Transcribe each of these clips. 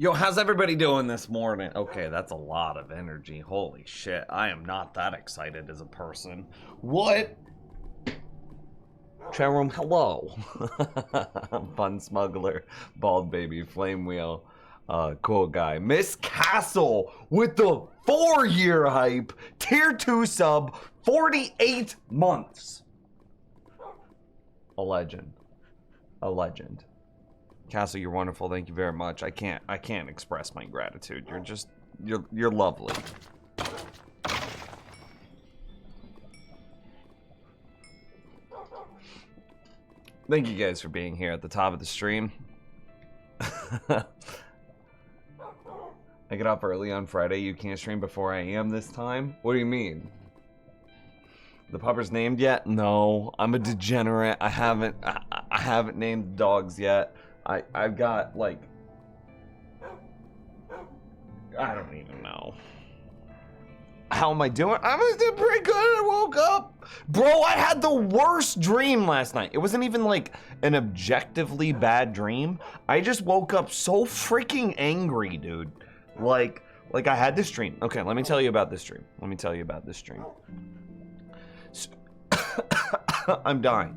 Yo, how's everybody doing this morning? Okay, that's a lot of energy. Holy shit, I am not that excited as a person. What? Chat room, hello. Fun Smuggler, Bald Baby, Flame Wheel, cool guy. Miss Castle with the 4-year hype, tier 2 sub, 48 months. A legend. A legend. Castle, you're wonderful. Thank you very much. I can't express my gratitude. You're lovely. Thank you guys for being here at the top of the stream. I get up early on Friday. You can't stream before I am this time? What do you mean? The pupper's named yet? No, I'm a degenerate. I haven't named the dogs yet. I've got, like, I don't even know. How am I doing? I'm doing pretty good. I woke up. Bro, I had the worst dream last night. It wasn't even, like, an objectively bad dream. I just woke up so freaking angry, dude. Like I had this dream. Okay, let me tell you about this dream. So, I'm dying.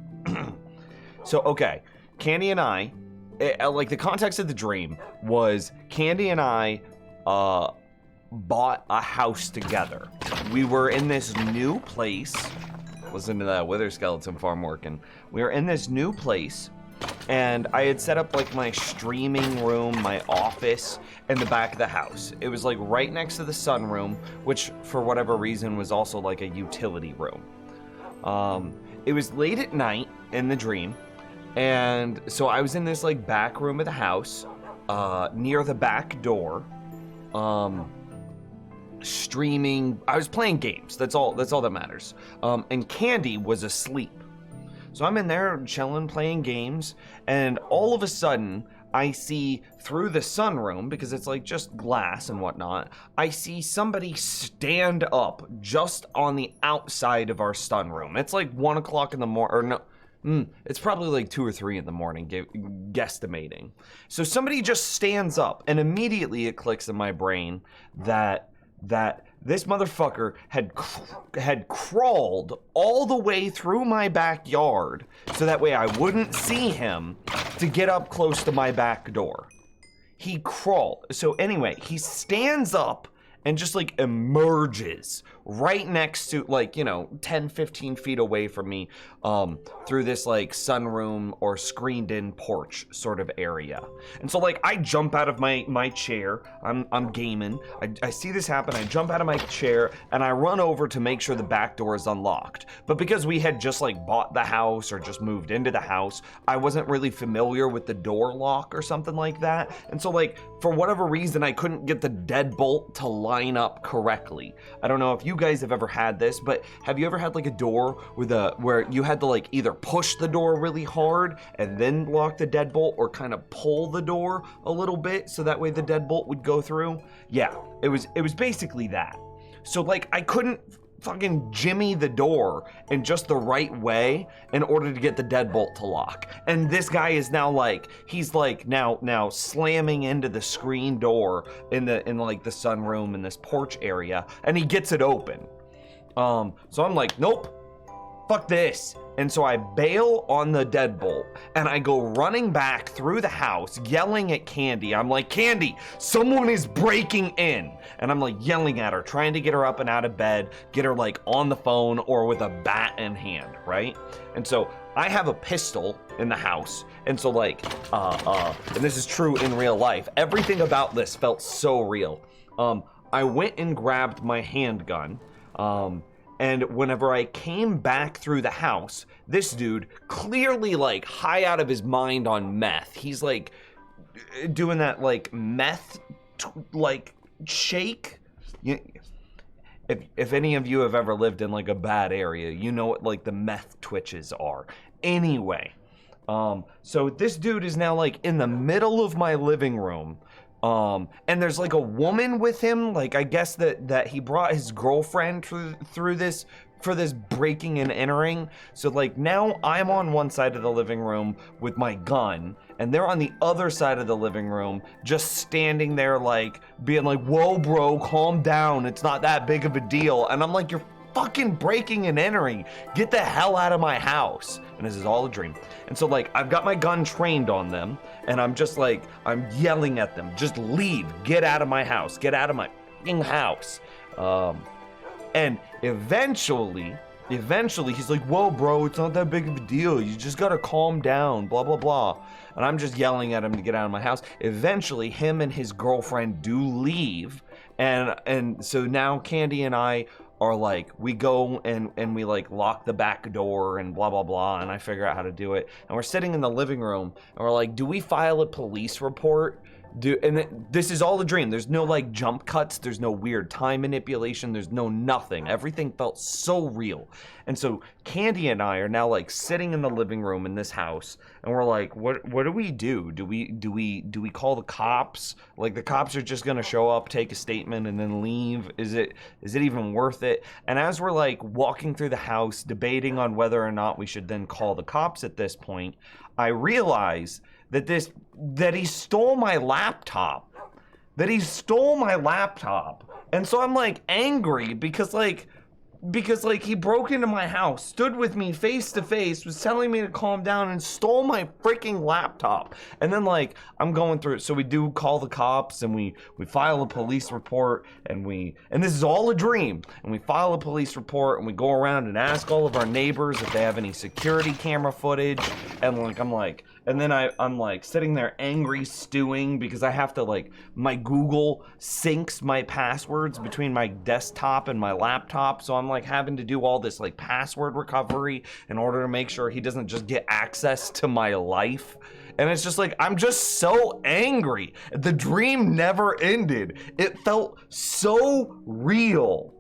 So, okay. Candy and I, like, the context of the dream was Candy and I bought a house together. We were in this new place. Listen to that wither skeleton farm working. We were in this new place, and I had set up like my streaming room, my office, in the back of the house. It was like right next to the sunroom, which for whatever reason was also like a utility room. It was late at night in the dream, and so I was in this like back room of the house, near the back door, streaming. I was playing games. That's all that matters. And Candy was asleep. So I'm in there chilling, playing games, and all of a sudden, I see through the sunroom, because it's like just glass and whatnot, I see somebody stand up just on the outside of our sunroom. It's like 1 o'clock in the morning, or no, it's probably like 2 or 3 in the morning, guesstimating. So somebody just stands up, and immediately it clicks in my brain that this motherfucker had crawled all the way through my backyard so that way I wouldn't see him to get up close to my back door. He crawled. So anyway, he stands up and just like emerges right next to, like, 10, 15 feet away from me, through this like sunroom or screened in porch sort of area. And so like I jump out of my chair, I'm gaming, I see this happen, I jump out of my chair and I run over to make sure the back door is unlocked. But because we had just like bought the house or just moved into the house, I wasn't really familiar with the door lock or something like that. And so like for whatever reason, I couldn't get the deadbolt to line up correctly. I don't know if you guys have ever had this, but have you ever had like a door where you had to like either push the door really hard and then lock the deadbolt, or kind of pull the door a little bit so that way the deadbolt would go through? Yeah, it was basically that. So like I couldn't fucking jimmy the door in just the right way in order to get the deadbolt to lock. And this guy is now like, he's like now slamming into the screen door in like the sunroom in this porch area, and he gets it open. So I'm like, nope, fuck this. And so I bail on the deadbolt and I go running back through the house yelling at Candy. I'm like, Candy, someone is breaking in. And I'm like yelling at her, trying to get her up and out of bed, get her like on the phone or with a bat in hand, right? And so I have a pistol in the house. And so like, and this is true in real life, everything about this felt so real. I went and grabbed my handgun, and whenever I came back through the house, this dude, clearly like high out of his mind on meth, he's like doing that like meth like shake. If any of you have ever lived in like a bad area, you know what like the meth twitches are. Anyway, so this dude is now like in the middle of my living room. And there's like a woman with him, like I guess that he brought his girlfriend through this for this breaking and entering. So like now I'm on one side of the living room with my gun, and they're on the other side of the living room just standing there like being like, whoa bro, calm down, it's not that big of a deal. And I'm like, you're fucking breaking and entering, get the hell out of my house. And this is all a dream. And so like I've got my gun trained on them, and I'm just like, I'm yelling at them, just leave, get out of my house, get out of my fucking house. And eventually he's like, whoa bro, it's not that big of a deal, you just gotta calm down, blah blah blah. And I'm just yelling at him to get out of my house. Eventually him and his girlfriend do leave, and so now Candy and I are like, we go and we like lock the back door and blah blah blah, and I figure out how to do it, and we're sitting in the living room and we're like, do we file a police report? This is all a dream. There's no like jump cuts, there's no weird time manipulation, there's no nothing. Everything felt so real. And so Candy and I are now like sitting in the living room in this house, and we're like, what do we do? Do we call the cops? Like the cops are just gonna show up, take a statement, and then leave? Is it even worth it? And as we're like walking through the house, debating on whether or not we should then call the cops at this point, I realize that he stole my laptop. And so I'm like angry because he broke into my house, stood with me face to face, was telling me to calm down, and stole my freaking laptop. And then like I'm going through it, so we do call the cops, and we file a police report, and this is all a dream, and we file a police report, and we go around and ask all of our neighbors if they have any security camera footage, and like I'm like, And then I'm like sitting there angry stewing because I have to like, my Google syncs my passwords between my desktop and my laptop. So I'm like having to do all this like password recovery in order to make sure he doesn't just get access to my life. And it's just like, I'm just so angry. The dream never ended. It felt so real.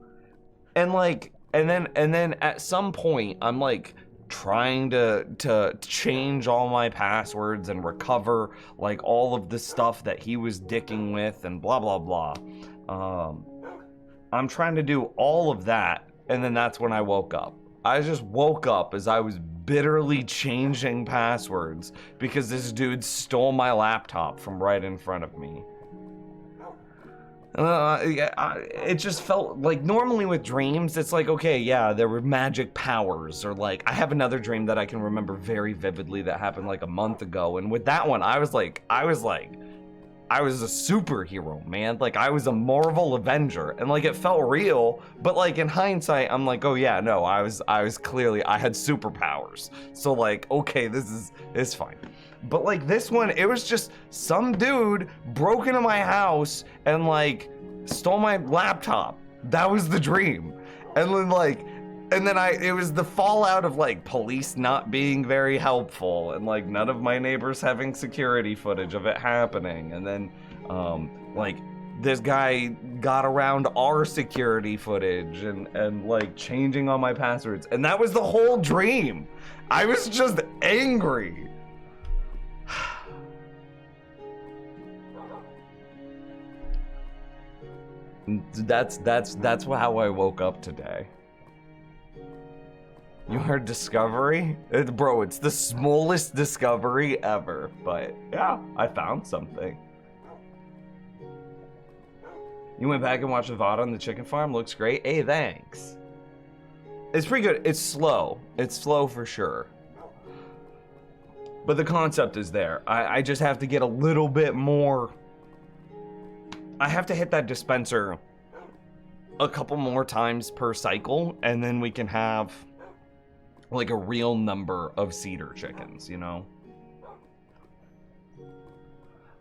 And like, and then at some point I'm like trying to change all my passwords and recover like all of the stuff that he was dicking with and blah blah blah. I'm trying to do all of that, and then that's when I woke up. I just woke up as I was bitterly changing passwords because this dude stole my laptop from right in front of me. It just felt like normally with dreams, it's like, okay, yeah, there were magic powers, or like, I have another dream that I can remember very vividly that happened like a month ago. And with that one, I was a superhero, man. Like I was a Marvel Avenger, and like it felt real, but like in hindsight, I'm like, oh yeah, no, I was clearly, I had superpowers. So like, okay, it's fine. But like this one, it was just some dude broke into my house and like stole my laptop. That was the dream. And then like, it was the fallout of like police not being very helpful and like none of my neighbors having security footage of it happening. And then like this guy got around our security footage and like changing all my passwords. And that was the whole dream. I was just angry. That's how I woke up today. You heard discovery? Bro, it's the smallest discovery ever, but yeah, I found something. You went back and watched the VOD on the chicken farm? Looks great. Hey, thanks. It's pretty good. It's slow. It's slow for sure. But the concept is there. I just have to get a little bit more. I have to hit that dispenser a couple more times per cycle, and then we can have like a real number of cedar chickens, you know?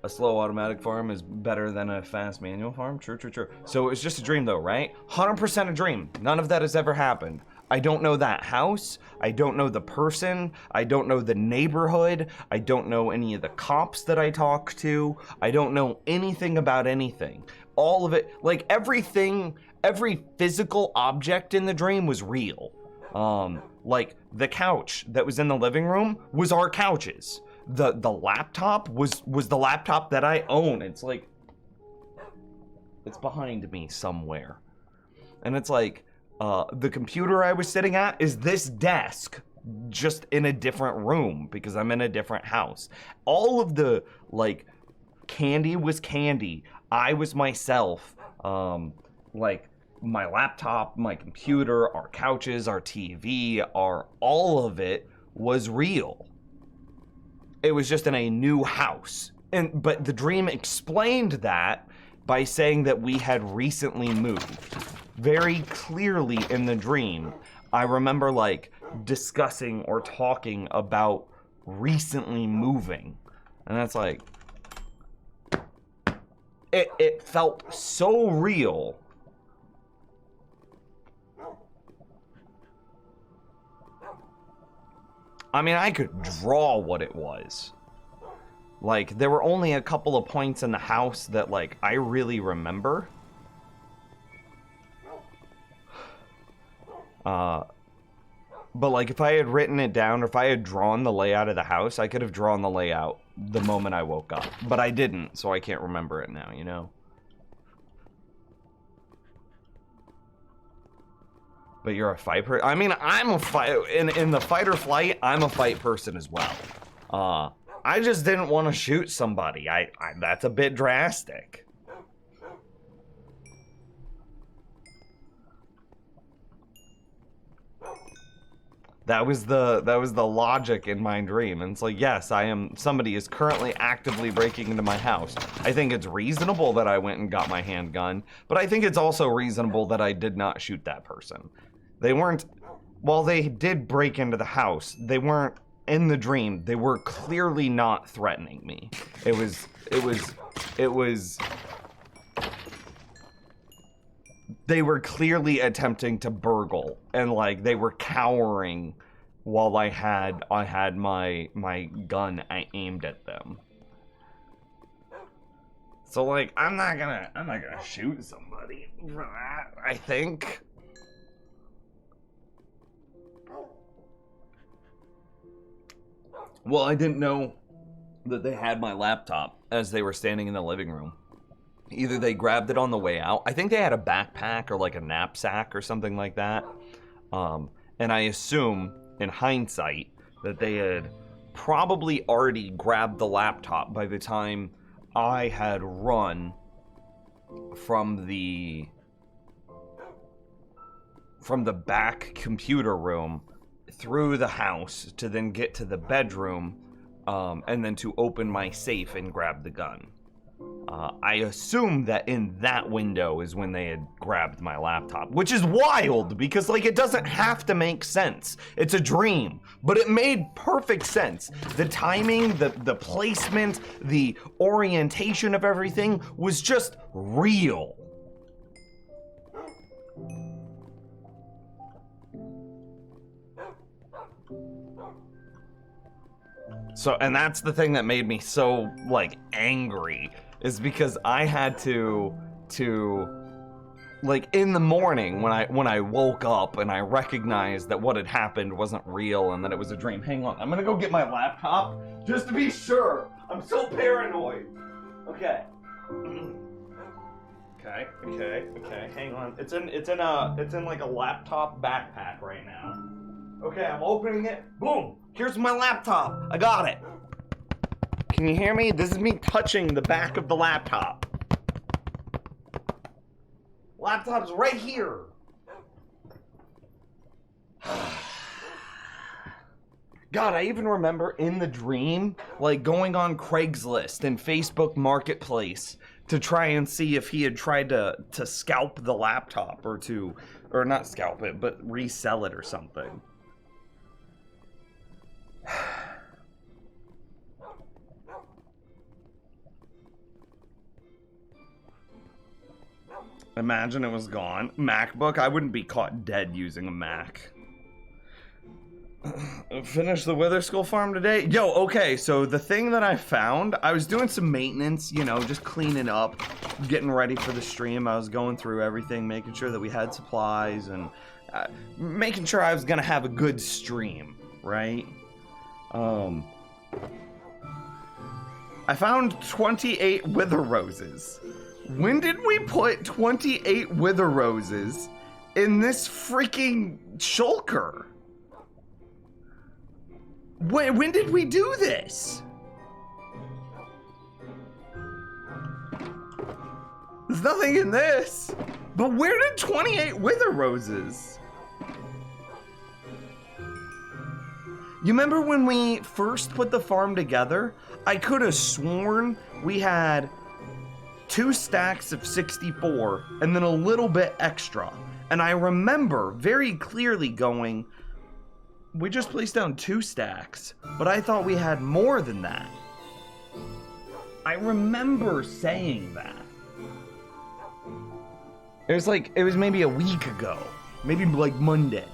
A slow automatic farm is better than a fast manual farm? True. So it's just a dream though, right? 100% a dream. None of that has ever happened. I don't know that house. I don't know the person. I don't know the neighborhood. I don't know any of the cops that I talk to. I don't know anything about anything. All of it, like everything, every physical object in the dream was real. Like the couch that was in the living room was our couches. The laptop was the laptop that I own. It's like, it's behind me somewhere. And it's like, the computer I was sitting at is this desk, just in a different room because I'm in a different house. All of the, like, candy was candy. I was myself. Like, my laptop, my computer, our couches, our TV, all of it was real. It was just in a new house. But the dream explained that by saying that we had recently moved. Very clearly in the dream, I remember like discussing or talking about recently moving. And that's like, it felt so real. I mean, I could draw what it was. Like, there were only a couple of points in the house that, like, I really remember. But, like, if I had written it down, or if I had drawn the layout of the house, I could have drawn the layout the moment I woke up. But I didn't, so I can't remember it now, you know? But you're a fight person? I mean, I'm a fight. In the fight or flight, I'm a fight person as well. I just didn't want to shoot somebody. That's a bit drastic. That was the logic in my dream. And it's like, yes, somebody is currently actively breaking into my house. I think it's reasonable that I went and got my handgun, but I think it's also reasonable that I did not shoot that person. They weren't, while they did break into the house, they weren't in the dream, they were clearly not threatening me. It was they were clearly attempting to burgle, and like they were cowering while I had my gun aimed at them. So like I'm not gonna shoot somebody for that, I think. Well, I didn't know that they had my laptop as they were standing in the living room. Either they grabbed it on the way out. I think they had a backpack or like a knapsack or something like that. And I assume, in hindsight, that they had probably already grabbed the laptop by the time I had run from the back computer room through the house to then get to the bedroom, and then to open my safe and grab the gun. I assume that in that window is when they had grabbed my laptop, which is wild because like it doesn't have to make sense. It's a dream, but it made perfect sense. The timing, the placement, the orientation of everything was just real. So, and that's the thing that made me so like angry, is because I had to like in the morning when I woke up and I recognized that what had happened wasn't real and that it was a dream. Hang on, I'm gonna go get my laptop just to be sure. I'm so paranoid. Okay. Okay. Hang on. It's in like a laptop backpack right now. Okay, I'm opening it. Boom! Here's my laptop. I got it. Can you hear me? This is me touching the back of the laptop. Laptop's right here. God, I even remember in the dream, like going on Craigslist and Facebook Marketplace to try and see if he had tried to scalp the laptop or not scalp it, but resell it or something. Imagine it was gone. MacBook, I wouldn't be caught dead using a Mac. Finish the Wither Skull farm today? Yo, okay, so the thing that I found, I was doing some maintenance, you know, just cleaning up, getting ready for the stream. I was going through everything, making sure that we had supplies, and making sure I was gonna have a good stream, right? I found 28 Wither Roses. When did we put 28 Wither Roses in this freaking shulker? When did we do this? There's nothing in this. But where did 28 Wither Roses? You remember when we first put the farm together? I could have sworn we had 2 stacks of 64 and then a little bit extra. And I remember very clearly going, we just placed down 2 stacks, but I thought we had more than that. I remember saying that. It was maybe a week ago, maybe like Monday.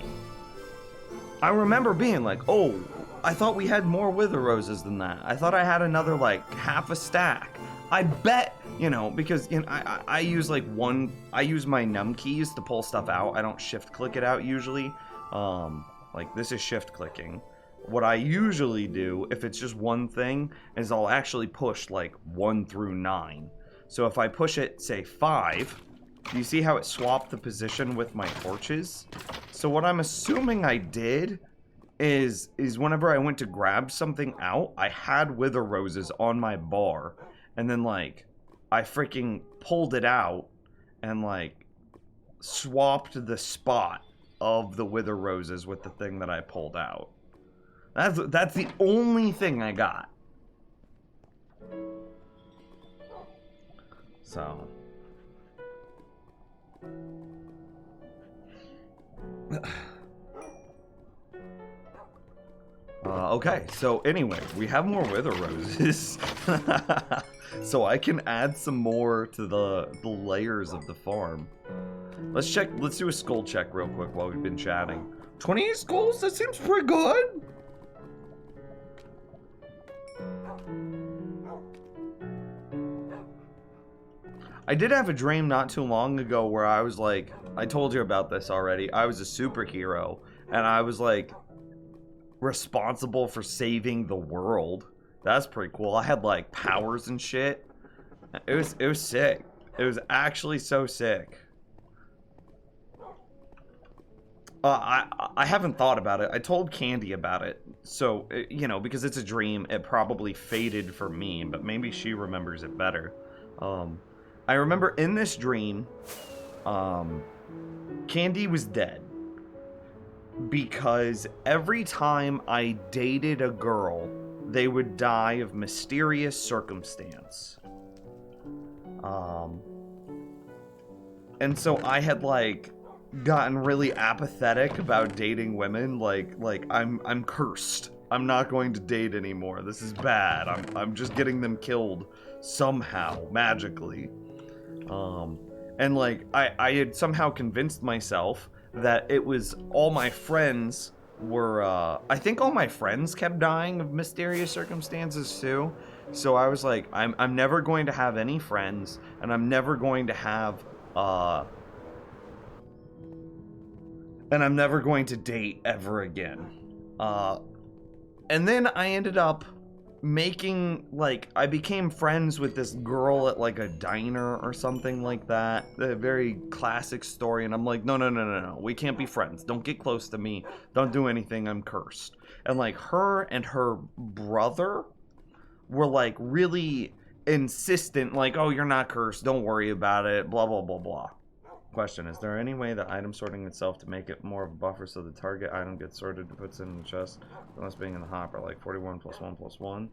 I remember being like, oh, I thought we had more Wither Roses than that. I thought I had another like half a stack. I bet, you know, because you know, I use like I use my num keys to pull stuff out. I don't shift click it out usually. Like this is shift clicking. What I usually do, if it's just one thing, is I'll actually push like 1 through 9. So if I push it, say 5, do you see how it swapped the position with my torches? So what I'm assuming I did is whenever I went to grab something out, I had Wither Roses on my bar, and then like I freaking pulled it out and like swapped the spot of the Wither Roses with the thing that I pulled out. That's the only thing I got. So Okay, so anyway, we have more wither roses. So I can add some more to the layers of the farm. Let's do a skull check real quick while we've been chatting. 28 skulls? That seems pretty good. I did have a dream not too long ago where I was like, I told you about this already. I was a superhero and I was like responsible for saving the world. That's pretty cool. I had like powers and shit. It was sick. It was actually so sick. I haven't thought about it. I told Candy about it. So, you know, because it's a dream, it probably faded for me, but maybe she remembers it better. I remember in this dream, Candy was dead. Because every time I dated a girl, they would die of mysterious circumstance. And so I had like gotten really apathetic about dating women. Like I'm cursed. I'm not going to date anymore. This is bad. I'm just getting them killed somehow magically. And like I had somehow convinced myself that it was all my friends were I think all my friends kept dying of mysterious circumstances too. So I was like, I'm never going to have any friends, and I'm never going to have and I'm never going to date ever again. And then I ended up making, like, I became friends with this girl at like a diner or something like that. A very classic story. And I'm like, no, we can't be friends. Don't get close to me. Don't do anything. I'm cursed. And like her and her brother were like really insistent, like, oh, you're not cursed. Don't worry about it. Blah, blah, blah, blah. Question, is there any way the item sorting itself to make it more of a buffer so the target item gets sorted to puts in the chest unless being in the hopper, like 41 plus 1 plus 1?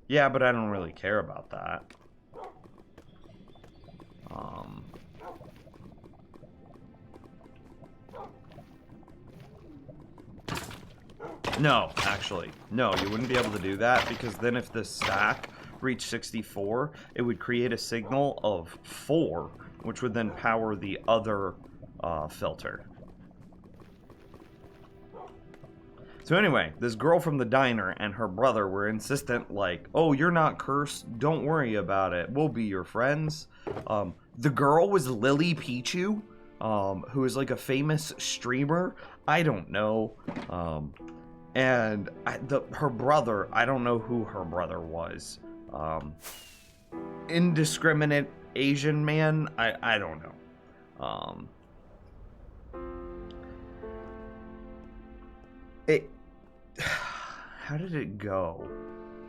Yeah, but I don't really care about that. No, actually. No, you wouldn't be able to do that because then if the stack reach 64, it would create a signal of 4, which would then power the other filter. So anyway, this girl from the diner and her brother were insistent, like, oh, you're not cursed, don't worry about it, we'll be your friends. The girl was Lily Pichu, who is like a famous streamer. I don't know. And her brother, I don't know who her brother was. Indiscriminate Asian man, I don't know. How did it go?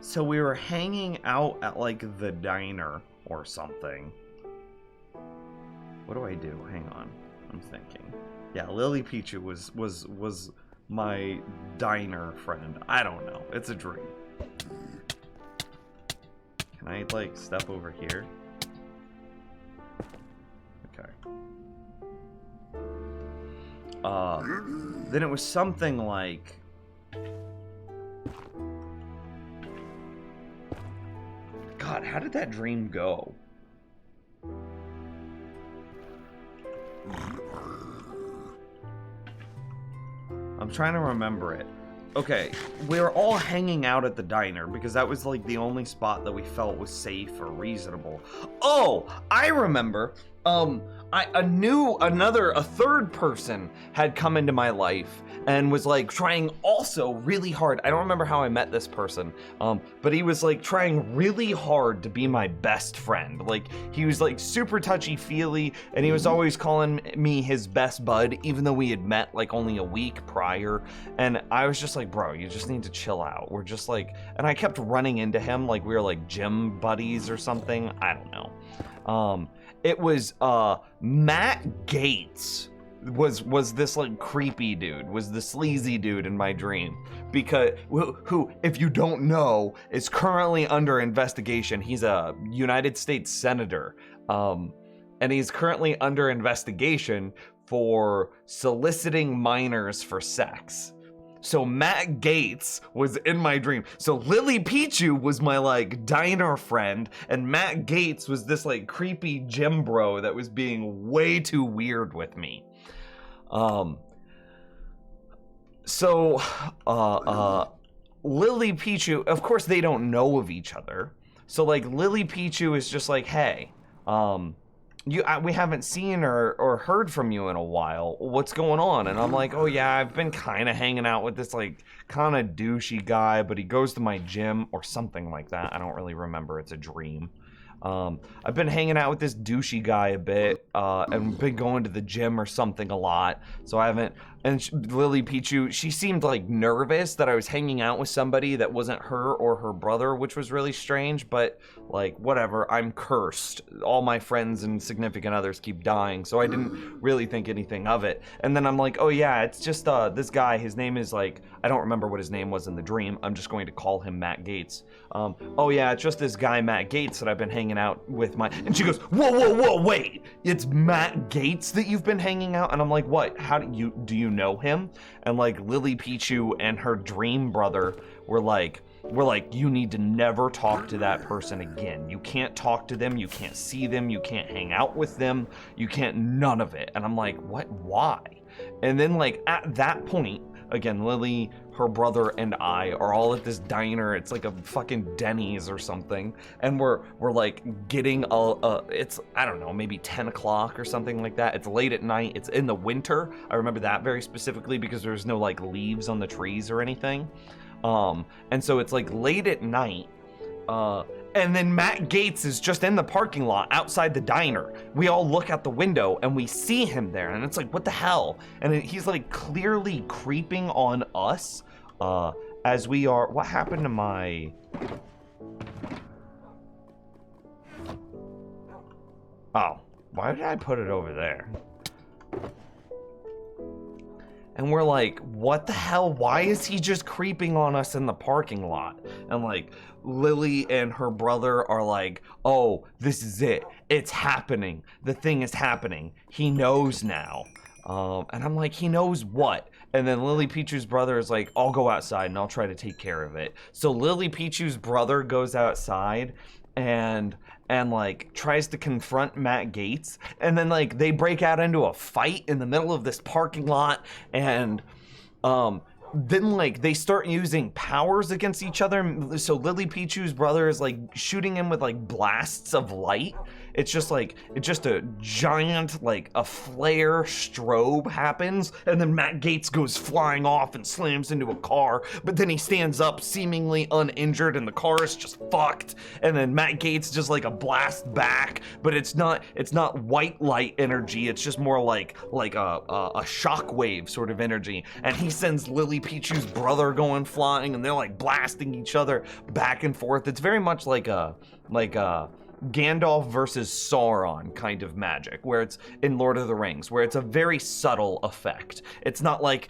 So we were hanging out at like the diner or something. What do I do? Hang on, I'm thinking. Yeah, Lily Pichu was my diner friend. I don't know. It's a dream. Can I like step over here? Okay. Then it was something like, God, how did that dream go? I'm trying to remember it. Okay, we were all hanging out at the diner because that was like the only spot that we felt was safe or reasonable. Oh, I remember. A third person had come into my life and was like trying also really hard. I don't remember how I met this person, but he was like trying really hard to be my best friend. Like he was like super touchy-feely, and he was always calling me his best bud, even though we had met like only a week prior. And I was just like, bro, you just need to chill out. We're just like, and I kept running into him like we were like gym buddies or something. I don't know. It was Matt Gates was this like creepy dude, was the sleazy dude in my dream, because who, if you don't know, is currently under investigation. He's a United States senator, and he's currently under investigation for soliciting minors for sex. So Matt Gates was in my dream. So Lily Pichu was my like diner friend, and Matt Gates was this like creepy gym bro that was being way too weird with me. Lily Pichu, of course they don't know of each other. So like Lily Pichu is just like, hey, we haven't seen or heard from you in a while. What's going on? And I'm like, oh yeah, I've been kind of hanging out with this like kind of douchey guy, but he goes to my gym or something like that. I don't really remember. It's a dream. I've been hanging out with this douchey guy a bit, and been going to the gym or something a lot. So I haven't. And Lily Pichu, she seemed like nervous that I was hanging out with somebody that wasn't her or her brother, which was really strange, but like, whatever, I'm cursed. All my friends and significant others keep dying, so I didn't really think anything of it. And then I'm like, oh yeah, it's just this guy, his name is like, I don't remember what his name was in the dream, I'm just going to call him Matt Gates. Oh yeah, it's just this guy, Matt Gates, that I've been hanging out with and she goes, whoa, wait, it's Matt Gates that you've been hanging out? And I'm like, what, how do you know him? And like Lily Pichu and her dream brother were like, you need to never talk to that person again. You can't talk to them, you can't see them, you can't hang out with them, you can't none of it. And I'm like, what, why? And then like at that point, again, Lily, her brother, and I are all at this diner. It's like a fucking Denny's or something, and we're like getting it's, I don't know, maybe 10 o'clock or something like that. It's late at night. It's in the winter. I remember that very specifically because there's no like leaves on the trees or anything. And so it's like late at night. And then Matt Gates is just in the parking lot outside the diner. We all look out the window and we see him there, and it's like, what the hell? And he's like clearly creeping on us as we are. What happened to my... Oh, why did I put it over there? And we're like, what the hell? Why is he just creeping on us in the parking lot? And like, Lily and her brother are like, oh, this is it. It's happening. The thing is happening. He knows now. And I'm like, he knows what? And then Lily Pichu's brother is like, I'll go outside and I'll try to take care of it. So Lily Pichu's brother goes outside and like tries to confront Matt Gates, and then like they break out into a fight in the middle of this parking lot, and then like they start using powers against each other. So Lily Pichu's brother is like shooting him with like blasts of light. It's just a giant, like a flare strobe happens, and then Matt Gates goes flying off and slams into a car, but then he stands up seemingly uninjured and the car is just fucked. And then Matt Gates just like a blast back, but it's not white light energy, it's just more like a shockwave sort of energy. And he sends Lily Pichu's brother going flying, and they're like blasting each other back and forth. It's very much like a Gandalf versus Sauron kind of magic, where it's in Lord of the Rings, where it's a very subtle effect. It's not like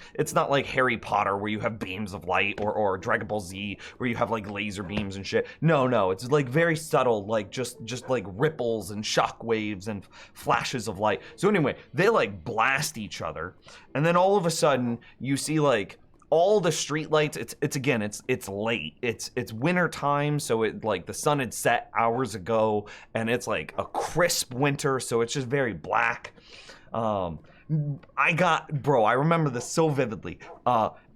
Harry Potter where you have beams of light, or Dragon Ball Z where you have like laser beams and shit. No, it's like very subtle, like just like ripples and shock waves and flashes of light. So anyway, they like blast each other, and then all of a sudden you see like all the street lights. It's late. It's winter time, so it like the sun had set hours ago, and it's like a crisp winter, so it's just very black. I remember this so vividly.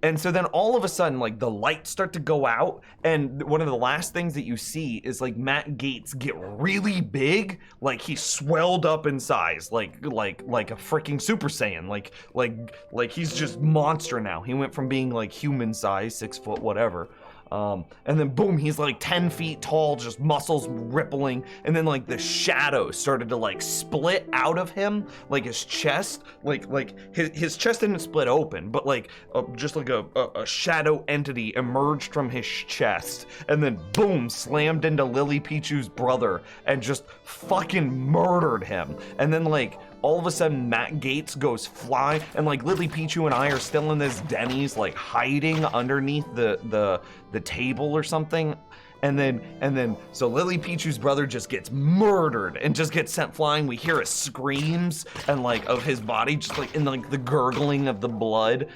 And so then all of a sudden, like the lights start to go out, and one of the last things that you see is like Matt Gates get really big, like he swelled up in size, like a freaking Super Saiyan, like he's just monster now. He went from being like human size, 6 foot, whatever. And then boom, he's like 10 feet tall, just muscles rippling, and then like the shadows started to like split out of him, like his chest, like his chest didn't split open, but like just like a shadow entity emerged from his chest, and then boom, slammed into Lily Pichu's brother and just fucking murdered him. And then like all of a sudden Matt Gates goes flying, and like Lily Pichu and I are still in this Denny's, like hiding underneath the table or something. And then so Lily Pichu's brother just gets murdered and just gets sent flying. We hear his screams and like of his body just like in like the gurgling of the blood,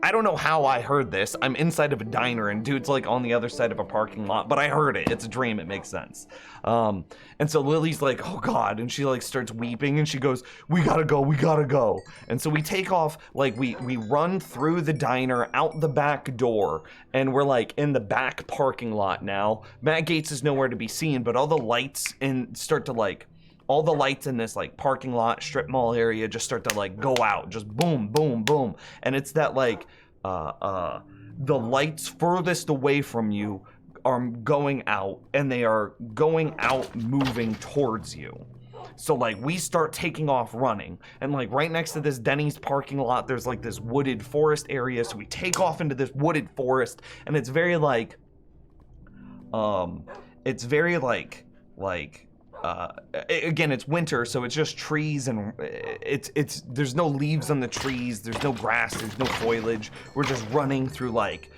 I don't know how I heard this. I'm inside of a diner and dude's like on the other side of a parking lot, but I heard it. It's a dream. It makes sense. And so Lily's like, oh God. And she like starts weeping and she goes, we gotta go, we gotta go. And so we take off, like we run through the diner out the back door and we're like in the back parking lot now. Matt Gaetz is nowhere to be seen, but all the lights all the lights in this like parking lot, strip mall area just start to like go out, just boom, boom, boom. And it's that like, the lights furthest away from you are going out and they are going out moving towards you. So like we start taking off running and like right next to this Denny's parking lot, there's like this wooded forest area. So we take off into this wooded forest and it's very like, again, it's winter, so it's just trees and there's no leaves on the trees, there's no grass, there's no foliage. We're just running through like,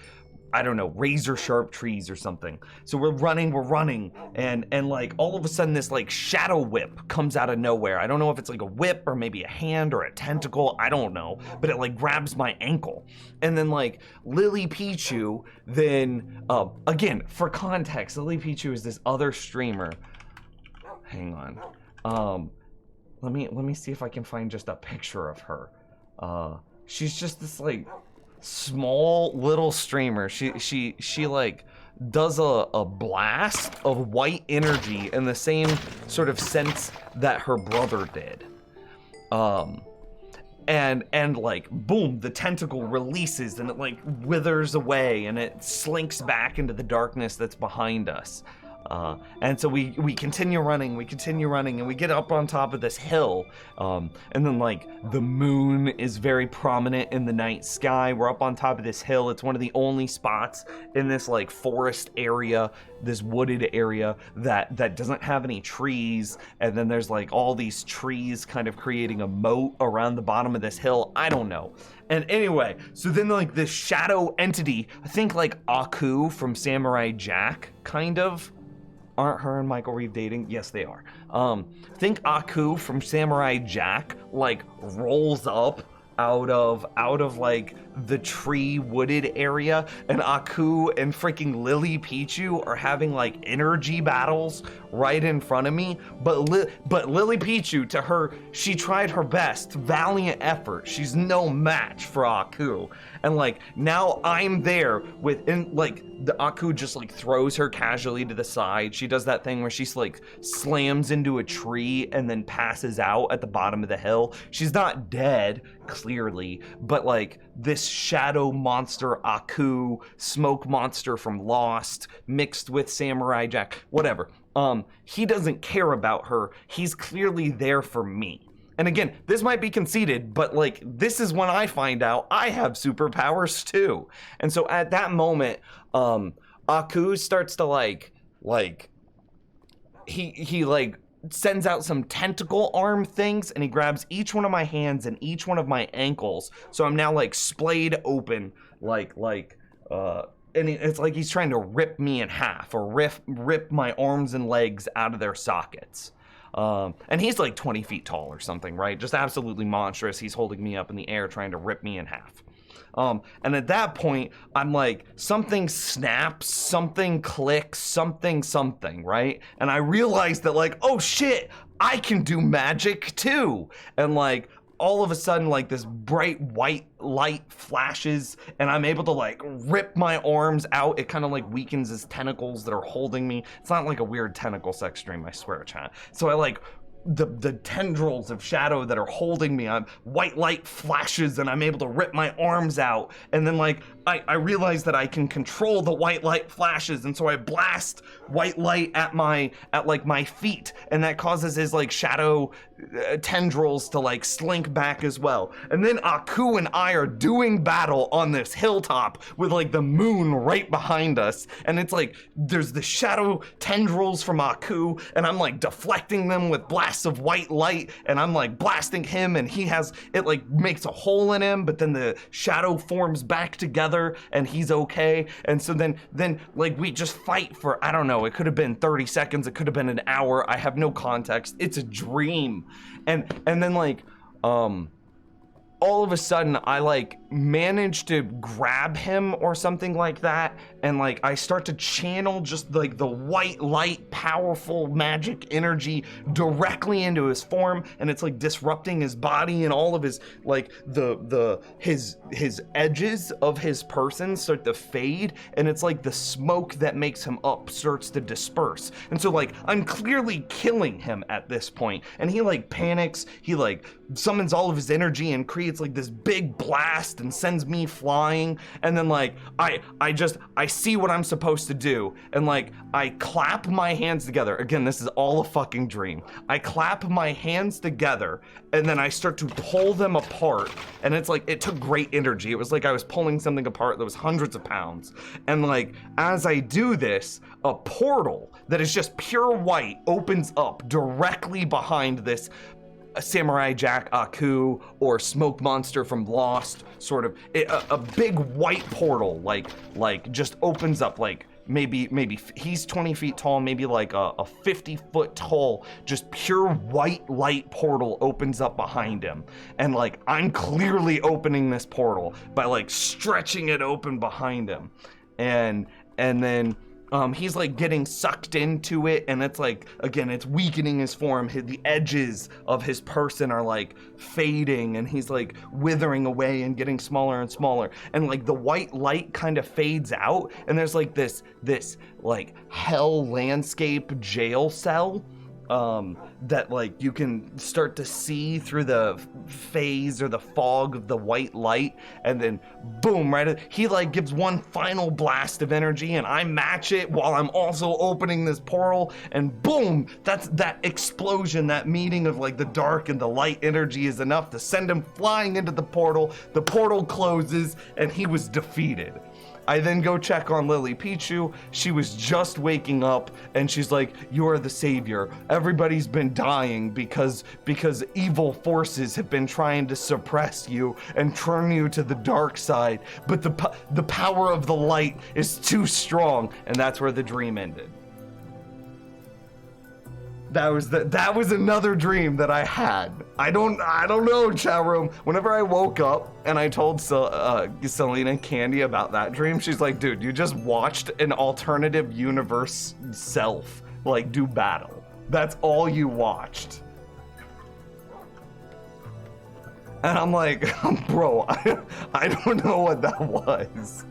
I don't know, razor sharp trees or something. So we're running, and like all of a sudden this like shadow whip comes out of nowhere. I don't know if it's like a whip or maybe a hand or a tentacle, I don't know, but it like grabs my ankle. And then like Lily Pichu, then, again, for context, Lily Pichu is this other streamer. Hang on. Let me see if I can find just a picture of her. She's just this like small little streamer. She like does a blast of white energy in the same sort of sense that her brother did. And like boom, the tentacle releases and it like withers away and it slinks back into the darkness that's behind us. And so we continue running, and we get up on top of this hill, and then like the moon is very prominent in the night sky. We're up on top of this hill. It's one of the only spots in this like forest area, this wooded area that doesn't have any trees, and then there's like all these trees kind of creating a moat around the bottom of this hill. I don't know. And anyway, so then like this shadow entity, I think like Aku from Samurai Jack, kind of. Aren't her and Michael Reeve dating? Yes, they are. Think Aku from Samurai Jack like rolls up out of like the tree wooded area, and Aku and freaking Lily Pichu are having like energy battles right in front of me. But Lily Pichu, to her, she tried her best, valiant effort. She's no match for Aku. And like now I'm there like the Aku just like throws her casually to the side. She does that thing where she's like slams into a tree and then passes out at the bottom of the hill. She's not dead, clearly, but like this shadow monster Aku, smoke monster from Lost, mixed with Samurai Jack, whatever. He doesn't care about her. He's clearly there for me. And again, this might be conceited, but like this is when I find out I have superpowers too. And so at that moment, Aku starts to like he like sends out some tentacle arm things and he grabs each one of my hands and each one of my ankles. So I'm now like splayed open, and it's like he's trying to rip me in half or rip my arms and legs out of their sockets. And he's like 20 feet tall or something, right? Just absolutely monstrous. He's holding me up in the air trying to rip me in half. And at that point, I'm like, something snaps, something clicks, something, right? And I realized that like, oh shit, I can do magic too. And like, all of a sudden, like this bright white light flashes and I'm able to like rip my arms out. It kind of like weakens his tentacles that are holding me. It's not like a weird tentacle sex dream, I swear, chat. So I like the tendrils of shadow that are holding me on, white light flashes and I'm able to rip my arms out. And then like I realize that I can control the white light flashes, and so I blast white light at my feet, and that causes his like shadow tendrils to like slink back as well. And then Aku and I are doing battle on this hilltop with like the moon right behind us, and it's like there's the shadow tendrils from Aku and I'm like deflecting them with blasts of white light, and I'm like blasting him, and it like makes a hole in him, but then the shadow forms back together and he's okay. And so then like we just fight for, I don't know, it could have been 30 seconds, it could have been an hour, I have no context. It's a dream. And then like all of a sudden I like manage to grab him or something like that, and like I start to channel just like the white light, powerful magic energy directly into his form, and it's like disrupting his body, and all of his like his edges of his person start to fade, and it's like the smoke that makes him up starts to disperse. And so like I'm clearly killing him at this point, and he like panics, he like summons all of his energy and creates like this big blast and sends me flying, and then like I see what I'm supposed to do, and like I clap my hands together. Again, this is all a fucking dream. I clap my hands together, and then I start to pull them apart, and it's like it took great energy. It was like I was pulling something apart that was hundreds of pounds. And like as I do this, a portal that is just pure white opens up directly behind this Samurai Jack Aku or Smoke Monster from Lost, sort of a big white portal like just opens up, like maybe he's 20 feet tall, maybe like a 50-foot tall, just pure white light portal opens up behind him. And like I'm clearly opening this portal by like stretching it open behind him, and then he's like getting sucked into it, and it's like, again, it's weakening his form. The edges of his person are like fading, and he's like withering away and getting smaller and smaller. And like the white light kind of fades out, and there's like this like hell landscape jail cell that like you can start to see through the phase or the fog of the white light, and then boom, right, he like gives one final blast of energy, and I match it while I'm also opening this portal, and boom, that explosion, that meeting of like the dark and the light energy is enough to send him flying into the portal. The portal closes, and he was defeated. I then go check on Lily Pichu. She was just waking up, and she's like, "You are the savior. Everybody's been dying because evil forces have been trying to suppress you and turn you to the dark side. But the power of the light is too strong." And that's where the dream ended. That was another dream that I had. I don't know, chat room. Whenever I woke up and I told Selena Candy about that dream, she's like, "Dude, you just watched an alternative universe self like do battle. That's all you watched." And I'm like, "Bro, I don't know what that was."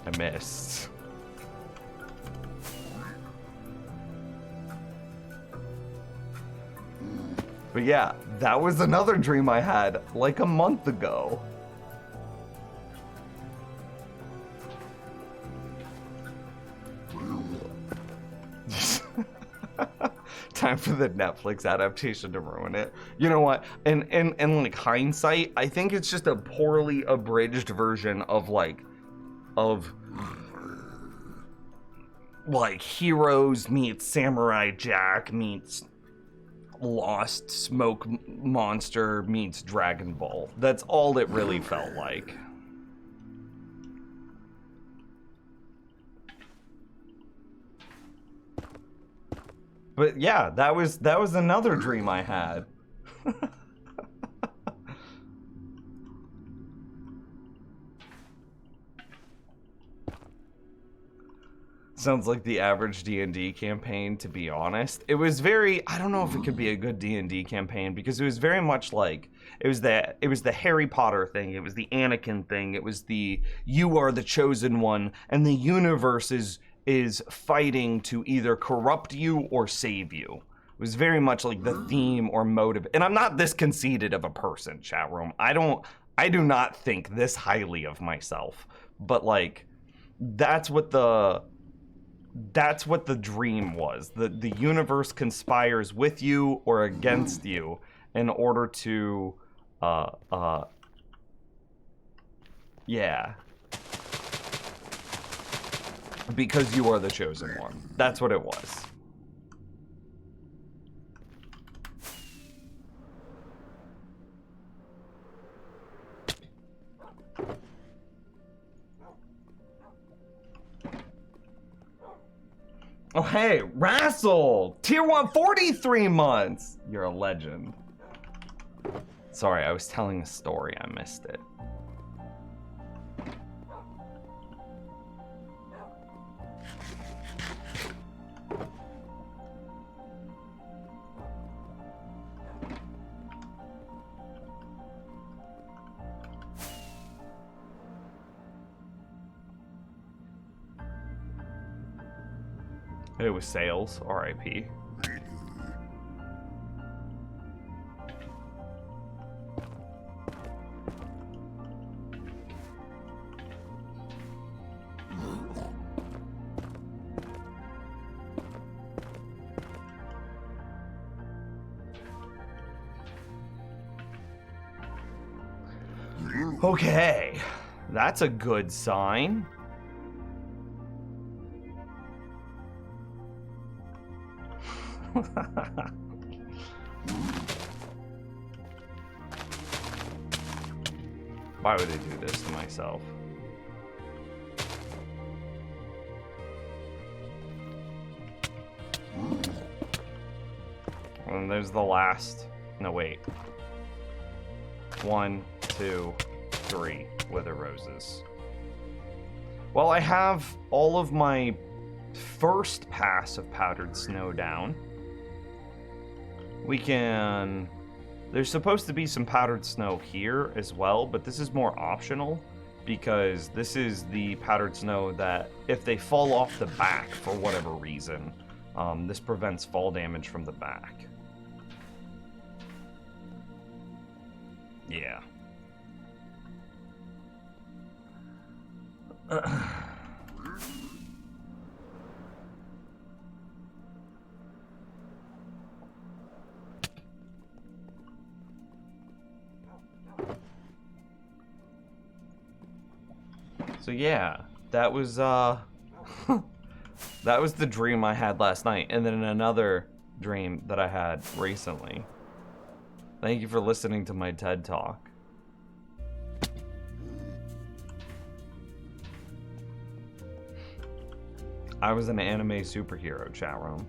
I missed. But yeah, that was another dream I had like a month ago. Time for the Netflix adaptation to ruin it. You know what? And like hindsight, I think it's just a poorly abridged version of like Heroes meets Samurai Jack meets Lost, Smoke Monster meets Dragon Ball. That's all it really felt like. But yeah, that was another dream I had. Sounds like the average D&D campaign, to be honest. It was very, I don't know if it could be a good D&D campaign, because it was very much like, it was the Harry Potter thing, it was the Anakin thing, it was the you are the chosen one, and the universe is fighting to either corrupt you or save you. It was very much like the theme or motive. And I'm not this conceited of a person, chat room. I do not think this highly of myself. But like, that's what the dream was. The universe conspires with you or against you in order to yeah. Because you are the chosen one. That's what it was. Oh, hey, Rassel! Tier 1, 43 months! You're a legend. Sorry, I was telling a story. I missed it. It was sales, RIP. Okay, that's a good sign. Why would they do this to myself? And there's the last. No, wait. 1, 2, 3 wither roses. Well, I have all of my first pass of powdered snow down. We can... There's supposed to be some powdered snow here as well, but this is more optional because this is the powdered snow that if they fall off the back for whatever reason, this prevents fall damage from the back. Yeah. So yeah, that was that was the dream I had last night, and then another dream that I had recently. Thank you for listening to my TED Talk. I was an anime superhero, chat room.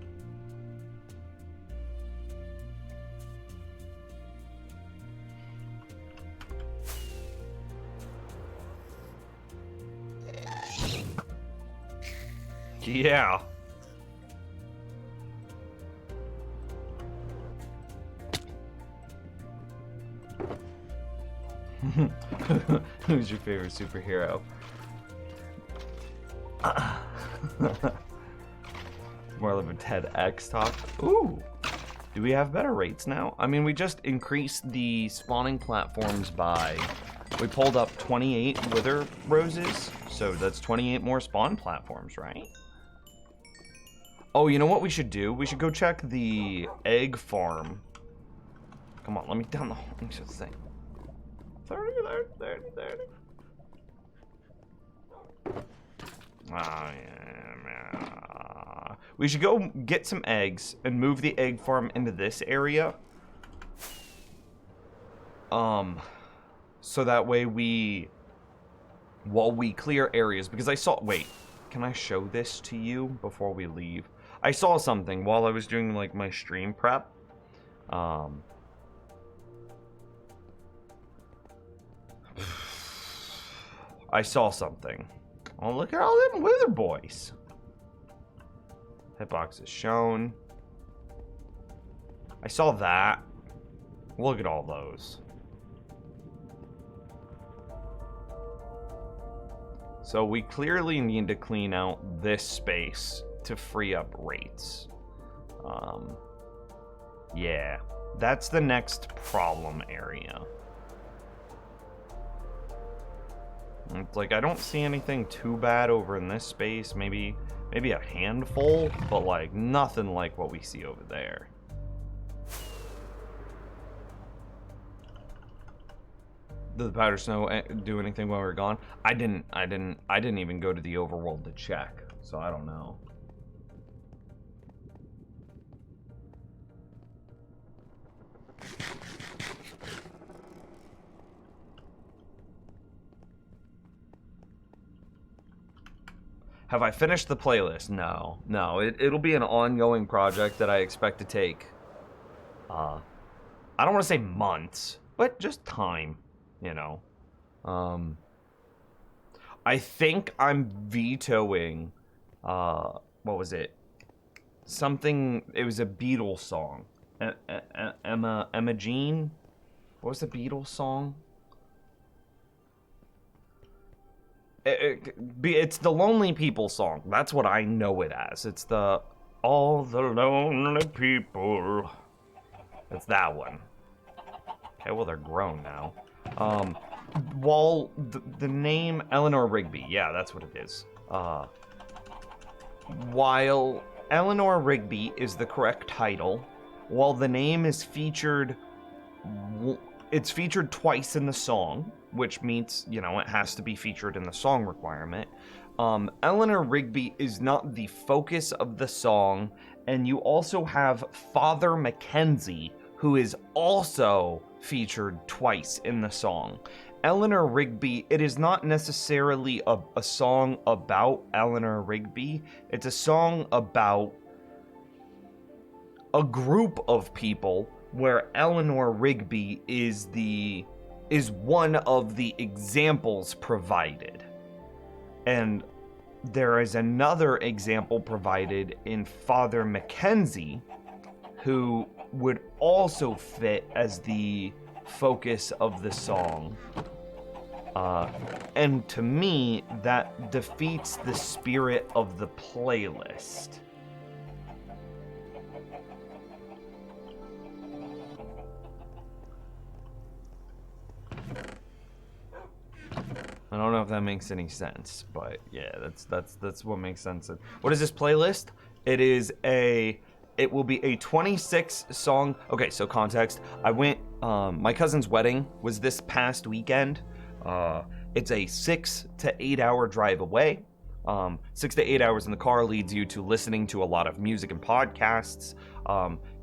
Yeah. Who's your favorite superhero? More of a TEDx talk. Ooh. Do we have better rates now? I mean, we just increased the spawning platforms by... We pulled up 28 wither roses, so that's 28 more spawn platforms, right? Oh, you know what we should do? We should go check the egg farm. Come on, let me down the whole thing. 30, 30, 30. Yeah. We should go get some eggs and move the egg farm into this area. So that way while we clear areas, because I saw, wait, can I show this to you before we leave? I saw something while I was doing like my stream prep. I saw something. Oh, look at all them wither boys. Hitbox is shown. I saw that. Look at all those. So we clearly need to clean out this space to free up rates. Yeah, that's the next problem area. It's like, I don't see anything too bad over in this space. Maybe a handful, but like nothing like what we see over there. Did the powder snow do anything while we were gone? I didn't even go to the overworld to check, so I don't know. Have I finished the playlist? No. It'll be an ongoing project that I expect to take, I don't want to say months, but just time, you know. I think I'm vetoing, what was it? Something, it was a Beatles song. Emma Jean? What was the Beatles song? It's the Lonely People song. That's what I know it as. It's the All the Lonely People. It's that one. Okay, well, they're grown now. While the name Eleanor Rigby, yeah, that's what it is. While Eleanor Rigby is the correct title, while the name is featured, it's featured twice in the song, which means, you know, it has to be featured in the song requirement. Eleanor Rigby is not the focus of the song, and you also have Father Mackenzie, who is also featured twice in the song. Eleanor Rigby, it is not necessarily a song about Eleanor Rigby. It's a song about a group of people where Eleanor Rigby is one of the examples provided. And there is another example provided in Father Mackenzie, who would also fit as the focus of the song. And to me, that defeats the spirit of the playlist. I don't know if that makes any sense, but yeah, that's what makes sense. What is this playlist? It will be a 26 song. Okay, so context. I went, my cousin's wedding was this past weekend. It's a 6 to 8 hour drive away. 6 to 8 hours in the car leads you to listening to a lot of music and podcasts.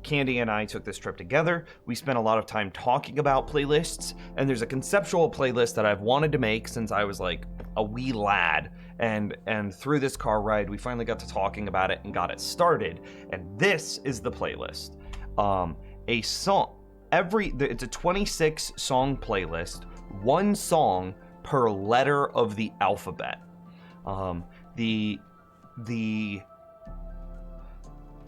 Candy and I took this trip together. We spent a lot of time talking about playlists, and there's a conceptual playlist that I've wanted to make since I was like a wee lad. And through this car ride, we finally got to talking about it and got it started. And this is the playlist. It's a 26 song playlist, one song per letter of the alphabet.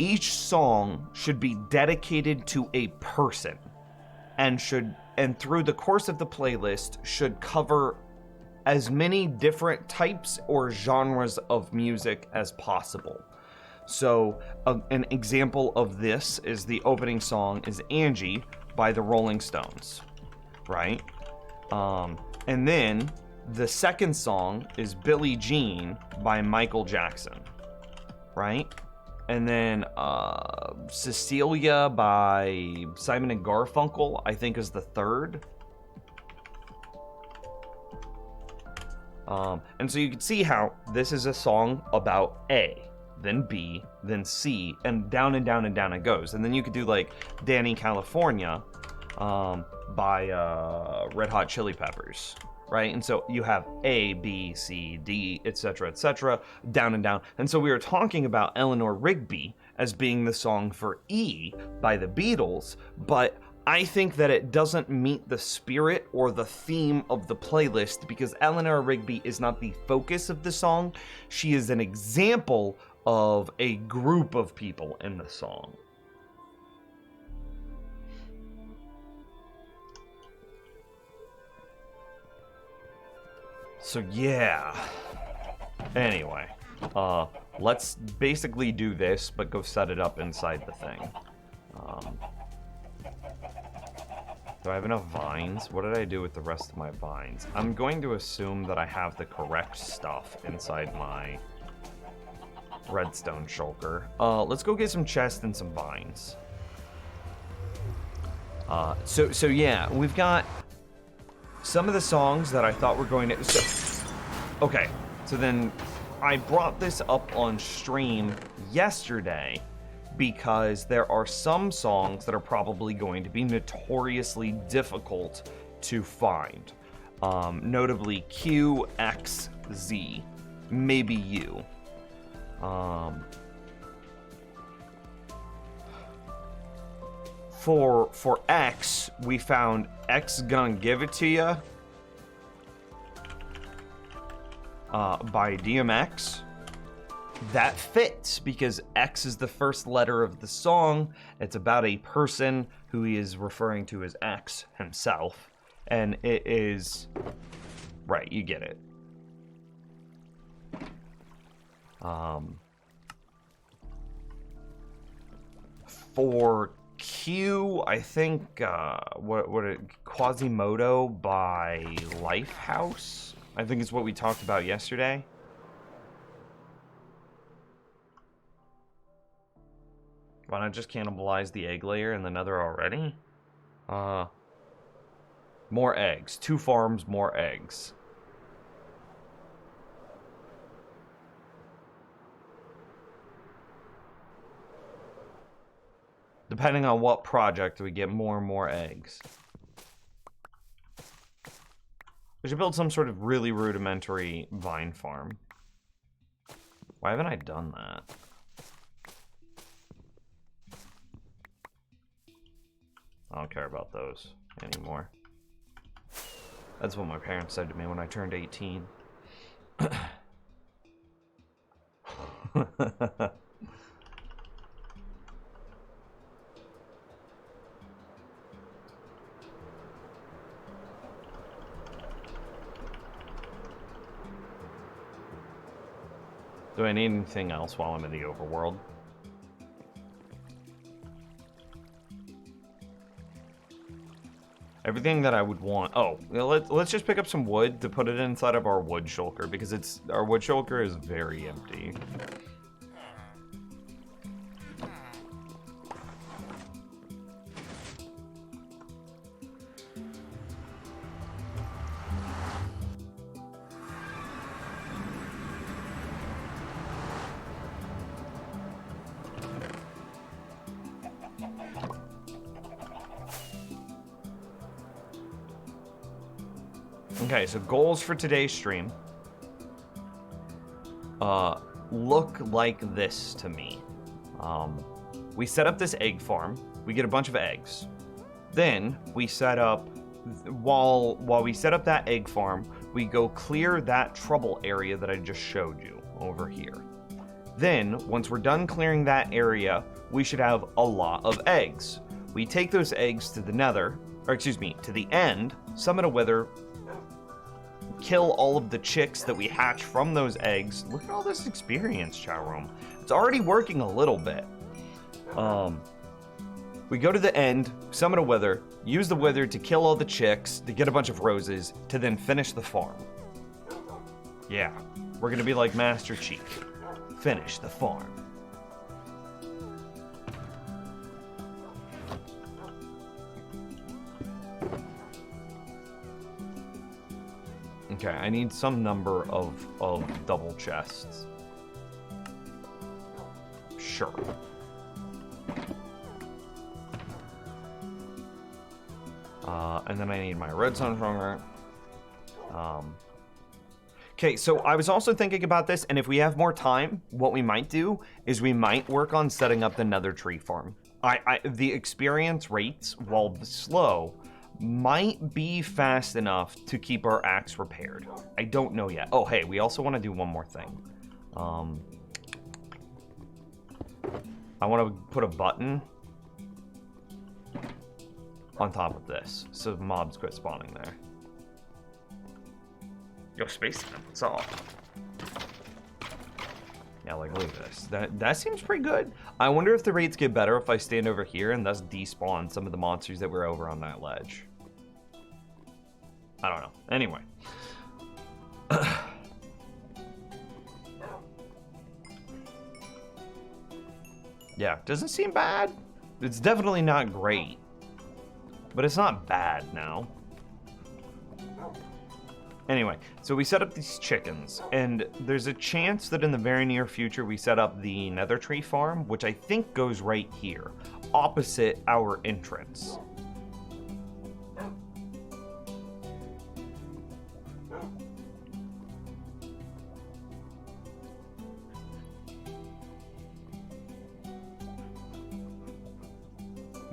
Each song should be dedicated to a person, and through the course of the playlist should cover as many different types or genres of music as possible. So an example of this is the opening song is Angie by the Rolling Stones, right? And then the second song is Billie Jean by Michael Jackson, right? And then Cecilia by Simon and Garfunkel, I think, is the third. And so you can see how this is a song about A, then B, then C, and down and down and down it goes. And then you could do like Danny California by Red Hot Chili Peppers, right? And so you have A, B, C, D, etc., down and down. And so we were talking about Eleanor Rigby as being the song for E by the Beatles, but I think that it doesn't meet the spirit or the theme of the playlist because Eleanor Rigby is not the focus of the song. She is an example of a group of people in the song. So yeah. Anyway, let's basically do this, but go set it up inside the thing. Do I have enough vines? What did I do with the rest of my vines? I'm going to assume that I have the correct stuff inside my redstone shulker. Let's go get some chests and some vines. So yeah, we've got some of the songs that I thought were going to... Okay, so then I brought this up on stream yesterday because there are some songs that are probably going to be notoriously difficult to find. Notably Q, X, Z, maybe U. For X, we found X Gonna Give It To Ya by DMX. That fits because X is the first letter of the song. It's about a person who he is referring to as X himself. And it is... Right, you get it. For Q, I think, Quasimodo by Lifehouse, I think is what we talked about yesterday. Why not just cannibalize the egg layer in the nether already? More eggs. 2 farms, more eggs. Depending on what project, we get more and more eggs. We should build some sort of really rudimentary vine farm. Why haven't I done that? I don't care about those anymore. That's what my parents said to me when I turned 18. Do I need anything else while I'm in the overworld? Everything that I would want. Oh, let's just pick up some wood to put it inside of our wood shulker because our wood shulker is very empty. Okay, so goals for today's stream look like this to me. We set up this egg farm. We get a bunch of eggs. Then we set up, while we set up that egg farm, we go clear that trouble area that I just showed you over here. Then, once we're done clearing that area, we should have a lot of eggs. We take those eggs to the nether, or excuse me, to the end, summon a wither, kill all of the chicks that we hatch from those eggs. Look at all this experience, chat room. It's already working a little bit. We go to the end, summon a wither, use the wither to kill all the chicks, to get a bunch of roses, to then finish the farm. Yeah, we're gonna be like Master Chief. Finish the farm. Okay, I need some number of double chests. Sure. And then I need my redstone stronger. Okay, so I was also thinking about this, and if we have more time, what we might do is we might work on setting up the nether tree farm. The experience rates, while slow, might be fast enough to keep our axe repaired. I don't know yet. Oh, hey, we also want to do one more thing. I want to put a button on top of this so mobs quit spawning there. Yo, Space Time, what's up? Yeah, like, look at this. That seems pretty good. I wonder if the rates get better if I stand over here and thus despawn some of the monsters that were over on that ledge. I don't know. Anyway. Yeah, doesn't seem bad. It's definitely not great. But it's not bad now. Anyway, so we set up these chickens, and there's a chance that in the very near future we set up the nether tree farm, which I think goes right here, opposite our entrance.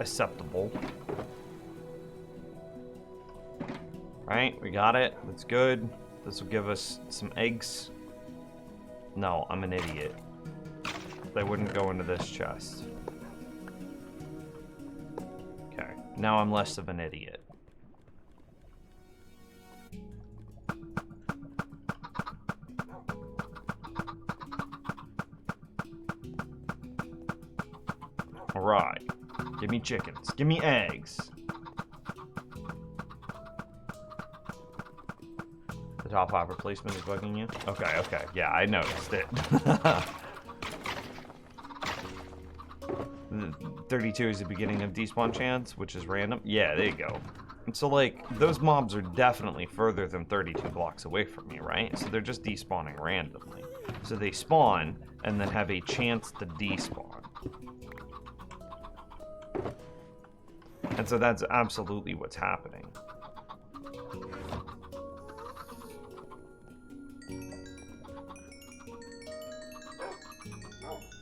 acceptable. Right, we got it. That's good. This will give us some eggs. No, I'm an idiot. They wouldn't go into this chest. Okay, now I'm less of an idiot. Alright. Give me chickens. Give me eggs. The top hopper placement is bugging you? Okay, okay. Yeah, I noticed it. 32 is the beginning of despawn chance, which is random. Yeah, there you go. And so, like, those mobs are definitely further than 32 blocks away from me, right? So they're just despawning randomly. So they spawn, and then have a chance to despawn. And so that's absolutely what's happening.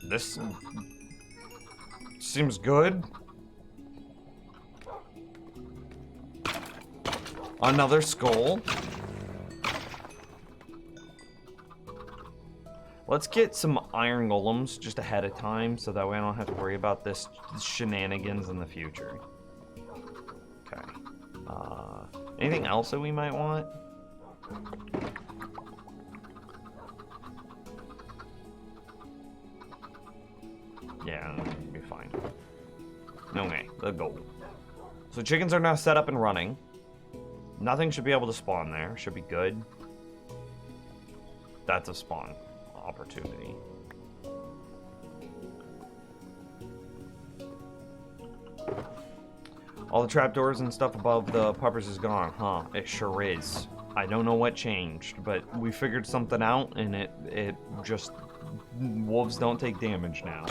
This seems good. Another skull. Let's get some iron golems just ahead of time so that way I don't have to worry about this shenanigans in the future. Okay. Anything else that we might want? Yeah, that'll be fine. No way, the gold. So chickens are now set up and running. Nothing should be able to spawn there. Should be good. That's a spawn opportunity. All the trapdoors and stuff above the puppers is gone, huh? It sure is. I don't know what changed, but we figured something out, and it just... Wolves don't take damage now.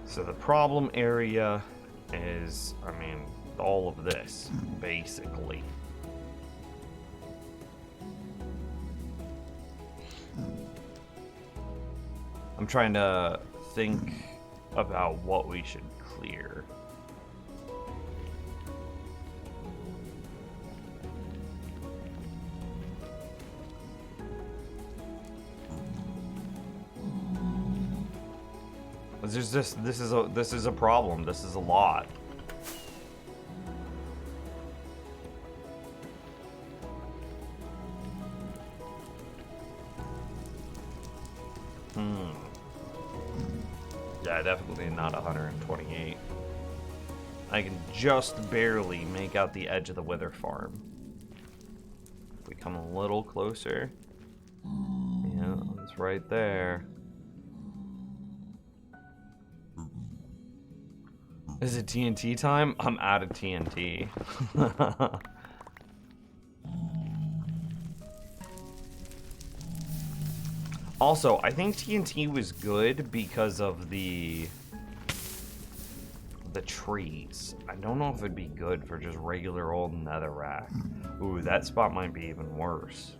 So the problem area is, I mean, all of this, basically. I'm trying to think about what we should clear. There's just, this is a problem. This is a lot. Yeah, definitely not 128. I can just barely make out the edge of the Wither farm. If we come a little closer. Yeah, it's right there. Is it TNT time? I'm out of TNT. Also, I think TNT was good because of the trees. I don't know if it'd be good for just regular old netherrack. Ooh, that spot might be even worse.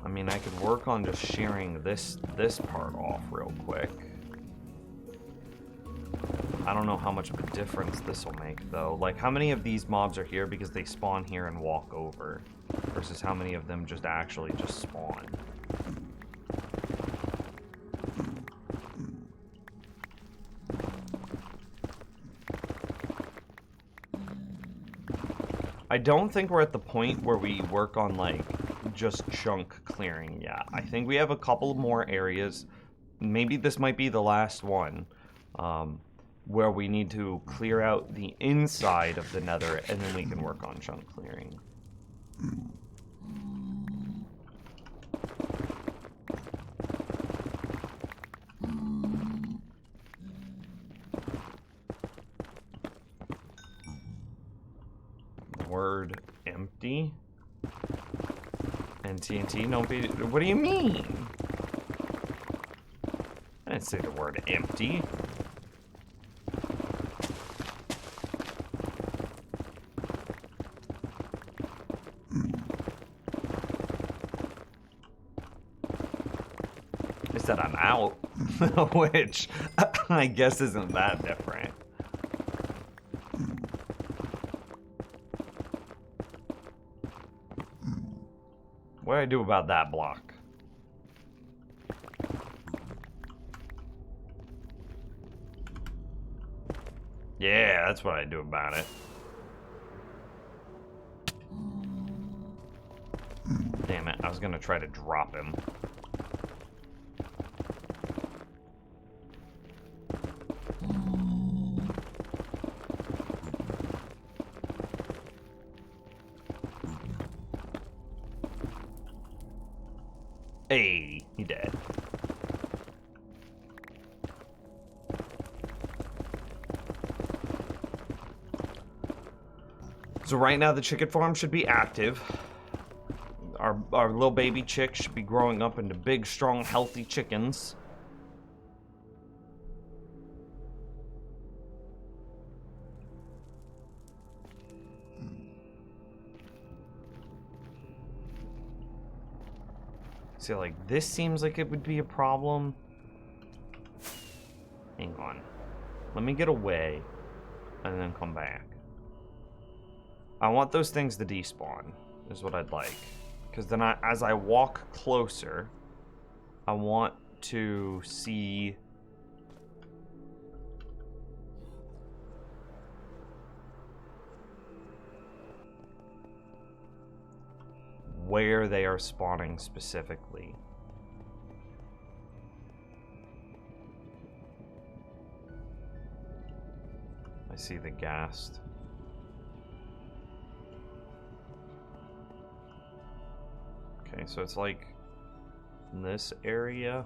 I mean, I could work on just shearing this part off real quick. I don't know how much of a difference this will make, though. Like, how many of these mobs are here because they spawn here and walk over? Versus how many of them just actually just spawn? I don't think we're at the point where we work on, like, just chunk clearing yet. I think we have a couple more areas. Maybe this might be the last one. Where we need to clear out the inside of the nether, and then we can work on chunk clearing. Word empty. And TNT, don't be... What do you mean? can't say the word empty. I said I'm out, which I guess isn't that different. What do I do about that block? Yeah, that's what I do about it. Damn it, I was gonna try to drop him. Hey, he dead. So right now the chicken farm should be active. Our little baby chicks should be growing up into big, strong, healthy chickens. See, like, this seems like it would be a problem. Hang on. Let me get away and then come back. I want those things to despawn, is what I'd like. Because then as I walk closer, I want to see... where they are spawning specifically. I see the ghast. Okay, so it's like in this area.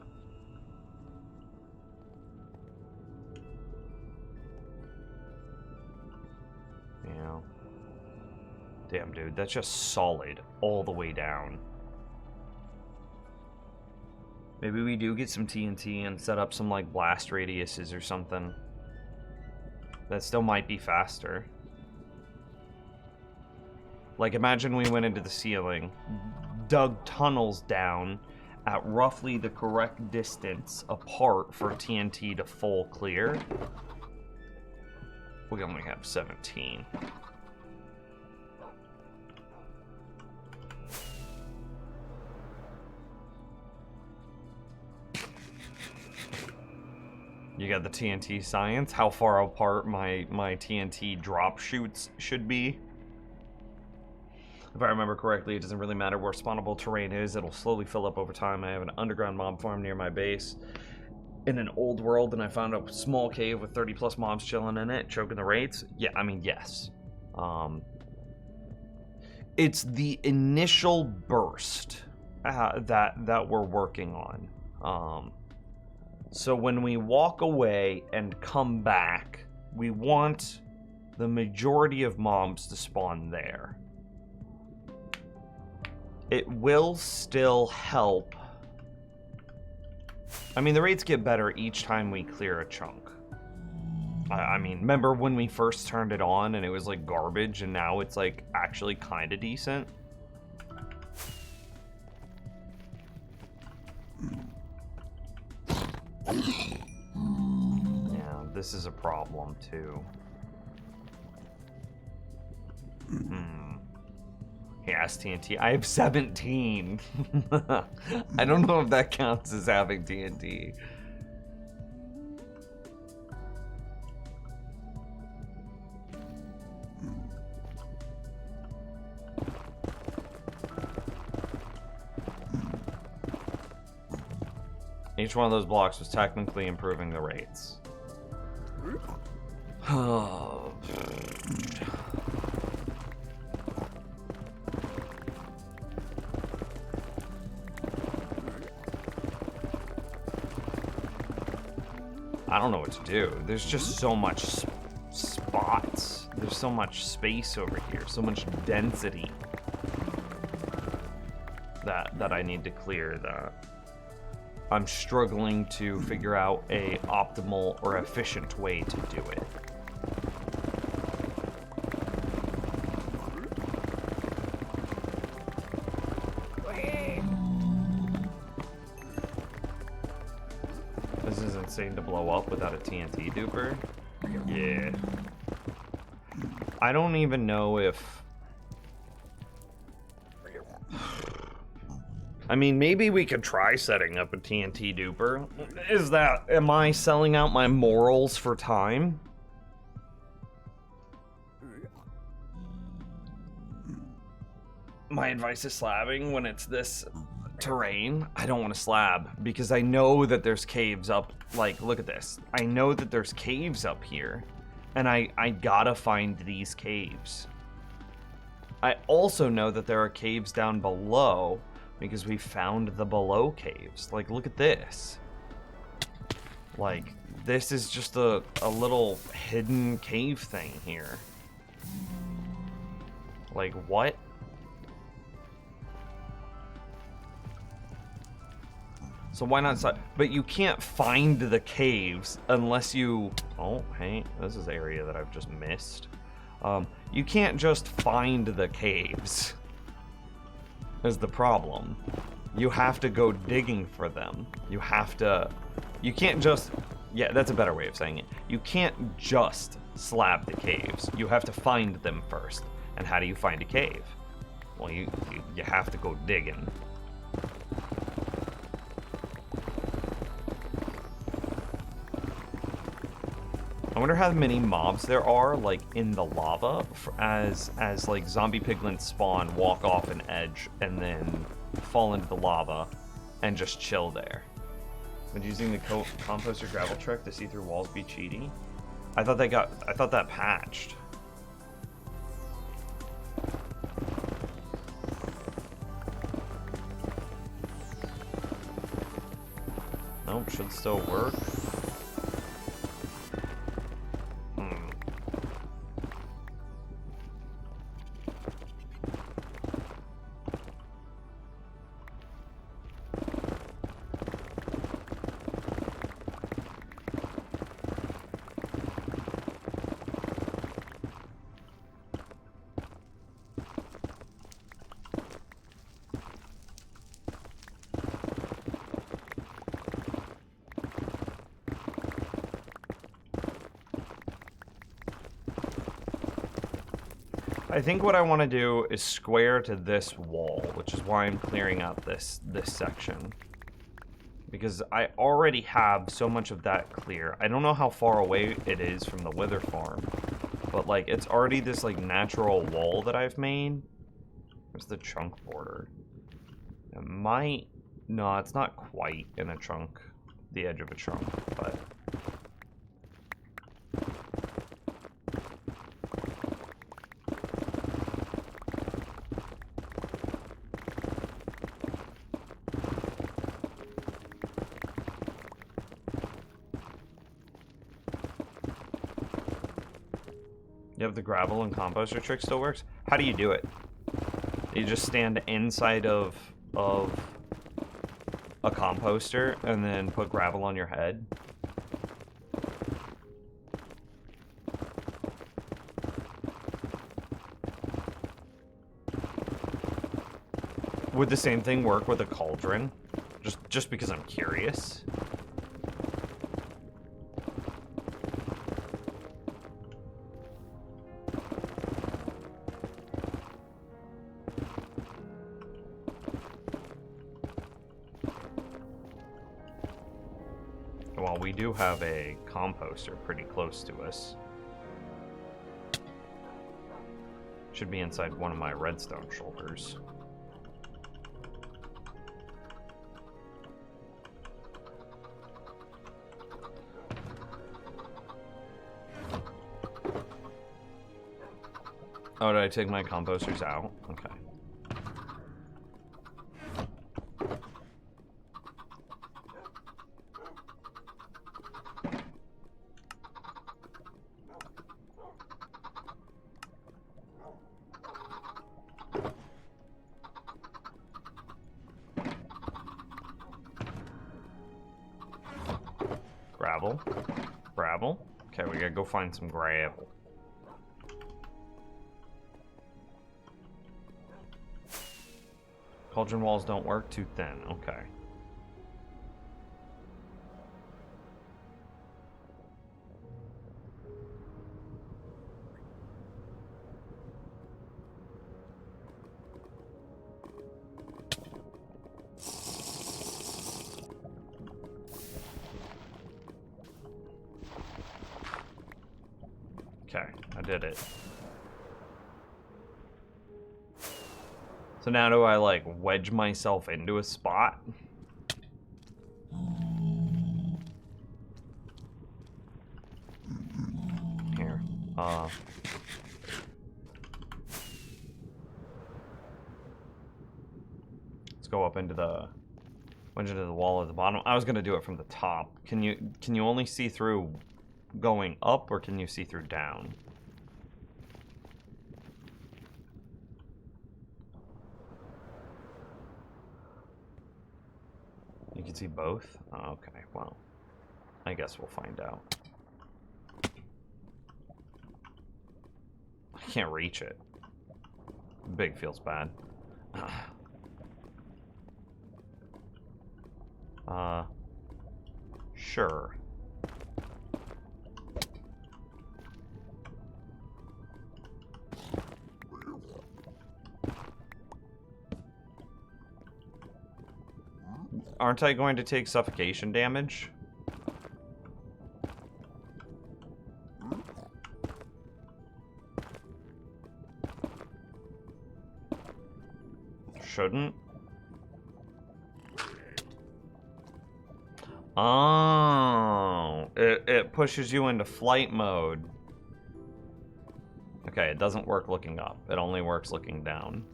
Yeah. Damn, dude, that's just solid all the way down. Maybe we do get some TNT and set up some, like, blast radiuses or something. That still might be faster. Like, imagine we went into the ceiling, dug tunnels down at roughly the correct distance apart for TNT to full clear. We only have 17. You got the TNT science, how far apart my TNT drop chutes should be. If I remember correctly, it doesn't really matter where spawnable terrain is, it'll slowly fill up over time. I have an underground mob farm near my base in an old world, and I found a small cave with 30 plus mobs chilling in it, choking the raids. Yeah, I mean, yes. It's the initial burst that we're working on. So when we walk away and come back, we want the majority of mobs to spawn there. It will still help. I mean, the raids get better each time we clear a chunk. I mean, remember when we first turned it on and it was like garbage, and now it's like actually kind of decent? Yeah, this is a problem too. Yes, TNT. I have 17. I don't know if that counts as having TNT. Each one of those blocks was technically improving the rates. I don't know what to do. There's just so much spots. There's so much space over here, so much density that I need to clear that. I'm struggling to figure out a optimal or efficient way to do it. This is insane to blow up without a TNT duper. Yeah. I don't even know if... I mean, maybe we could try setting up a TNT duper. Am I selling out my morals for time? My advice is slabbing when it's this terrain. I don't want to slab because I know that there's caves up. Like, look at this. I know that there's caves up here, and I gotta find these caves. I also know that there are caves down below because we found the below caves. Like, look at this. Like, this is just a little hidden cave thing here. Like, what? So why not? But you can't find the caves unless you... Oh, hey, this is the area that I've just missed. You can't just find the caves. Is the problem. You have to go digging for them. You have to... You can't just... Yeah, that's a better way of saying it. You can't just slab the caves. You have to find them first. And how do you find a cave? Well, you have to go digging. I wonder how many mobs there are, like, in the lava as like, zombie piglins spawn, walk off an edge, and then fall into the lava and just chill there. Would using the composter gravel truck to see through walls be cheating? I thought that patched. Nope, should still work. I think what I want to do is square to this wall, which is why I'm clearing out this section. Because I already have so much of that clear. I don't know how far away it is from the wither farm, but like it's already this like natural wall that I've made. Where's the chunk border? It might... No, it's not quite in a chunk, the edge of a chunk, but... Yep, the gravel and composter trick still works. How do you do it? You just stand inside of a composter and then put gravel on your head? Would the same thing work with a cauldron? Just because I'm curious. Well, we do have a composter pretty close to us. Should be inside one of my redstone shulkers. Oh, did I take my composters out? Okay. Okay, we gotta go find some gravel. Cauldron walls don't work, too thin. Okay. Okay, I did it. So now do I, like, wedge myself into a spot? Here. Let's go up into the wall at the bottom. I was gonna do it from the top. Can you only see through going up, or can you see through down? You can see both? Oh, okay, well, I guess we'll find out. I can't reach it. Big feels bad. Sure. Aren't I going to take suffocation damage? Shouldn't. Oh, it pushes you into flight mode. Okay, it doesn't work looking up. It only works looking down.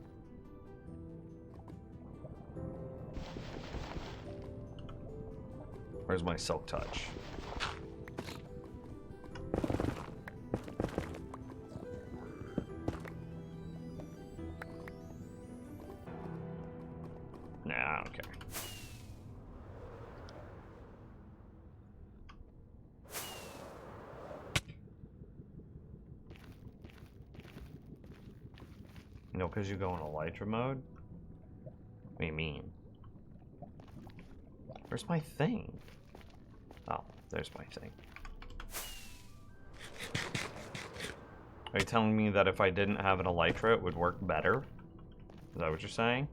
Where's my silk touch? Nah, okay. No, because you go in elytra mode? What do you mean? Where's my thing? Oh, there's my thing. Are you telling me that if I didn't have an elytra, it would work better? Is that what you're saying?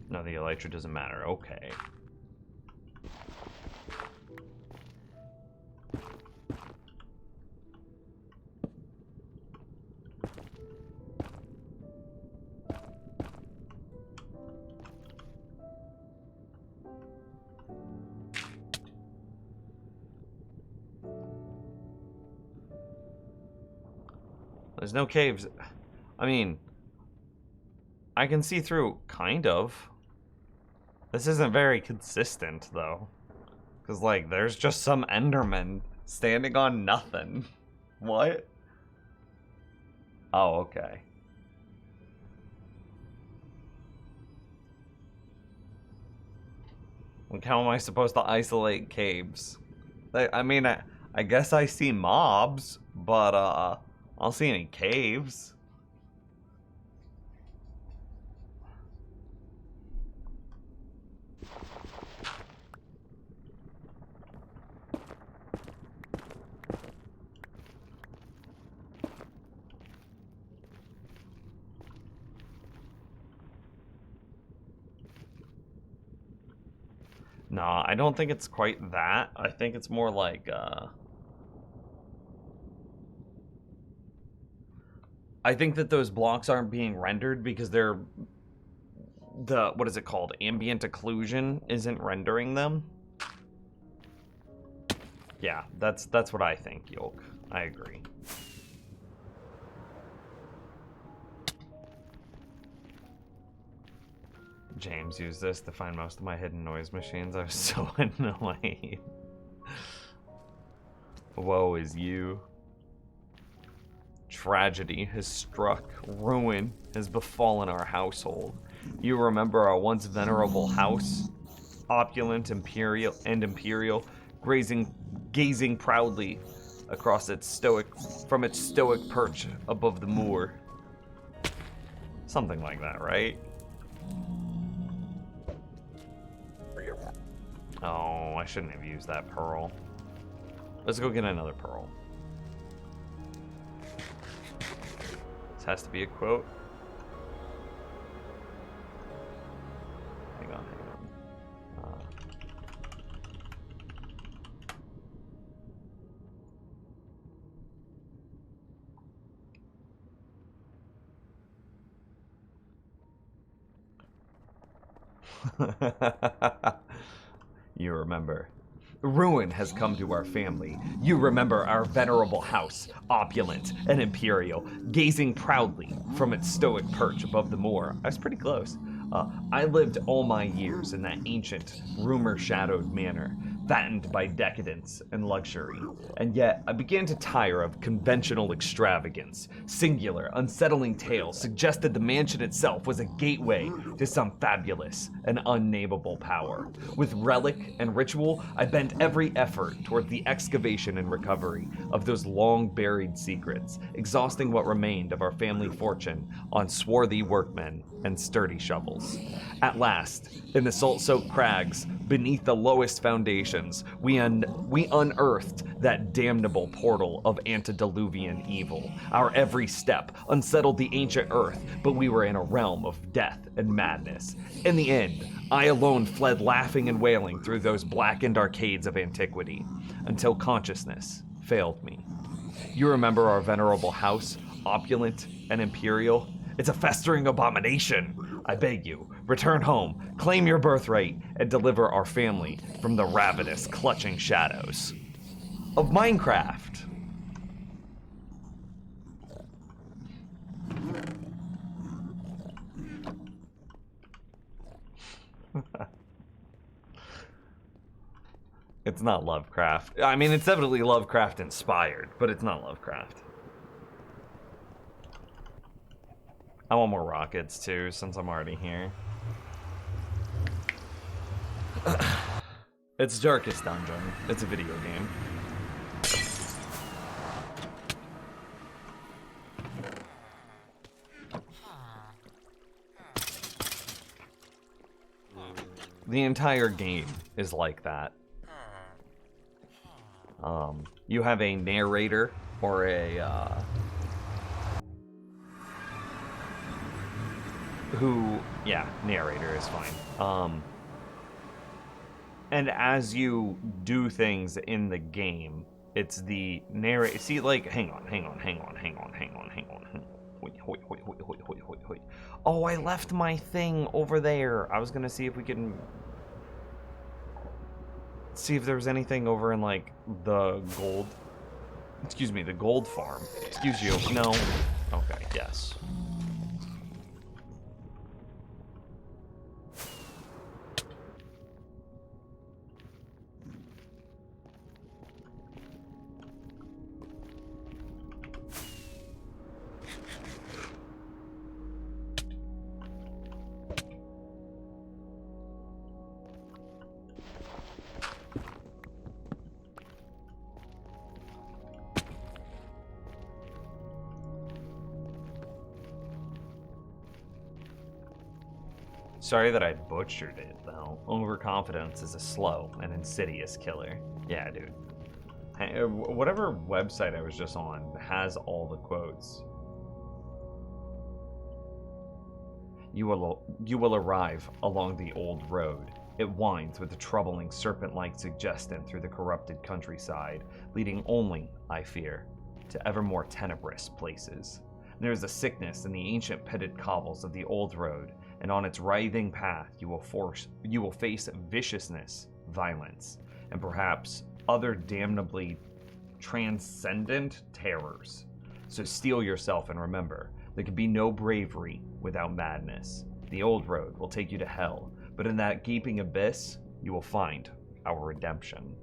No, the elytra doesn't matter. Okay. There's no caves. I mean, I can see through, kind of. This isn't very consistent, though. Because, like, there's just some Enderman standing on nothing. What? Oh, okay. Like, how am I supposed to isolate caves? I mean, I guess I see mobs, but, I don't see any caves. Nah, I don't think it's quite that. I think it's more like, I think that those blocks aren't being rendered because they're... what is it called? Ambient occlusion isn't rendering them. Yeah, that's what I think, Yolk. I agree. James used this to find most of my hidden noise machines. I was so annoyed. Woe is you. tragedy has struck, ruin has befallen our household. You remember our once venerable house, opulent, imperial, gazing proudly across from its stoic perch above the moor. Something like that, right? Oh, I shouldn't have used that pearl. Let's go get another pearl. This has to be a quote. Hang on. You remember. Ruin has come to our family. You remember our venerable house, opulent and imperial, gazing proudly from its stoic perch above the moor. I was pretty close. I lived all my years in that ancient, rumor-shadowed manor, fattened by decadence and luxury. And yet, I began to tire of conventional extravagance. Singular, unsettling tales suggested the mansion itself was a gateway to some fabulous and unnameable power. With relic and ritual, I bent every effort toward the excavation and recovery of those long-buried secrets, exhausting what remained of our family fortune on swarthy workmen and sturdy shovels. At last, in the salt-soaked crags, beneath the lowest foundations, we unearthed that damnable portal of antediluvian evil. Our every step unsettled the ancient earth, but we were in a realm of death and madness. In the end, I alone fled laughing and wailing through those blackened arcades of antiquity, until consciousness failed me. You remember our venerable house, opulent and imperial? It's a festering abomination. I beg you, return home, claim your birthright, and deliver our family from the ravenous, clutching shadows of Minecraft. It's not Lovecraft. I mean, it's definitely Lovecraft inspired, but it's not Lovecraft. I want more rockets too, since I'm already here. It's Darkest Dungeon. It's a video game. The entire game is like that. You have a narrator or a narrator is fine. And as you do things in the game, it's the narrator. See, like, hang on. Wait. Oh, I left my thing over there. I was gonna see if we can see if there was anything over in, like, the gold. Excuse me, the gold farm. Excuse you. No. Okay, yes. Sorry that I butchered it, though. Overconfidence is a slow and insidious killer. Yeah, dude. Whatever website I was just on has all the quotes. You will arrive along the old road. It winds with a troubling serpent-like suggestion through the corrupted countryside, leading only, I fear, to ever more tenebrous places. There is a sickness in the ancient pitted cobbles of the old road, and on its writhing path you will face viciousness, violence, and perhaps other damnably transcendent terrors. So steel yourself and remember, there can be no bravery without madness. The old road will take you to hell, but in that gaping abyss, you will find our redemption.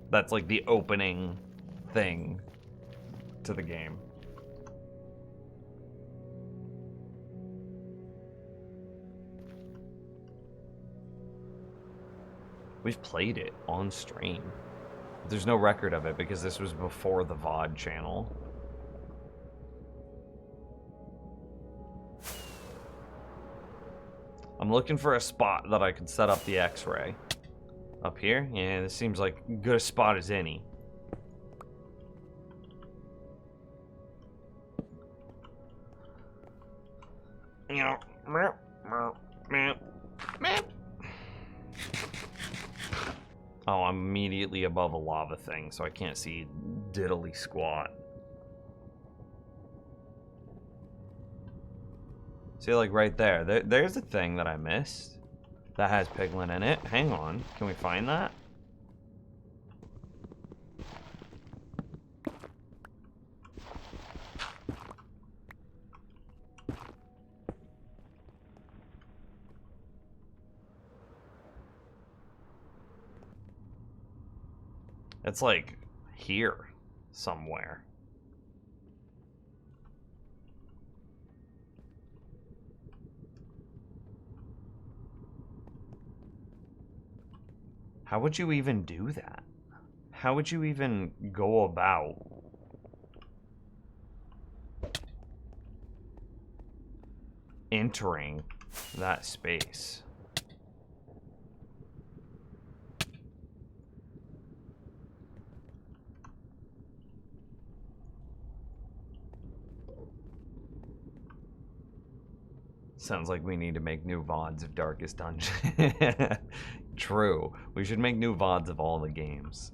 That's like the opening thing to the game. We've played it on stream. There's no record of it because this was before the VOD channel. I'm looking for a spot that I could set up the X-ray. Up here? Yeah, this seems like good a spot as any. Oh, I'm immediately above a lava thing, so I can't see diddly squat. See, like right there, there's a thing that I missed that has piglin in it. Hang on, can we find that? It's like here somewhere. How would you even do that? How would you even go about entering that space? Sounds like we need to make new VODs of Darkest Dungeon. True. We should make new VODs of all the games.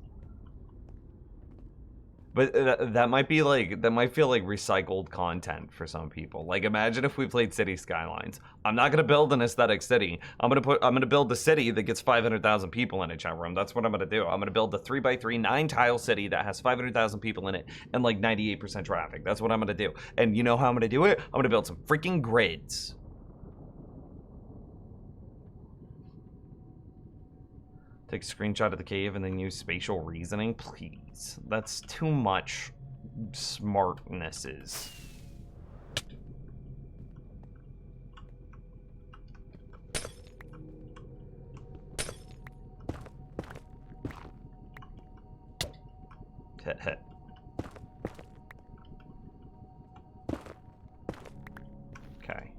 But that might be like, that might feel like recycled content for some people. Like, imagine if we played City Skylines. I'm not gonna build an aesthetic city. I'm gonna build a city that gets 500,000 people in it, chat room. That's what I'm gonna do. I'm gonna build a 3x3 9-tile city that has 500,000 people in it and like 98% traffic. That's what I'm gonna do. And you know how I'm gonna do it? I'm gonna build some freaking grids. Take a screenshot of the cave and then use spatial reasoning, please. That's too much smartnesses. Hit, hit. Okay.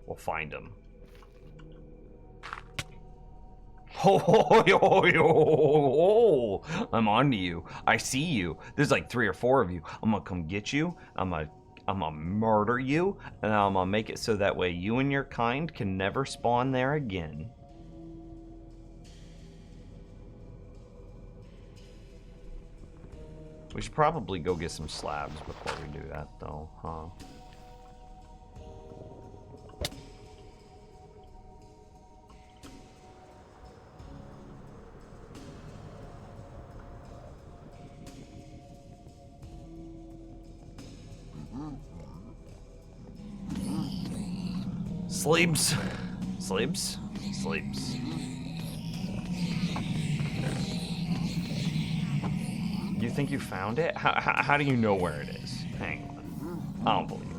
We'll find him. Oh, I'm on to you. I see you. There's like 3 or 4 of you. I'm gonna come get you. I'm gonna murder you, and I'm gonna make it so that way you and your kind can never spawn there again. We should probably go get some slabs before we do that, though, huh? Sleeps. Sleeps. Sleeps. You think you found it? How do you know where it is? Hang on. I don't believe you.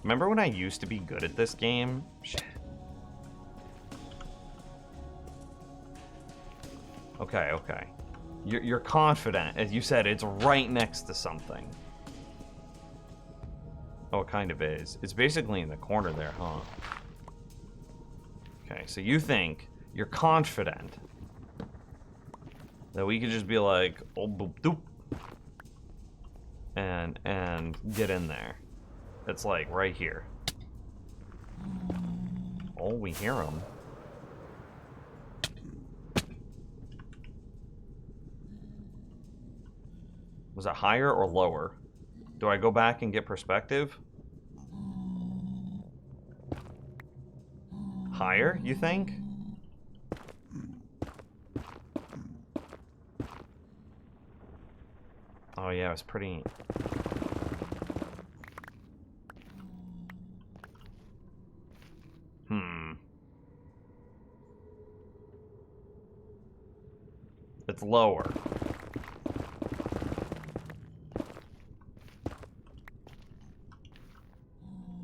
Remember when I used to be good at this game? Shit. Okay, okay. You're confident, as you said, it's right next to something. Oh, it kind of is. It's basically in the corner there, huh? Okay, so you think, you're confident that we could just be like, oh, boop, doop, and get in there. It's like right here. Oh, we hear him. Was it higher or lower? Do I go back and get perspective? Higher, you think? Oh yeah, it was pretty... It's lower.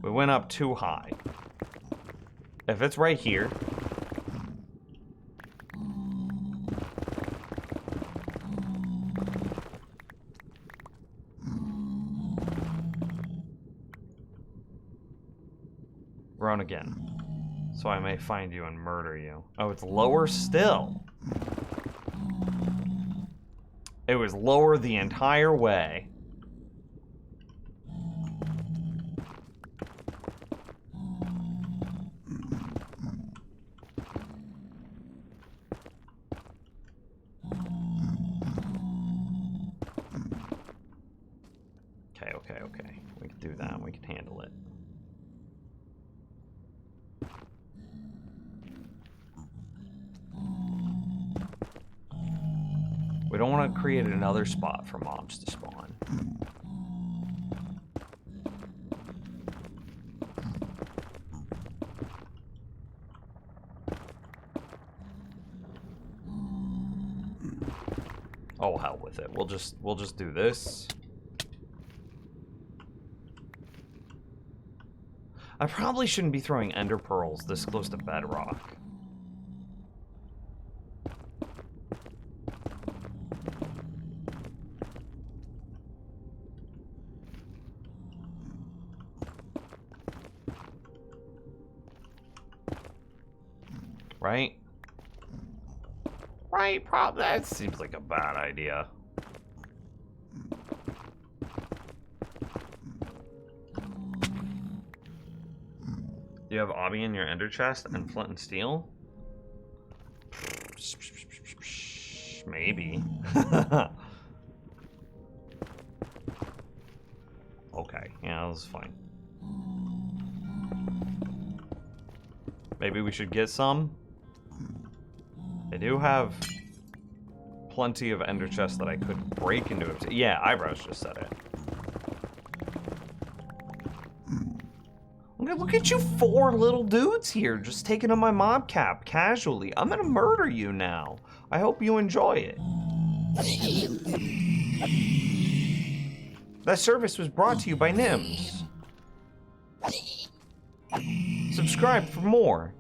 We went up too high. If it's right here... Run again. So I may find you and murder you. Oh, it's lower still. It was lower the entire way. Okay. We can do that. We can handle it. We don't want to create another spot for mobs to spawn. Oh, hell with it. We'll just do this. I probably shouldn't be throwing ender pearls this close to bedrock. Right? Right, that seems like a bad idea. You have obby in your ender chest and flint and steel? Maybe. Okay, yeah, that was fine. Maybe we should get some? I do have plenty of ender chests that I could break into it. Yeah, Eyebrows just said it. Look at you 4 little dudes here, just taking on my mob cap casually. I'm gonna murder you now. I hope you enjoy it. That service was brought to you by Nims. Subscribe for more.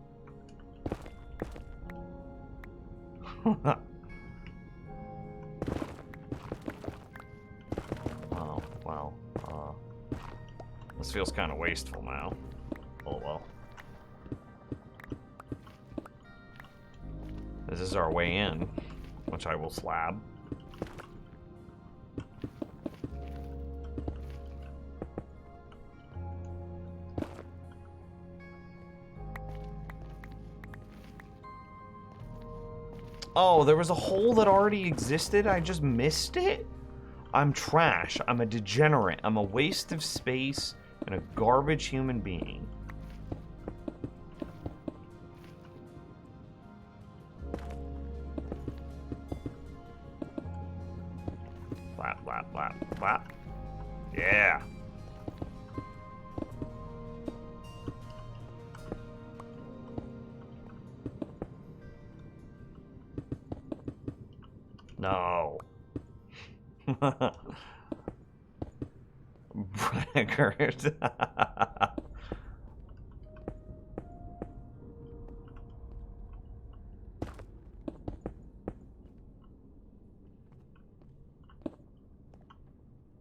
Oh, well, this feels kind of wasteful now. Oh well. This is our way in, which I will slab. Oh, there was a hole that already existed? I just missed it? I'm trash. I'm a degenerate. I'm a waste of space and a garbage human being. Flap, flap, flap, flap. Yeah. No. Braggart.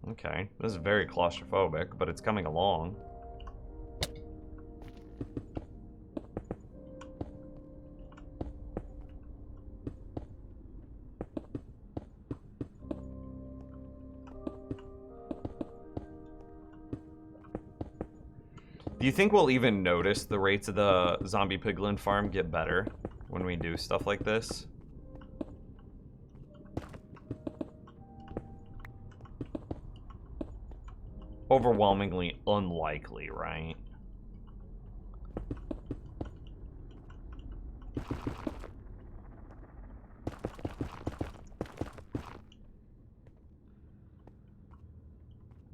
Okay, this is very claustrophobic, but it's coming along. Do you think we'll even notice the rates of the zombie piglin farm get better when we do stuff like this? Overwhelmingly unlikely, right?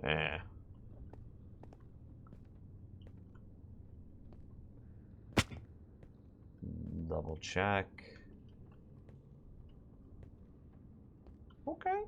Eh. Double check. Okay.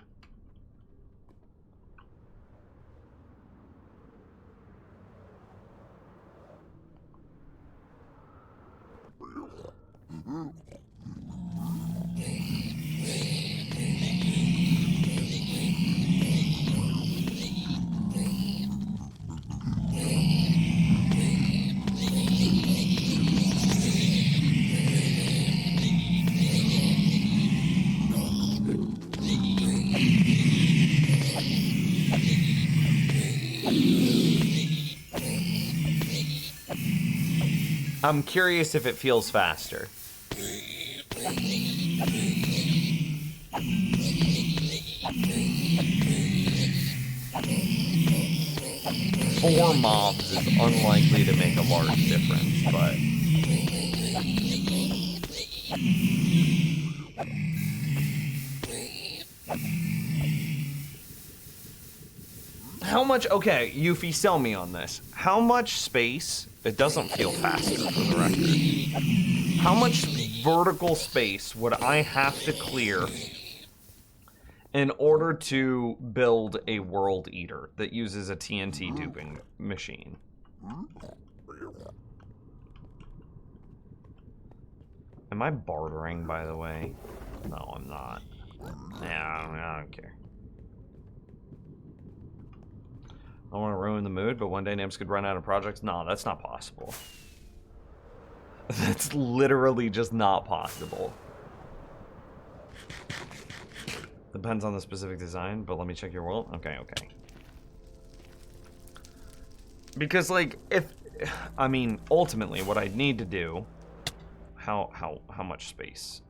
I'm curious if it feels faster. Four mobs is unlikely to make a large difference, but... How much... Okay, Yuffie, sell me on this. How much space... It doesn't feel faster, for the record. How much vertical space would I have to clear in order to build a World Eater that uses a TNT duping machine? Am I bartering, by the way? No, I'm not. Yeah, I don't care. I don't want to ruin the mood, but one day Nims could run out of projects. No, that's not possible. That's literally just not possible. Depends on the specific design, but let me check your world. Okay, okay. Because, like, if... I mean, ultimately, what I'd need to do... How much space?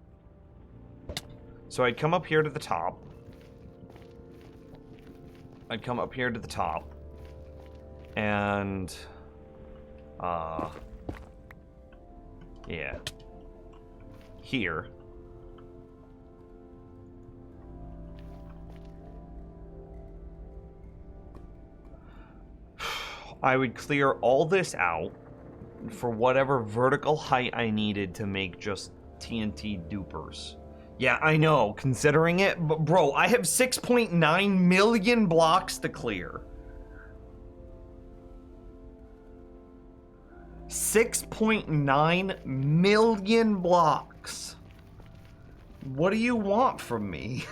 So I'd come up here to the top. I'd come up here to the top. And... yeah. Here. I would clear all this out for whatever vertical height I needed to make just TNT dupers. Yeah, I know, considering it, but bro, I have 6.9 million blocks to clear. 6.9 million blocks. What do you want from me?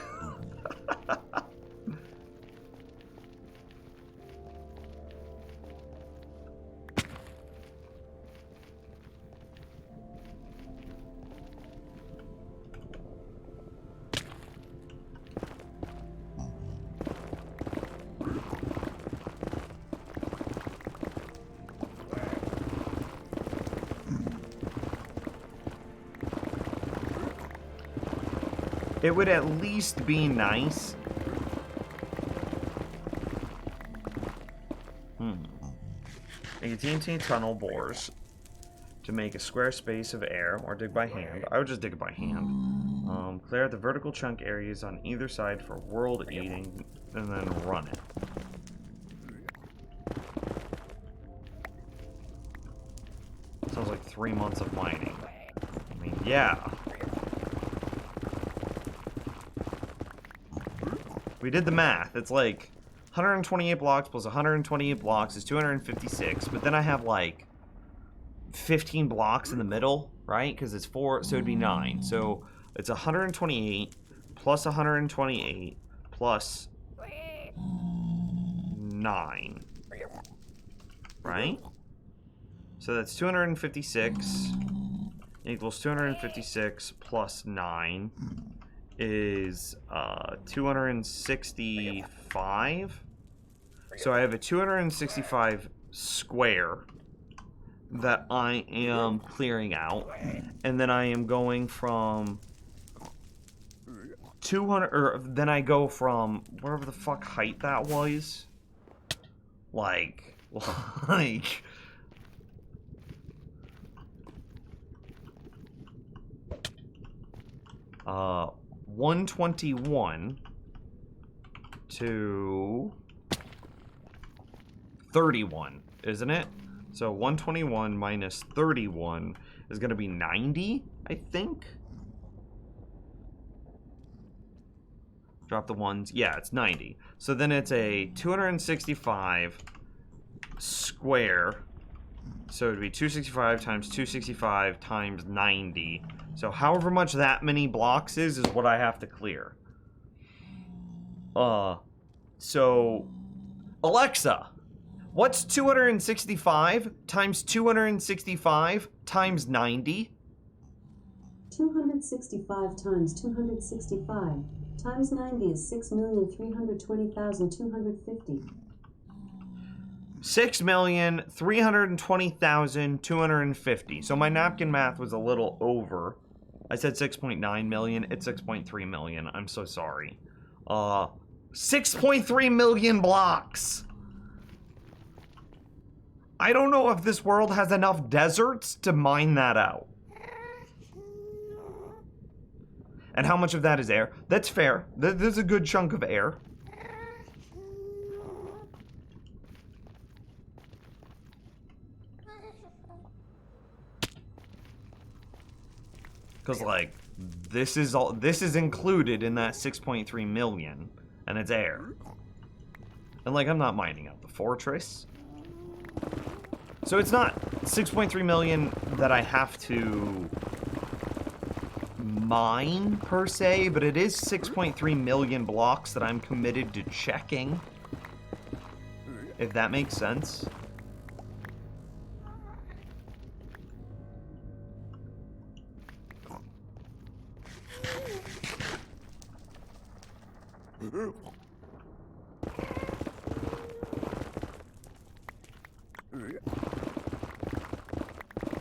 It would at least be nice. Make a TNT tunnel bores to make a square space of air, or dig by hand. I would just dig it by hand. Clear out the vertical chunk areas on either side for world eating, and then run it. Sounds like 3 months of mining. I mean, yeah. We did the math. It's like 128 blocks plus 128 blocks is 256, but then I have like 15 blocks in the middle, right? Because it's 4, so it'd be 9. So it's 128 plus 128 plus 9, right? So that's 256 equals 256 plus 9 is 265. So I have a 265 square that I am clearing out, and then I am going from 200, or then I go from wherever the fuck height that was, like 121 to 31, isn't it? So 121 minus 31 is going to be 90, I think. Drop the ones. Yeah, it's 90. So then it's a 265 square. So it'd be 265 times 265 times 90. So however much that many blocks is what I have to clear. So Alexa, what's 265 times 265 times 90? 265 times 265 times 90 is 6,320,250. 6,320,250. So my napkin math was a little over. I said 6.9 million. It's 6.3 million. I'm so sorry. 6.3 million blocks. I don't know if this world has enough deserts to mine that out. And how much of that is air? That's fair. There's a good chunk of air. Because, like, this is included in that 6.3 million, and it's air. And, like, I'm not mining out the fortress. So it's not 6.3 million that I have to mine, per se, but it is 6.3 million blocks that I'm committed to checking. If that makes sense.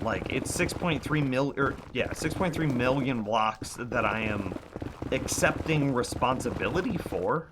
Like, it's 6.3 million blocks that I am accepting responsibility for.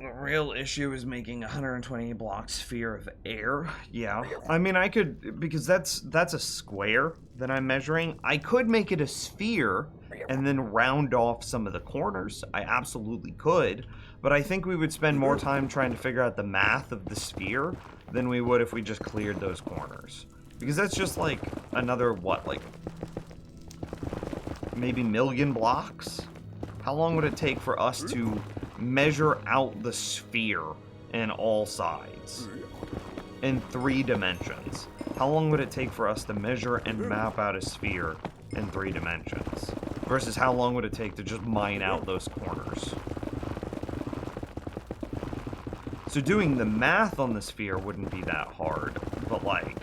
The real issue is making 120 block sphere of air. Yeah, I mean, I could, because that's a square that I'm measuring. I could make it a sphere and then round off some of the corners. I absolutely could, but I think we would spend more time trying to figure out the math of the sphere than we would if we just cleared those corners. Because that's just like another, what, like maybe million blocks? How long would it take for us to measure out the sphere in all sides in 3 dimensions? How long would it take for us to measure and map out a sphere in 3 dimensions versus how long would it take to just mine out those corners? So doing the math on the sphere wouldn't be that hard, but like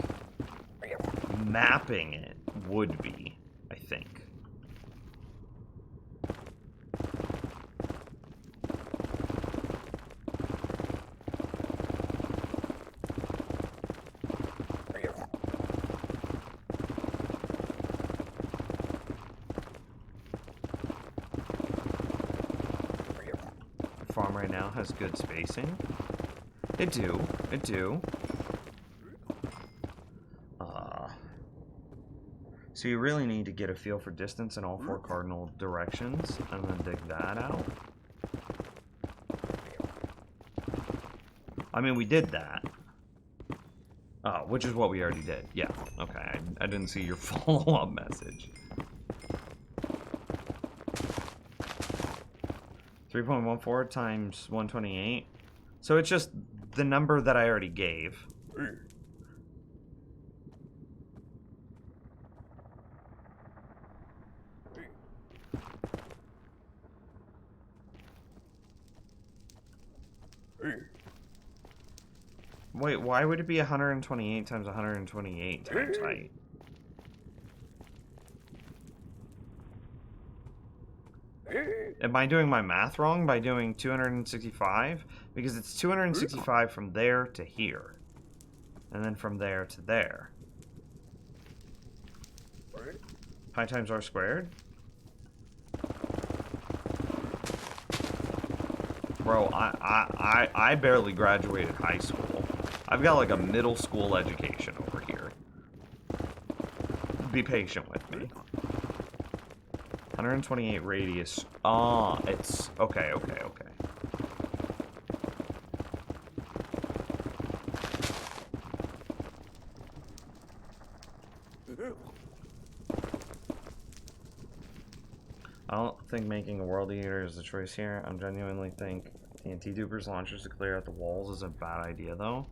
mapping it would be, I think. Farm right now has good spacing. It do. So you really need to get a feel for distance in all 4 cardinal directions and then dig that out. I mean, we did that. Which is what we already did. Yeah, okay. I didn't see your follow-up message. 3.14 times 128. So it's just the number that I already gave. Wait, why would it be 128 times 128 times height? Am I doing my math wrong by doing 265? Because it's 265 from there to here. And then from there to there. Pi times r squared? Bro, I barely graduated high school. I've got like a middle school education over here. Be patient with me. 128 radius. Ah, it's... Okay. I don't think making a world eater is the choice here. I genuinely think TNT dupers launchers to clear out the walls is a bad idea, though.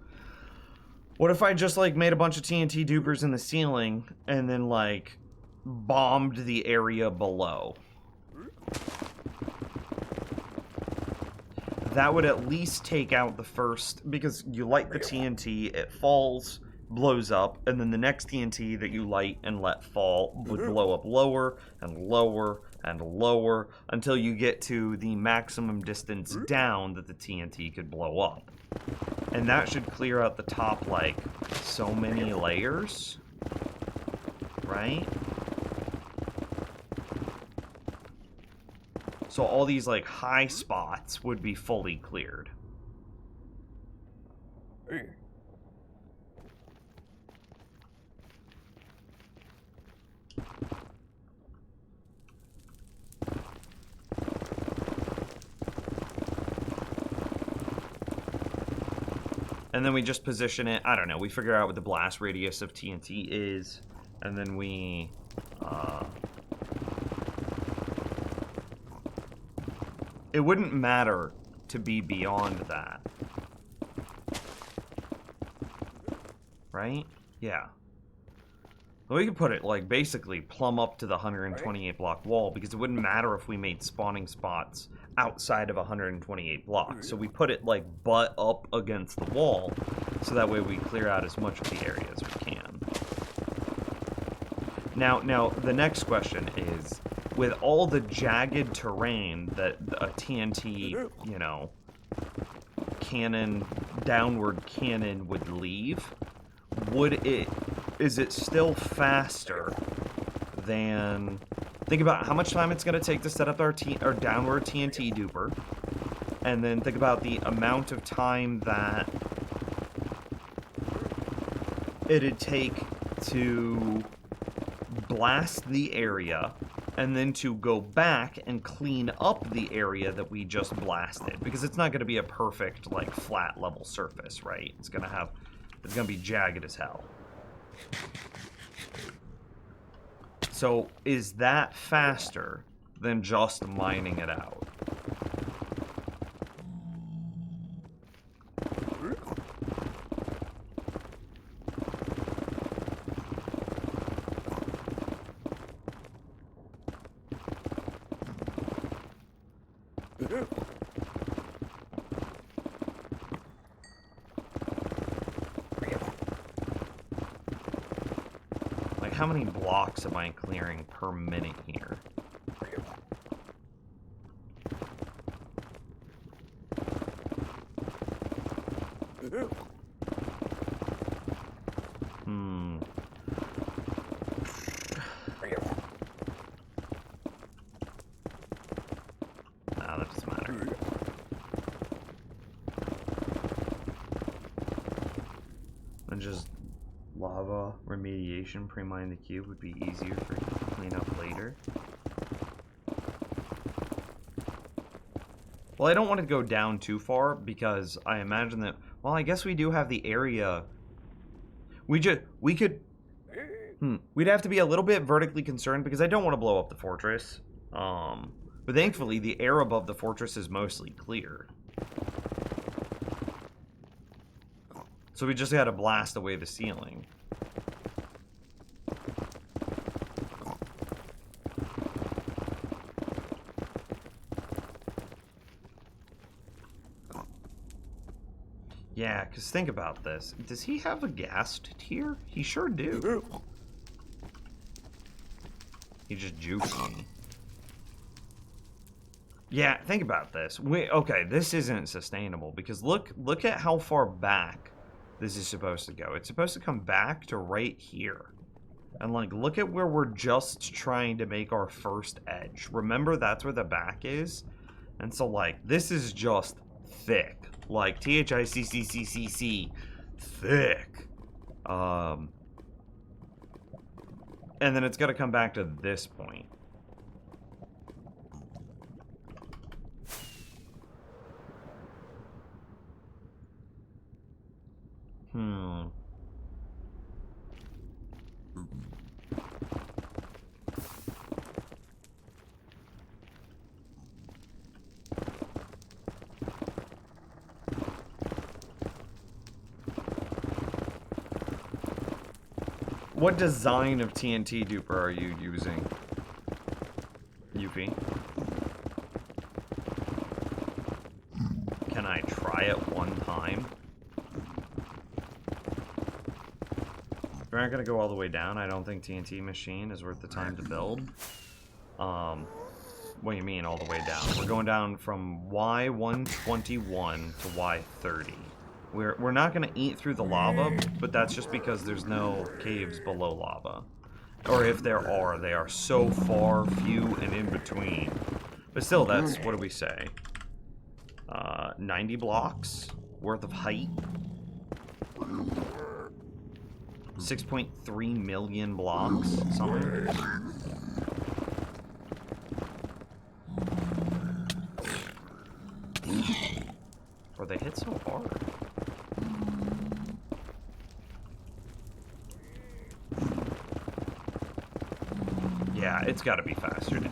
What if I just, like, made a bunch of TNT dupers in the ceiling and then, like, bombed the area below? That would at least take out the first, because you light the TNT, it falls, blows up, and then the next TNT that you light and let fall would blow up lower and lower and lower until you get to the maximum distance down that the TNT could blow up. And that should clear out the top, like, so many layers, right? So all these, like, high spots would be fully cleared. And then we just position it, I don't know, we figure out what the blast radius of TNT is, and then we, it wouldn't matter to be beyond that. Right? Yeah. Well, we could put it, like, basically plumb up to the 128 block wall, because it wouldn't matter if we made spawning spots outside of 128 blocks. So we put it, like, butt up against the wall, so that way we clear out as much of the area as we can. Now, the next question is, with all the jagged terrain that a TNT, you know, cannon, downward cannon would leave, is it still faster than... Think about how much time it's going to take to set up our downward TNT duper, and then think about the amount of time that it'd take to blast the area, and then to go back and clean up the area that we just blasted. Because it's not going to be a perfect, like, flat level surface, right? It's going to be jagged as hell. So, is that faster than just mining it out? Like, how many blocks am I clearing per minute here? That doesn't matter. And just lava remediation, pre-mine the cube would be easier for you to clean up later. Well, I don't want to go down too far because I imagine that, well, I guess we do have the area. We'd have to be a little bit vertically concerned because I don't want to blow up the fortress. But thankfully, the air above the fortress is mostly clear. So we just gotta blast away the ceiling. Yeah, because think about this. Does he have a ghast tier? He sure do. He just jukes me. Yeah, think about this. Okay, this isn't sustainable because look at how far back this is supposed to go. It's supposed to come back to right here. And, like, look at where we're just trying to make our first edge. Remember, that's where the back is? And so, like, this is just thick. Like, THICCCCC. Thick. And then it's got to come back to this point. What design of TNT duper are you using, Yuffie? Can I try it one time? We're not gonna go all the way down. I don't think TNT machine is worth the time to build. What do you mean all the way down? We're going down from Y121 to Y30. We're not gonna eat through the lava, but that's just because there's no caves below lava. Or if there are, they are so far, few, and in between. But still, that's, what do we say? 90 blocks worth of height. 6.3 million blocks, something. Or they hit so hard. Yeah, it's got to be faster to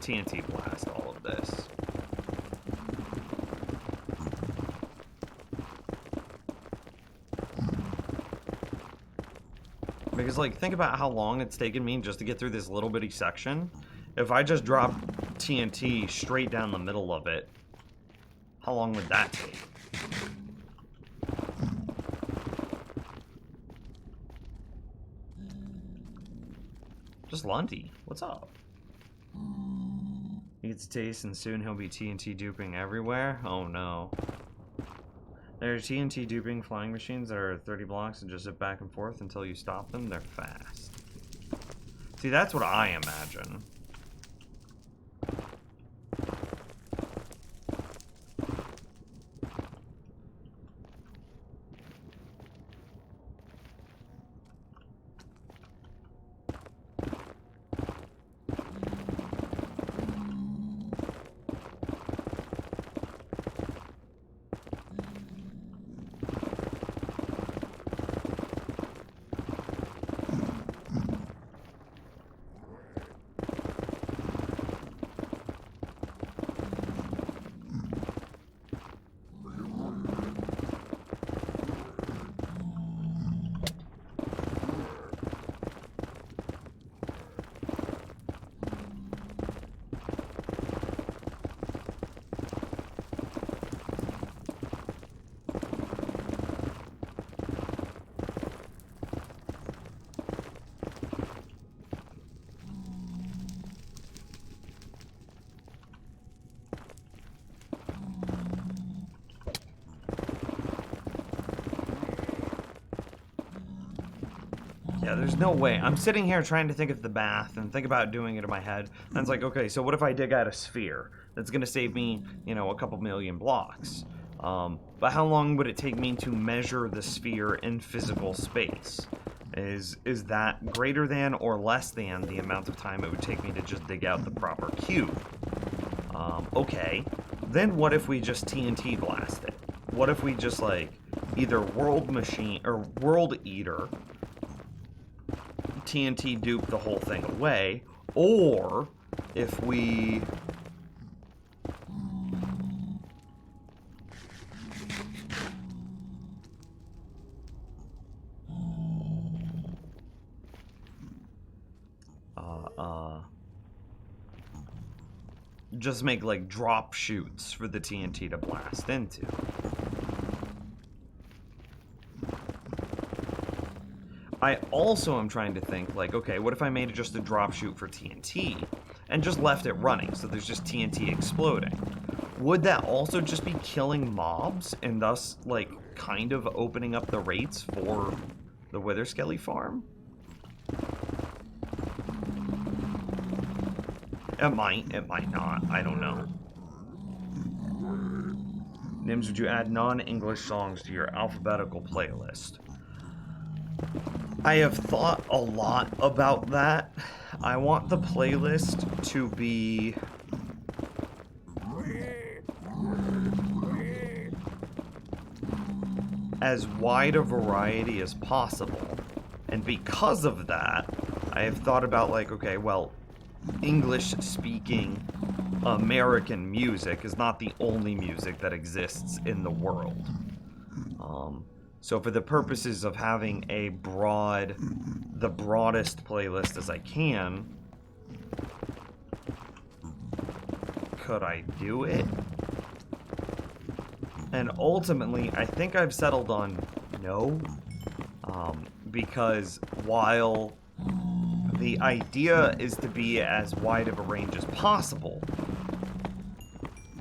TNT blast all of this. Because, like, think about how long it's taken me just to get through this little bitty section. If I just drop TNT straight down the middle of it, how long would that take? Just Lundy, what's up? He gets a taste and soon he'll be TNT duping everywhere? Oh no. There are TNT duping flying machines that are 30 blocks and just zip back and forth until you stop them. They're fast. See, that's what I imagine. Yeah, there's no way. I'm sitting here trying to think of the math and think about doing it in my head. And it's like, okay, so what if I dig out a sphere? That's going to save me, you know, a couple million blocks. But how long would it take me to measure the sphere in physical space? Is that greater than or less than the amount of time it would take me to just dig out the proper cube? Okay. Then what if we just TNT blast it? What if we just, like, either World Machine or World Eater TNT dupe the whole thing away, or if we just make like drop chutes for the TNT to blast into. I also am trying to think, like, okay, what if I made it just a drop chute for TNT and just left it running, so there's just TNT exploding? Would that also just be killing mobs and thus, like, kind of opening up the rates for the Witherskelly farm? It might not. I don't know. Nims, would you add non-English songs to your alphabetical playlist? I have thought a lot about that. I want the playlist to be as wide a variety as possible. And because of that, I have thought about like, okay, well, English-speaking American music is not the only music that exists in the world. So for the purposes of having the broadest playlist as I can, could I do it? And ultimately, I think I've settled on no, because while the idea is to be as wide of a range as possible,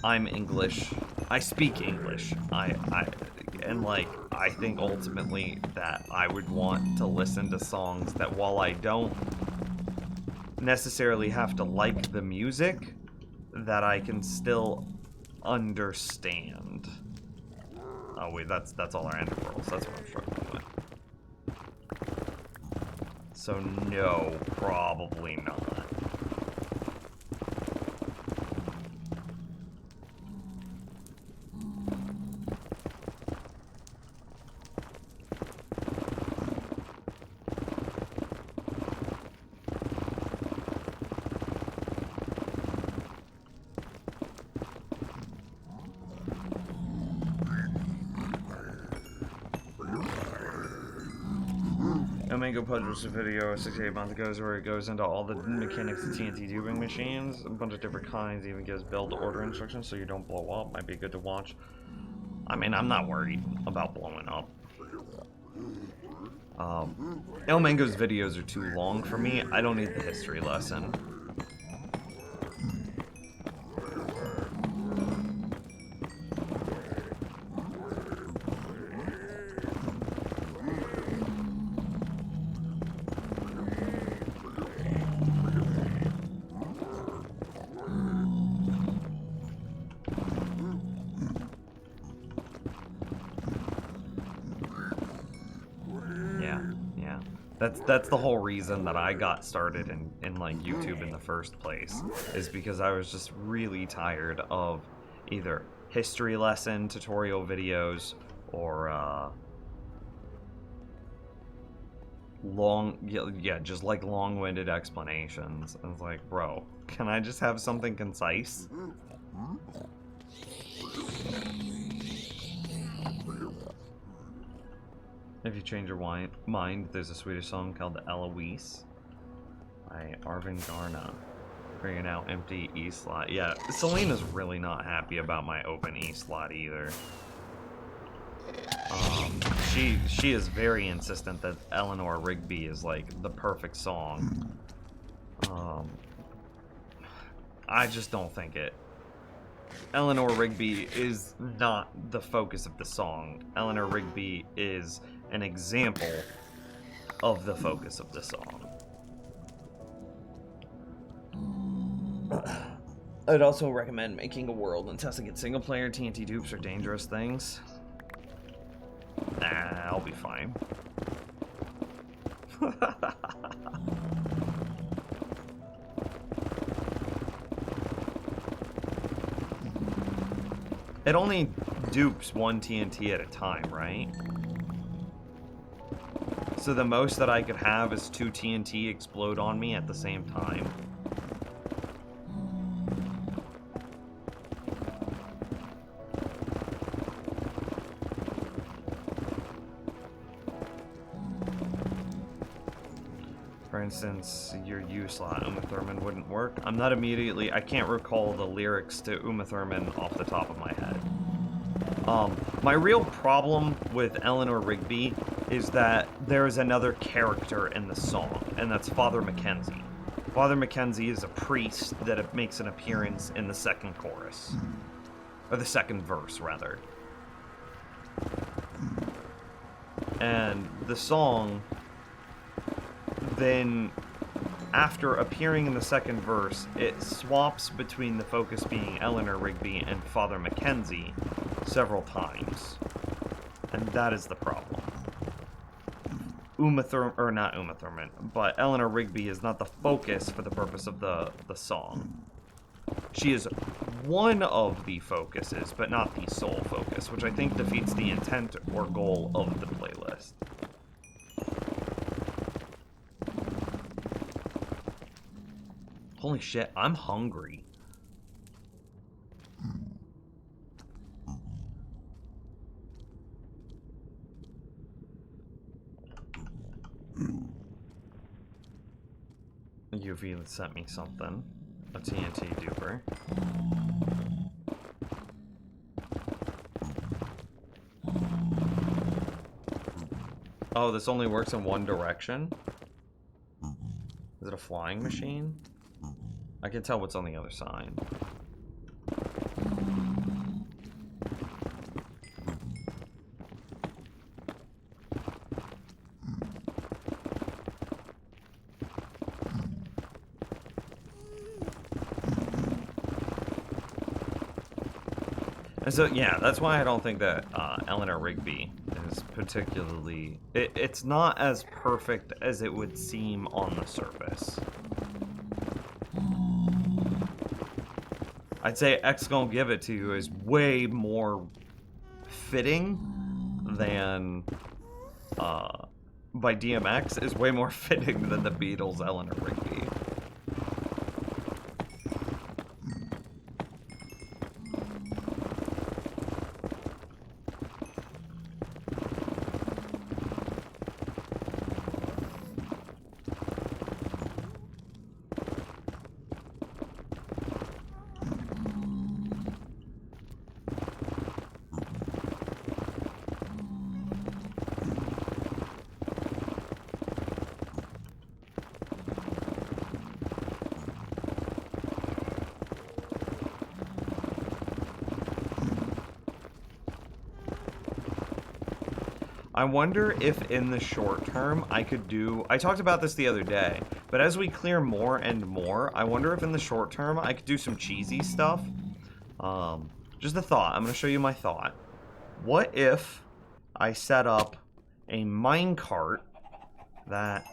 I'm English. I speak English. I think ultimately that I would want to listen to songs that, while I don't necessarily have to like the music, that I can still understand. Oh wait, that's all our end worlds. That's what I'm struggling with. So no, probably not. Mango published a video 6 to 8 months ago where it goes into all the mechanics of TNT tubing machines, a bunch of different kinds, even gives build order instructions so you don't blow up. Might be good to watch. I mean, I'm not worried about blowing up. El Mango's videos are too long for me. I don't need the history lesson. That's the whole reason that I got started in like YouTube in the first place, is because I was just really tired of either history lesson tutorial videos or just like long-winded explanations. I was like, bro, can I just have something concise? If you change your mind, there's a Swedish song called Eloise by Arvin Garna. Bringing out empty E slot. Yeah, Selena's really not happy about my open E slot either. She is very insistent that Eleanor Rigby is like the perfect song. I just don't think it. Eleanor Rigby is not the focus of the song. Eleanor Rigby is an example of the focus of the song. I'd also recommend making a world and testing it single player. TNT dupes are dangerous things. Nah, I'll be fine. It only dupes one TNT at a time, right? So the most that I could have is 2 TNT explode on me at the same time. For instance, your U slot, Uma Thurman, wouldn't work. I can't recall the lyrics to Uma Thurman off the top of my head. My real problem with Eleanor Rigby is that there is another character in the song, and that's Father Mackenzie. Father Mackenzie is a priest that makes an appearance in the second chorus. Or the second verse, rather. And the song then after appearing in the second verse, it swaps between the focus being Eleanor Rigby and Father Mackenzie several times. And that is the problem. Not Uma Thurman, but Eleanor Rigby is not the focus for the purpose of the song. She is one of the focuses, but not the sole focus, which I think defeats the intent or goal of the playlist. Holy shit, I'm hungry. UV sent me something. A TNT duper. Oh, this only works in one direction? Is it a flying machine? I can tell what's on the other side. And so, yeah, that's why I don't think that Eleanor Rigby is particularly... It's not as perfect as it would seem on the surface. I'd say X Gonna Give It To You is way more fitting than... by DMX is way more fitting than the Beatles' Eleanor Rigby. I wonder if in the short term I could do... I talked about this the other day, but as we clear more and more, I wonder if in the short term I could do some cheesy stuff. Just a thought. I'm going to show you my thought. What if I set up a minecart that...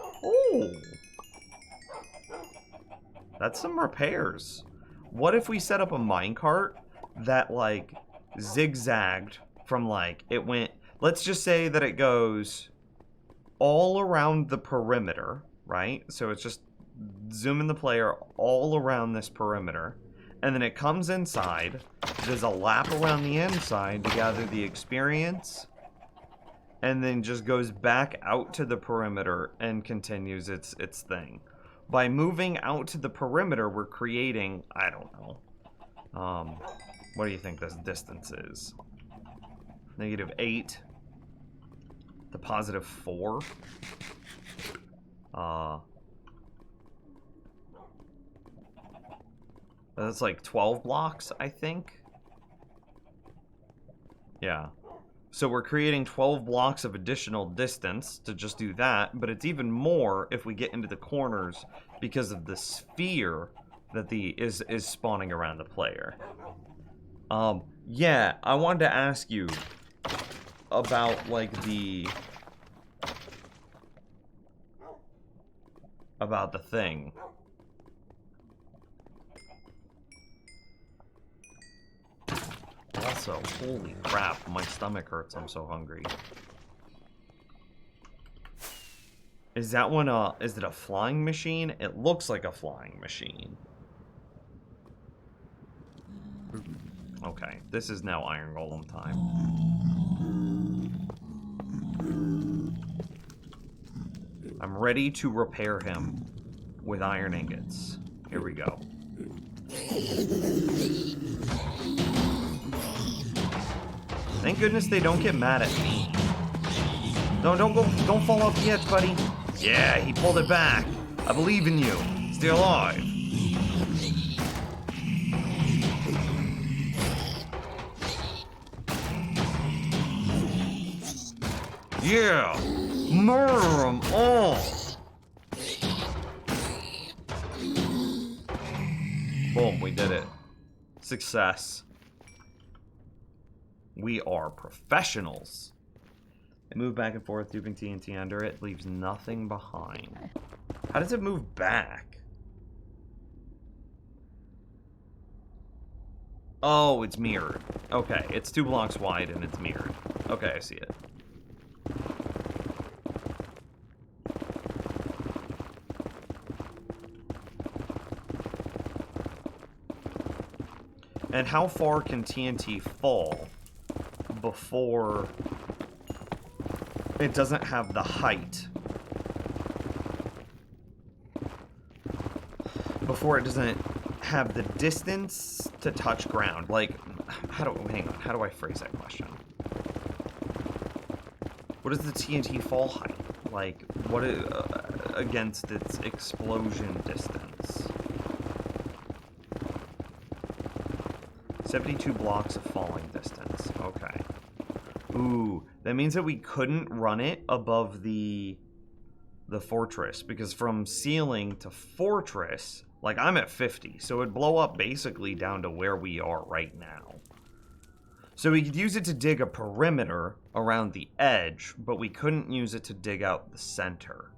Oh. That's some repairs. What if we set up a minecart that, like, zigzagged from, like, it went, let's just say that it goes all around the perimeter, right? So it's just zooming the player all around this perimeter, and then it comes inside, does a lap around the inside to gather the experience, and then just goes back out to the perimeter and continues its thing. By moving out to the perimeter, we're creating, I don't know, what do you think this distance is? -8 to +4. That's like 12 blocks, I think. Yeah. So we're creating 12 blocks of additional distance to just do that, but it's even more if we get into the corners because of the sphere that is spawning around the player. Yeah, I wanted to ask you about, like, about the thing. Also, holy crap, my stomach hurts, I'm so hungry. Is that one is it a flying machine? It looks like a flying machine. Okay, this is now Iron Golem time. I'm ready to repair him with iron ingots. Here we go. Thank goodness they don't get mad at me. No, don't fall off the edge, buddy. Yeah, he pulled it back. I believe in you. Stay alive. Yeah, murder them all. Boom, we did it. Success. We are professionals. It moved back and forth, duping TNT under it, leaves nothing behind. How does it move back? Oh, it's mirrored. Okay, it's 2 blocks wide and it's mirrored. Okay, I see it. And how far can TNT fall before it doesn't have the height? Before it doesn't have the distance to touch ground? Like, hang on, how do I phrase that question? What is the TNT fall height? Like, what against its explosion distance? 72 blocks of falling distance. Okay. Ooh, that means that we couldn't run it above the fortress, because from ceiling to fortress, like, I'm at 50, so it'd blow up basically down to where we are right now. So we could use it to dig a perimeter around the edge, but we couldn't use it to dig out the center.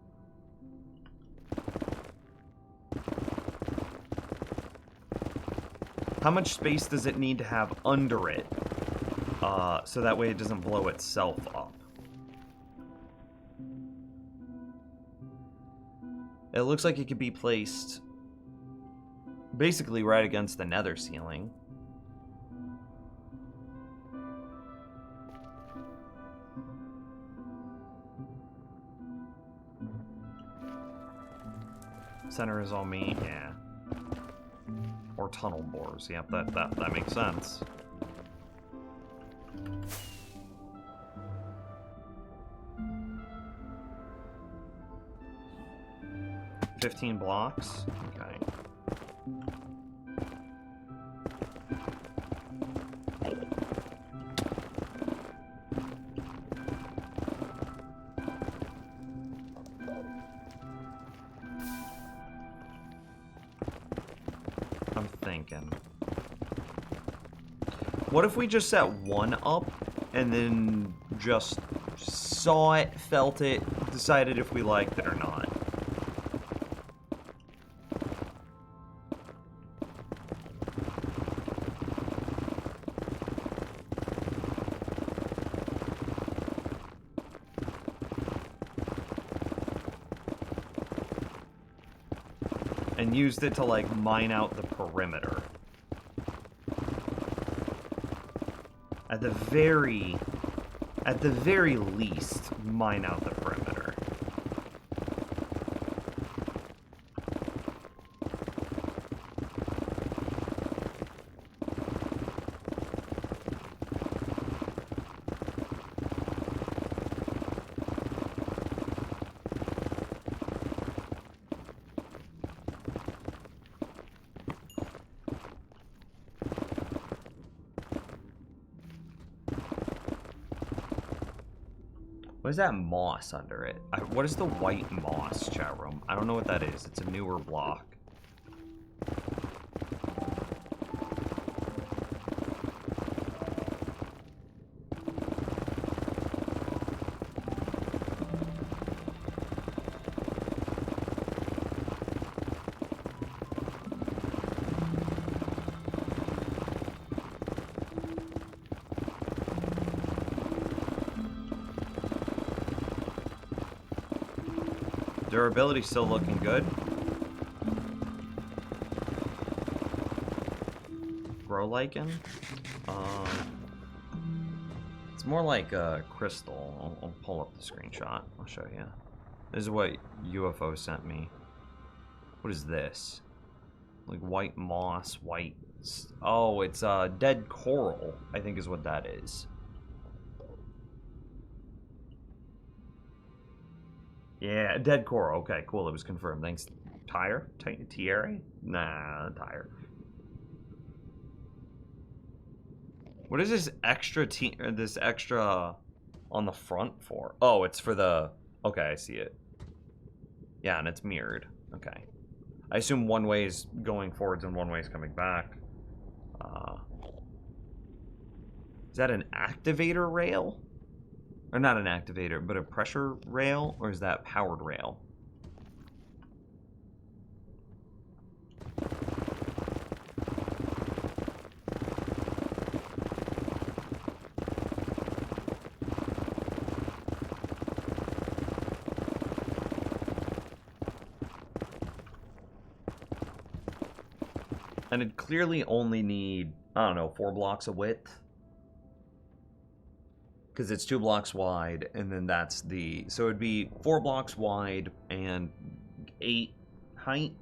How much space does it need to have under it, so that way it doesn't blow itself up? It looks like it could be placed basically right against the nether ceiling. Center is all me, yeah. Or tunnel bores, yep, that makes sense. $15 blocks, okay. I'm thinking. What if we just set one up and then just saw it, felt it, decided if we liked it or not? And used it to, like, mine out the perimeter. At the very least, mine out the perimeter. What is that moss under it? What is the white moss, chat room? I don't know what that is. It's a newer block. Durability still looking good. Grow lichen. It's more like a crystal. I'll pull up the screenshot. I'll show you. This is what UFO sent me. What is this? Like white moss, white. Oh, it's dead coral, I think is what that is. Yeah, dead coral. Okay, cool. It was confirmed. Thanks. Tire? Tiare? Nah, tire. What is this extra on the front for? Oh, it's for the... Okay, I see it. Yeah, and it's mirrored. Okay. I assume one way is going forwards and one way is coming back. Is that an activator rail? Or not an activator, but a pressure rail? Or is that powered rail? And it'd clearly only need, I don't know, 4 blocks of width. Because it's 2 blocks wide, and then that's the... So it'd be 4 blocks wide and 8 height.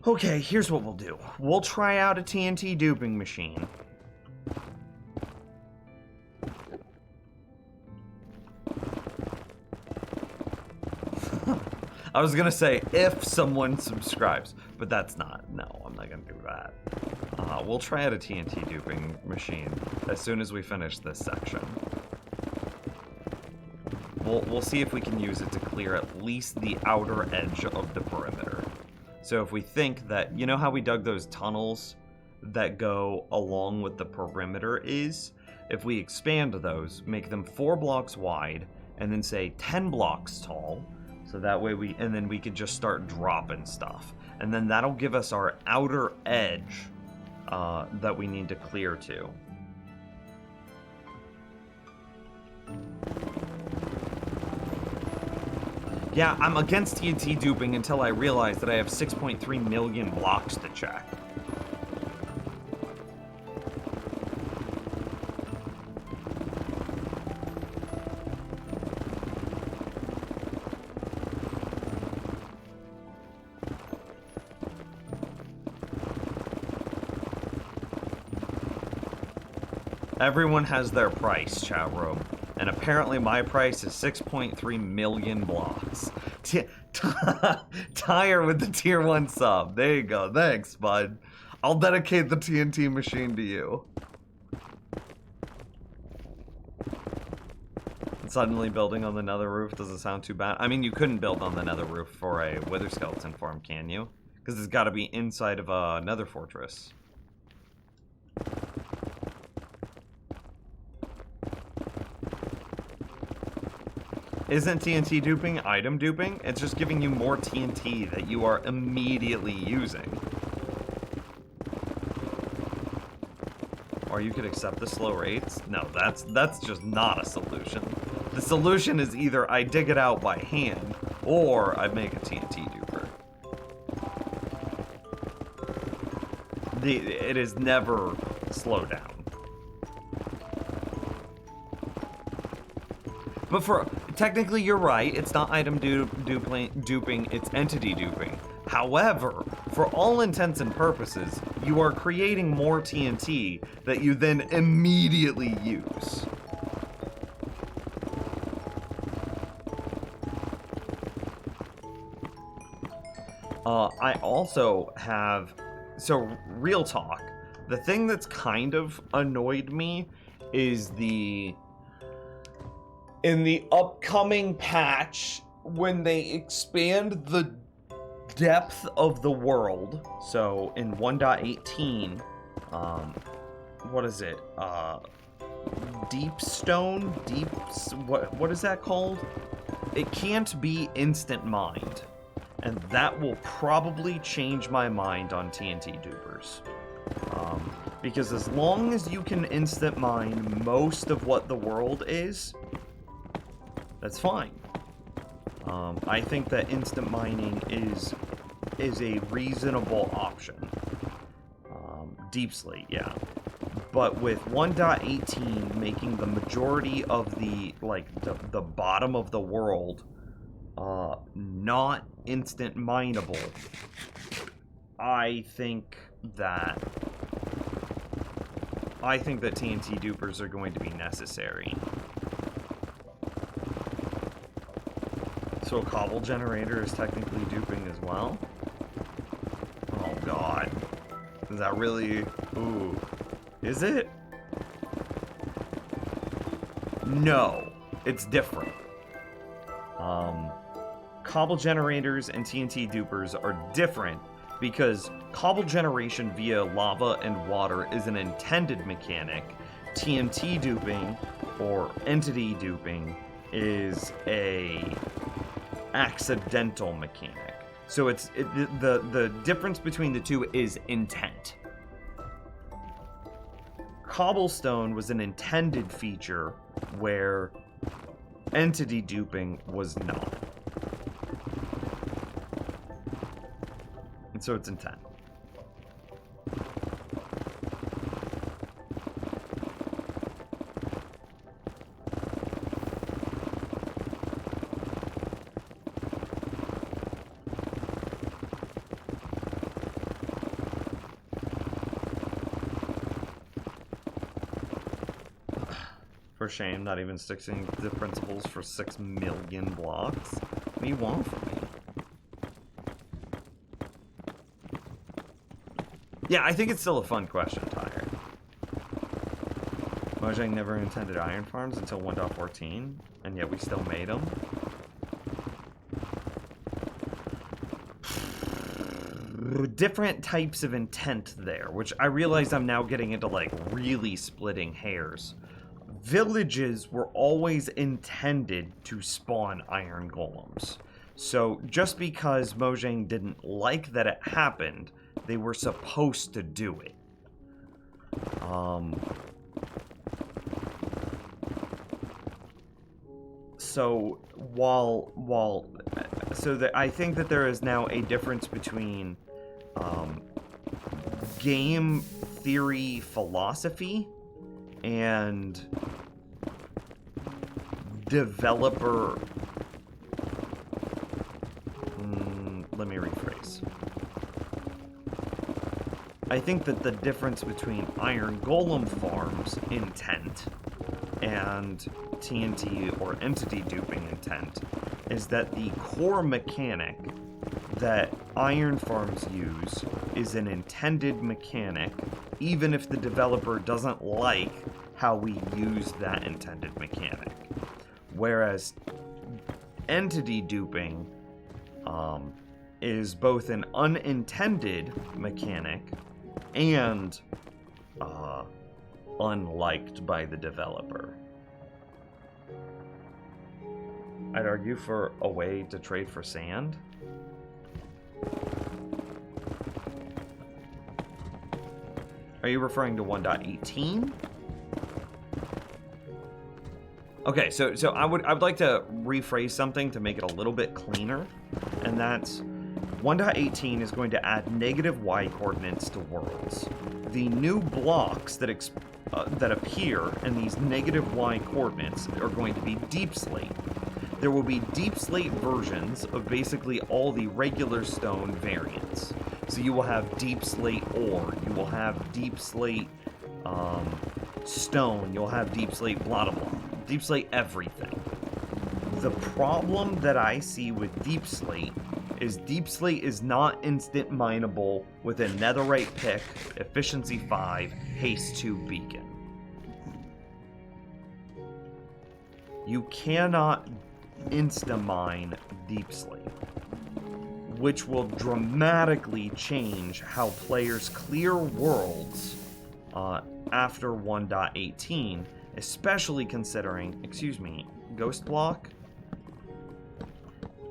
Okay, here's what we'll do. We'll try out a TNT duping machine. I was gonna say, if someone subscribes, but that's not. No, I'm not gonna do that. We'll try out a TNT duping machine as soon as we finish this section. We'll see if we can use it to clear at least the outer edge of the perimeter. So if we think that, you know how we dug those tunnels that go along with the perimeter is? If we expand those, make them 4 blocks wide, and then say 10 blocks tall, so that way and then we could just start dropping stuff. And then that'll give us our outer edge that we need to clear to. Yeah, I'm against TNT duping until I realize that I have 6.3 million blocks to check. Everyone has their price, chat room. And apparently my price is 6.3 million blocks. Tire with the tier 1 sub. There you go. Thanks, bud. I'll dedicate the TNT machine to you. Suddenly building on the nether roof doesn't sound too bad. I mean, you couldn't build on the nether roof for a wither skeleton farm, can you? Because it's got to be inside of a nether fortress. Isn't TNT duping item duping? It's just giving you more TNT that you are immediately using. Or you could accept the slow rates. No, that's just not a solution. The solution is either I dig it out by hand, or I make a TNT duper. It is never slow down. But technically you're right, it's not item duping, it's entity duping. However, for all intents and purposes, you are creating more TNT that you then immediately use. I also have, so real talk, the thing that's kind of annoyed me is in the upcoming patch, when they expand the depth of the world, so in 1.18, what is it? What is that called? It can't be instant mined. And that will probably change my mind on TNT dupers. Because as long as you can instant mine most of what the world is, that's fine. I think that instant mining is a reasonable option. Deep slate, yeah. But with 1.18 making the majority of the bottom of the world not instant mineable, I think that TNT dupers are going to be necessary. So So a cobble generator is technically duping as well? Oh god. Is that really... Ooh. Is it? No. It's different. Cobble generators and TNT dupers are different because cobble generation via lava and water is an intended mechanic. TNT duping, or entity duping, is a accidental mechanic. So the difference between the two is intent. Cobblestone was an intended feature where entity duping was not. And so it's intent. For shame, not even sticking to the principles for 6 million blocks. What do you want from me? Yeah, I think it's still a fun question, Tyre. Mojang never intended iron farms until 1.14, and yet we still made them. Different types of intent there, which I realize I'm now getting into, like, really splitting hairs. Villages were always intended to spawn iron golems. So just because Mojang didn't like that it happened, they were supposed to do it. So I think that there is now a difference between game theory philosophy and developer... let me rephrase. I think that the difference between Iron Golem farms intent and TNT or entity duping intent is that the core mechanic that iron farms use is an intended mechanic, even if the developer doesn't like how we use that intended mechanic. Whereas entity duping is both an unintended mechanic and unliked by the developer. I'd argue for a way to trade for sand. Are you referring to 1.18? Okay, so I would like to rephrase something to make it a little bit cleaner, and that's 1.18 is going to add negative y coordinates to worlds. The new blocks that appear in these negative y coordinates are going to be deep slate. There will be deep slate versions of basically all the regular stone variants. So you will have deep slate ore, you will have deep slate stone, you'll have deep slate blah blah blah. Deep slate everything. The problem that I see with deep slate is not instant mineable with a netherite pick, efficiency 5, haste 2 beacon. You cannot insta-mine deep slate, which will dramatically change how players clear worlds after 1.18, especially considering, ghost block?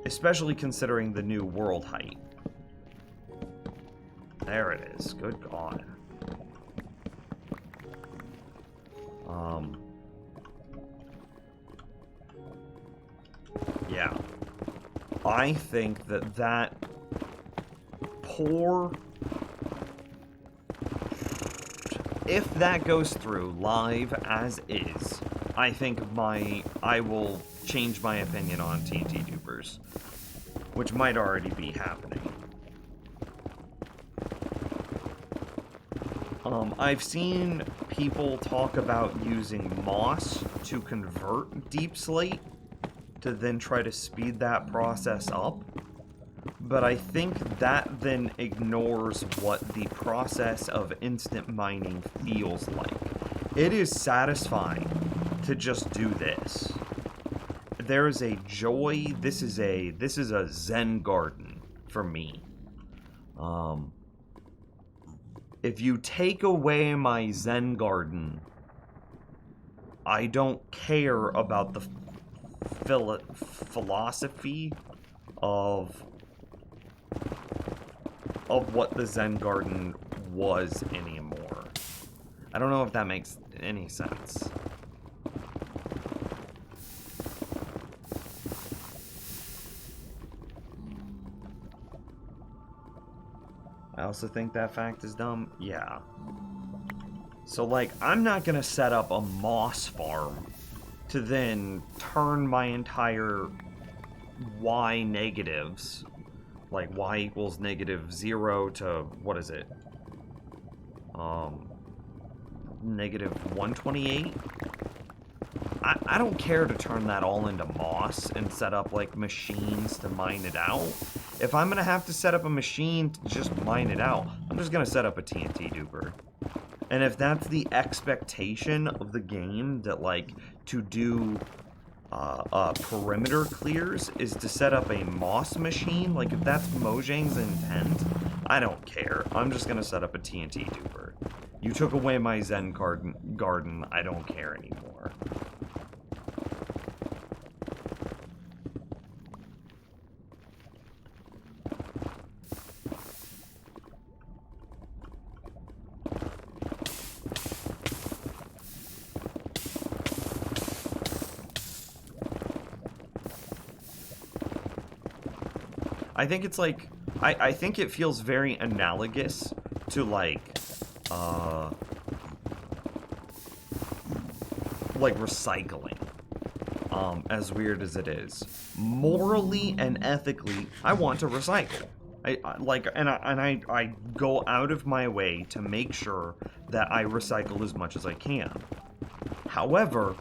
Especially considering the new world height. There it is. Good God. Yeah. I think that poor... If that goes through live as is, I think I will change my opinion on TNT dupers, which might already be happening. I've seen people talk about using moss to convert deep slate, to then try to speed that process up. But I think that then ignores what the process of instant mining feels like. It is satisfying to just do this. There is a joy. This is a Zen garden for me. If you take away my Zen garden, I don't care about the philosophy of what the Zen garden was anymore. I don't know if that makes any sense. I also think that fact is dumb. Yeah. So, like, I'm not gonna set up a moss farm to then turn my entire y negatives, like y equals -0 to, what is it? -128? I don't care to turn that all into moss and set up, like, machines to mine it out. If I'm gonna have to set up a machine to just mine it out, I'm just gonna set up a TNT duper. And if that's the expectation of the game, that, like, to do perimeter clears is to set up a moss machine, like, if that's Mojang's intent, I don't care. I'm just gonna set up a TNT duper. You took away my Zen garden, I don't care anymore. I think it's like, I think it feels very analogous to, like recycling. As weird as it is. Morally and ethically, I want to recycle. I go out of my way to make sure that I recycle as much as I can. However,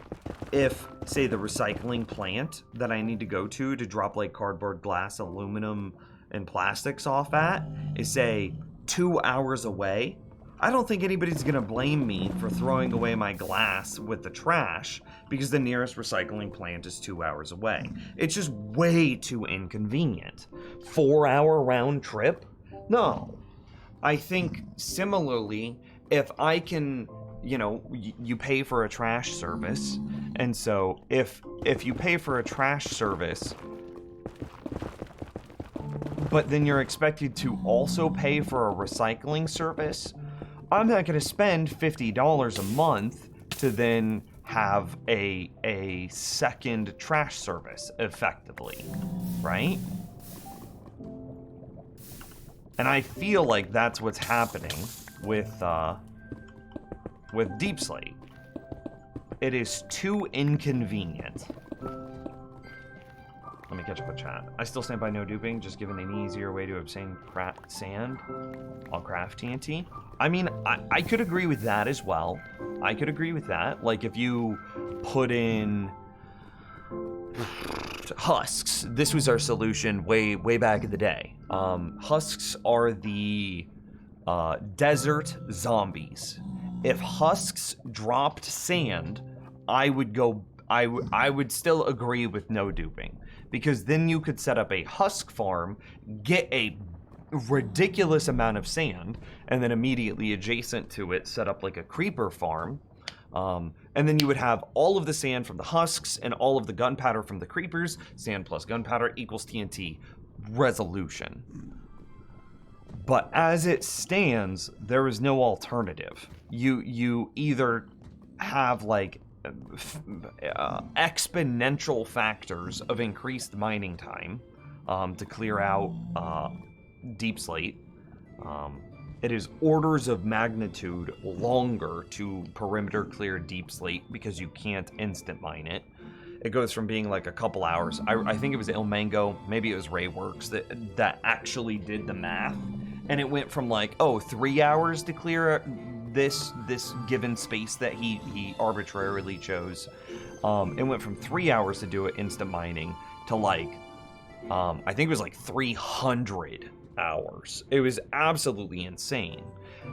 if, say, the recycling plant that I need to go to drop, like, cardboard, glass, aluminum, and plastics off at is, say, 2 hours away, I don't think anybody's gonna blame me for throwing away my glass with the trash because the nearest recycling plant is 2 hours away. It's just way too inconvenient. 4-hour round trip? No. I think similarly, if I can, you know, you pay for a trash service, and so if you pay for a trash service, but then you're expected to also pay for a recycling service, I'm not going to spend $50 a month to then have a second trash service, effectively, right? And I feel like that's what's happening with Deep Slate. It is too inconvenient. Let me catch up with chat. I still stand by no duping, just given an easier way to obtain sand. I'll craft TNT. I mean, I could agree with that as well. I could agree with that. Like, if you put in husks, this was our solution way back in the day. Husks are the desert zombies. If husks dropped sand, I would still agree with no duping, because then you could set up a husk farm, get a ridiculous amount of sand, and then immediately adjacent to it set up like a creeper farm, and then you would have all of the sand from the husks and all of the gunpowder from the creepers. Sand plus gunpowder equals TNT. Resolution. But as it stands, there is no alternative. You either have, like, exponential factors of increased mining time to clear out Deep Slate. It is orders of magnitude longer to perimeter clear Deep Slate because you can't instant mine it. It goes from being like a couple hours. I think it was Ilmango, maybe it was Rayworks that actually did the math, and it went from like, 3 hours to clear this given space that he arbitrarily chose, it went from 3 hours to do it instant mining to like, I think it was like 300 hours. It was absolutely insane.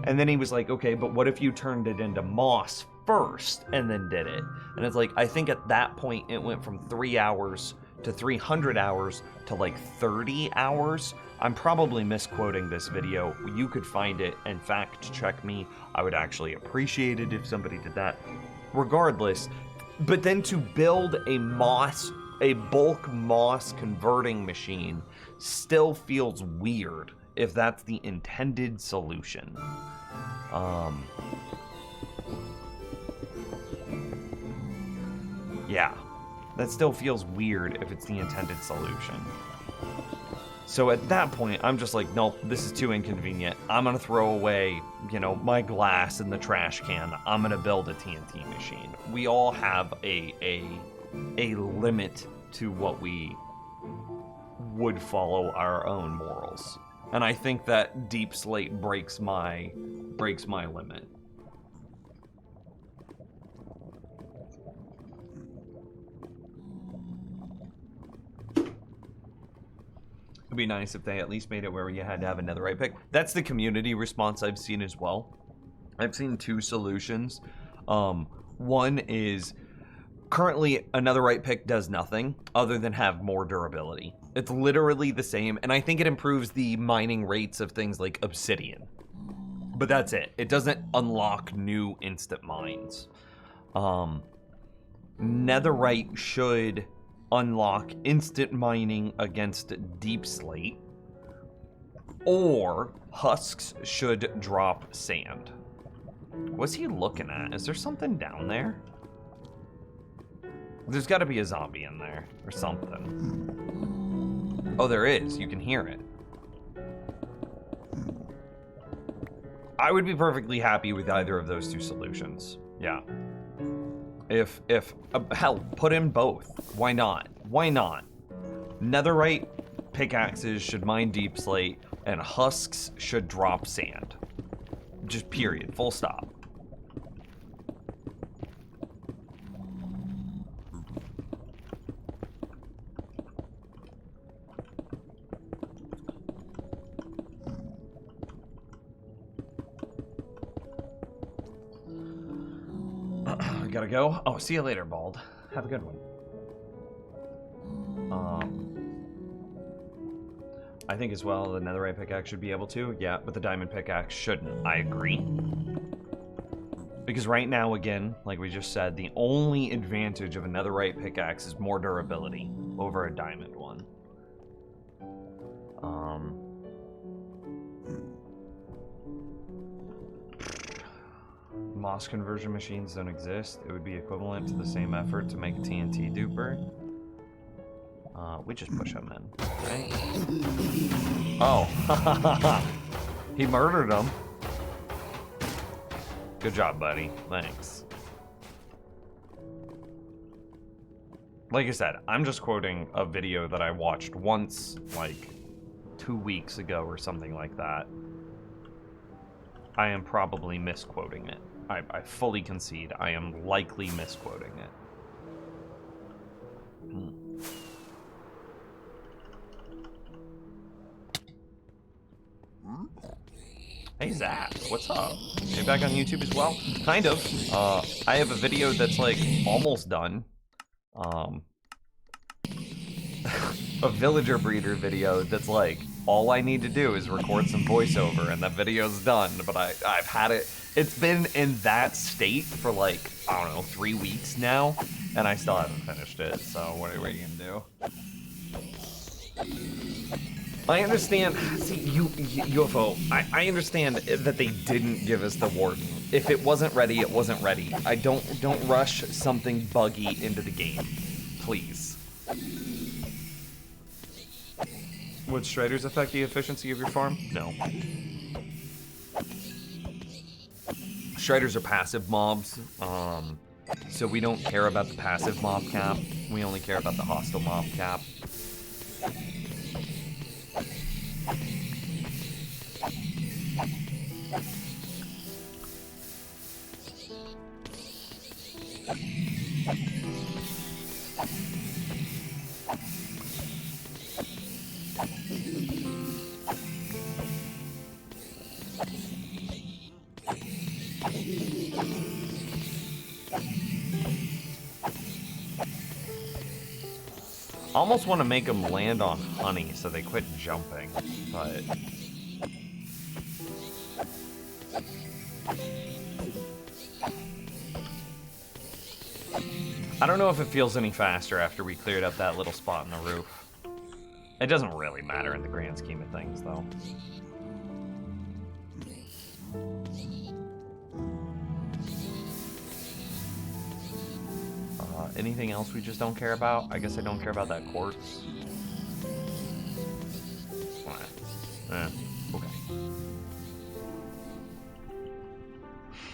And then he was like, okay, but what if you turned it into moss first and then did it? And it's like, I think at that point it went from 3 hours to 300 hours to like 30 hours. I'm probably misquoting this video. You could find it and fact check me. I would actually appreciate it if somebody did that. Regardless, but then to build a bulk moss converting machine still feels weird if that's the intended solution. Yeah, that still feels weird if it's the intended solution. So at that point, I'm just like, nope, this is too inconvenient. I'm gonna throw away, you know, my glass in the trash can. I'm gonna build a TNT machine. We all have a limit to what we would follow our own morals. And I think that Deep Slate breaks my limit. It'd be nice if they at least made it where you had to have a netherite pick. That's the community response I've seen as well. I've seen two solutions. One is currently a netherite pick does nothing other than have more durability. It's literally the same, and I think it improves the mining rates of things like obsidian. But that's it. It doesn't unlock new instant mines. Netherite should unlock instant mining against Deep Slate, or husks should drop sand. What's he looking at? Is there something down there? There's got to be a zombie in there or something. Oh, there is. You can hear it. I would be perfectly happy with either of those two solutions. Yeah. If hell, put in both. Why not? Why not? Netherite pickaxes should mine Deep Slate, and husks should drop sand. Just period. Full stop. Gotta go. Oh, see you later, Bald. Have a good one. I think as well the netherite pickaxe should be able to. Yeah, but the diamond pickaxe shouldn't. I agree. Because right now, again, like we just said, the only advantage of a netherite pickaxe is more durability over a diamond one. Moss conversion machines don't exist. It would be equivalent to the same effort to make a TNT duper. We just push him in, right? Oh, he murdered him. Good job, buddy. Thanks. Like I said, I'm just quoting a video that I watched once, like 2 weeks ago or something like that. I am probably misquoting it. I fully concede I am likely misquoting it. Hey Zach, what's up? You back on YouTube as well? Kind of. I have a video that's like almost done. A villager breeder video that's like, all I need to do is record some voiceover and that video's done, but I've had it, it's been in that state for like, I don't know, 3 weeks now, and I still haven't finished it, so what are you gonna do? I understand, see, UFO, I understand that they didn't give us the warden. If it wasn't ready, it wasn't ready. Don't rush something buggy into the game, please. Would Shredders affect the efficiency of your farm? No. Shredders are passive mobs, so we don't care about the passive mob cap. We only care about the hostile mob cap. Almost want to make them land on honey so they quit jumping, but... I don't know if it feels any faster after we cleared up that little spot in the roof. It doesn't really matter in the grand scheme of things, though. Anything else we just don't care about? I guess I don't care about that quartz. Okay.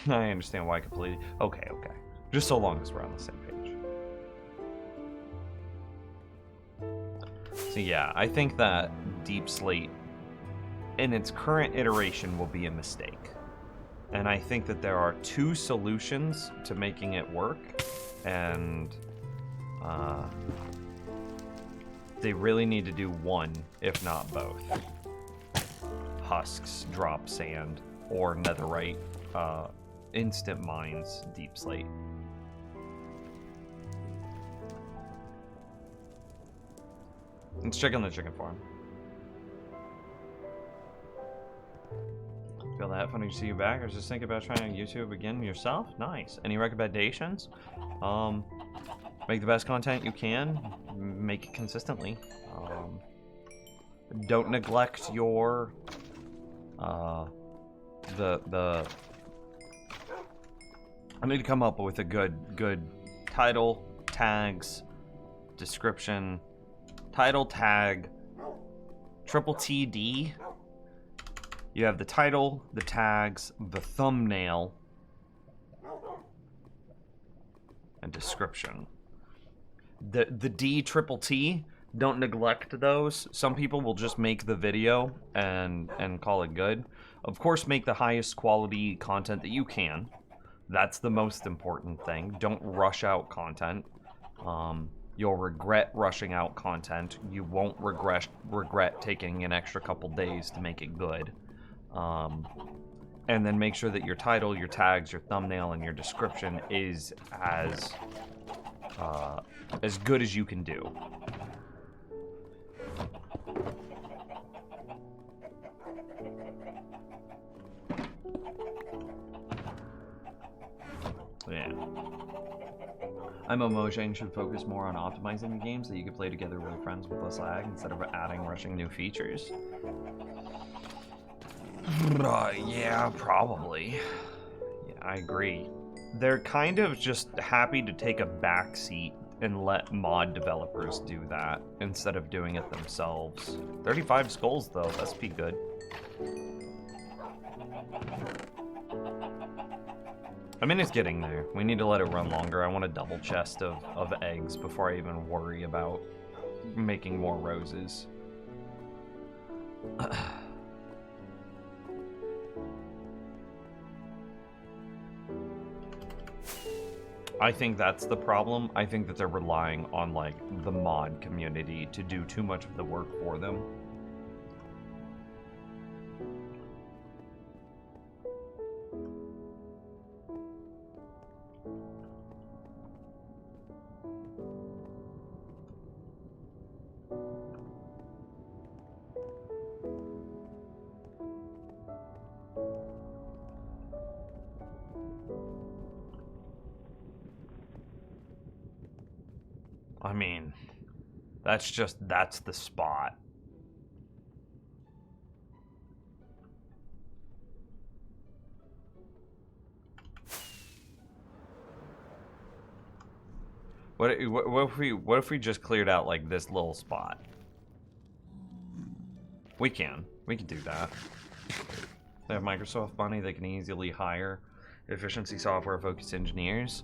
I understand why completely. Okay. Just so long as we're on the same page. So yeah, I think that Deep Slate in its current iteration will be a mistake. And I think that there are two solutions to making it work. And they really need to do one, if not both. Husks, drop sand, or netherite, instant mines, Deep Slate. Let's check on the chicken farm. Feel that funny to see you back? I was just thinking about trying YouTube again yourself. Nice. Any recommendations? Make the best content you can. Make it consistently. Don't neglect your I need to come up with a good title, tags, description, title, tag, triple TD. You have the title, the tags, the thumbnail, and description. The D triple T, don't neglect those. Some people will just make the video and call it good. Of course, make the highest quality content that you can. That's the most important thing. Don't rush out content. You'll regret rushing out content. You won't regret taking an extra couple days to make it good. And then make sure that your title, your tags, your thumbnail, and your description is as good as you can do. Yeah. Mojang should focus more on optimizing the games that you can play together with friends with less lag instead of rushing new features. Yeah, probably. Yeah, I agree. They're kind of just happy to take a backseat and let mod developers do that instead of doing it themselves. 35 skulls though, that's pretty good. I mean, it's getting there. We need to let it run longer. I want a double chest of eggs before I even worry about making more roses. I think that's the problem. I think that they're relying on, like, the mod community to do too much of the work for them. I mean, that's the spot. What if we just cleared out like this little spot? We can do that. They have Microsoft money. They can easily hire efficiency software focused engineers.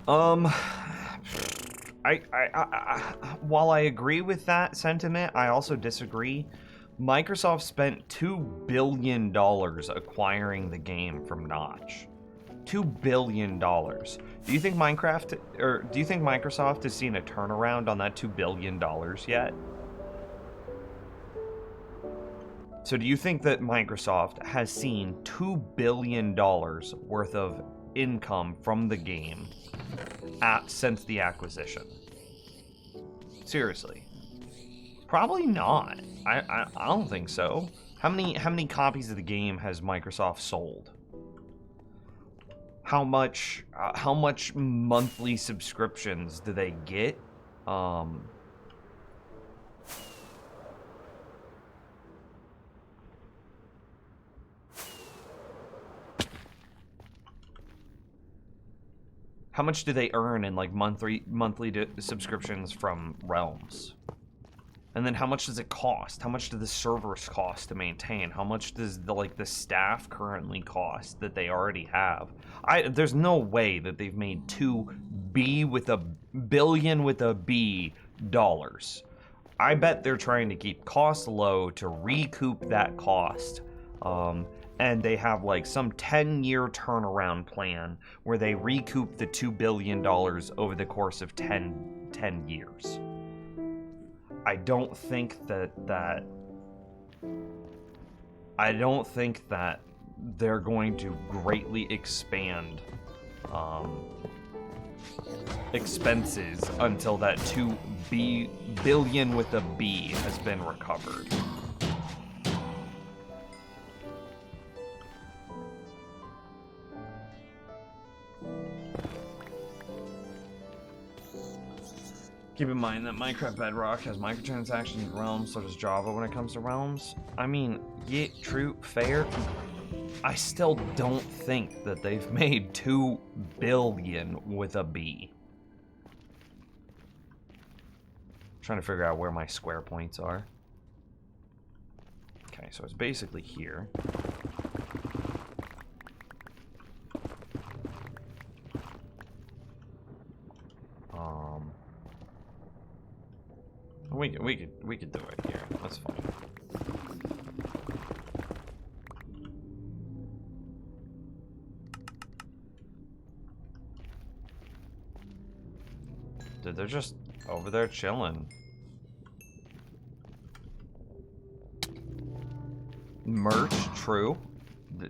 While I agree with that sentiment, I also disagree. Microsoft spent $2 billion acquiring the game from Notch. $2 billion. Do you think Microsoft has seen a turnaround on that $2 billion yet? So do you think that Microsoft has seen $2 billion worth of income from the game since the acquisition? Seriously. Probably not. I don't think so. How many copies of the game has Microsoft sold? How much monthly subscriptions do they get? How much do they earn in like monthly subscriptions from Realms? And then how much does it cost? How much do the servers cost to maintain? How much does the staff currently cost that they already have? There's no way that they've made $2 billion with a B dollars. I bet they're trying to keep costs low to recoup that cost. And they have like some 10-year turnaround plan where they recoup the $2 billion over the course of 10 years. I don't think that they're going to greatly expand expenses until that $2 billion with a B has been recovered. Keep in mind that Minecraft Bedrock has microtransactions in Realms, so does Java when it comes to Realms. I mean, yeah, true, fair. I still don't think that they've made $2 billion with a B. I'm trying to figure out where my square points are. Okay, so it's basically here. We could do it here. That's fine. Dude, they're just over there chilling. Merch, true.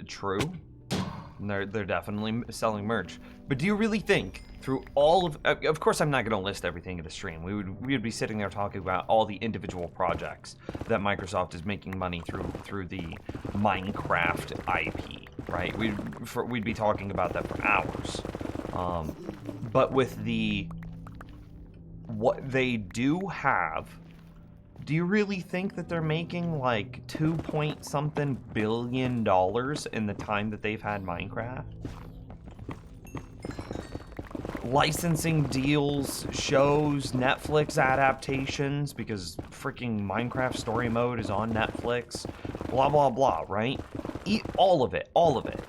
True. And they're definitely selling merch. But do you really think through all of course I'm not going to list everything in the stream. We would be sitting there talking about all the individual projects that Microsoft is making money through the Minecraft IP, right? We'd be talking about that for hours. But with what they do have, do you really think that they're making like $2-point-something billion in the time that they've had Minecraft? Licensing deals, shows, Netflix adaptations, because freaking Minecraft Story Mode is on Netflix, blah, blah, blah, right? All of it, all of it.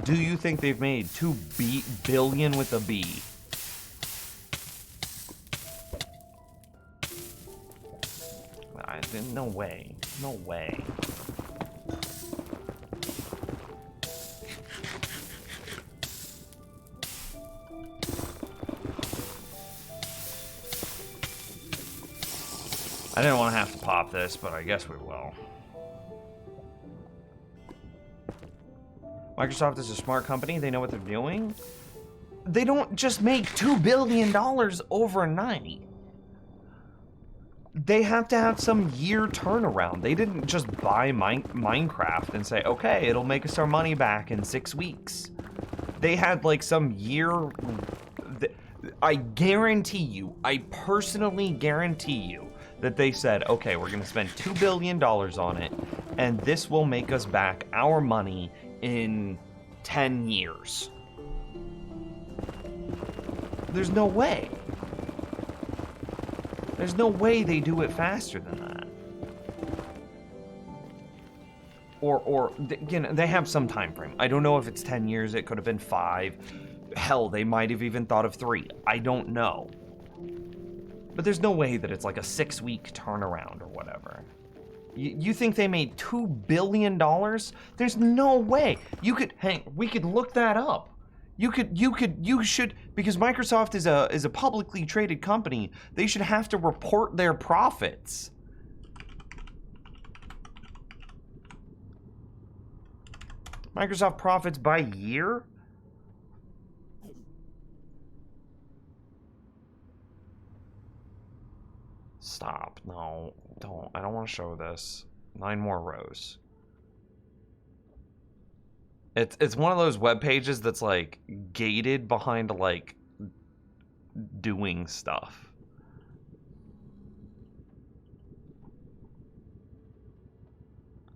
Do you think they've made $2 billion with a B? No way. No way. I didn't want to have to pop this, but I guess we will. Microsoft is a smart company. They know what they're doing. They don't just make $2 billion overnight. They have to have some year turnaround. They didn't just buy Minecraft and say, okay, it'll make us our money back in 6 weeks. They had like some year. I guarantee you, I personally guarantee you that they said, okay, we're going to spend $2 billion on it, and this will make us back our money in 10 years. There's no way. There's no way they do it faster than that. Or again, they have some time frame. I don't know if it's 10 years. It could have been 5. Hell, they might have even thought of 3. I don't know. But there's no way that it's like a 6-week turnaround or whatever. You think they made $2 billion? There's no way. We could look that up. You should, because Microsoft is a publicly traded company, they should have to report their profits. Microsoft profits by year? stop. No, don't. I don't want to show this. 9 more rows. It's one of those web pages that's like gated behind like doing stuff.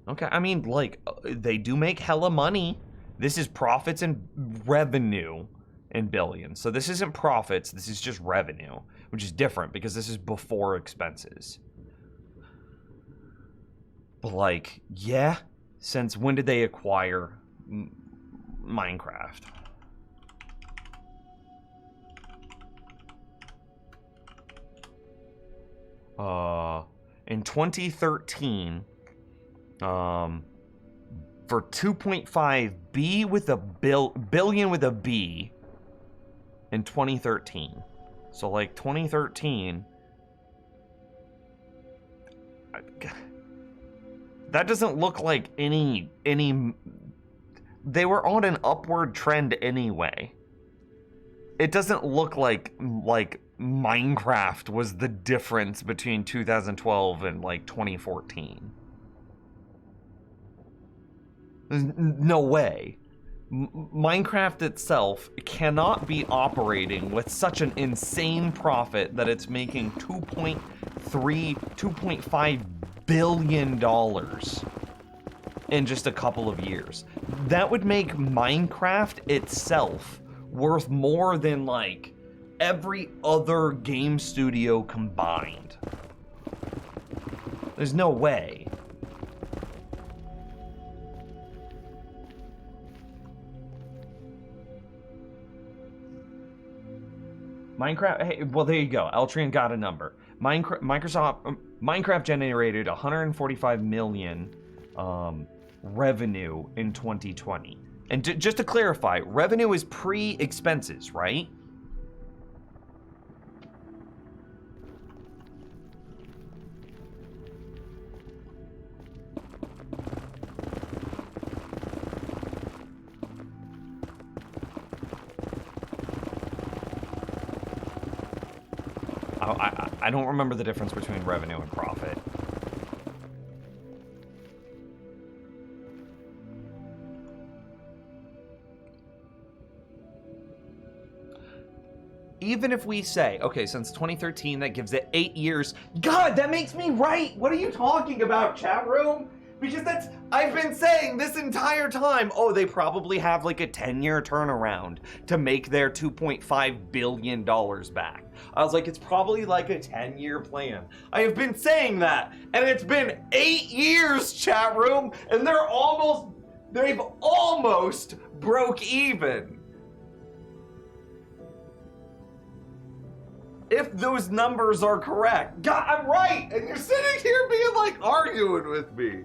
Okay, I mean, like, they do make hella money. This is profits and revenue in billions. So this isn't profits, this is just revenue, which is different because this is before expenses. But like, yeah, since when did they acquire Minecraft? In 2013, for 2.5 B with a billion with a B in 2013. So like 2013, that doesn't look like any, they were on an upward trend anyway. It doesn't look like Minecraft was the difference between 2012 and like 2014. There's no way. Minecraft itself cannot be operating with such an insane profit that it's making $2.5 billion in just a couple of years. That would make Minecraft itself worth more than like every other game studio combined. There's no way. Minecraft, hey, well, there you go. Altrian got a number. Minecraft generated 145 million revenue in 2020. And just to clarify, revenue is pre-expenses, right? I don't remember the difference between revenue and profit. Even if we say, okay, since 2013, that gives it 8 years. God, that makes me right. What are you talking about, chat room? Because I've been saying this entire time, oh, they probably have like a 10-year turnaround to make their $2.5 billion back. I was like, it's probably like a 10-year plan. I have been saying that, and it's been 8 years, chat room, and they've almost broke even. If those numbers are correct. God, I'm right, and you're sitting here being like arguing with me.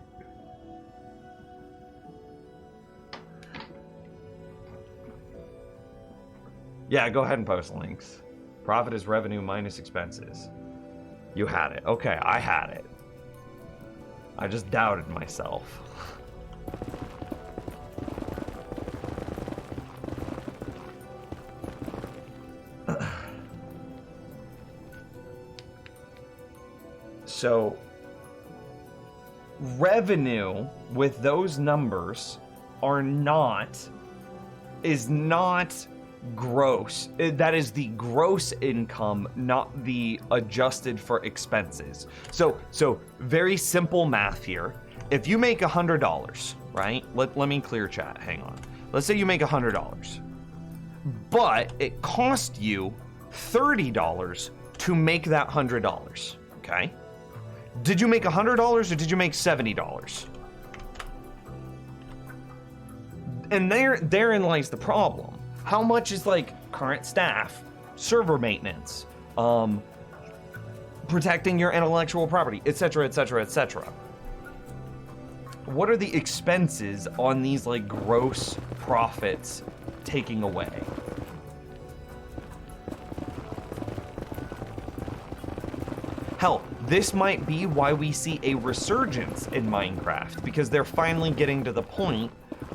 Yeah, go ahead and post links. Profit is revenue minus expenses. You had it. Okay, I had it. I just doubted myself. So, revenue with those numbers is not gross. That is the gross income, not the adjusted for expenses. So very simple math here. If you make $100, right? Let me clear chat, hang on. Let's say you make $100, but it cost you $30 to make that $100, okay? Did you make $100 or did you make $70? And therein lies the problem. How much is like current staff, server maintenance, protecting your intellectual property, etc., etc., etc.? What are the expenses on these like gross profits taking away? Hell, this might be why we see a resurgence in Minecraft, because they're finally getting to the point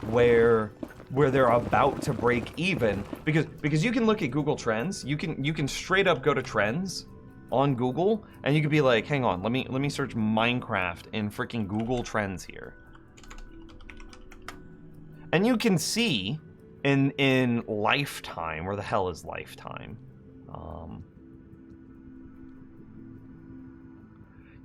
where they're about to break even, because you can look at Google Trends, you can straight up go to trends on Google, and you could be like, hang on, let me search Minecraft in freaking Google Trends here. And you can see in Lifetime, where the hell is Lifetime?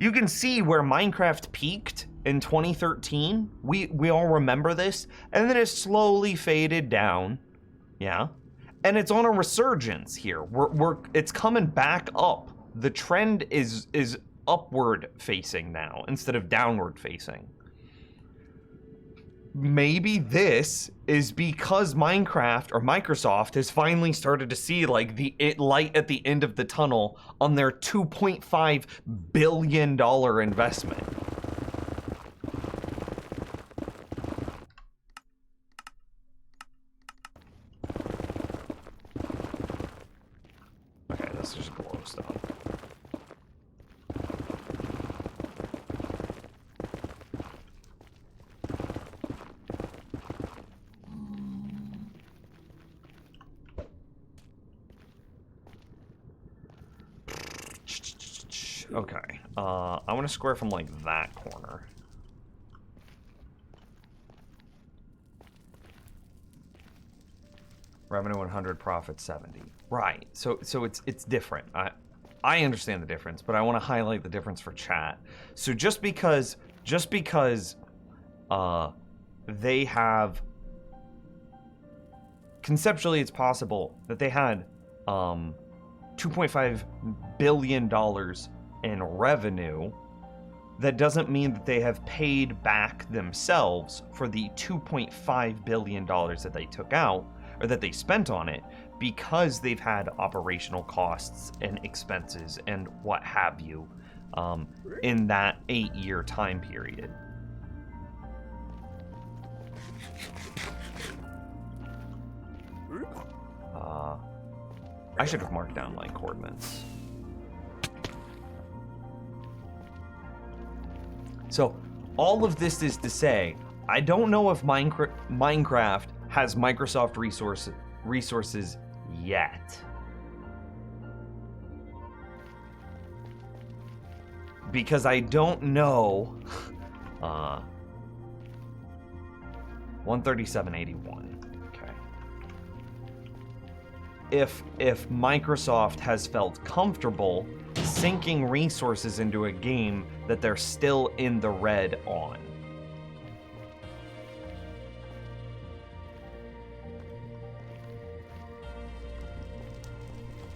You can see where Minecraft peaked in 2013. We all remember this, and then it slowly faded down. Yeah. And it's on a resurgence here. It's coming back up. The trend is upward facing now instead of downward facing. Maybe this is because Minecraft or Microsoft has finally started to see like the light at the end of the tunnel on their $2.5 billion investment. Okay, this is glowstone. Okay, I want to square from like that corner. Revenue 100, profit 70. Right. So it's different. I understand the difference, but I want to highlight the difference for chat. So just because they have, conceptually it's possible that they had $2.5 billion in revenue, that doesn't mean that they have paid back themselves for the $2.5 billion that they took out or that they spent on it, because they've had operational costs and expenses and what have you in that 8-year time period. I should have marked down my coordinates. So all of this is to say, I don't know if Minecraft has Microsoft resources yet. Because I don't know 137.81. Okay. If Microsoft has felt comfortable sinking resources into a game that they're still in the red on.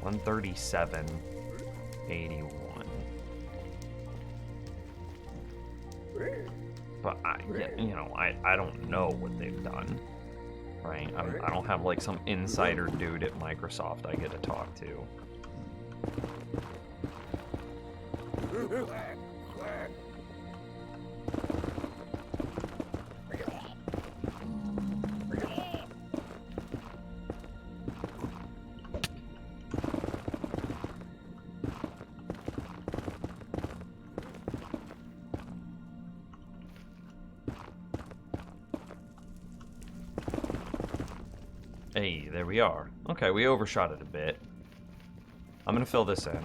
$137.81. But I don't know what they've done, right? I don't have like some insider dude at Microsoft I get to talk to. Hey, there we are. Okay, we overshot it a bit. I'm gonna fill this in.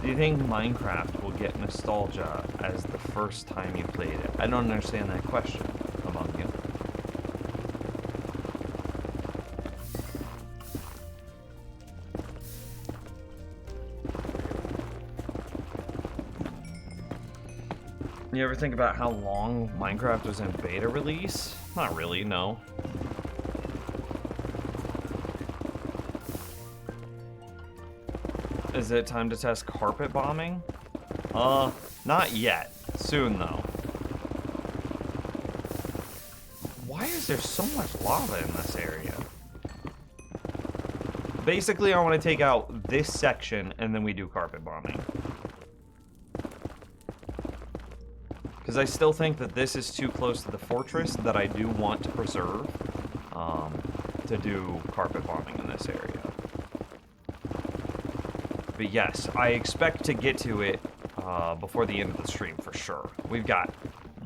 Do you think Minecraft will get nostalgia as the first time you played it? I don't understand that question among you. You ever think about how long Minecraft was in beta release? Not really, no. Is it time to test carpet bombing? Not yet. Soon, though. Why is there so much lava in this area? Basically, I want to take out this section, and then we do carpet bombing. Because I still think that this is too close to the fortress that I do want to preserve to do carpet bombing in this area. But yes, I expect to get to it before the end of the stream for sure. We've got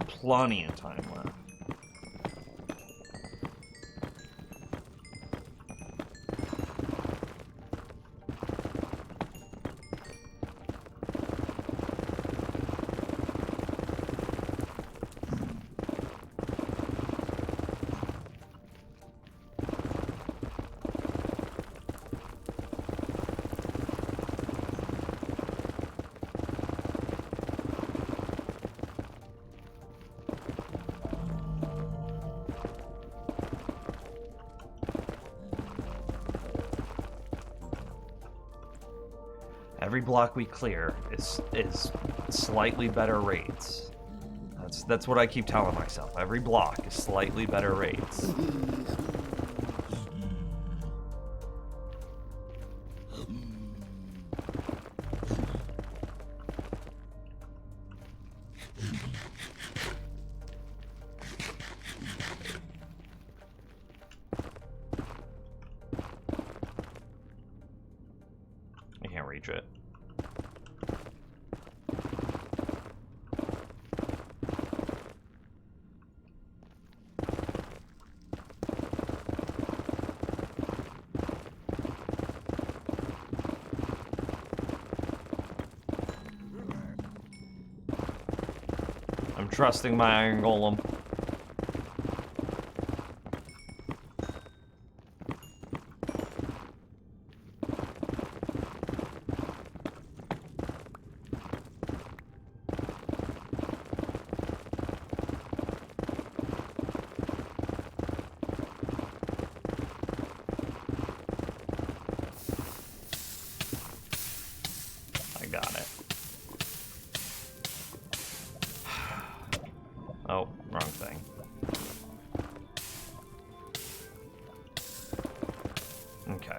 plenty of time left. Every block we clear is slightly better rates. That's what I keep telling myself. Every block is slightly better rates. I can't reach it. I'm trusting my iron golem. Oh, wrong thing. Okay,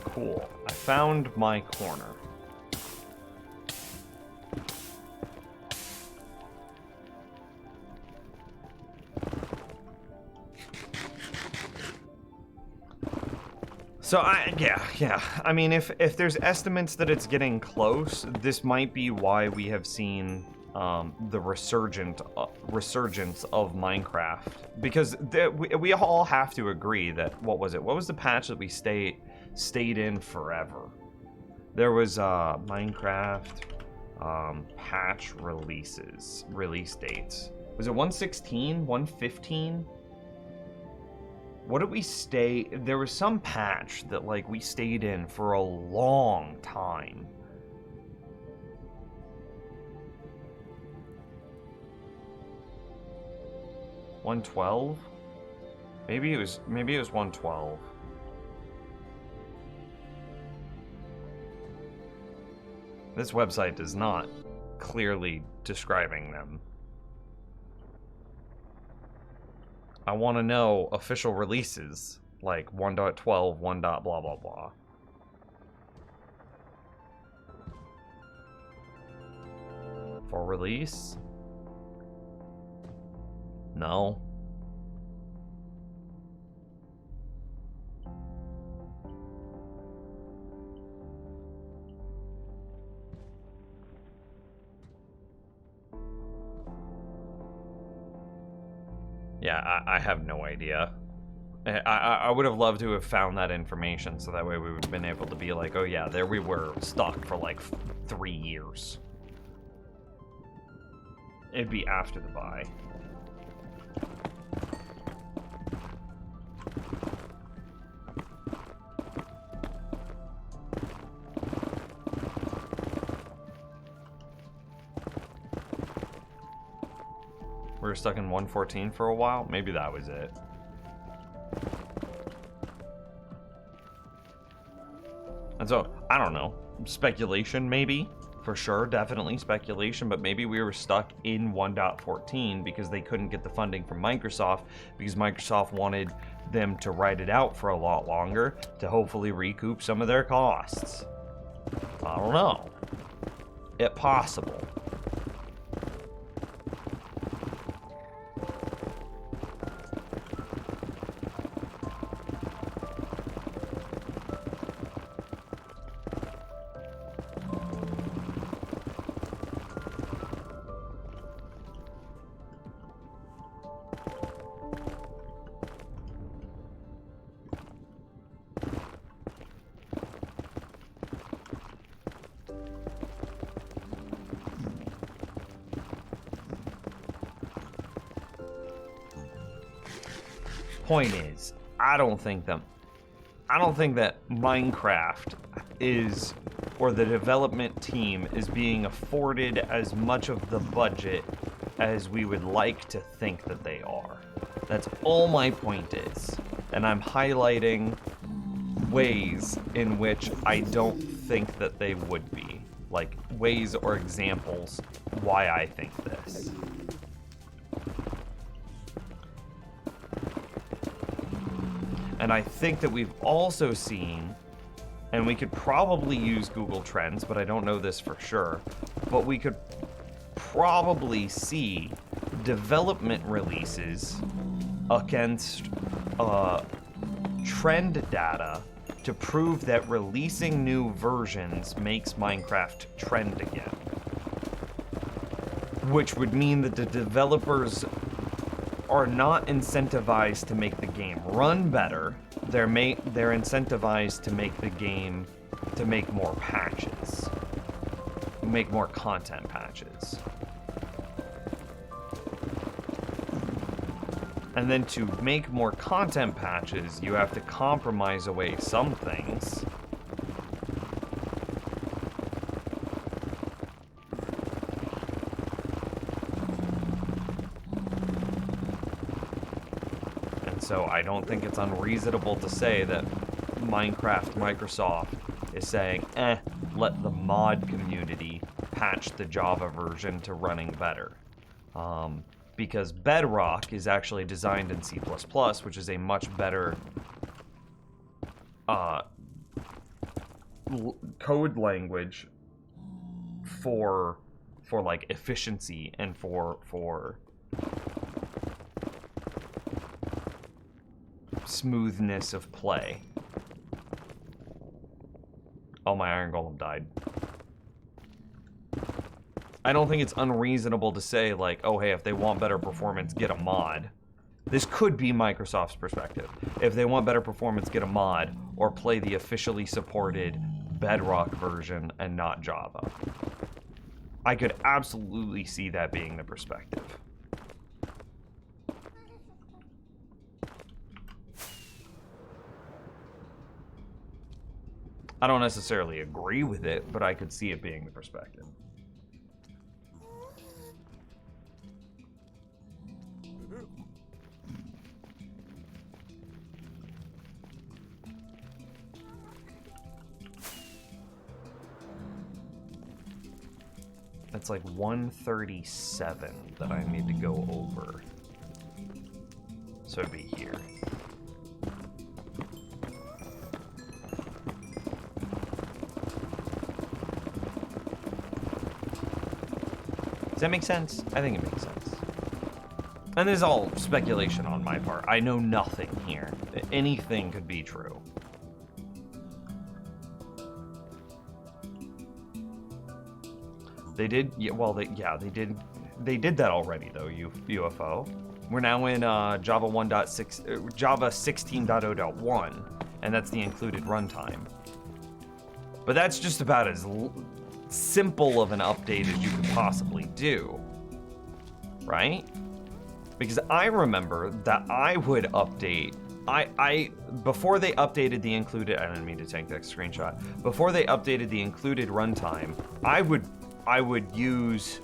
cool. I found my corner. So yeah. I mean, if there's estimates that it's getting close, this might be why we have seen the resurgence of Minecraft, because we all have to agree that what was the patch that we stayed in forever? There was Minecraft patch release dates. Was it 1.16, 1.15? What did we stay? There was some patch that like we stayed in for a long time. $112? Maybe it was 112. This website is not clearly describing them. I want to know official releases, like 1.12, 1. Blah blah blah. For release? No. Yeah, I have no idea. I would have loved to have found that information, so that way we would have been able to be like, oh yeah, there we were, stuck for like 3 years. It'd be after the buy. We were stuck in 1.14 for a while. Maybe that was it. And so, I don't know. Speculation, maybe. For sure, definitely speculation. But maybe we were stuck in 1.14 because they couldn't get the funding from Microsoft, because Microsoft wanted them to ride it out for a lot longer to hopefully recoup some of their costs. I don't know. It's possible. point is, I don't think that Minecraft is, or the development team is being afforded as much of the budget as we would like to think that they are. That's all my point is. And I'm highlighting ways in which I don't think that they would be. Like, ways or examples why I think this. And I think that we've also seen, and we could probably use Google Trends, but I don't know this for sure, but we could probably see development releases against trend data to prove that releasing new versions makes Minecraft trend again. Which would mean that the developers are not incentivized to make the game run better. They're incentivized to make the game, to make more patches, make more content patches. And then to make more content patches, you have to compromise away some things. And so I don't think it's unreasonable to say that Microsoft is saying, let the mod community patch the Java version to running better. Because Bedrock is actually designed in C++, which is a much better code language for like efficiency and for smoothness of play. Oh, my Iron Golem died. I don't think it's unreasonable to say, like, oh, hey, if they want better performance, get a mod. This could be Microsoft's perspective. If they want better performance, get a mod, or play the officially supported Bedrock version and not Java. I could absolutely see that being the perspective. I don't necessarily agree with it, but I could see it being the perspective. It's like 137 that I need to go over. So it'd be here. Does that make sense? I think it makes sense. And this is all speculation on my part. I know nothing here. Anything could be true. They did, yeah, well, they did that already though, UFO. We're now in Java 1.6, Java 16.0.1, and that's the included runtime. But that's just about as simple of an update as you could possibly do, right? Because I remember that I would update, before they updated the included, I didn't mean to take that screenshot. Before they updated the included runtime, I would use,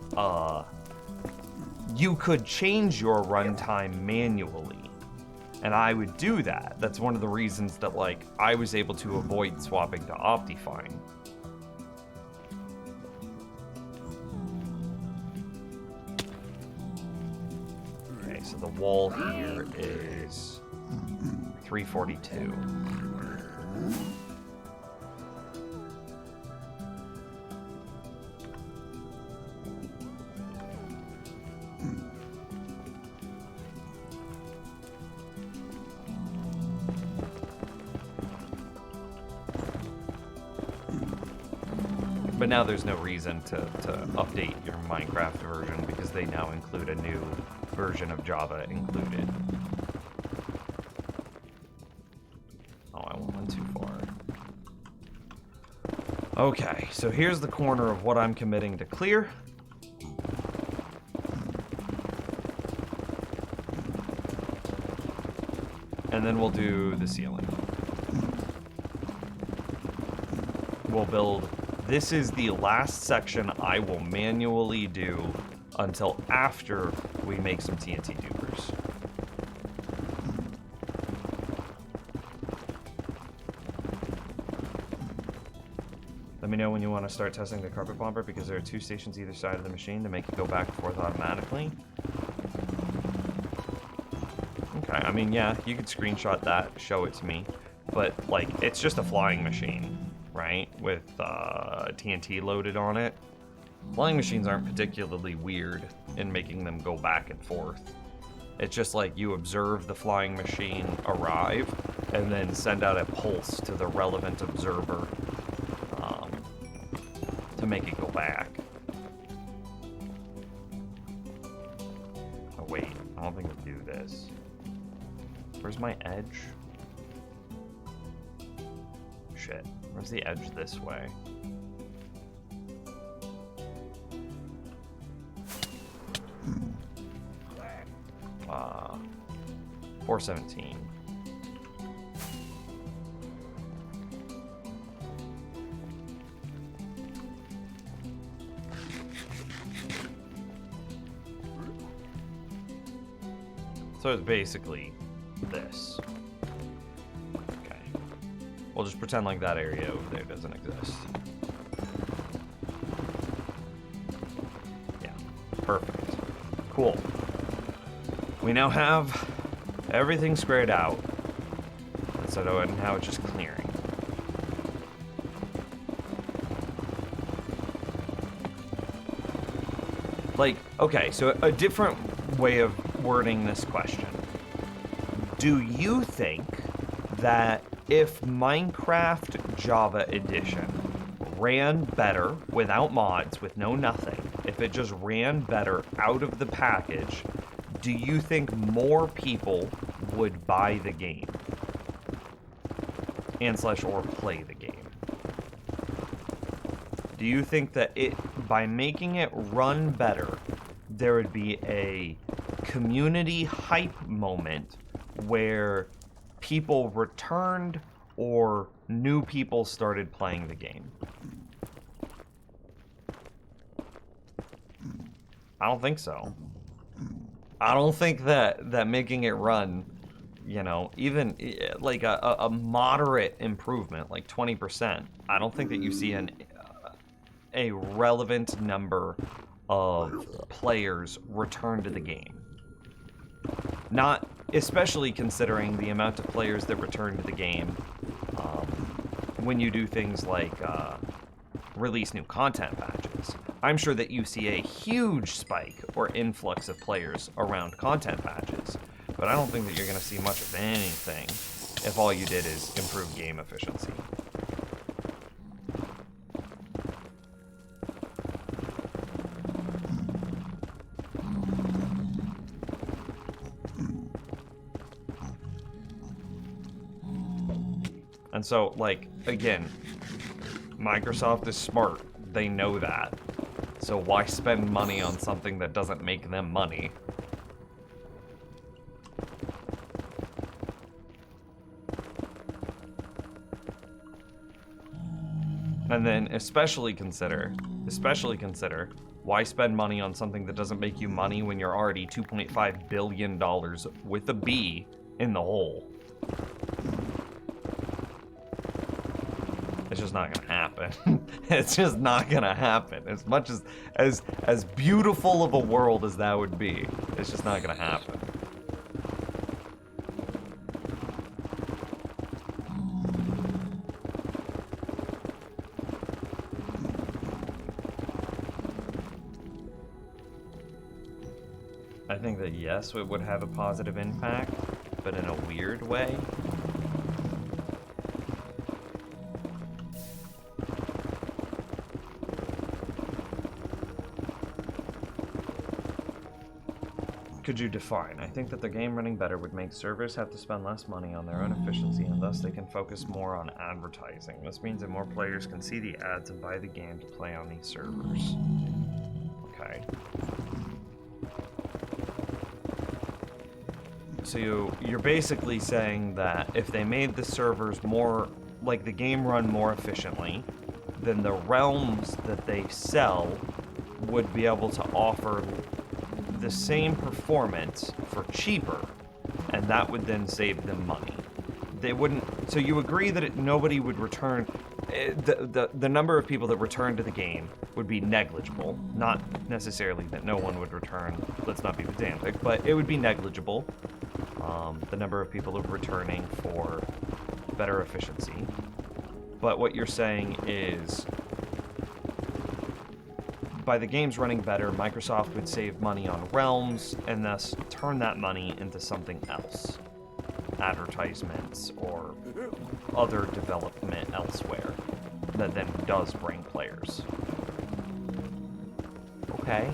you could change your runtime manually, and I would do that. That's one of the reasons that, like, I was able to avoid swapping to Optifine. Okay, so the wall here is 342. But now there's no reason to update your Minecraft version because they now include a new version of Java included. Oh, I went too far. Okay, so here's the corner of what I'm committing to clear. And then we'll do the ceiling. We'll build... This is the last section I will manually do until after we make some TNT dupers. Let me know when you want to start testing the carpet bomber, because there are 2 stations either side of the machine to make it go back and forth automatically. Okay, I mean, yeah, you could screenshot that, show it to me, but, like, it's just a flying machine, right, with TNT loaded on it. Flying machines aren't particularly weird in making them go back and forth. It's just like you observe the flying machine arrive, and then send out a pulse to the relevant observer to make it go back. Oh wait, I don't think we'll do this. Where's my edge? Shit, where's the edge this way? Uh, 417. So it's basically this. Okay. We'll just pretend like that area over there doesn't exist. Yeah. Perfect. Cool. We now have everything squared out. So now it's just clearing. Like, okay, so a different way of wording this question. Do you think that if Minecraft Java Edition ran better without mods, with no nothing, if it just ran better out of the package, do you think more people would buy the game? And/or play the game? Do you think that by making it run better, there would be a community hype moment where people returned or new people started playing the game? I don't think so. I don't think that making it run, you know, even like a moderate improvement, like 20%, I don't think that you see a relevant number of players return to the game. Not especially considering the amount of players that return to the game when you do things like release new content patches. I'm sure that you see a huge spike or influx of players around content patches, but I don't think that you're going to see much of anything if all you did is improve game efficiency. And so, like, again, Microsoft is smart. They know that. So why spend money on something that doesn't make them money? And then especially consider, why spend money on something that doesn't make you money when you're already $2.5 billion with a B in the hole? It's just not gonna happen. It's just not gonna happen. As much as beautiful of a world as that would be, it's just not gonna happen. I think that yes, it would have a positive impact, but in a weird way. Could you define? I think that the game running better would make servers have to spend less money on their own efficiency, and thus they can focus more on advertising. This means that more players can see the ads and buy the game to play on these servers. Okay. So you're basically saying that if they made the servers more, like the game run more efficiently, then the realms that they sell would be able to offer the same performance for cheaper, and that would then save them money. They wouldn't. So you agree that nobody would return. The number of people that return to the game would be negligible. Not necessarily that no one would return. Let's not be pedantic, but it would be negligible. The number of people returning for better efficiency. But what you're saying is, by the games running better, Microsoft would save money on realms and thus turn that money into something else. Advertisements or other development elsewhere that then does bring players. Okay.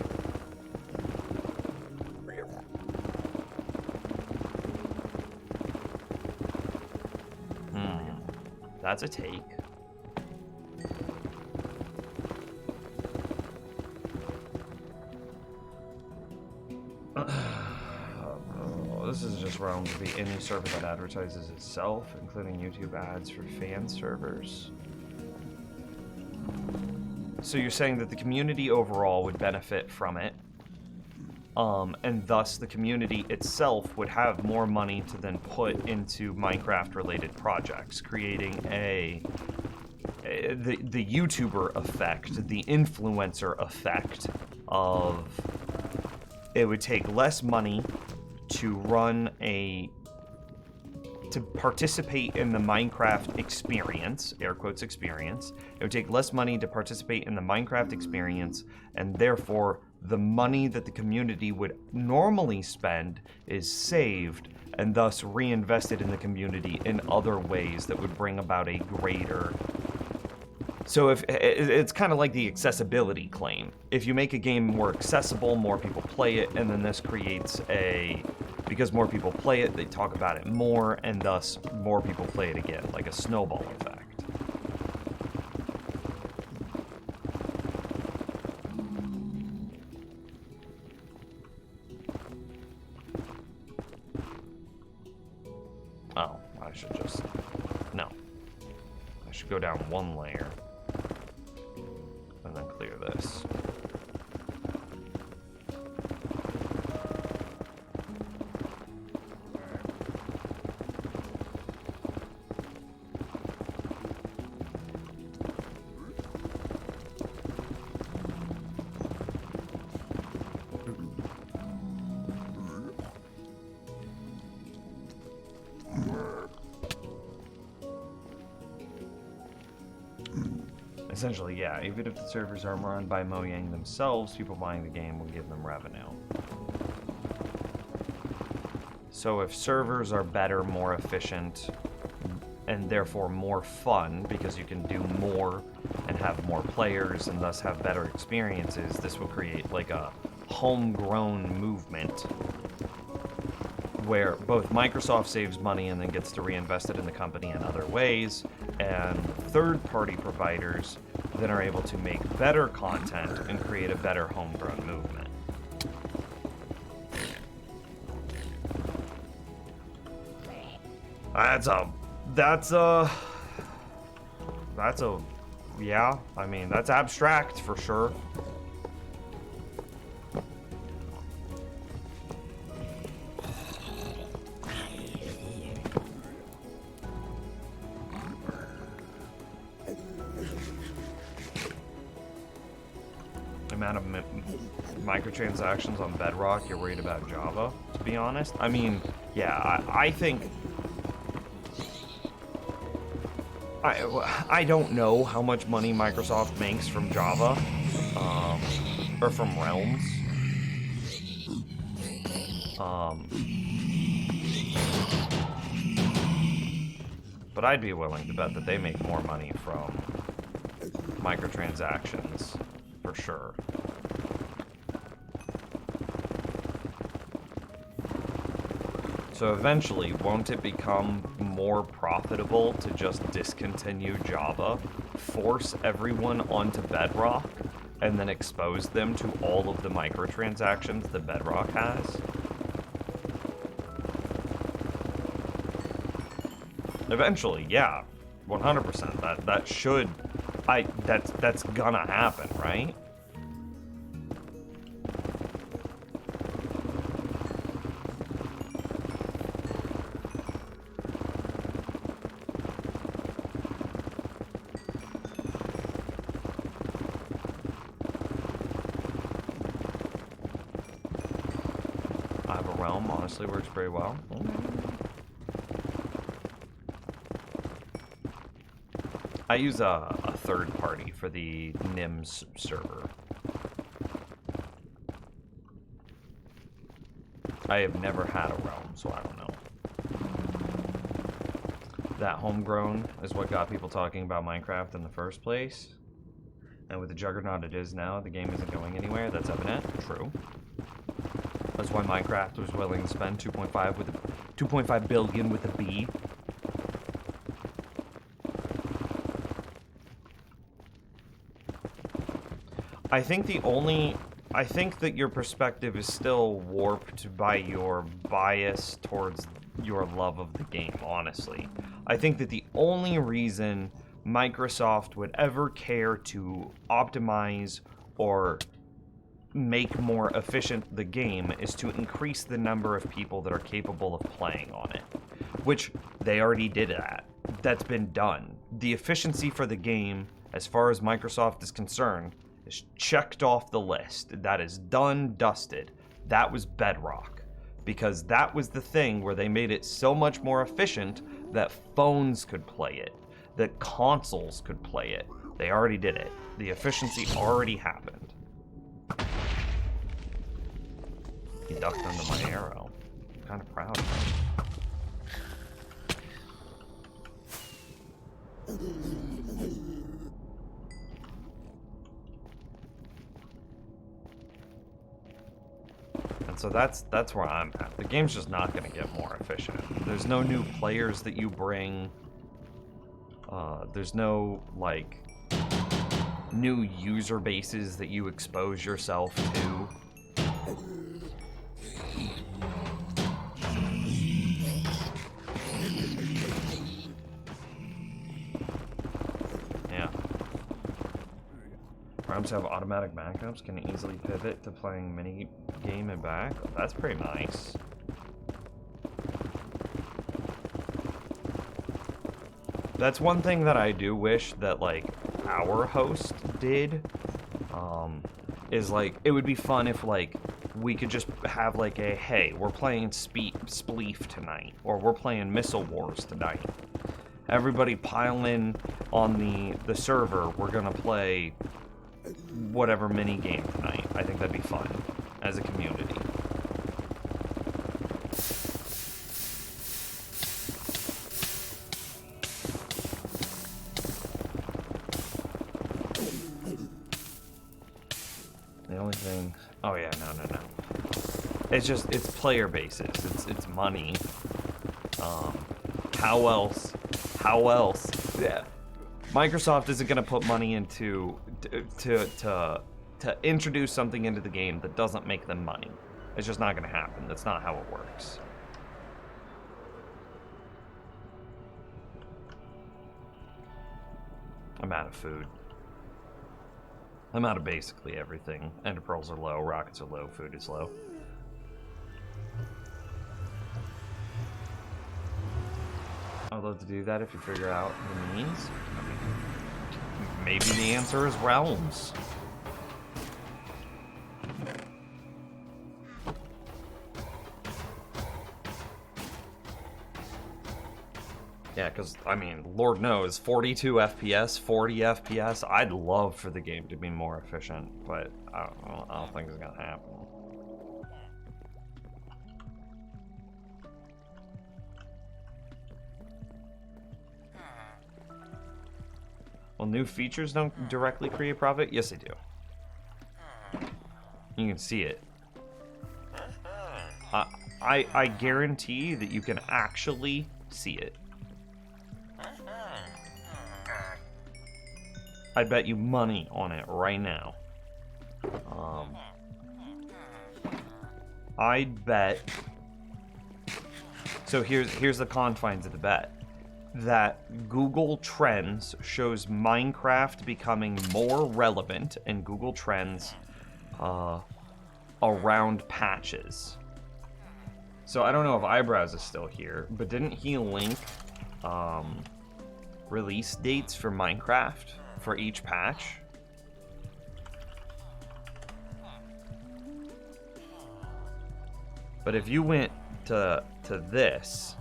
That's a take. This is just wrong to be any server that advertises itself, including YouTube ads for fan servers. So you're saying that the community overall would benefit from it, and thus the community itself would have more money to then put into Minecraft-related projects, creating the YouTuber effect, the influencer effect of it would take less money to participate in the Minecraft experience, air quotes experience. It would take less money to participate in the Minecraft experience, and therefore the money that the community would normally spend is saved and thus reinvested in the community in other ways that would bring about a greater... So if it's kind of like the accessibility claim. If you make a game more accessible, more people play it, and then this creates because more people play it, they talk about it more, and thus more people play it again, like a snowball effect. Oh, I should just... No. I should go down one layer. And then clear this. Essentially, yeah, even if the servers are run by Mojang themselves, people buying the game will give them revenue. So if servers are better, more efficient, and therefore more fun, because you can do more and have more players and thus have better experiences, this will create like a homegrown movement where both Microsoft saves money and then gets to reinvest it in the company in other ways, and third-party providers then are able to make better content and create a better homegrown movement. Yeah, I mean, that's abstract for sure. Amount of microtransactions on Bedrock, you're worried about Java, to be honest. I mean, yeah, I think... I don't know how much money Microsoft makes from Java, or from Realms. But I'd be willing to bet that they make more money from microtransactions, for sure. So eventually, won't it become more profitable to just discontinue Java, force everyone onto Bedrock, and then expose them to all of the microtransactions that Bedrock has? Eventually, yeah. 100%. That should... That's gonna happen, right? I have a realm, honestly works very well. I use a third party for the NIMS server. I have never had a realm, so I don't know. That homegrown is what got people talking about Minecraft in the first place. And with the juggernaut it is now, the game isn't going anywhere. That's evident. True. That's why Minecraft was willing to spend 2.5 billion with a B. I think that your perspective is still warped by your bias towards your love of the game, honestly. I think that the only reason Microsoft would ever care to optimize or make more efficient the game is to increase the number of people that are capable of playing on it, which they already did that. That's been done. The efficiency for the game, as far as Microsoft is concerned, is checked off the list. That is done, dusted. That was Bedrock, because that was the thing where they made it so much more efficient that phones could play it, that consoles could play it. They already did it. The efficiency already happened. He ducked under my arrow. I'm kind of proud of him. And so that's where I'm at. The game's just not going to get more efficient. There's no new players that you bring. There's no, like, new user bases that you expose yourself to. Yeah. Realms have automatic backups, can easily pivot to playing mini game and back. That's pretty nice. That's one thing that I do wish that, like, our host did, is, like, it would be fun if, like, we could just have, like, a, hey, we're playing Spleef tonight, or we're playing Missile Wars tonight. Everybody pile in on the server, we're gonna play whatever mini game tonight. I think that'd be fun, as a community. The only thing... Oh yeah, no. It's just, it's player bases. It's money. How else? Yeah. Microsoft isn't gonna put money into... to introduce something into the game that doesn't make them money. It's just not gonna happen. That's not how it works. I'm out of food. I'm out of basically everything. Ender pearls are low, rockets are low, food is low. I'd love to do that if you figure out the means. I mean, maybe the answer is realms. Yeah, because, I mean, Lord knows, 42 FPS, 40 FPS, I'd love for the game to be more efficient, but I don't think it's gonna happen. Well, new features don't directly create profit? Yes, they do. You can see it. I guarantee that you can actually see it. I'd bet you money on it right now. I'd bet... So here's the confines of the bet. that Google Trends shows Minecraft becoming more relevant in Google Trends around patches. So I don't know if Eyebrows is still here, but didn't he link release dates for Minecraft for each patch? But if you went to this,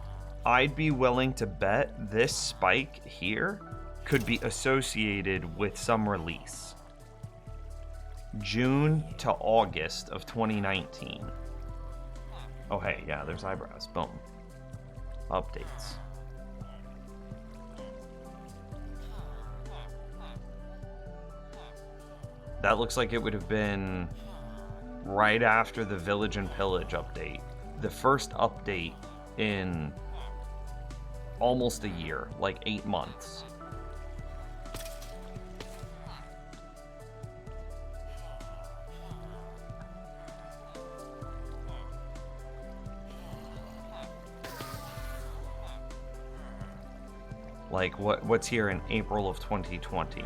I'd be willing to bet this spike here could be associated with some release. June to August of 2019. Oh, hey, yeah, there's Eyebrows. Boom. Updates. That looks like it would have been right after the Village and Pillage update. The first update in almost a year, like 8 months. Like what's here in April of 2020?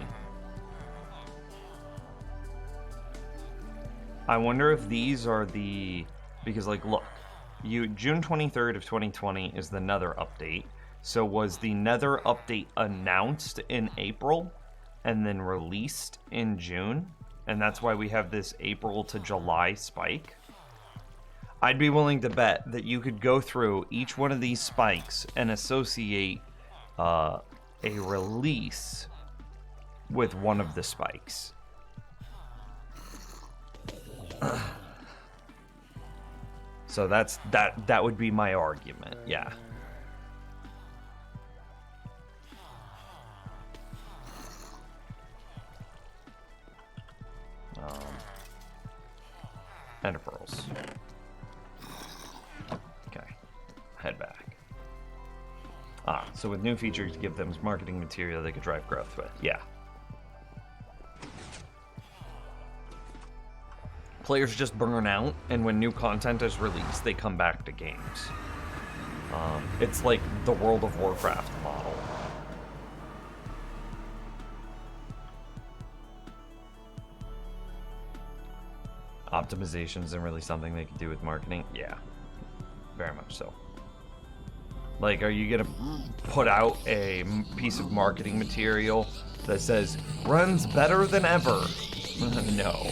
I wonder if these are the, because like look, June 23rd of 2020 is the Nether update. So was the Nether update announced in April and then released in June? And that's why we have this April to July spike? I'd be willing to bet that you could go through each one of these spikes and associate a release with one of the spikes. So that would be my argument, yeah. Ender pearls. Okay, head back. So with new features, give them marketing material they could drive growth with. Yeah. Players just burn out, and when new content is released, they come back to games. It's like the World of Warcraft model. Optimization isn't really something they could do with marketing. Yeah, very much so. Like, are you gonna put out a piece of marketing material that says runs better than ever? No.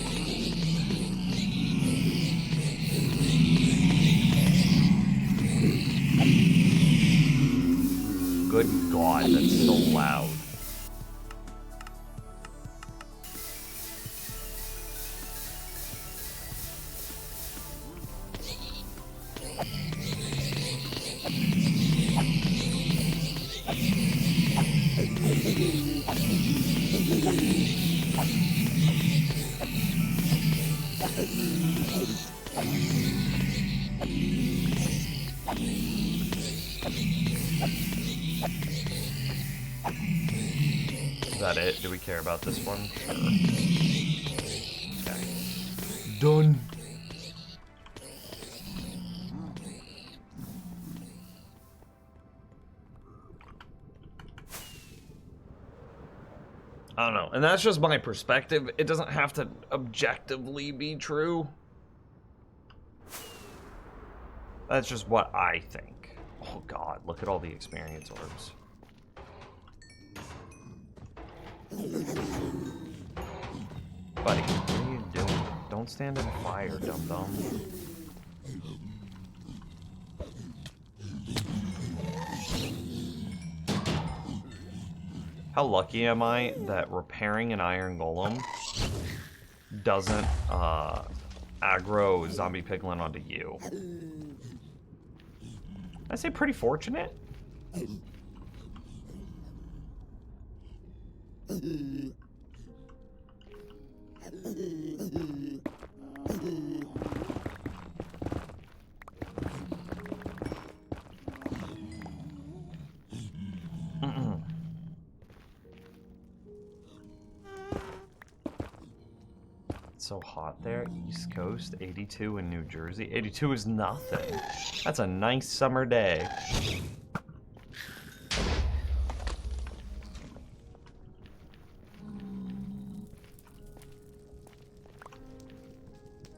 Good God, that's so loud. Is that it? Do we care about this one? Sure. Okay. Done. I don't know. And that's just my perspective. It doesn't have to objectively be true. That's just what I think. Oh God, look at all the experience orbs. Buddy, what are you doing? Don't stand in fire, dum-dum. How lucky am I that repairing an iron golem doesn't aggro zombie piglin onto you? I say pretty fortunate. It's so hot there. East Coast, 82 in New Jersey. 82 is nothing. That's a nice summer day.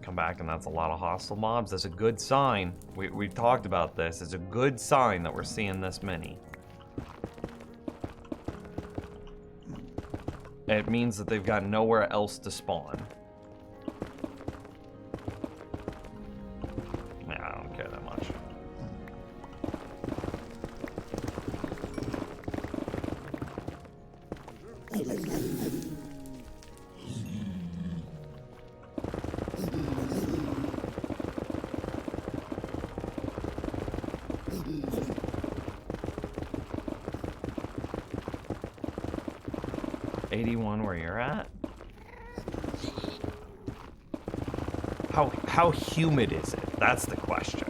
come back and that's a lot of hostile mobs. That's a good sign. We've talked about this. It's a good sign that we're seeing this many. It means that they've got nowhere else to spawn. Yeah, I don't care that much. Where you're at? How humid is it? That's the question.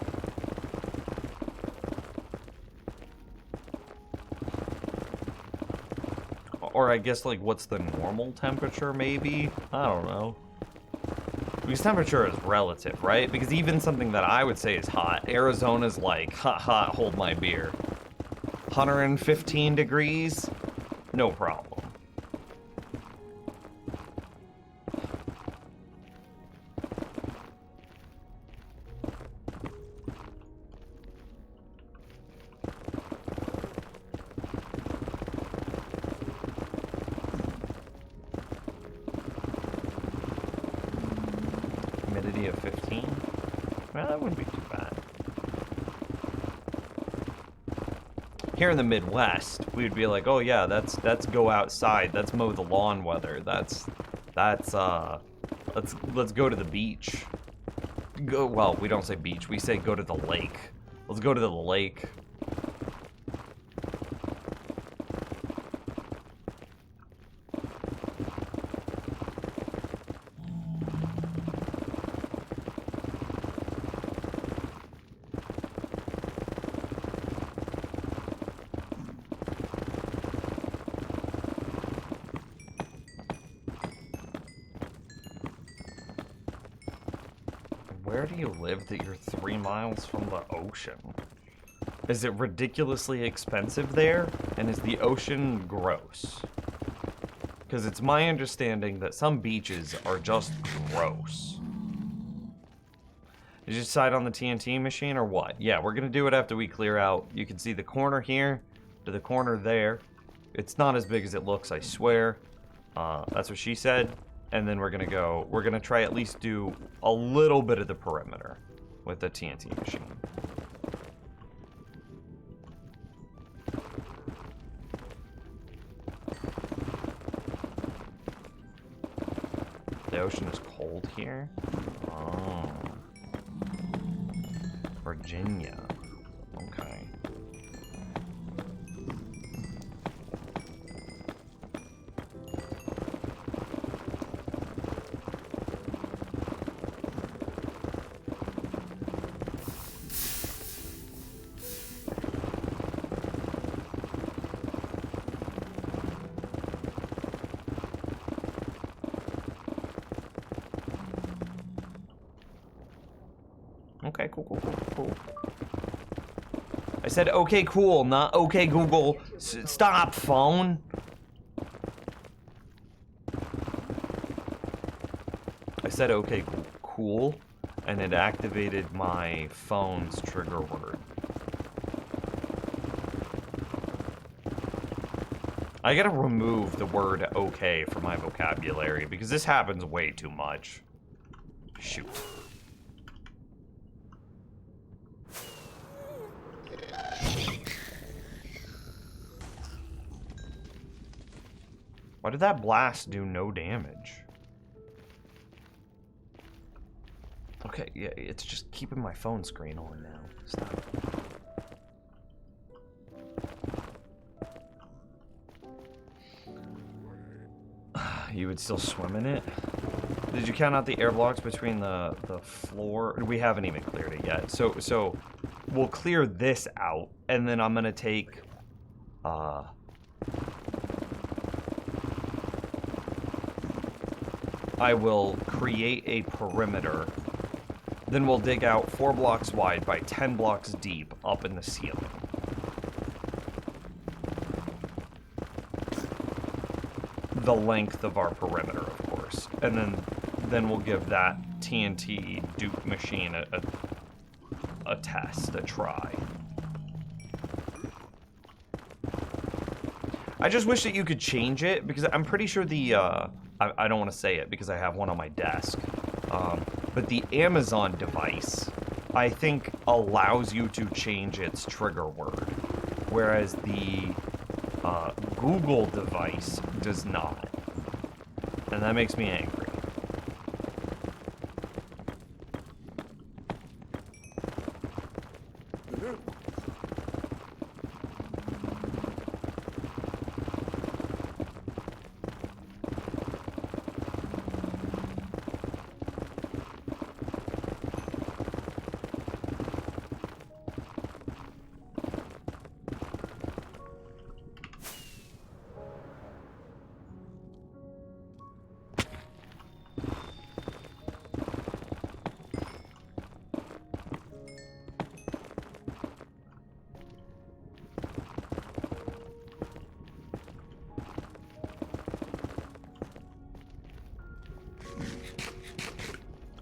Or I guess like what's the normal temperature maybe? I don't know. Because temperature is relative, right? Because even something that I would say is hot, Arizona's like hot, hold my beer. 115 degrees? No problem. Humidity of 15? Well, that wouldn't be too bad. Here in the Midwest, we would be like, oh yeah, that's go outside, that's mow the lawn weather, let's go to the beach. Well, we don't say beach, we say go to the lake. Let's go to the lake. Where do you live that you're 3 miles from the ocean? Is it ridiculously expensive there? And is the ocean gross? Because it's my understanding that some beaches are just gross. Did you decide on the TNT machine or what? Yeah, we're going to do it after we clear out. You can see the corner here to the corner there. It's not as big as it looks, I swear. That's what she said. And then we're gonna try at least do a little bit of the perimeter with the TNT machine. The ocean is cold here. Oh. Virginia. Okay. Okay, cool. I said okay, cool, not okay, Google. Stop, phone. I said okay, cool, and it activated my phone's trigger word. I gotta remove the word okay from my vocabulary because this happens way too much. Shoot. Why did that blast do no damage? Okay, yeah, it's just keeping my phone screen on now. Stop. You would still swim in it? Did you count out the air blocks between the floor? We haven't even cleared it yet. So we'll clear this out, and then I'm gonna take I will create a perimeter. Then we'll dig out 4 blocks wide by 10 blocks deep up in the ceiling. The length of our perimeter, of course. And then we'll give that TNT Duke machine a test, a try. I just wish that you could change it, because I'm pretty sure the, I don't want to say it because I have one on my desk, but the Amazon device, I think, allows you to change its trigger word, whereas the Google device does not, and that makes me angry.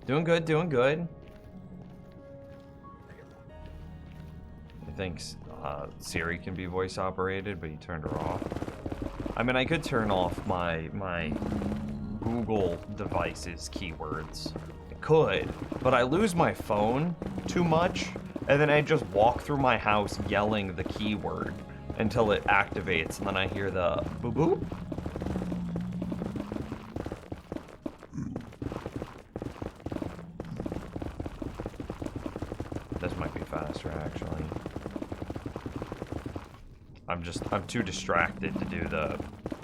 Doing good, doing good. I think Siri can be voice operated, but you turned her off. I mean, I could turn off my Google device's keywords. I could, but I lose my phone too much, and then I just walk through my house yelling the keyword until it activates, and then I hear the boop boop. This might be faster, actually. I'm too distracted to do the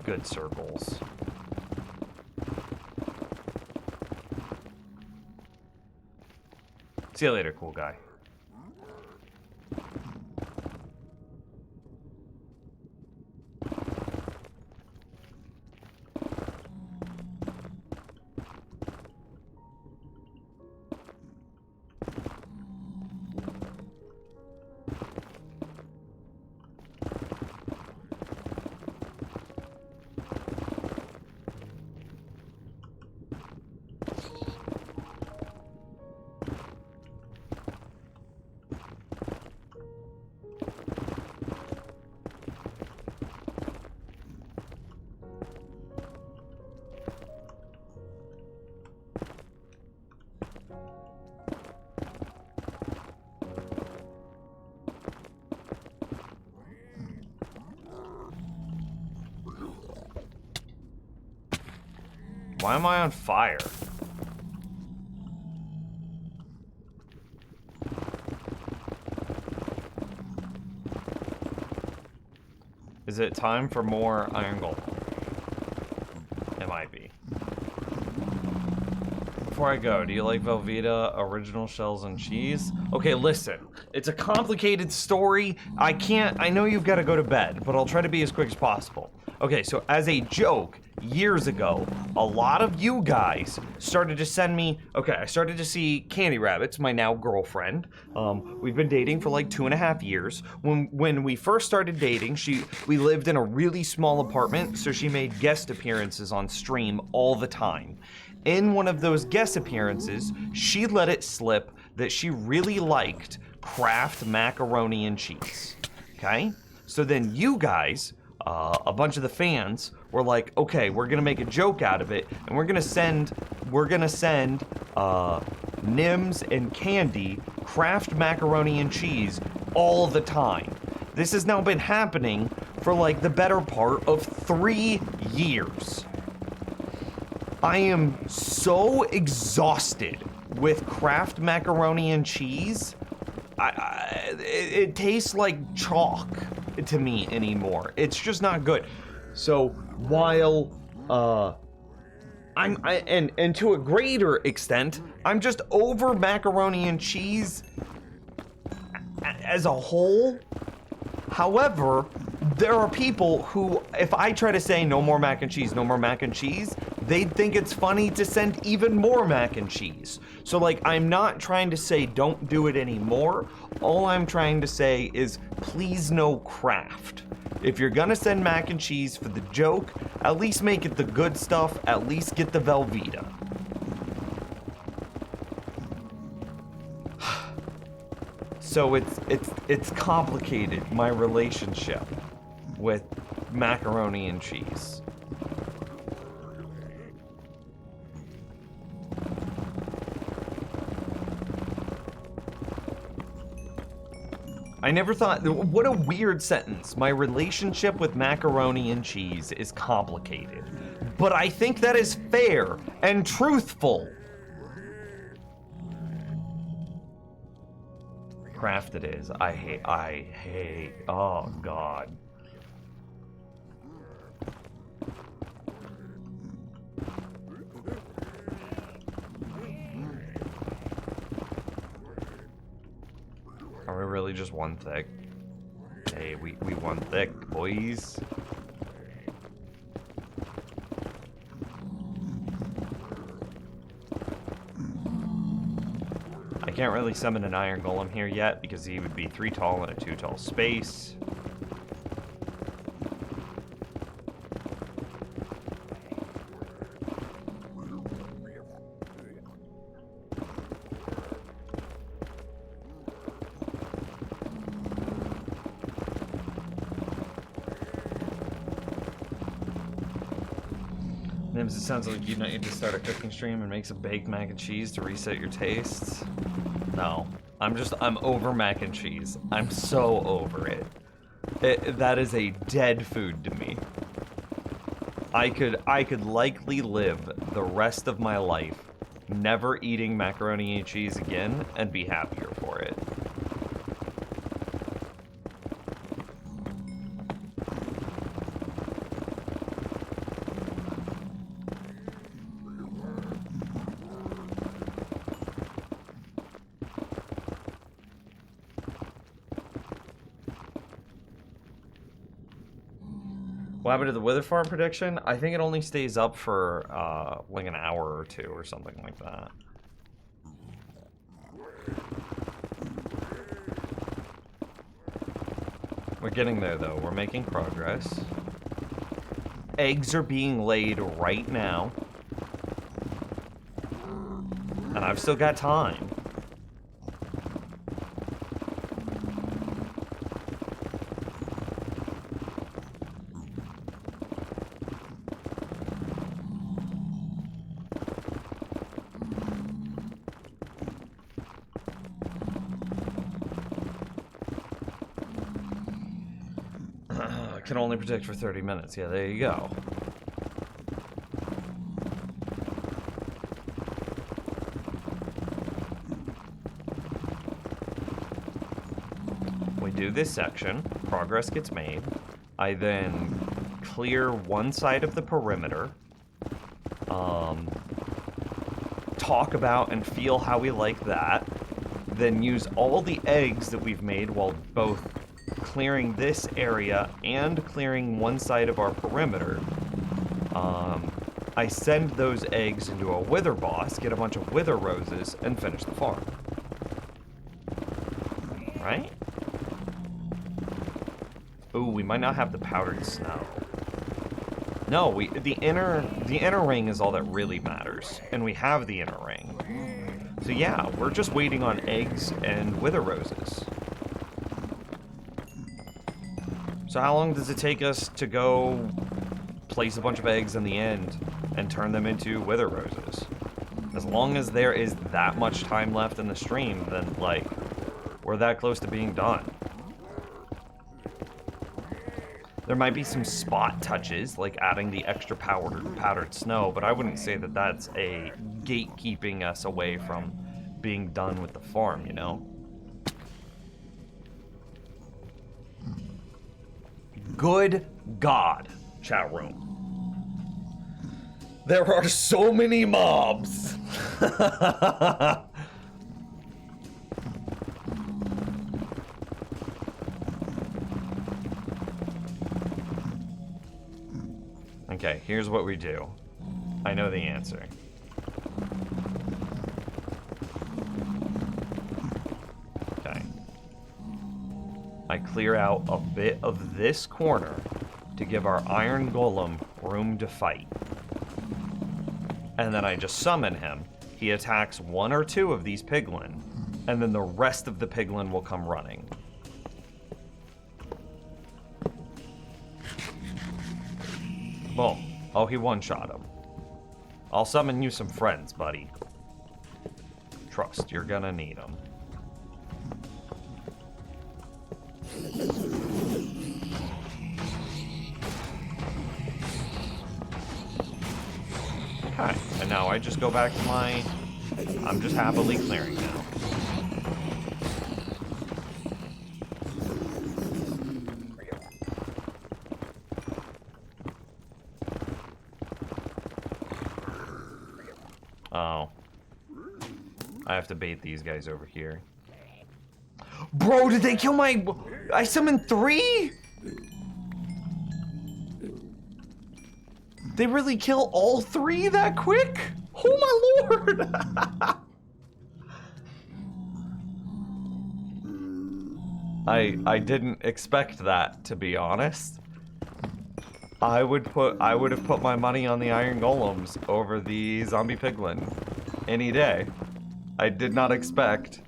good circles. See you later, cool guy. Why am I on fire? Is it time for more Iron Golem? It might be. Before I go, do you like Velveeta, original shells and cheese? Okay, listen. It's a complicated story. I know you've got to go to bed, but I'll try to be as quick as possible. Okay, so as a joke, years ago, a lot of you guys started to send me, I started to see Candy Rabbits, my now girlfriend. We've been dating for like 2.5 years. When we first started dating, we lived in a really small apartment, so she made guest appearances on stream all the time. In one of those guest appearances, she let it slip that she really liked Kraft macaroni and cheese, okay? So then you guys, a bunch of the fans were like, okay, we're gonna make a joke out of it, and we're gonna send Nims and Candy Kraft macaroni and cheese all the time. This has now been happening for like the better part of 3 years. I am so exhausted with Kraft macaroni and cheese. It tastes like chalk to me anymore. It's just not good. So while and to a greater extent, I'm just over macaroni and cheese as a whole. However, there are people who, if I try to say no more mac and cheese, no more mac and cheese, they'd think it's funny to send even more mac and cheese. So like, I'm not trying to say don't do it anymore. All I'm trying to say is please no Kraft. If you're gonna send mac and cheese for the joke, at least make it the good stuff, at least get the Velveeta. So it's complicated, my relationship with macaroni and cheese. I never thought, what a weird sentence. My relationship with macaroni and cheese is complicated. But I think that is fair and truthful. Craft it is. I hate, oh God. Are we really just one thick? Hey, we one thick, boys. I can't really summon an iron golem here yet because he would be 3 tall in a 2 tall space. Nims, it sounds like you need to start a cooking stream and make some baked mac and cheese to reset your tastes. No, I'm over mac and cheese. I'm so over it. That is a dead food to me. I could likely live the rest of my life never eating macaroni and cheese again and be happier for it. What happened to the Wither Farm prediction? I think it only stays up for like an hour or 2 or something like that. We're getting there though. We're making progress. Eggs are being laid right now. And I've still got time. Can only predict for 30 minutes. Yeah, there you go. We do this section, progress gets made. I then clear one side of the perimeter. Talk about and feel how we like that. Then use all the eggs that we've made while both clearing this area and clearing one side of our perimeter. I send those eggs into a wither boss, get a bunch of wither roses, and finish the farm. Right? Ooh, we might not have the powdered snow. No, the inner ring is all that really matters, and we have the inner ring. So yeah, we're just waiting on eggs and wither roses. So how long does it take us to go place a bunch of eggs in the end and turn them into wither roses? As long as there is that much time left in the stream, then, like, we're that close to being done. There might be some spot touches, like adding the extra powdered snow, but I wouldn't say that that's a gatekeeping us away from being done with the farm, you know? Good God, chat room. There are so many mobs. Okay, here's what we do. I know the answer. Okay. I clear out a bit of this corner to give our iron golem room to fight. And then I just summon him. He attacks 1 or 2 of these piglin, And then the rest of the piglin will come running. Boom. Oh, he one-shot him. I'll summon you some friends, buddy. Trust, you're gonna need them. Okay, and now I just go back to my... I'm just happily clearing now. Oh. I have to bait these guys over here. Bro, did they kill my... I summoned 3? They really kill all 3 that quick? Oh my lord! I didn't expect that, to be honest. I would have put my money on the iron golems over the zombie piglin any day. I did not expect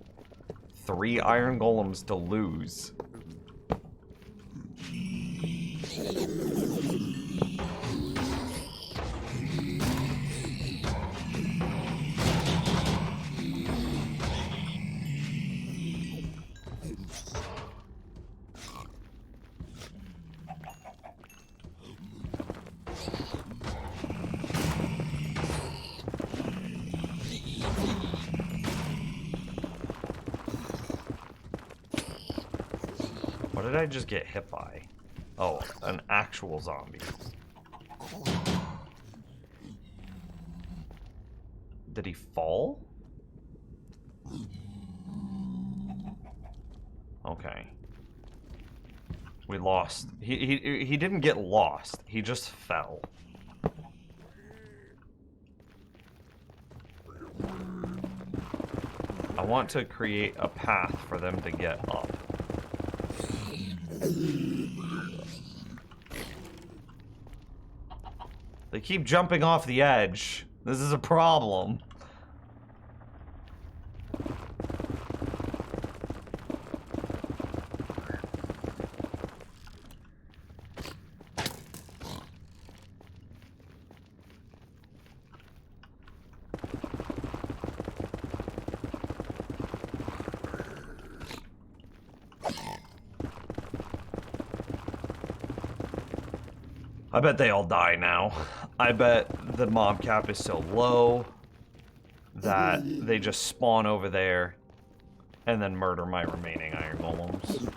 3 iron golems to lose. What did I just get hit by? Oh, an actual zombie. Did he fall? Okay. We lost. He didn't get lost. He just fell. I want to create a path for them to get up. They keep jumping off the edge. This is a problem. I bet they all die now. I bet the mob cap is so low that they just spawn over there and then murder my remaining iron golems.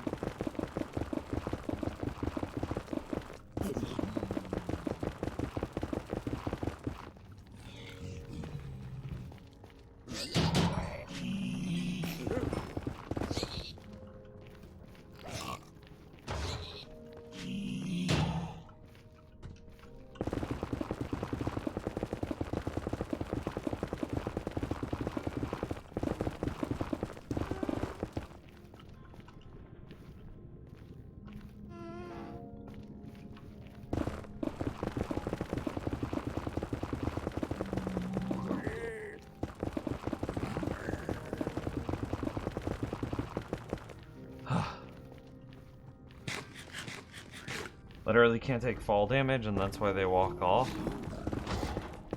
Literally can't take fall damage, and that's why they walk off.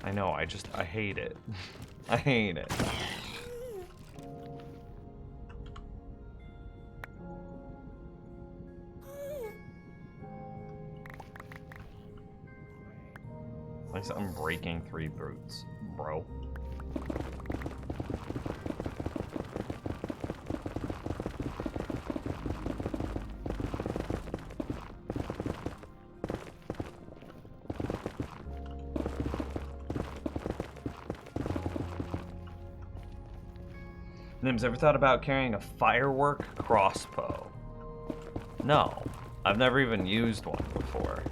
I know, I hate it. I hate it. Like I'm breaking 3 brutes, bro. Nims, ever thought about carrying a firework crossbow? No, I've never even used one before.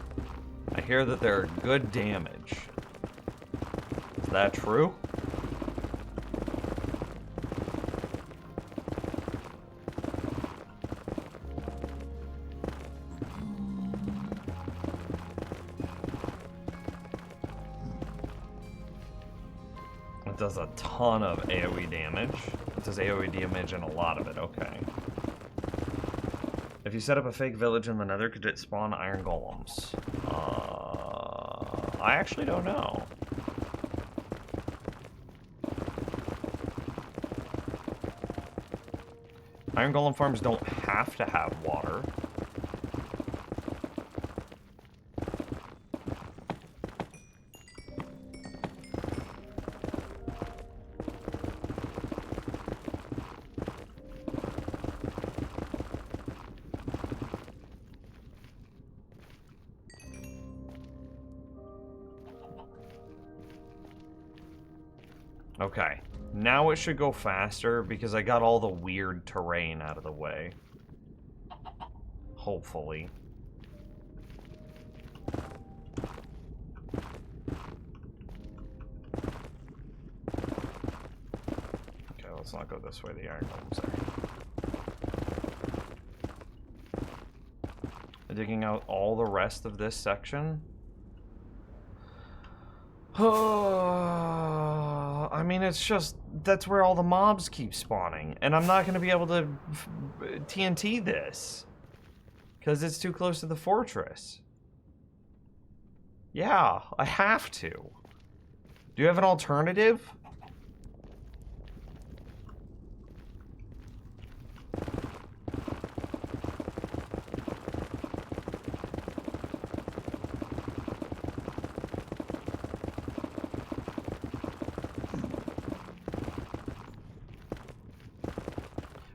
I hear that they're good damage. Is that true? It does a ton of AoE damage. does AoE damage and a lot of it. Okay. If you set up a fake village in the Nether, could it spawn iron golems? I actually don't know. Iron golem farms don't have to have water. Okay, now it should go faster because I got all the weird terrain out of the way. Hopefully. Okay, let's not go this way, the iron golem's there. Digging out all the rest of this section. I mean, it's just, that's where all the mobs keep spawning. And I'm not going to be able to TNT this. Because it's too close to the fortress. Yeah, I have to. Do you have an alternative?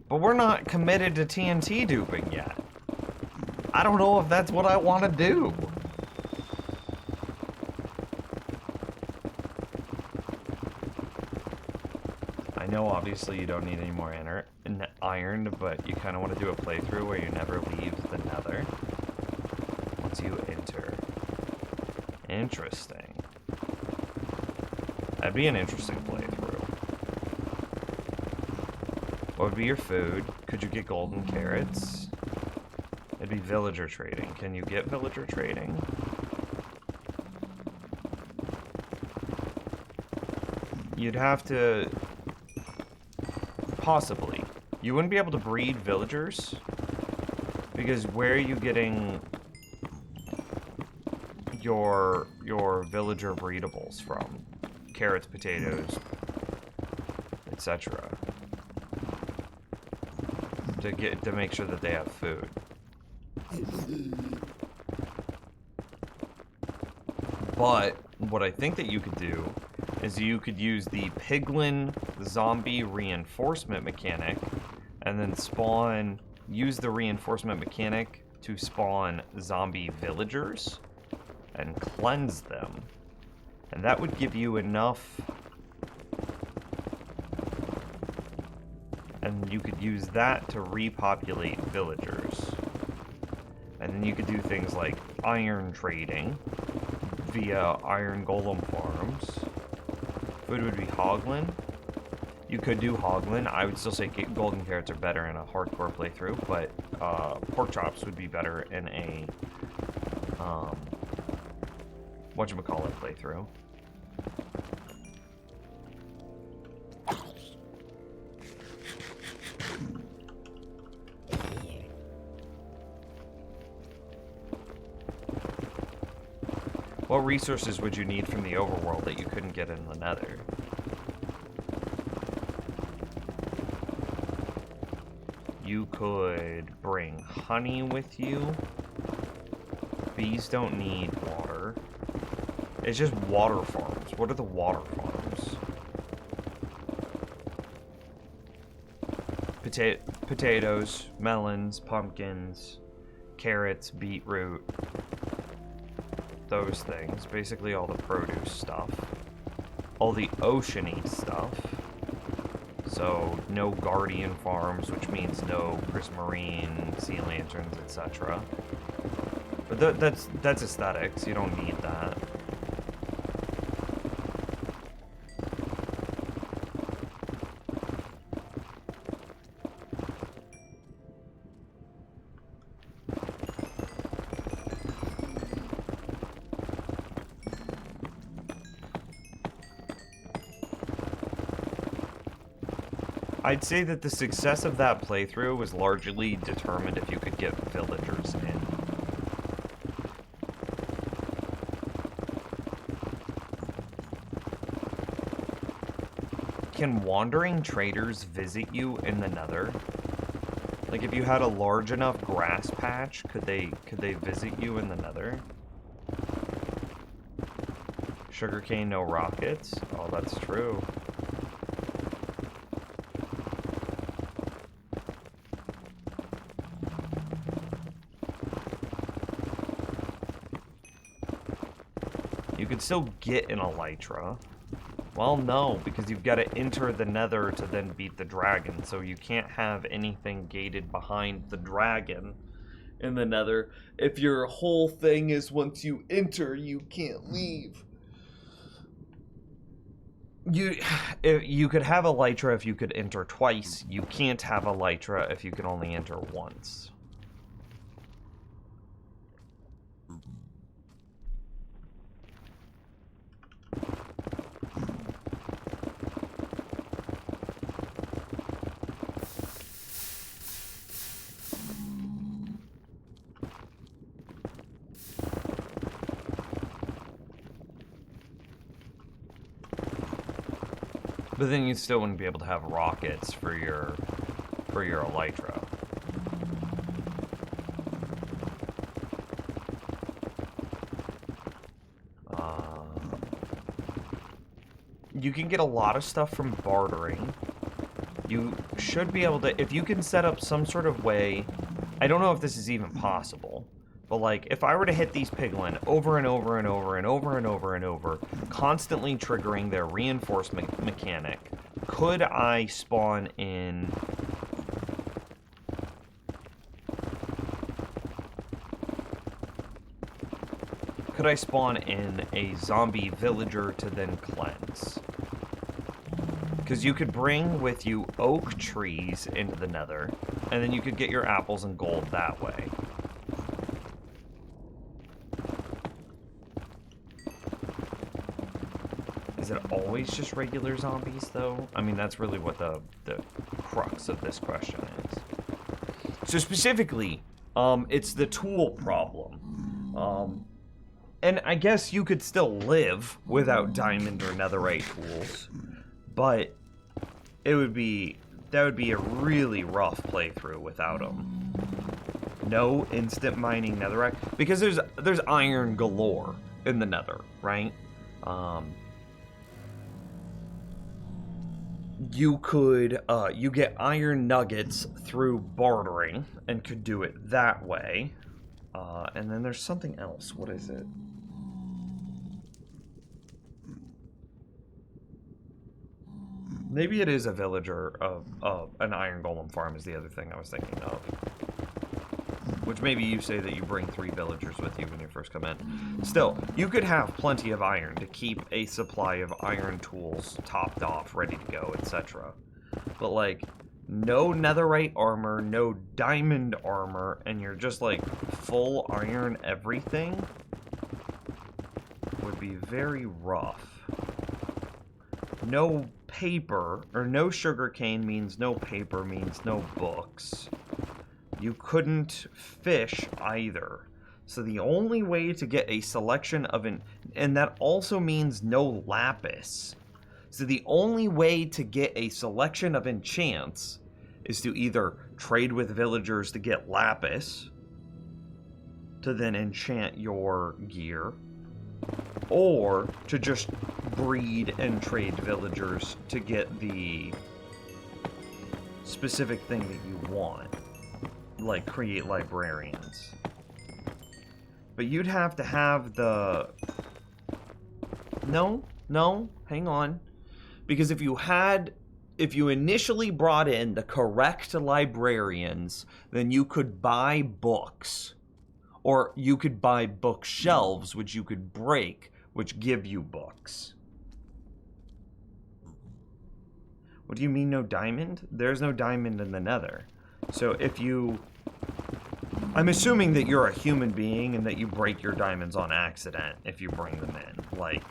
But we're not committed to TNT duping yet. I don't know if that's what I want to do. I know obviously you don't need any more iron, but you kind of want to do a playthrough where you never leave the Nether once you enter. Interesting. That'd be an interesting playthrough. What would be your food? Could you get golden carrots? It'd be villager trading. Can you get villager trading? You'd have to... Possibly. You wouldn't be able to breed villagers. Because where are you getting your villager breedables from? Carrots, potatoes, etc. To make sure that they have food. But what I think that you could do is you could use the piglin zombie reinforcement mechanic and then use the reinforcement mechanic to spawn zombie villagers and cleanse them. And that would give you enough. And you could use that to repopulate villagers. And then you could do things like iron trading via iron golem farms. Food would be hoglin. You could do hoglin. I would still say golden carrots are better in a hardcore playthrough, but pork chops would be better in a whatchamacallit playthrough. What resources would you need from the overworld that you couldn't get in the Nether? You could bring honey with you. Bees don't need water. It's just water farms. What are the water farms? Potatoes, melons, pumpkins, carrots, beetroot. Those things. Basically all the produce stuff. All the oceany stuff. So no guardian farms, which means no prismarine, sea lanterns, etc. But that's aesthetics. You don't need that. I'd say that the success of that playthrough was largely determined if you could get villagers in. Can wandering traders visit you in the Nether? Like, if you had a large enough grass patch, could they visit you in the Nether? Sugarcane, no rockets? Oh, that's true. You could still get an elytra. Well, no, because you've got to enter the Nether to then beat the dragon, so you can't have anything gated behind the dragon in the Nether if your whole thing is once you enter, you can't leave. You could have elytra if you could enter twice. You can't have elytra if you can only enter once. But then you still wouldn't be able to have rockets for your elytra. You can get a lot of stuff from bartering. You should be able to, if you can set up some sort of way, I don't know if this is even possible, but like, if I were to hit these piglin over and over and over and over and over and over, constantly triggering their reinforcement mechanic, could I spawn in... Could I spawn in a zombie villager to then cleanse? Because you could bring with you oak trees into the Nether, and then you could get your apples and gold that way. Is it always just regular zombies, though? I mean, that's really what the crux of this question is. So specifically, it's the tool problem. And I guess you could still live without diamond or netherite tools, but that would be a really rough playthrough without them. No instant mining netherite, because there's iron galore in the Nether, right? You could you get iron nuggets through bartering and could do it that way. And then there's something else. What is it? Maybe it is a villager of an iron golem farm is the other thing I was thinking of. Which maybe you say that you bring 3 villagers with you when you first come in. Still, you could have plenty of iron to keep a supply of iron tools topped off, ready to go, etc. But like, no netherite armor, no diamond armor, and you're just like full iron everything would be very rough. No paper, or no sugarcane means no paper means no books. You couldn't fish either. So the only way to get a selection of and that also means no lapis. So the only way to get a selection of enchants is to either trade with villagers to get lapis, to then enchant your gear, or to just breed and trade villagers to get the specific thing that you want. Like, create librarians. But you'd have to have the... No, hang on. Because if you initially brought in the correct librarians, then you could buy books. Or you could buy bookshelves, which you could break, which give you books. What do you mean no diamond? There's no diamond in the Nether. So if you... I'm assuming that you're a human being and that you break your diamonds on accident if you bring them in. Like,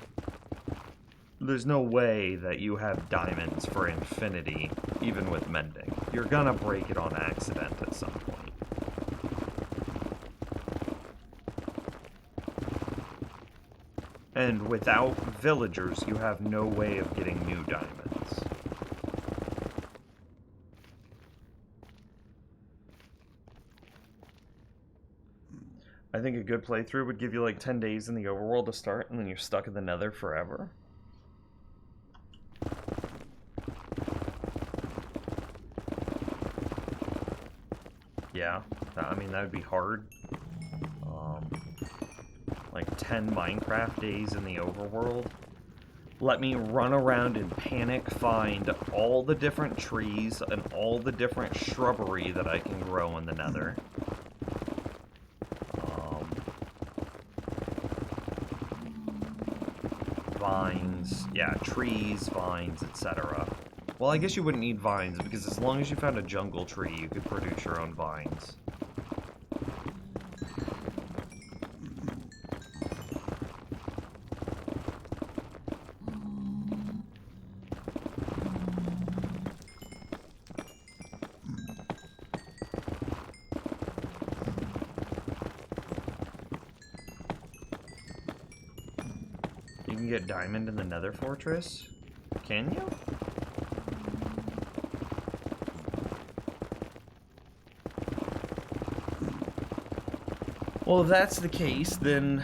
there's no way that you have diamonds for infinity, even with mending. You're gonna break it on accident at some point. And without villagers, you have no way of getting new diamonds. I think a good playthrough would give you like 10 days in the overworld to start, and then you're stuck in the nether forever. Yeah, I mean, that would be hard. Like 10 Minecraft days in the overworld. Let me run around and panic find all the different trees and all the different shrubbery that I can grow in the nether. Vines, yeah, trees, vines, etc. Well, I guess you wouldn't need vines, because as long as you found a jungle tree, you could produce your own vines. You can get diamond in the Nether Fortress? Can you? Well, if that's the case, then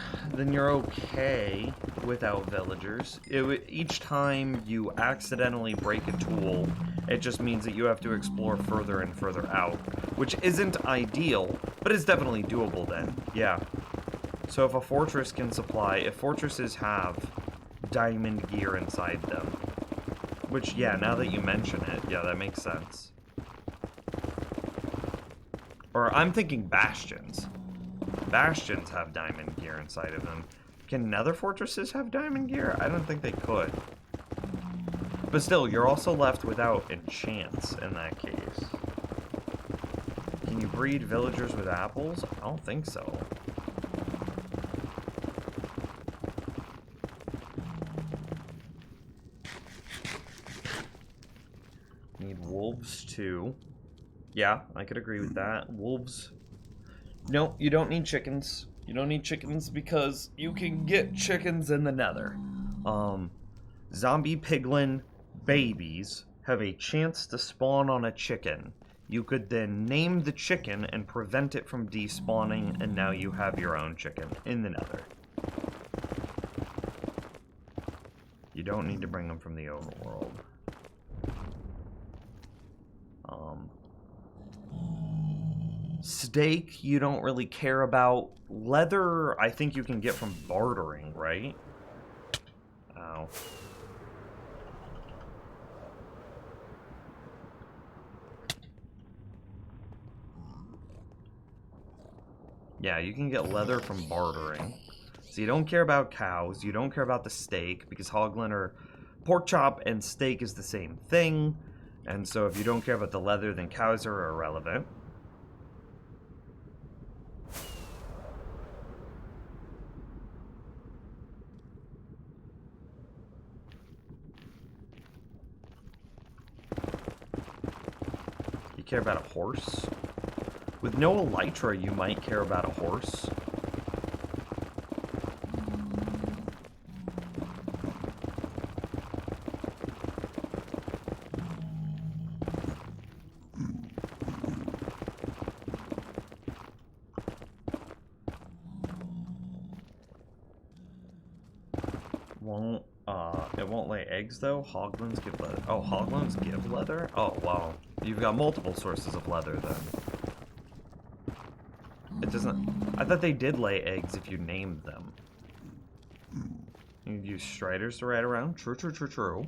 you're okay without villagers. Each time you accidentally break a tool, it just means that you have to explore further and further out, which isn't ideal, but it's definitely doable then. Yeah. So if a fortress can supply, if fortresses have diamond gear inside them, which, yeah, now that you mention it, yeah, that makes sense. Or I'm thinking bastions. Bastions have diamond gear inside of them. Can nether fortresses have diamond gear? I don't think they could. But still, you're also left without enchants in that case. Can you breed villagers with apples? I don't think so. Need wolves too. Yeah, I could agree with that. Wolves. Nope, you don't need chickens. You don't need chickens because you can get chickens in the nether. Zombie piglin babies have a chance to spawn on a chicken. You could then name the chicken and prevent it from despawning, and now you have your own chicken in the nether. You don't need to bring them from the overworld. Steak, you don't really care about. Leather, I think you can get from bartering, right? Ow. Yeah, you can get leather from bartering. So you don't care about cows, you don't care about the steak, because hoglin or pork chop and steak is the same thing. And so if you don't care about the leather, then cows are irrelevant. You care about a horse? With no elytra, you might care about a horse. It won't lay eggs though. Hoglins give leather. Oh, hoglins give leather? Oh, wow. You've got multiple sources of leather then. It doesn't... I thought they did lay eggs if you named them. You'd use striders to ride around? True, true, true, true.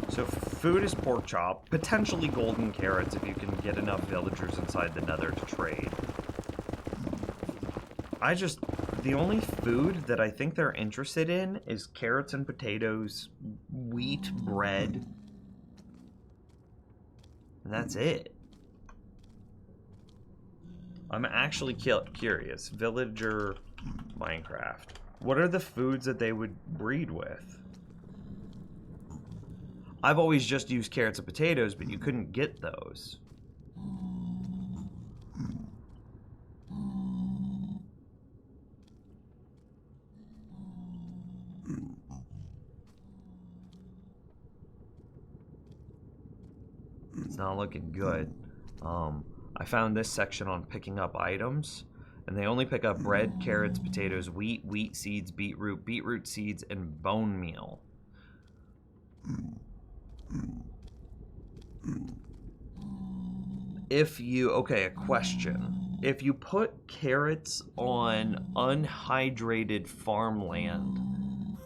So food is pork chop, potentially golden carrots if you can get enough villagers inside the nether to trade. The only food that I think they're interested in is carrots and potatoes, wheat, bread, and that's it. I'm actually curious. Villager Minecraft. What are the foods that they would breed with? I've always just used carrots and potatoes, but you couldn't get those. It's not looking good. I found this section on picking up items, and they only pick up bread, carrots, potatoes, wheat seeds, beetroot seeds, and bone meal. Okay, a question. If you put carrots on unhydrated farmland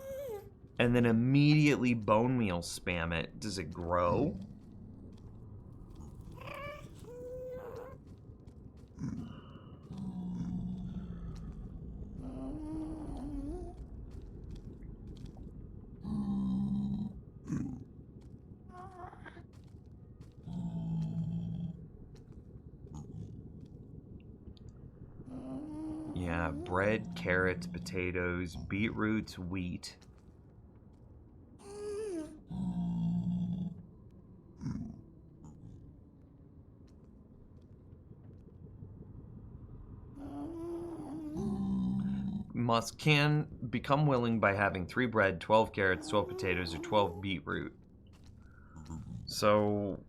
and then immediately bone meal spam it, does it grow? Yeah, bread, carrots, potatoes, beetroots, wheat. Can become willing by having 3 bread, 12 carrots, 12 potatoes, or 12 beetroot. So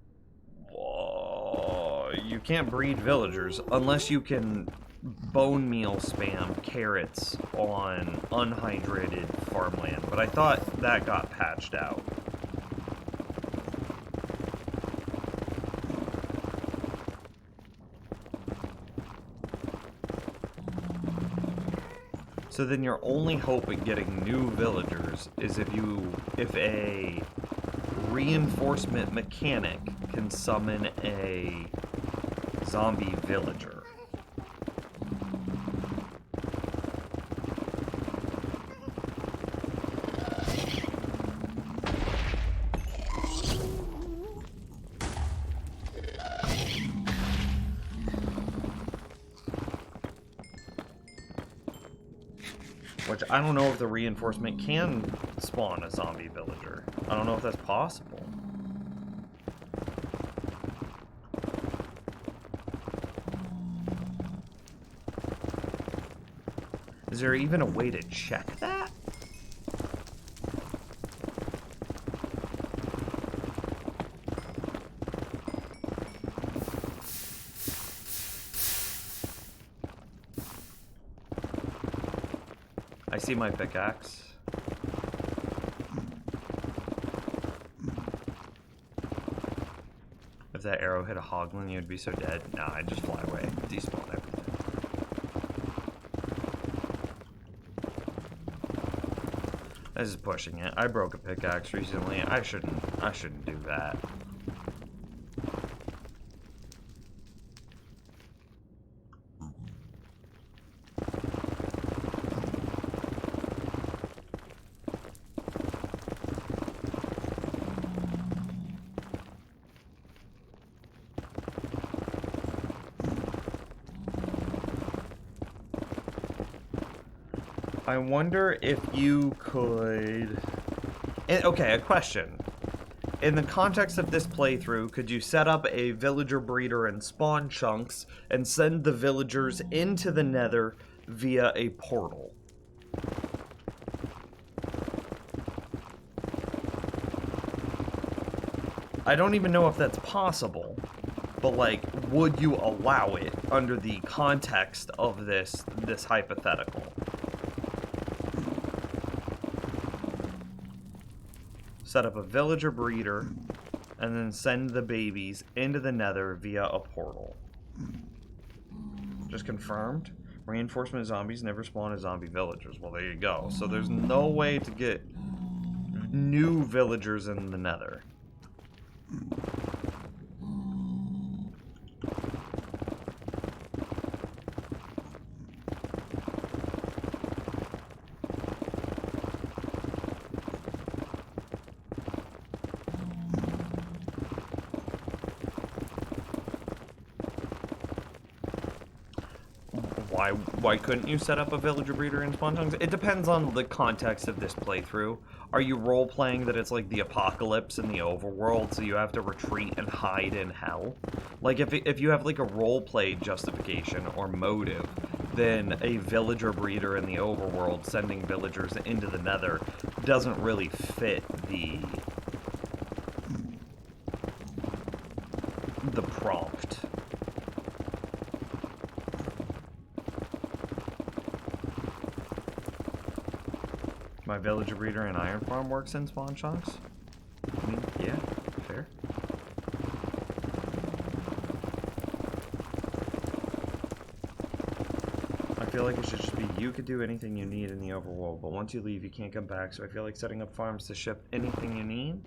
you can't breed villagers unless you can bone meal spam carrots on unhydrated farmland. But I thought that got patched out. So then your only hope at getting new villagers is if a reinforcement mechanic can summon a zombie villager. Which I don't know if the reinforcement can spawn a zombie villager. I don't know if that's possible. Is there even a way to check that? I see my pickaxe. If that arrow hit a hoglin, you'd be so dead. Nah, I'd just fly away. Despawn everything. This is pushing it. I broke a pickaxe recently. I shouldn't do that. I wonder if you could... Okay, a question. In the context of this playthrough, could you set up a villager breeder and spawn chunks and send the villagers into the nether via a portal? I don't even know if that's possible, but like, would you allow it under the context of this hypothetical? Set up a villager breeder, and then send the babies into the nether via a portal. Just confirmed. Reinforcement zombies never spawn as zombie villagers. Well, there you go. So there's no way to get new villagers in the nether. why couldn't you set up a villager breeder in Spawn Chunks? It depends on the context of this playthrough. Are you role-playing that it's like the apocalypse in the overworld, so you have to retreat and hide in hell? Like, if you have like a role-play justification or motive, then a villager breeder in the overworld sending villagers into the nether doesn't really fit the prompt. My villager breeder and iron farm works in Spawn Chunks? I mean, yeah, fair. I feel like it should just be you could do anything you need in the overworld, but once you leave, you can't come back, so I feel like setting up farms to ship anything you need?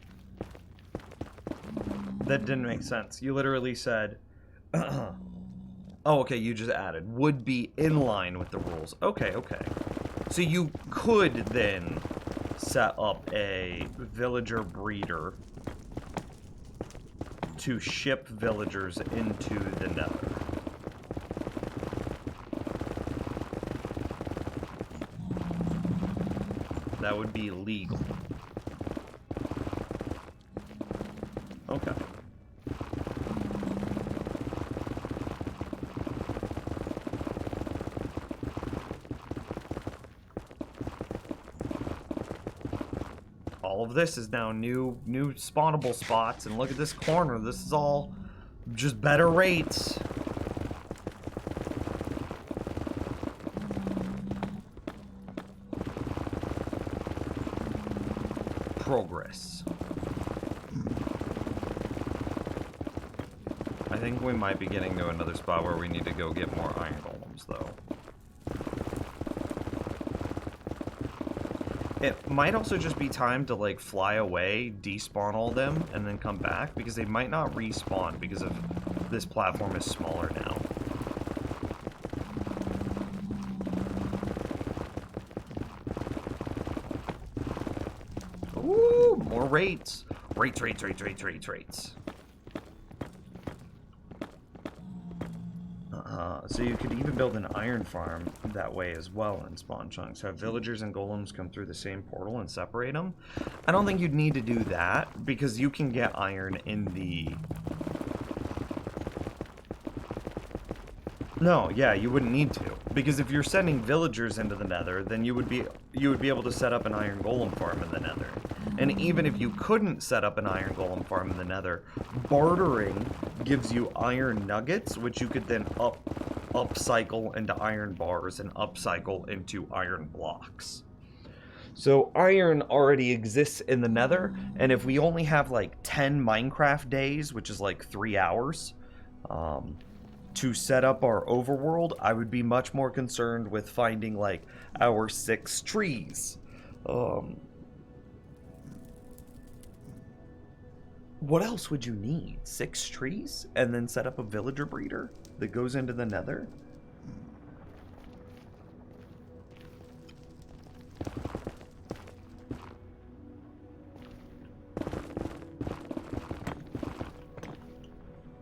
That didn't make sense. You literally said, oh, okay, you just added, would be in line with the rules. Okay, okay. So you could then set up a villager breeder to ship villagers into the nether. That would be legal. Okay. All of this is now new spawnable spots, and look at this corner. This is all just better rates. Progress. I think we might be getting to another spot where we need to go get more iron golems, though. It might also just be time to, like, fly away, despawn all them, and then come back, because they might not respawn because of this platform is smaller now. Ooh, more rates. Rates. So you could even build an iron farm that way as well in Spawn Chunks. Have villagers and golems come through the same portal and separate them. I don't think you'd need to do that, because you can get iron in the... No, yeah, you wouldn't need to. Because if you're sending villagers into the nether, then you would be able to set up an iron golem farm in the nether. And even if you couldn't set up an iron golem farm in the nether, bartering gives you iron nuggets, which you could then upcycle into iron bars and upcycle into iron blocks. So iron already exists in the nether, and if we only have like 10 Minecraft days, which is like 3 hours, to set up our overworld, I would be much more concerned with finding like our 6 trees. What else would you need? 6 trees? And then set up a villager breeder that goes into the nether?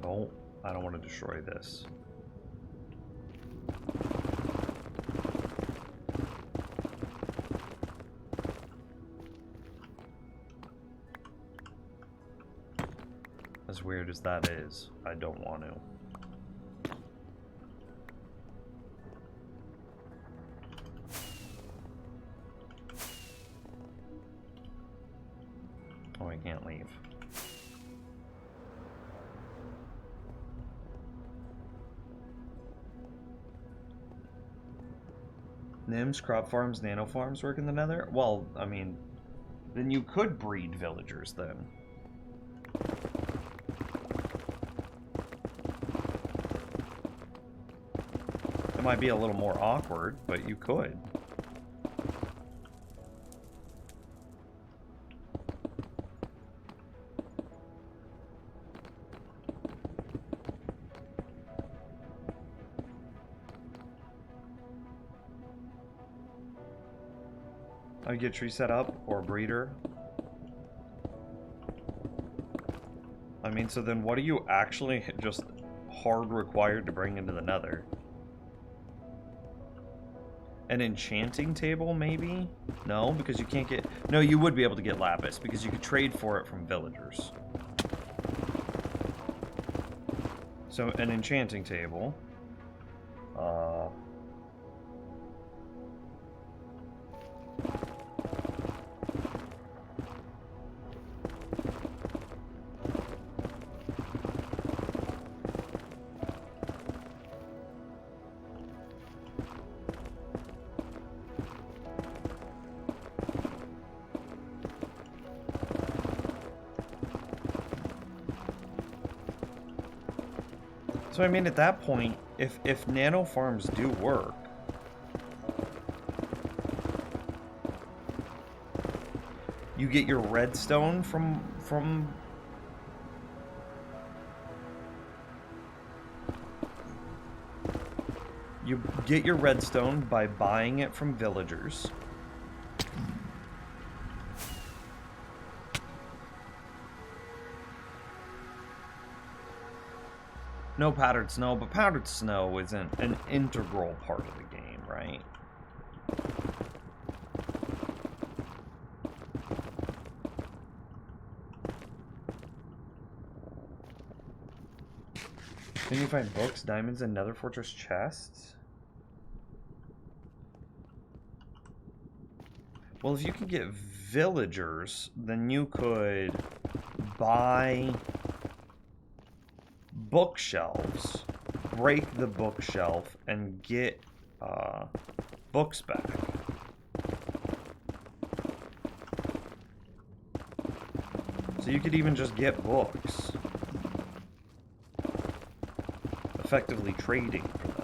Oh, I don't want to destroy this. As weird as that is, I don't want to. Oh, I can't leave. Nims, crop farms, nano farms work in the nether? Well, I mean, then you could breed villagers then. It might be a little more awkward, but you could. I get tree set up or breeder. I mean, so then what are you actually just hard required to bring into the nether? An enchanting table, maybe? No, because you can't get... No, you would be able to get lapis, because you could trade for it from villagers. So, an enchanting table. So I mean, at that point, if nano farms do work, you get your redstone from you get your redstone by buying it from villagers. No powdered snow, but powdered snow isn't an integral part of the game, right? Can you find books, diamonds, and Nether Fortress chests? Well, if you can get villagers, then you could buy bookshelves, break the bookshelf, and get books back. So you could even just get books, effectively trading for them.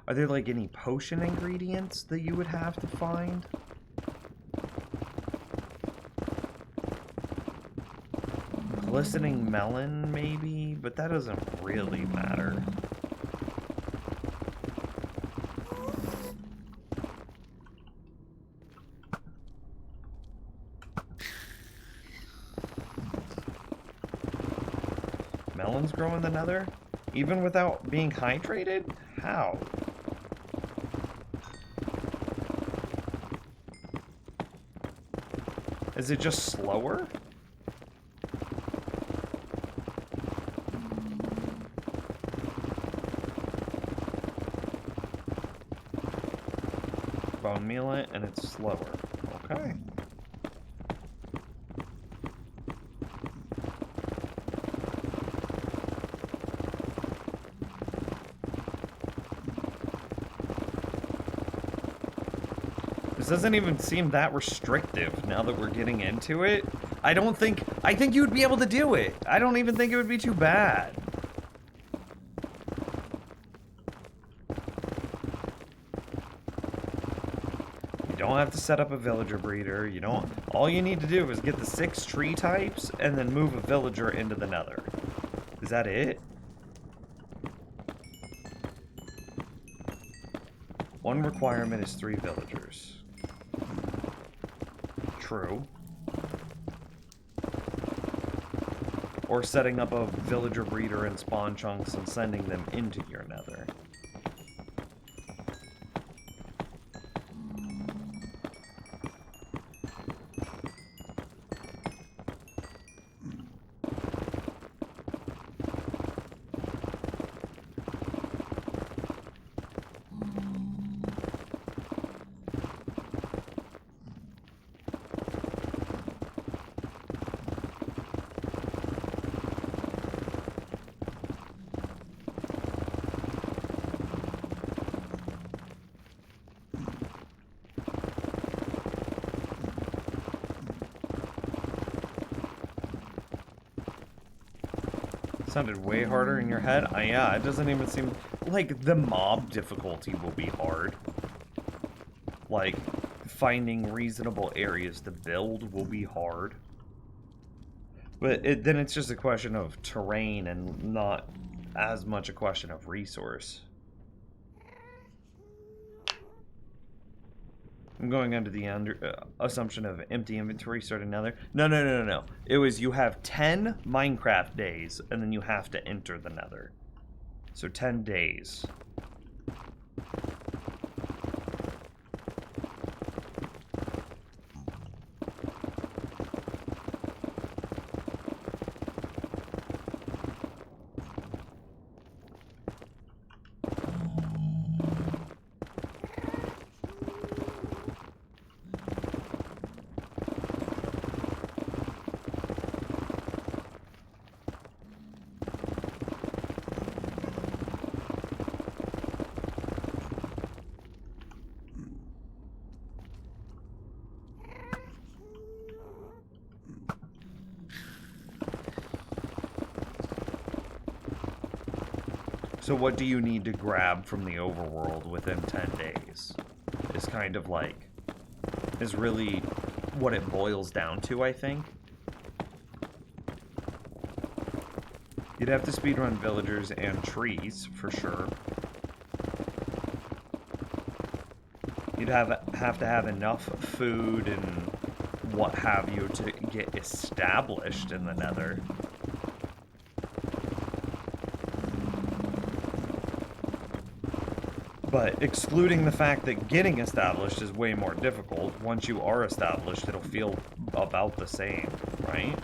Are there like any potion ingredients that you would have to find? Glistening melon, maybe? But that doesn't really matter. Melons grow in the Nether? Even without being hydrated? How? Is it just slower? Bone meal it, and it's slower. Okay. This doesn't even seem that restrictive now that we're getting into it. I think you would be able to do it. I don't even think it would be too bad. You don't have to set up a villager breeder. You don't. All you need to do is get the 6 tree types and then move a villager into the Nether. Is that it? One requirement is 3 villagers. True. Or setting up a villager breeder and spawn chunks and sending them into your Nether. Sounded way harder in your head. Yeah, it doesn't even seem like the mob difficulty will be hard. Like, finding reasonable areas to build will be hard. But then it's just a question of terrain and not as much a question of resource. I'm going under the assumption of empty inventory, start another. No. It was you have 10 Minecraft days, and then you have to enter the Nether. So 10 days. So what do you need to grab from the overworld within 10 days? Is kind of like, is really what it boils down to, I think. You'd have to speedrun villagers and trees, for sure. You'd have to have enough food and what have you to get established in the Nether. But excluding the fact that getting established is way more difficult, once you are established, it'll feel about the same, right?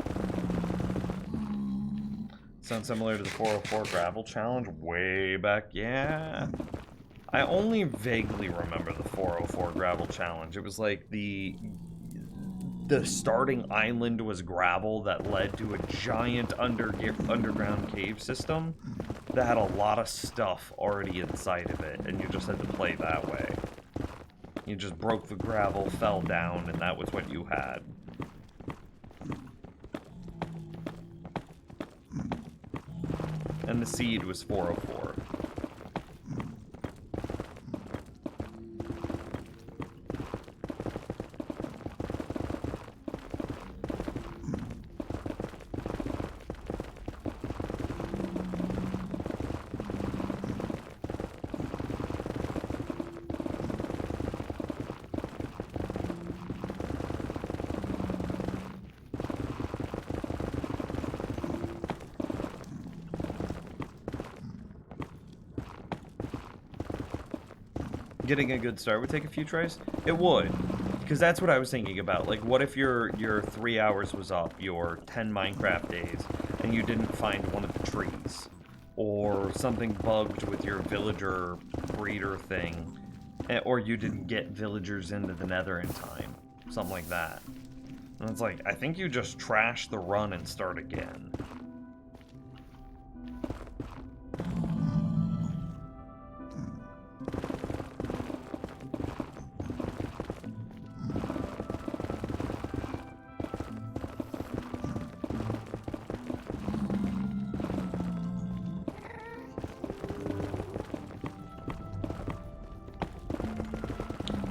Sounds similar to the 404 gravel challenge way back, yeah. I only vaguely remember the 404 gravel challenge. It was like the starting island was gravel that led to a giant underground cave system that had a lot of stuff already inside of it, and you just had to play that way. You just broke the gravel, fell down, and that was what you had. And the seed was 404. Getting a good start would take a few tries? It would. Because that's what I was thinking about. Like, what if your 3 hours was up, your 10 Minecraft days, and you didn't find one of the trees? Or something bugged with your villager breeder thing, or you didn't get villagers into the Nether in time. Something like that. And it's like, I think you just trash the run and start again.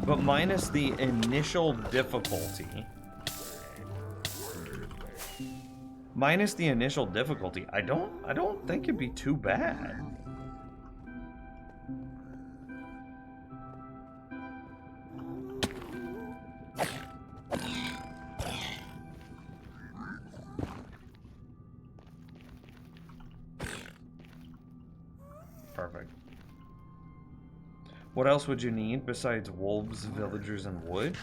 But minus the initial difficulty... I don't think it'd be too bad. Perfect. What else would you need besides wolves, villagers, and wood?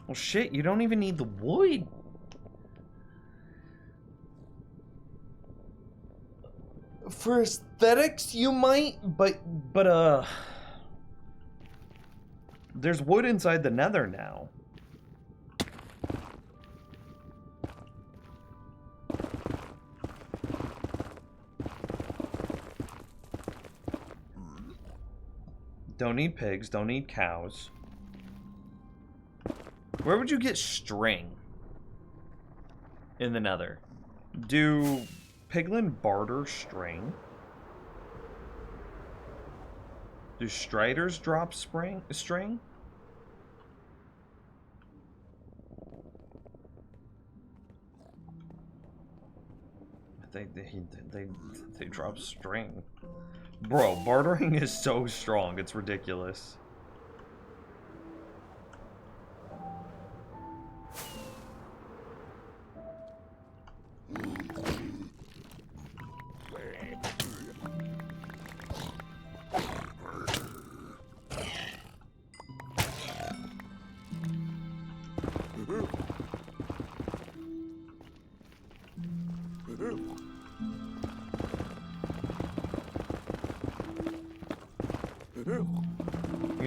Well, shit, you don't even need the wood. For aesthetics, you might, but there's wood inside the Nether now. Don't need pigs, don't need cows. Where would you get string in the Nether? Do piglin barter string? Do striders drop string? They drop string. Bro, bartering is so strong, it's ridiculous.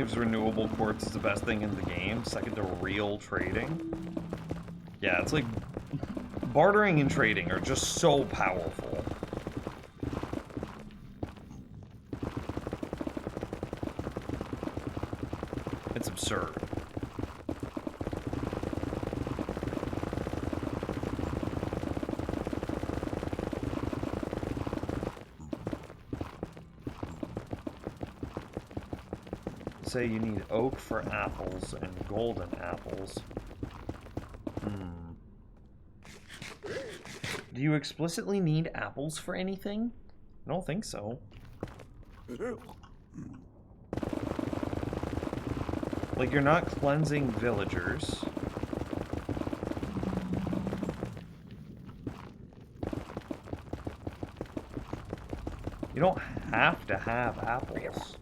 believes renewable quartz is the best thing in the game, second to real trading. Yeah, it's like bartering and trading are just so powerful. It's absurd. Say you need oak for apples and golden apples. Do you explicitly need apples for anything? I don't think so. Like, you're not cleansing villagers. You don't have to have apples.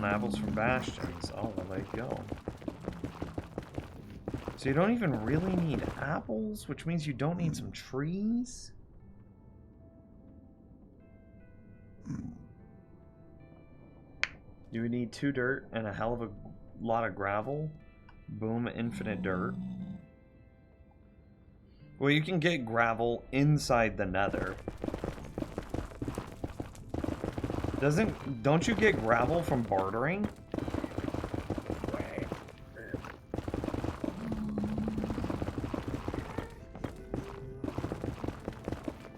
Apples from bastions. Oh, well, there you go. So you don't even really need apples, which means you don't need some trees? You would need 2 dirt and a hell of a lot of gravel. Boom, infinite dirt. Well, you can get gravel inside the nether. Don't you get gravel from bartering?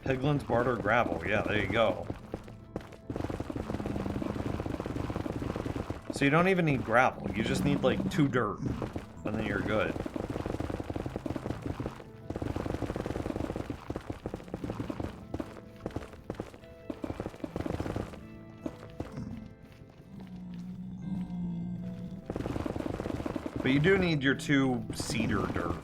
Piglins barter gravel. Yeah, there you go. So you don't even need gravel. You just need like 2 dirt, and then you're good. But you do need your 2 cedar dirt.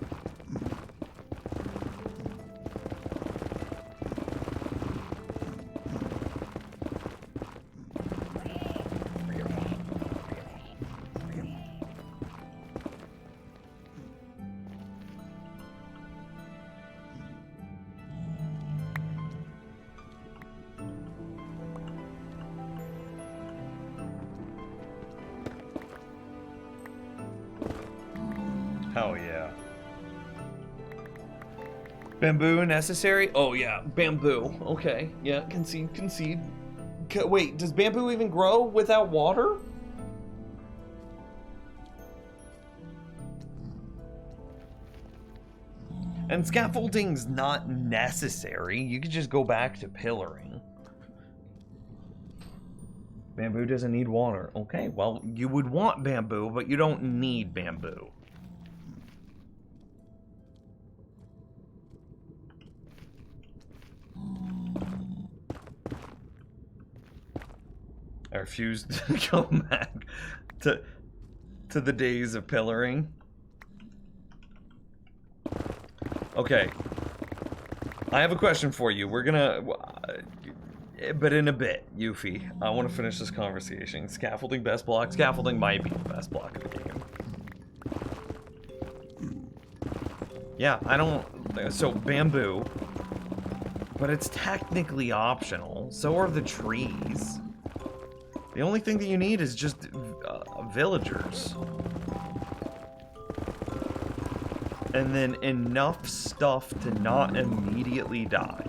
Hell yeah. Bamboo necessary? Oh yeah, bamboo. Okay, yeah, concede. Wait, does bamboo even grow without water? And scaffolding's not necessary. You could just go back to pillaring. Bamboo doesn't need water. Okay, well, you would want bamboo, but you don't need bamboo. I refuse to go back to the days of pillaring. Okay. I have a question for you. We're gonna... but in a bit, Yuffie. I want to finish this conversation. Scaffolding best block? Scaffolding might be the best block of the game. Yeah, I don't... So, bamboo. But it's technically optional. So are the trees. The only thing that you need is just villagers. And then enough stuff to not immediately die.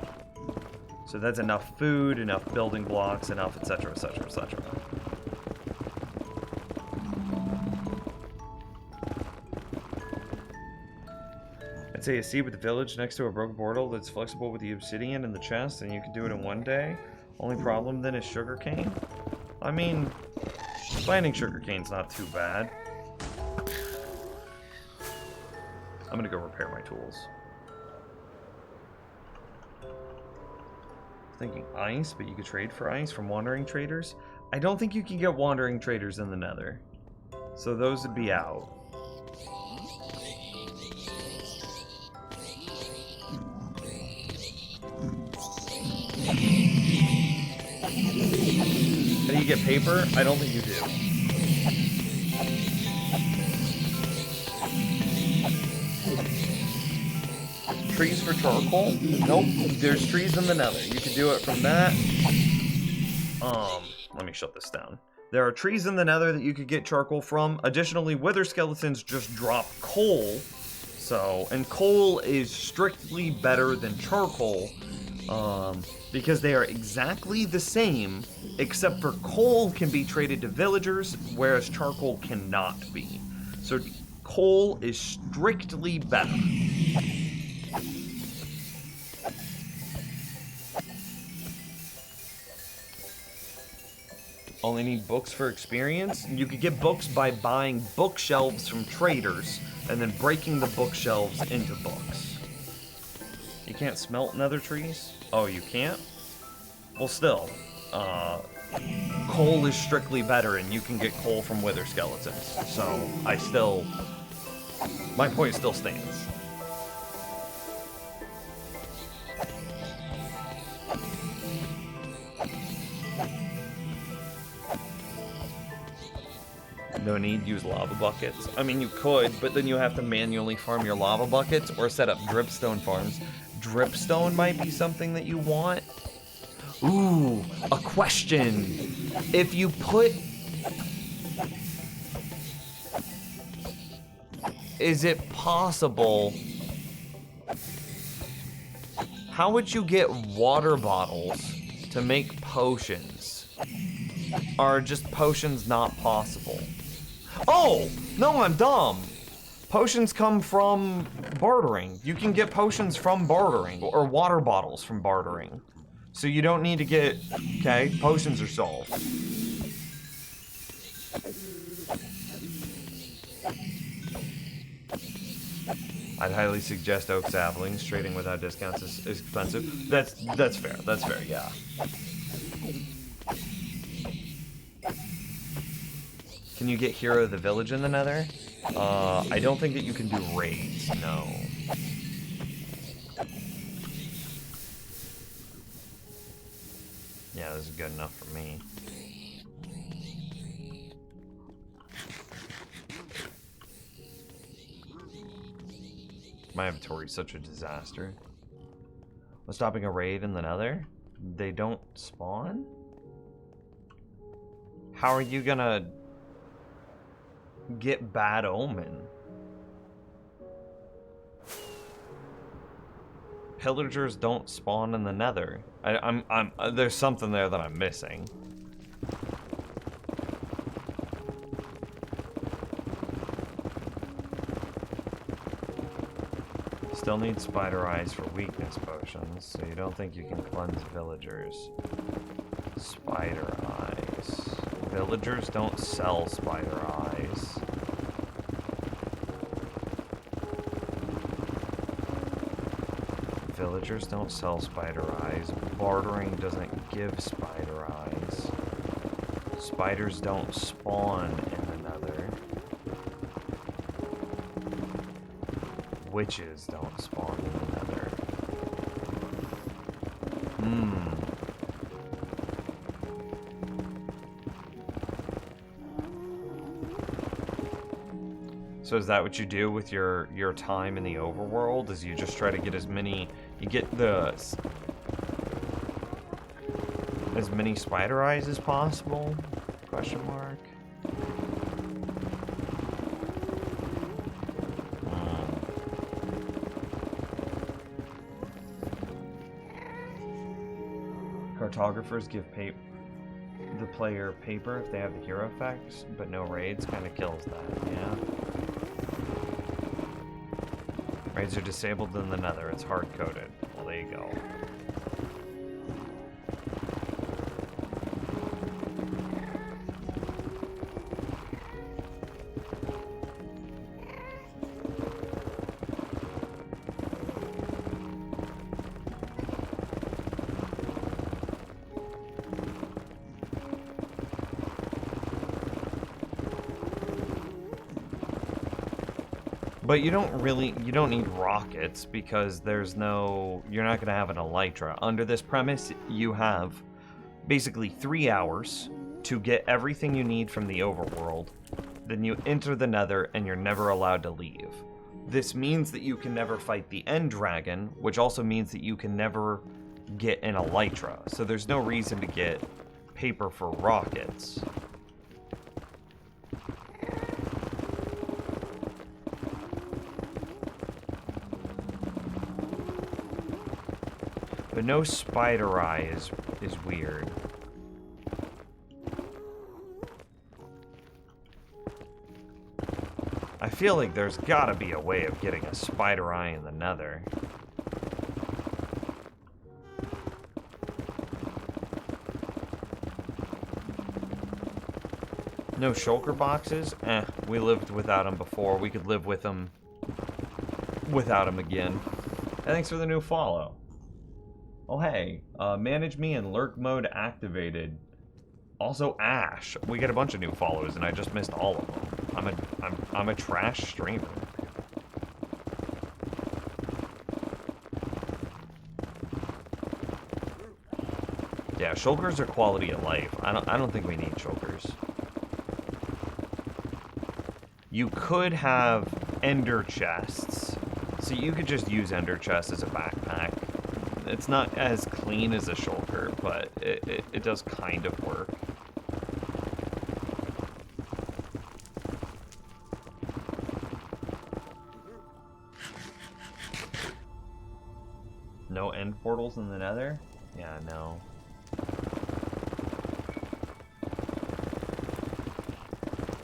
So that's enough food, enough building blocks, enough etc, etc, etc. I'd say a seed with a village next to a broken portal that's flexible with the obsidian and the chest, and you can do it in 1 day. Only problem then is sugarcane. I mean, planting sugarcane's not too bad. I'm gonna go repair my tools. Thinking ice, but you could trade for ice from wandering traders. I don't think you can get wandering traders in the nether. So those would be out. How do you get paper? I don't think you do. trees for charcoal? Nope. There's trees in the nether. You can do it from that. Let me shut this down. There are trees in the nether that you could get charcoal from. Additionally, wither skeletons just drop coal. So, and coal is strictly better than charcoal. Because they are exactly the same, except for coal can be traded to villagers, whereas charcoal cannot be. So coal is strictly better. Only need books for experience? You could get books by buying bookshelves from traders, and then breaking the bookshelves into books. You can't smelt nether trees? Oh, you can't? Well, still, coal is strictly better, and you can get coal from wither skeletons. So, my point still stands. No need to use lava buckets. I mean, you could, but then you have to manually farm your lava buckets or set up dripstone farms. Dripstone might be something that you want. Ooh, a question. If you put... Is it possible... How would you get water bottles to make potions? Are just potions not possible? Oh! No, I'm dumb! Potions come from bartering. You can get potions from bartering, or water bottles from bartering. So you don't need to get... Okay, potions are solved. I'd highly suggest oak saplings. Trading without discounts is expensive. That's fair. That's fair, yeah. Can you get Hero of the Village in the nether? I don't think that you can do raids, no. Yeah, this is good enough for me. My inventory is such a disaster. What's stopping a raid in the nether? They don't spawn? How are you gonna get Bad Omen? Pillagers don't spawn in the nether. There's something there that I'm missing. Still need spider eyes for weakness potions, so you don't think you can cleanse villagers. Spider eyes. Villagers don't sell spider eyes. Villagers don't sell spider eyes. Bartering doesn't give spider eyes. Spiders don't spawn in the nether. Witches don't spawn in the nether. So is that what you do with your time in the overworld? Is you just try to get as many... You get as many spider eyes as possible? Question mark. Cartographers give the player paper if they have the hero effects, but no raids. Kind of kills that, yeah. Raids are disabled in the nether. It's hard-coded. Well, there you go. But you don't need rockets because there's no, you're not going to have an elytra. Under this premise, you have basically 3 hours to get everything you need from the overworld. Then you enter the nether and you're never allowed to leave. this means that you can never fight the End Dragon, which also means that you can never get an Elytra. So there's no reason to get paper for rockets. But no spider eye is weird. I feel like there's gotta be a way of getting a spider eye in the Nether. No shulker boxes? We lived without them before. We could live with them without them again. Thanks for the new follow. Oh hey, manage me and lurk mode activated. Also Ash. We get a bunch of new follows and I just missed all of them. I'm a trash streamer. Yeah, shulkers are quality of life. I don't think we need shulkers. You could have ender chests. So you could just use ender chests as a backpack. It's not as clean as a shulker, but it does kind of work. No end portals in the Nether? Yeah, no.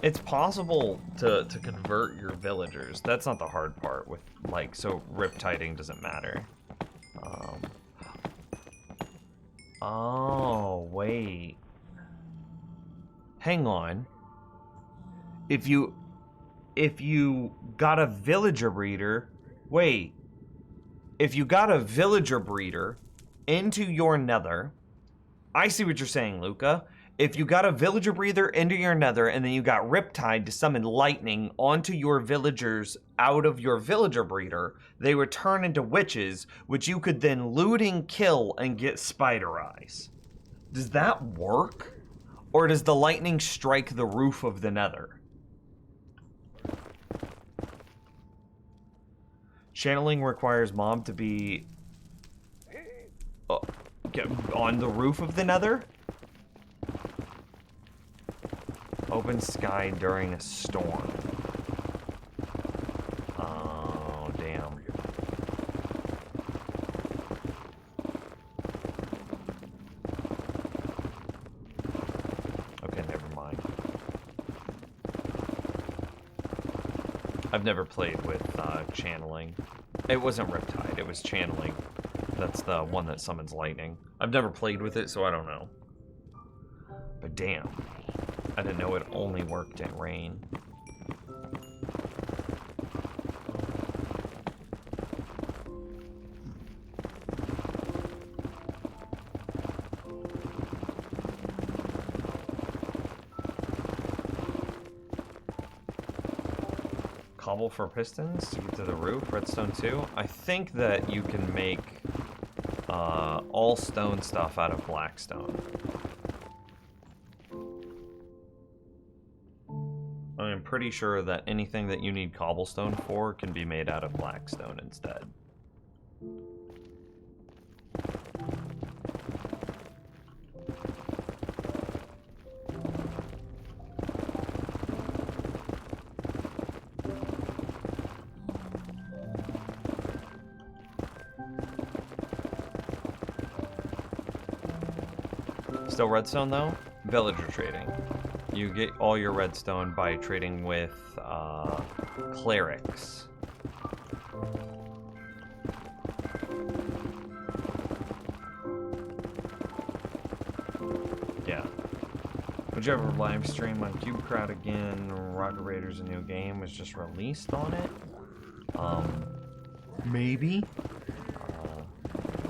It's possible to convert your villagers. That's not the hard part with, like, so riptiding doesn't matter. Oh, wait. Hang on. If you got a villager breeder, wait. If you got a villager breeder into your Nether, I see what you're saying, Luca. If you got a villager breeder into your Nether and then you got riptide to summon lightning onto your villagers out of your villager breeder, they would turn into witches, which you could then loot and kill and get spider eyes. Does that work? Or does the lightning strike the roof of the Nether? Channeling requires mom to be on the roof of the Nether? Open sky during a storm. Oh, damn. Okay, never mind. I've never played with channeling. It wasn't Riptide, it was channeling. That's the one that summons lightning. I've never played with it, so I don't know. But damn. I didn't know it only worked in rain. Cobble for pistons to get to the roof, redstone 2. I think that you can make all stone stuff out of blackstone. I'm pretty sure that anything that you need cobblestone for can be made out of blackstone instead. Still redstone though? Villager trading. You get all your redstone by trading with clerics. Yeah. Would you ever live stream on CubeCrowd again? Rocket Raiders, a new game was just released on it. Maybe.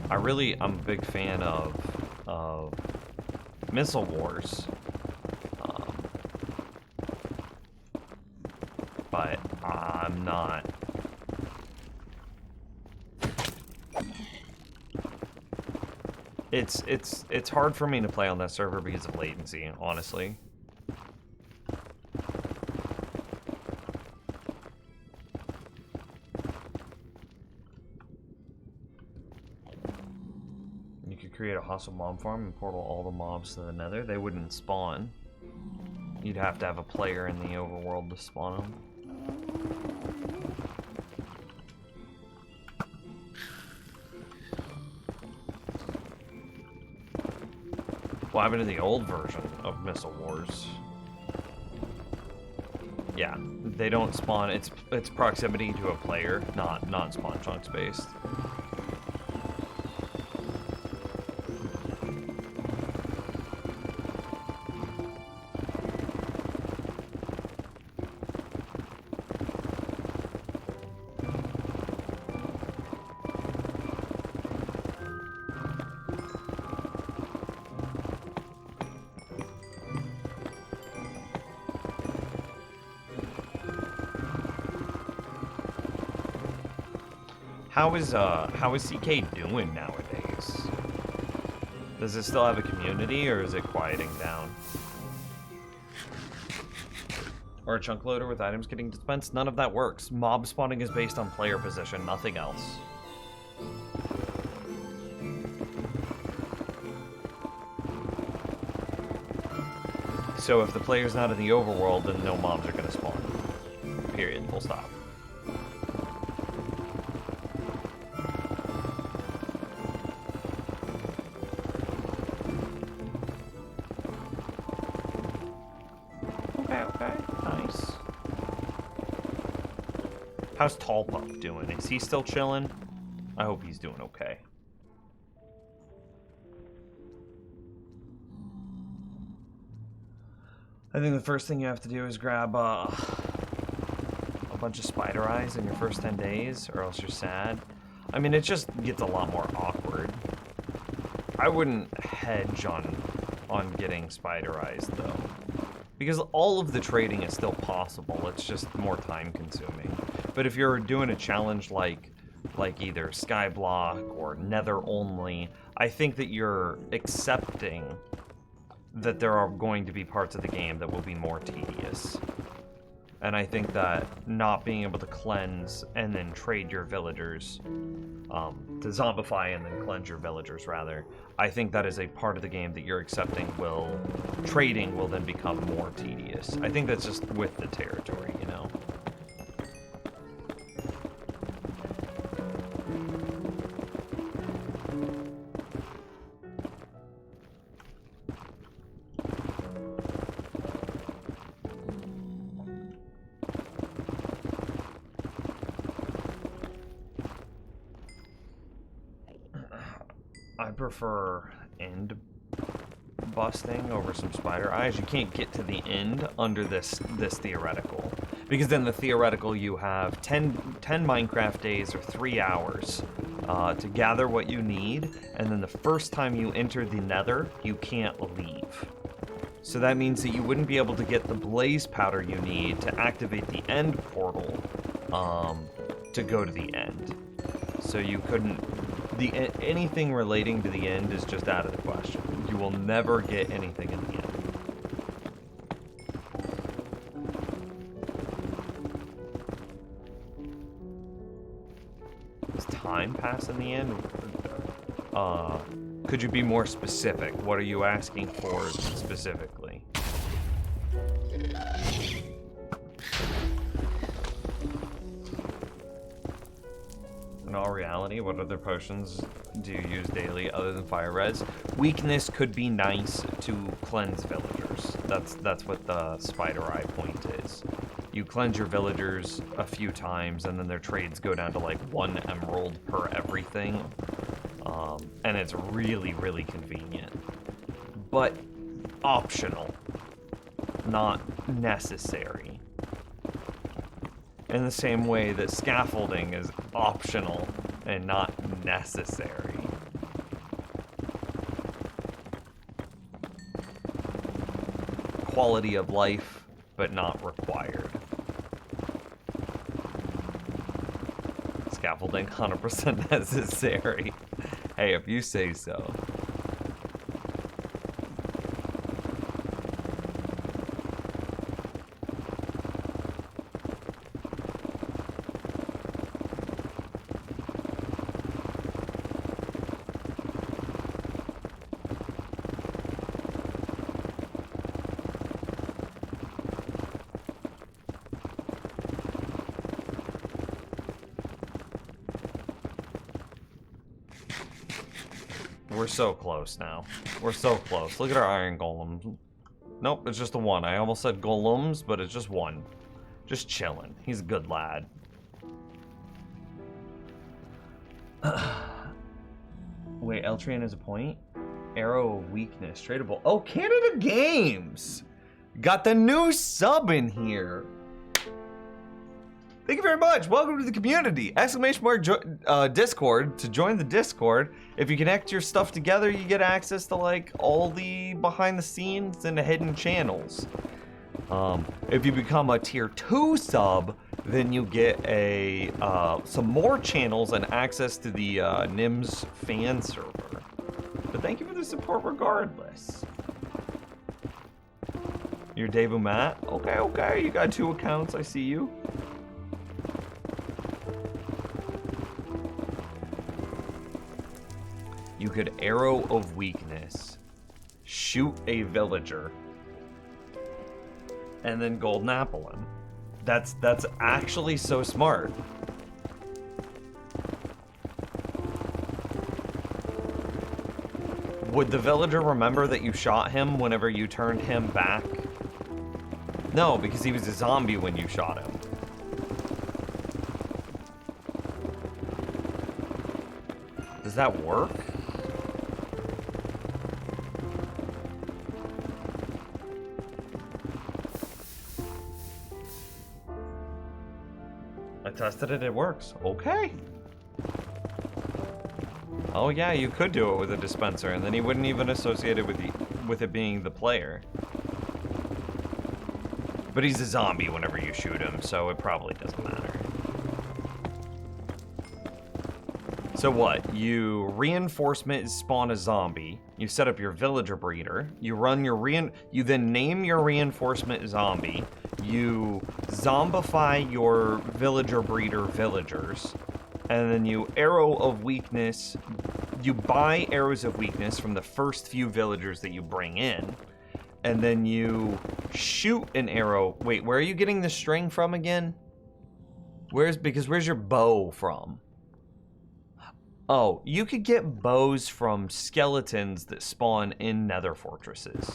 I'm a big fan of Missile Wars. But I'm not. It's hard for me to play on that server because of latency, honestly. create a hostile mob farm and portal all the mobs to the nether, they wouldn't spawn. You'd have to have a player in the overworld to spawn them. What happened to the old version of Missile Wars? Yeah, they don't spawn. It's proximity to a player, not spawn chunks based. How is CK doing nowadays? Does it still have a community, or is it quieting down? Or a chunk loader with items getting dispensed? None of that works. Mob spawning is based on player position, nothing else. So if the player's not in the overworld, then no mobs are gonna spawn. Period. Full stop. How's Tall Pup doing? Is he still chilling? I hope he's doing okay. I think the first thing you have to do is grab a bunch of spider eyes in your first 10 days, or else you're sad. I mean, it just gets a lot more awkward. I wouldn't hedge on getting spider eyes, though. Because all of the trading is still possible, it's just more time consuming. But if you're doing a challenge like either Skyblock or Nether only, I think that you're accepting that there are going to be parts of the game that will be more tedious. And I think that not being able to cleanse and then trade your villagers, to zombify and then cleanse your villagers rather, I think that is a part of the game that you're accepting trading will then become more tedious. I think that's just with the territory, you know? I prefer end busting over some spider eyes. You can't get to the end under this theoretical, because then the theoretical you have 10 Minecraft days or 3 hours to gather what you need, and then the first time you enter the nether, you can't leave. So that means that you wouldn't be able to get the blaze powder you need to activate the end portal to go to the end. So you couldn't... anything relating to the end is just out of the question. You will never get anything in the end. Does time pass in the end? Could you be more specific? What are you asking for specifically? In all reality, what other potions do you use daily other than fire res? Weakness could be nice to cleanse villagers. That's what the spider eye point is. You cleanse your villagers a few times, and then their trades go down to like 1 emerald per everything. And it's really, really convenient. But optional, not necessary. In the same way that scaffolding is optional and not necessary. Quality of life, but not required. Scaffolding, 100% necessary. Hey, if you say so. We're so close now. We're so close. Look at our iron golem. Nope, it's just the one. I almost said golems, but it's just one. Just chilling. He's a good lad. Wait, Eltrian is a point? Arrow of weakness. Tradable. Oh, Canada Games! Got the new sub in here. Thank you very much. Welcome to the community. Exclamation mark Discord to join the Discord. If you connect your stuff together, you get access to like all the behind the scenes and the hidden channels. If you become a tier 2 sub, then you get a some more channels and access to the NIMS fan server. But thank you for the support regardless. You're Davu Matt? Okay, okay. You got 2 accounts. I see you. You could Arrow of Weakness, shoot a villager, and then Golden Apple him. That's actually so smart. Would the villager remember that you shot him whenever you turned him back? No, because he was a zombie when you shot him. Does that work? I tested it, it works. Okay. Oh yeah, you could do it with a dispenser, and then he wouldn't even associate it with it being the player. But he's a zombie whenever you shoot him, so it probably doesn't matter. So what? You reinforcement spawn a zombie. You set up your villager breeder. You run your you then name your reinforcement zombie. You zombify your villager breeder villagers. And then you arrow of weakness. You buy arrows of weakness from the first few villagers that you bring in. And then you shoot an arrow. Wait, where are you getting the string from again? Where's your bow from? Oh, you could get bows from skeletons that spawn in nether fortresses.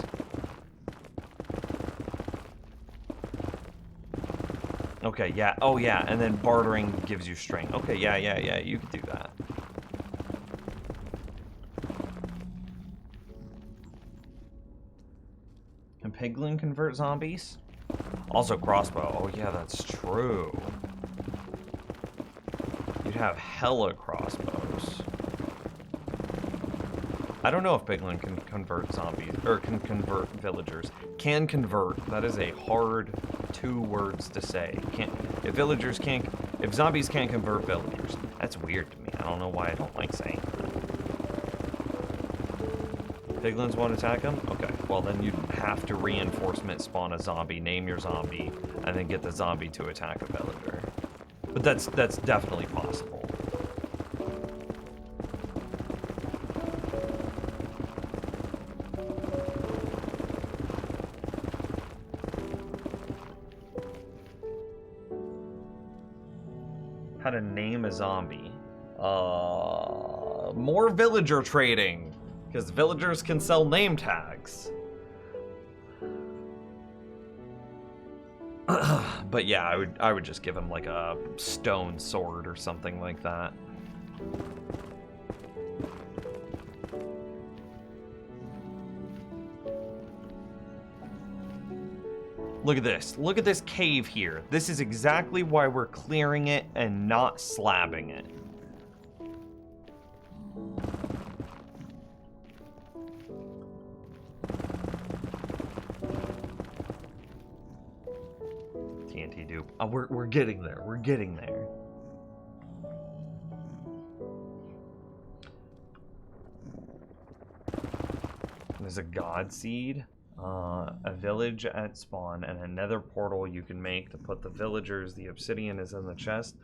Okay, yeah. Oh, yeah, and then bartering gives you string. Okay, yeah, you could do that. Can Piglin convert zombies? Also crossbow. Oh, yeah, that's true. You'd have hella crossbows. I don't know if Piglin can convert zombies, or can convert villagers. Can convert, that is a hard 2 words to say. If zombies can't convert villagers, that's weird to me. I don't know why I don't like saying that. Piglins won't attack them? Okay, well then you'd have to reinforcement spawn a zombie, name your zombie, and then get the zombie to attack a villager. But that's definitely possible. How to name a zombie. More villager trading, because villagers can sell name tags. But yeah, I would just give him like a stone sword or something like that. Look at this. Look at this cave here. This is exactly why we're clearing it and not slabbing it. TNT dupe. Oh, we're getting there. We're getting there. There's a god seed. A village at spawn and a nether portal you can make to put the villagers. The obsidian is in the chest.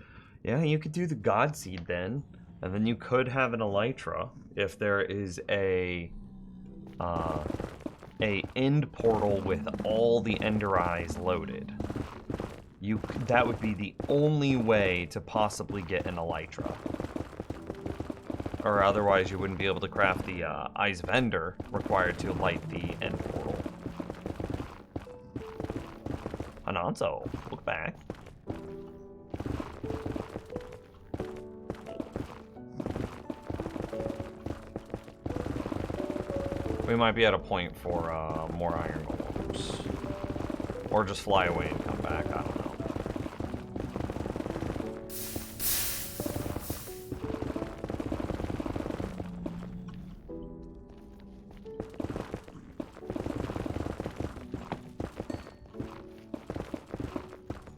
Yeah, you could do the god seed then, and then you could have an elytra if there is a end portal with all the ender eyes loaded. That would be the only way to possibly get an elytra. Or otherwise you wouldn't be able to craft the Eyes Vendor required to light the end portal. Ananzo, look back. We might be at a point for more iron golems. Or just fly away and come back, I don't know.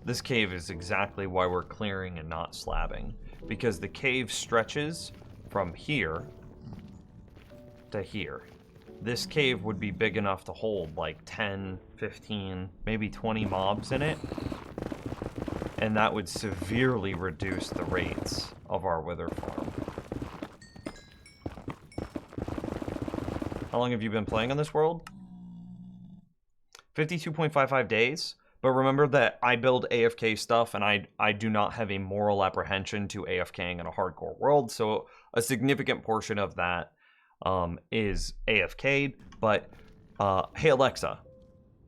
This cave is exactly why we're clearing and not slabbing. Because the cave stretches from here to here. This cave would be big enough to hold like 10, 15, maybe 20 mobs in it. And that would severely reduce the rates of our wither farm. How long have you been playing on this world? 52.55 days. But remember that I build AFK stuff, and I do not have a moral apprehension to AFKing in a hardcore world, so a significant portion of that is AFK'd. But, hey Alexa,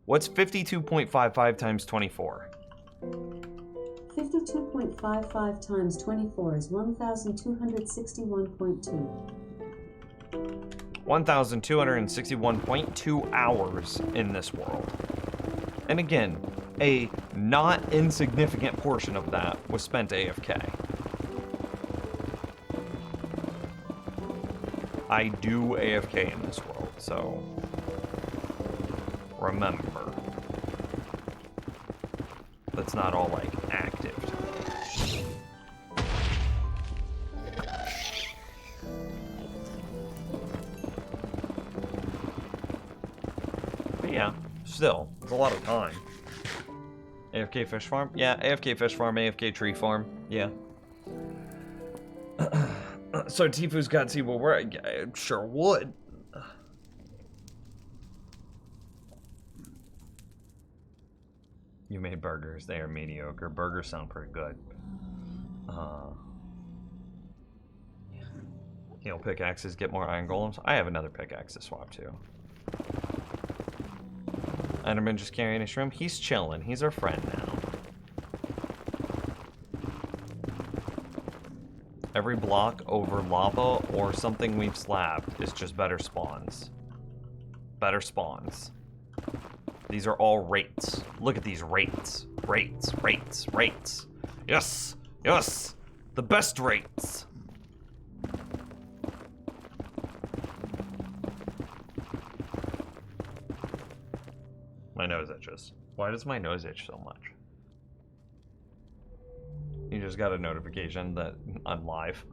what's 52.55 times 24? 52.55 times 24 is 1,261.2. 1,261.2 hours in this world. And again, a not insignificant portion of that was spent AFK. I do AFK in this world, so remember. That's not all like active. But yeah, still, it's a lot of time. AFK fish farm? Yeah, AFK fish farm, AFK tree farm. Yeah. So Tifu's got to well, I sure would. You made burgers. They are mediocre. Burgers sound pretty good. Heal pickaxes, get more iron golems. I have another pickaxe to swap too. Enderman just carrying a shroom. He's chilling. He's our friend now. Every block over lava or something we've slabbed is just better spawns. Better spawns. These are all rates. Look at these rates. Rates, rates, rates. Yes, yes. The best rates. My nose itches. Why does my nose itch so much? You just got a notification that I'm live.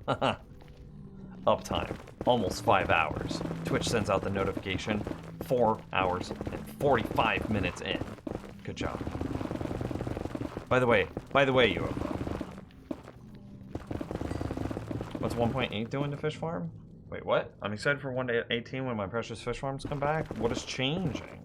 Uptime. Almost 5 hours. Twitch sends out the notification 4 hours and 45 minutes in. Good job. By the way, UFO. What's 1.8 doing to fish farm? Wait, what? I'm excited for 1.18 when my precious fish farms come back. What is changing?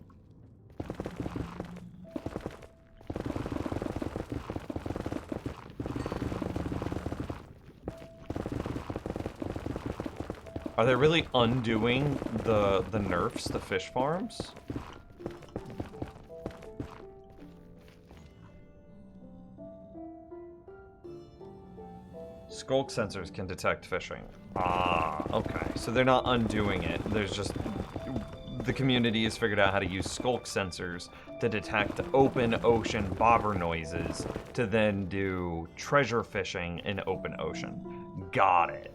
Are they really undoing the nerfs to fish farms? Skulk sensors can detect fishing. Ah, okay. So they're not undoing it. There's just... The community has figured out how to use skulk sensors to detect open ocean bobber noises to then do treasure fishing in open ocean. Got it.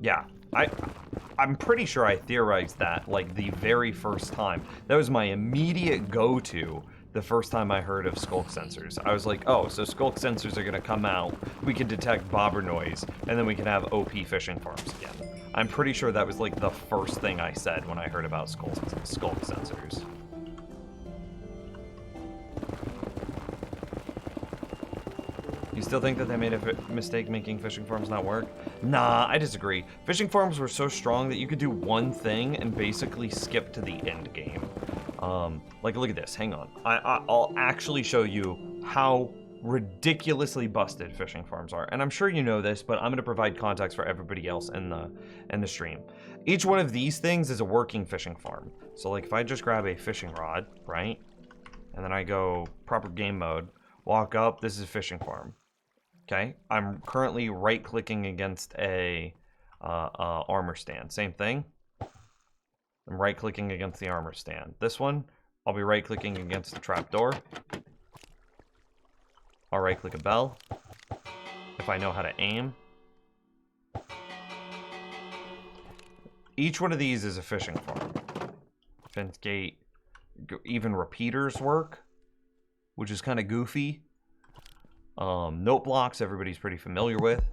Yeah, I'm pretty sure I theorized that, like, the very first time. That was my immediate go-to the first time I heard of skulk sensors. I was like, oh, so skulk sensors are gonna come out, we can detect bobber noise, and then we can have OP fishing farms again. I'm pretty sure that was, like, the first thing I said when I heard about skulk sensors. You still think that they made a mistake making fishing farms not work? Nah, I disagree. Fishing farms were so strong that you could do one thing and basically skip to the end game. Like, look at this. Hang on. I'll actually show you how ridiculously busted fishing farms are. And I'm sure you know this, but I'm going to provide context for everybody else in the stream. Each one of these things is a working fishing farm. So like if I just grab a fishing rod, right? And then I go proper game mode, walk up, this is a fishing farm. Okay, I'm currently right-clicking against a armor stand. Same thing. I'm right-clicking against the armor stand. This one, I'll be right-clicking against the trapdoor. I'll right-click a bell if I know how to aim. Each one of these is a fishing farm. Fence gate, even repeaters work, which is kind of goofy. Note blocks, everybody's pretty familiar with.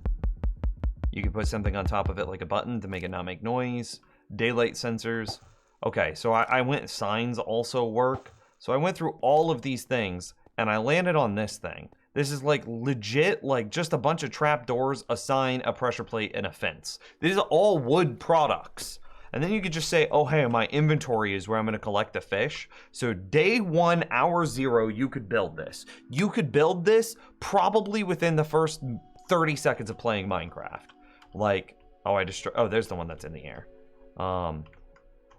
You can put something on top of it like a button to make it not make noise. Daylight sensors. Okay, so I went, signs also work. So I went through all of these things and I landed on this thing. This is like legit, like just a bunch of trapdoors, a sign, a pressure plate, and a fence. These are all wood products. And then you could just say, oh, hey, my inventory is where I'm going to collect the fish. So day 1, hour 0, you could build this. You could build this probably within the first 30 seconds of playing Minecraft. Like, oh, there's the one that's in the air.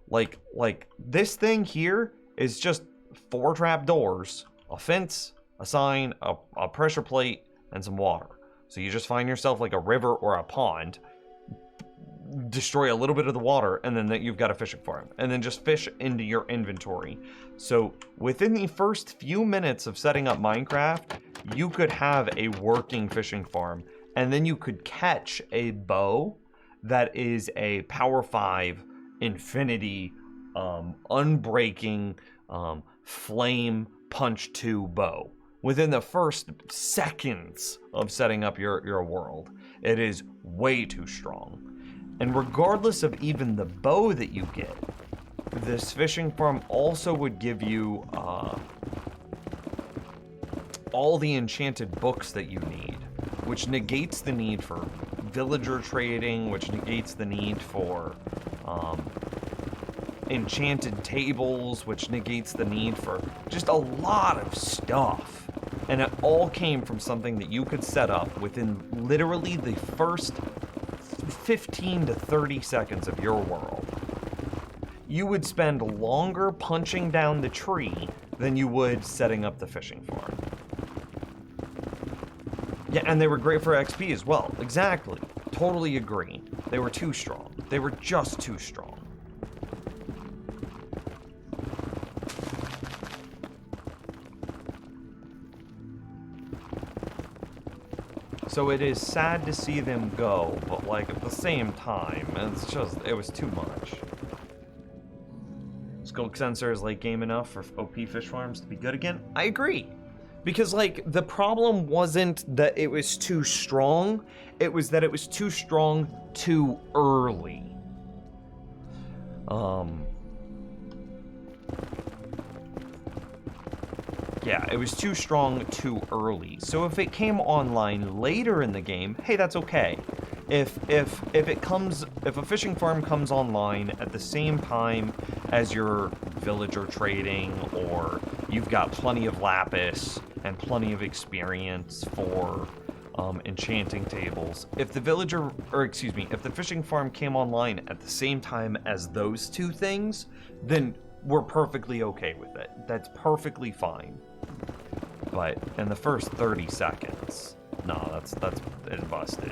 Like this thing here is just 4 trapdoors, a fence, a sign, a pressure plate, and some water. So you just find yourself like a river or a pond, destroy a little bit of the water, and then you've got a fishing farm, and then just fish into your inventory. So within the first few minutes of setting up Minecraft, you could have a working fishing farm, and then you could catch a bow that is a Power 5 Infinity unbreaking flame punch 2 bow within the first seconds of setting up your world. It is way too strong. And regardless of even the bow that you get, this fishing farm also would give you all the enchanted books that you need, which negates the need for villager trading, which negates the need for enchanted tables, which negates the need for just a lot of stuff. And it all came from something that you could set up within literally the first 15 to 30 seconds of your world. You would spend longer punching down the tree than you would setting up the fishing farm. Yeah, and they were great for XP as well. Exactly. Totally agree. They were too strong. They were just too strong. So it is sad to see them go, but like at the same time, it's just, it was too much. Skulk Sensor is like game enough for OP fish farms to be good again? I agree. Because like the problem wasn't that it was too strong, it was that it was too strong too early. Yeah, it was too strong too early. So if it came online later in the game, hey, that's okay. If a fishing farm comes online at the same time as your villager trading, or you've got plenty of lapis and plenty of experience for enchanting tables, if the fishing farm came online at the same time as those two things, then we're perfectly okay with it. That's perfectly fine. But in the first 30 seconds, no, it's busted.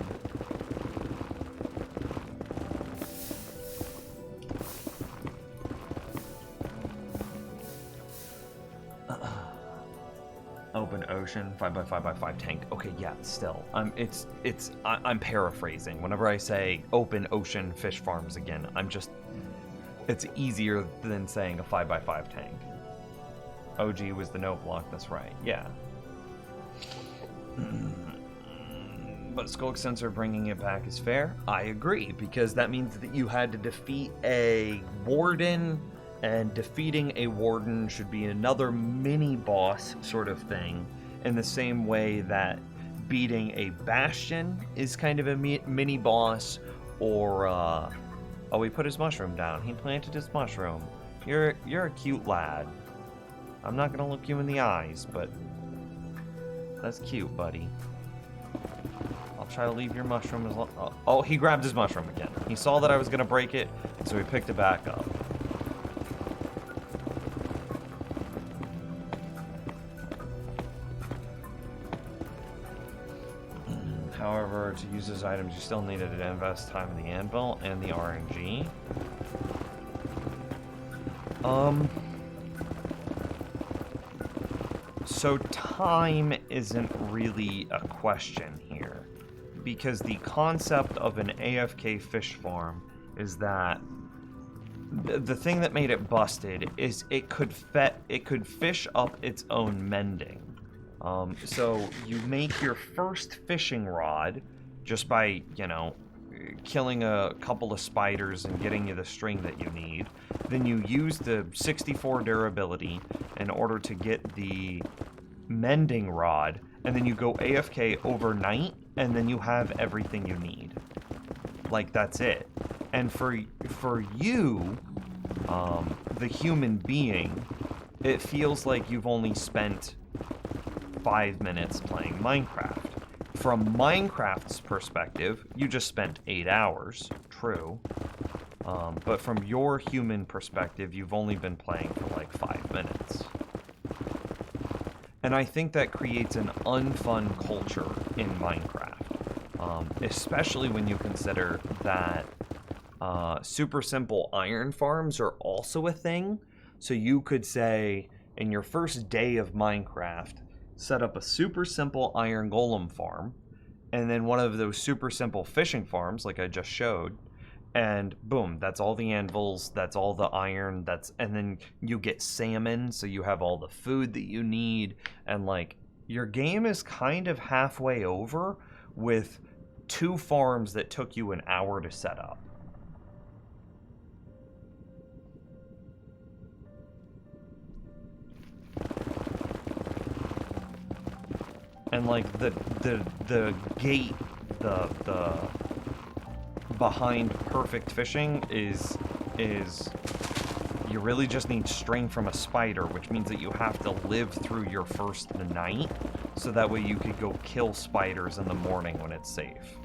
Open ocean, 5x5x5 tank. Okay, yeah, still. I'm paraphrasing. Whenever I say open ocean fish farms again, it's easier than saying a 5x5 tank. OG was the note block, that's right, yeah. But Skulk Sensor bringing it back is fair. I agree, because that means that you had to defeat a warden, and defeating a warden should be another mini-boss sort of thing, in the same way that beating a bastion is kind of a mini-boss, or, oh, he put his mushroom down. He planted his mushroom. You're a cute lad. I'm not gonna look you in the eyes, but That's cute, buddy. I'll try to leave your mushroom as long. Oh, he grabbed his mushroom again. He saw that I was gonna break it, so he picked it back up. However, to use those items, you still needed to invest time in the anvil and the RNG. So time isn't really a question here, because the concept of an AFK fish farm is that the thing that made it busted is it could fish up its own mending. So you make your first fishing rod just by, you know, killing a couple of spiders and getting you the string that you need. Then you use the 64 durability in order to get the mending rod, and then you go AFK overnight, and then you have everything you need. Like, that's it. And for you, the human being, it feels like you've only spent 5 minutes playing Minecraft. From Minecraft's perspective, you just spent 8 hours, true. But from your human perspective, you've only been playing for like 5 minutes. And I think that creates an unfun culture in Minecraft, especially when you consider that super simple iron farms are also a thing. So you could say, in your first day of Minecraft, set up a super simple iron golem farm, and then one of those super simple fishing farms, like I just showed, and boom, that's all the anvils, that's all the iron, and then you get salmon, so you have all the food that you need, and like, your game is kind of halfway over with 2 farms that took you an hour to set up. And like the gate, the behind perfect fishing is you really just need string from a spider, which means that you have to live through your first night, so that way you could go kill spiders in the morning when it's safe.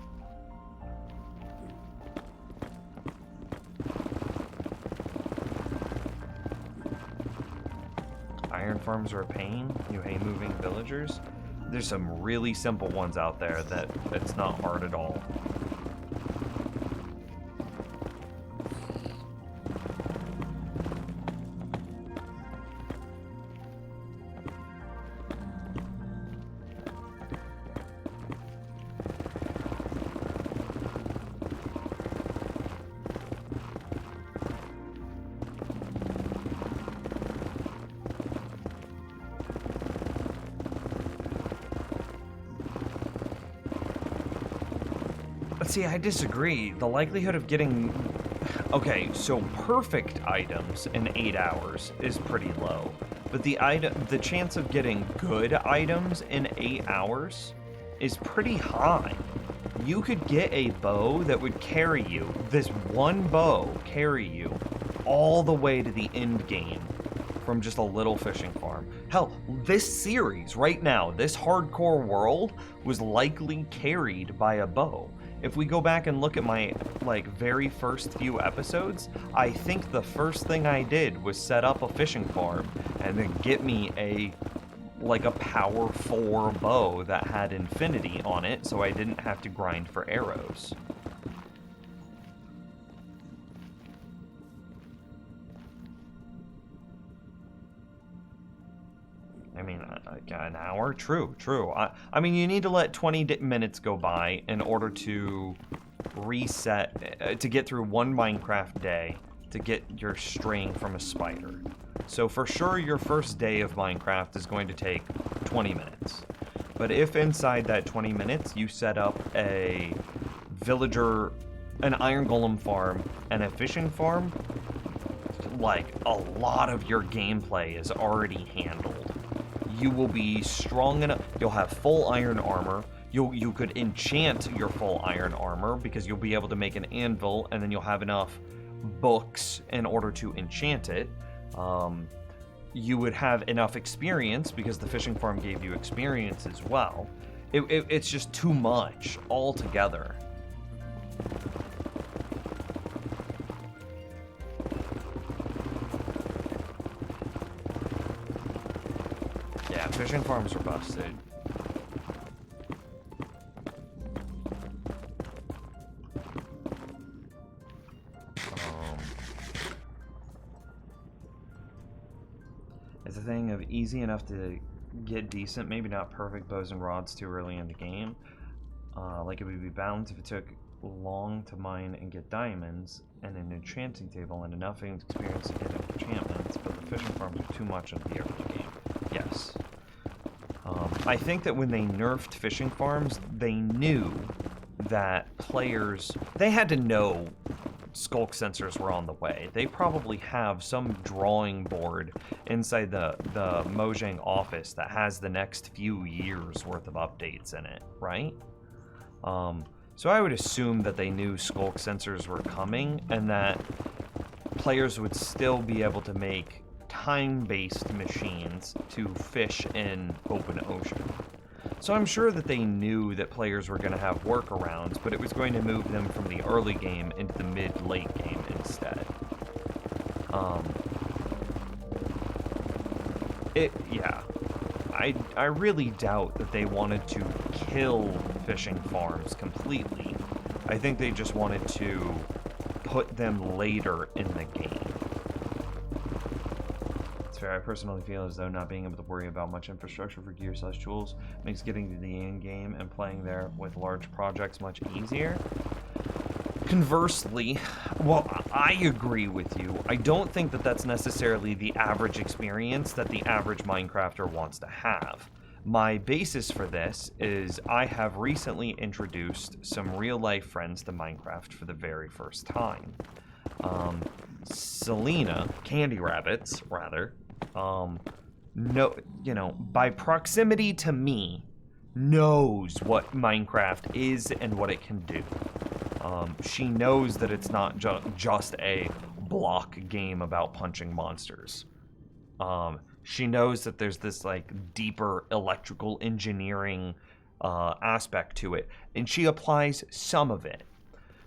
Iron farms are a pain, you hate moving villagers. There's some really simple ones out there that it's not hard at all. See, I disagree. The likelihood of getting... Okay, so perfect items in 8 hours is pretty low. But the chance of getting good items in 8 hours is pretty high. You could get a bow that would carry you, this one bow carry you all the way to the end game from just a little fishing farm. Hell, this series right now, this hardcore world, was likely carried by a bow. If we go back and look at my, like, very first few episodes, I think the first thing I did was set up a fishing farm and then get me a power 4 bow that had infinity on it, so I didn't have to grind for arrows. I mean, an hour? True. I mean, you need to let 20 minutes go by in order to reset, to get through one Minecraft day to get your string from a spider. So for sure, your first day of Minecraft is going to take 20 minutes. But if inside that 20 minutes you set up a villager, an iron golem farm, and a fishing farm, like, a lot of your gameplay is already handled. You will be strong enough, you'll have full iron armor, you could enchant your full iron armor because you'll be able to make an anvil, and then you'll have enough books in order to enchant it. you would have enough experience because the fishing farm gave you experience as well. It's just too much altogether. Yeah, fishing farms are busted. It's a thing of easy enough to get decent, maybe not perfect bows and rods too early in the game. Like it would be balanced if it took long to mine and get diamonds, and an enchanting table and enough experience to get enchantments, but the fishing farms are too much in the early game. Yes. I think that when they nerfed fishing farms, they knew that players, they had to know skulk sensors were on the way. They probably have some drawing board inside the Mojang office that has the next few years worth of updates in it, right? So I would assume that they knew skulk sensors were coming and that players would still be able to make time-based machines to fish in open ocean. So I'm sure that they knew that players were going to have workarounds, but it was going to move them from the early game into the mid-late game instead. Yeah. I really doubt that they wanted to kill fishing farms completely. I think they just wanted to put them later in the game. It's fair. I personally feel as though not being able to worry about much infrastructure for gear/tools makes getting to the end game and playing there with large projects much easier. Conversely, well, I agree with you. I don't think that that's necessarily the average experience that the average Minecrafter wants to have. My basis for this is I have recently introduced some real-life friends to Minecraft for the very first time. Selena, Candy Rabbits, rather, by proximity to me, knows what Minecraft is and what it can do. She knows that it's not just a block game about punching monsters. She knows that there's this like deeper electrical engineering aspect to it, and she applies some of it.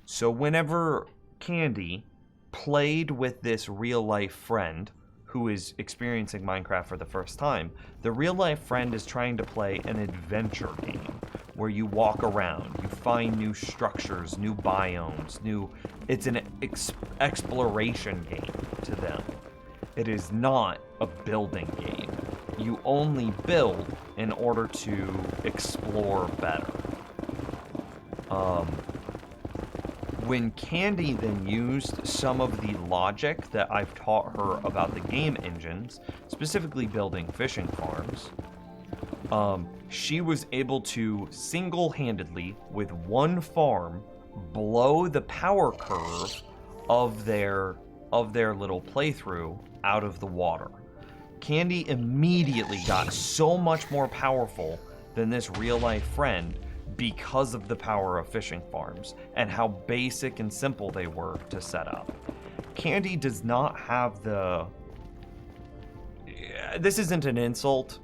So whenever Candy played with this real-life friend who is experiencing Minecraft for the first time, the real-life friend is trying to play an adventure game where you walk around, you find new structures, new biomes, it's an exploration game to them. It is not a building game. You only build in order to explore better. When Candy then used some of the logic that I've taught her about the game engines, specifically building fishing farms, she was able to single-handedly, with one farm, blow the power curve of their little playthrough out of the water. Candy immediately got so much more powerful than this real-life friend because of the power of fishing farms and how basic and simple they were to set up. Candy does not have the... This isn't an insult,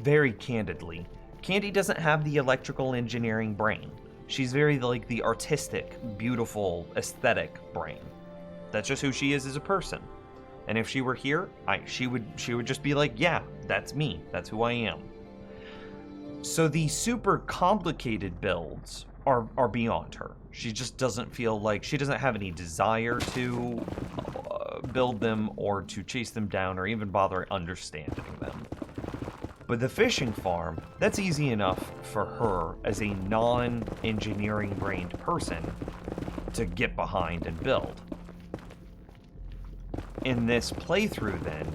very candidly. Candy doesn't have the electrical engineering brain. She's very like the artistic, beautiful, aesthetic brain. That's just who she is as a person. And if she were here, she would just be like, yeah, that's me. That's who I am. So the super complicated builds are beyond her. She just doesn't feel like, she doesn't have any desire to build them or to chase them down or even bother understanding them. But the fishing farm, that's easy enough for her as a non-engineering brained person to get behind and build. In this playthrough then,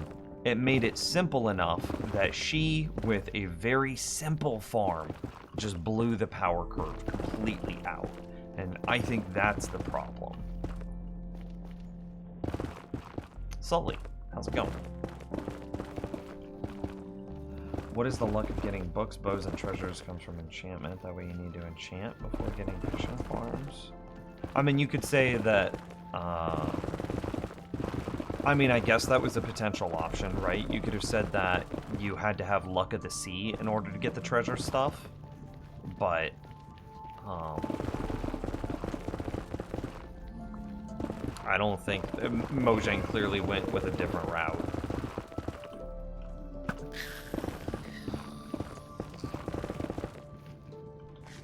it made it simple enough that she, with a very simple farm, just blew the power curve completely out. And I think that's the problem. Sully, how's it going? What is the luck of getting books, bows, and treasures comes from enchantment? That way you need to enchant before getting fishing farms. I mean, you could say that I mean, I guess that was a potential option, right? You could have said that you had to have luck of the sea in order to get the treasure stuff, but I don't think Mojang clearly went with a different route.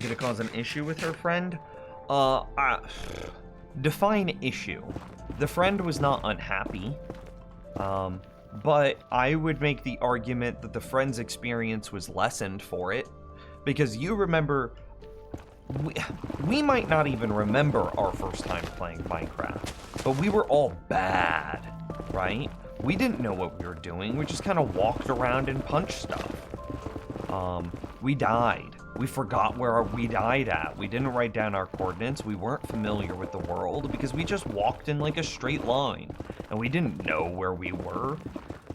Did it cause an issue with her friend? Define issue. The friend was not unhappy, but I would make the argument that the friend's experience was lessened for it, because you remember, we might not even remember our first time playing Minecraft, but we were all bad, right? We didn't know what we were doing. We just kind of walked around and punched stuff. We died. We forgot where we died at. We didn't write down our coordinates. We weren't familiar with the world because we just walked in like a straight line and we didn't know where we were.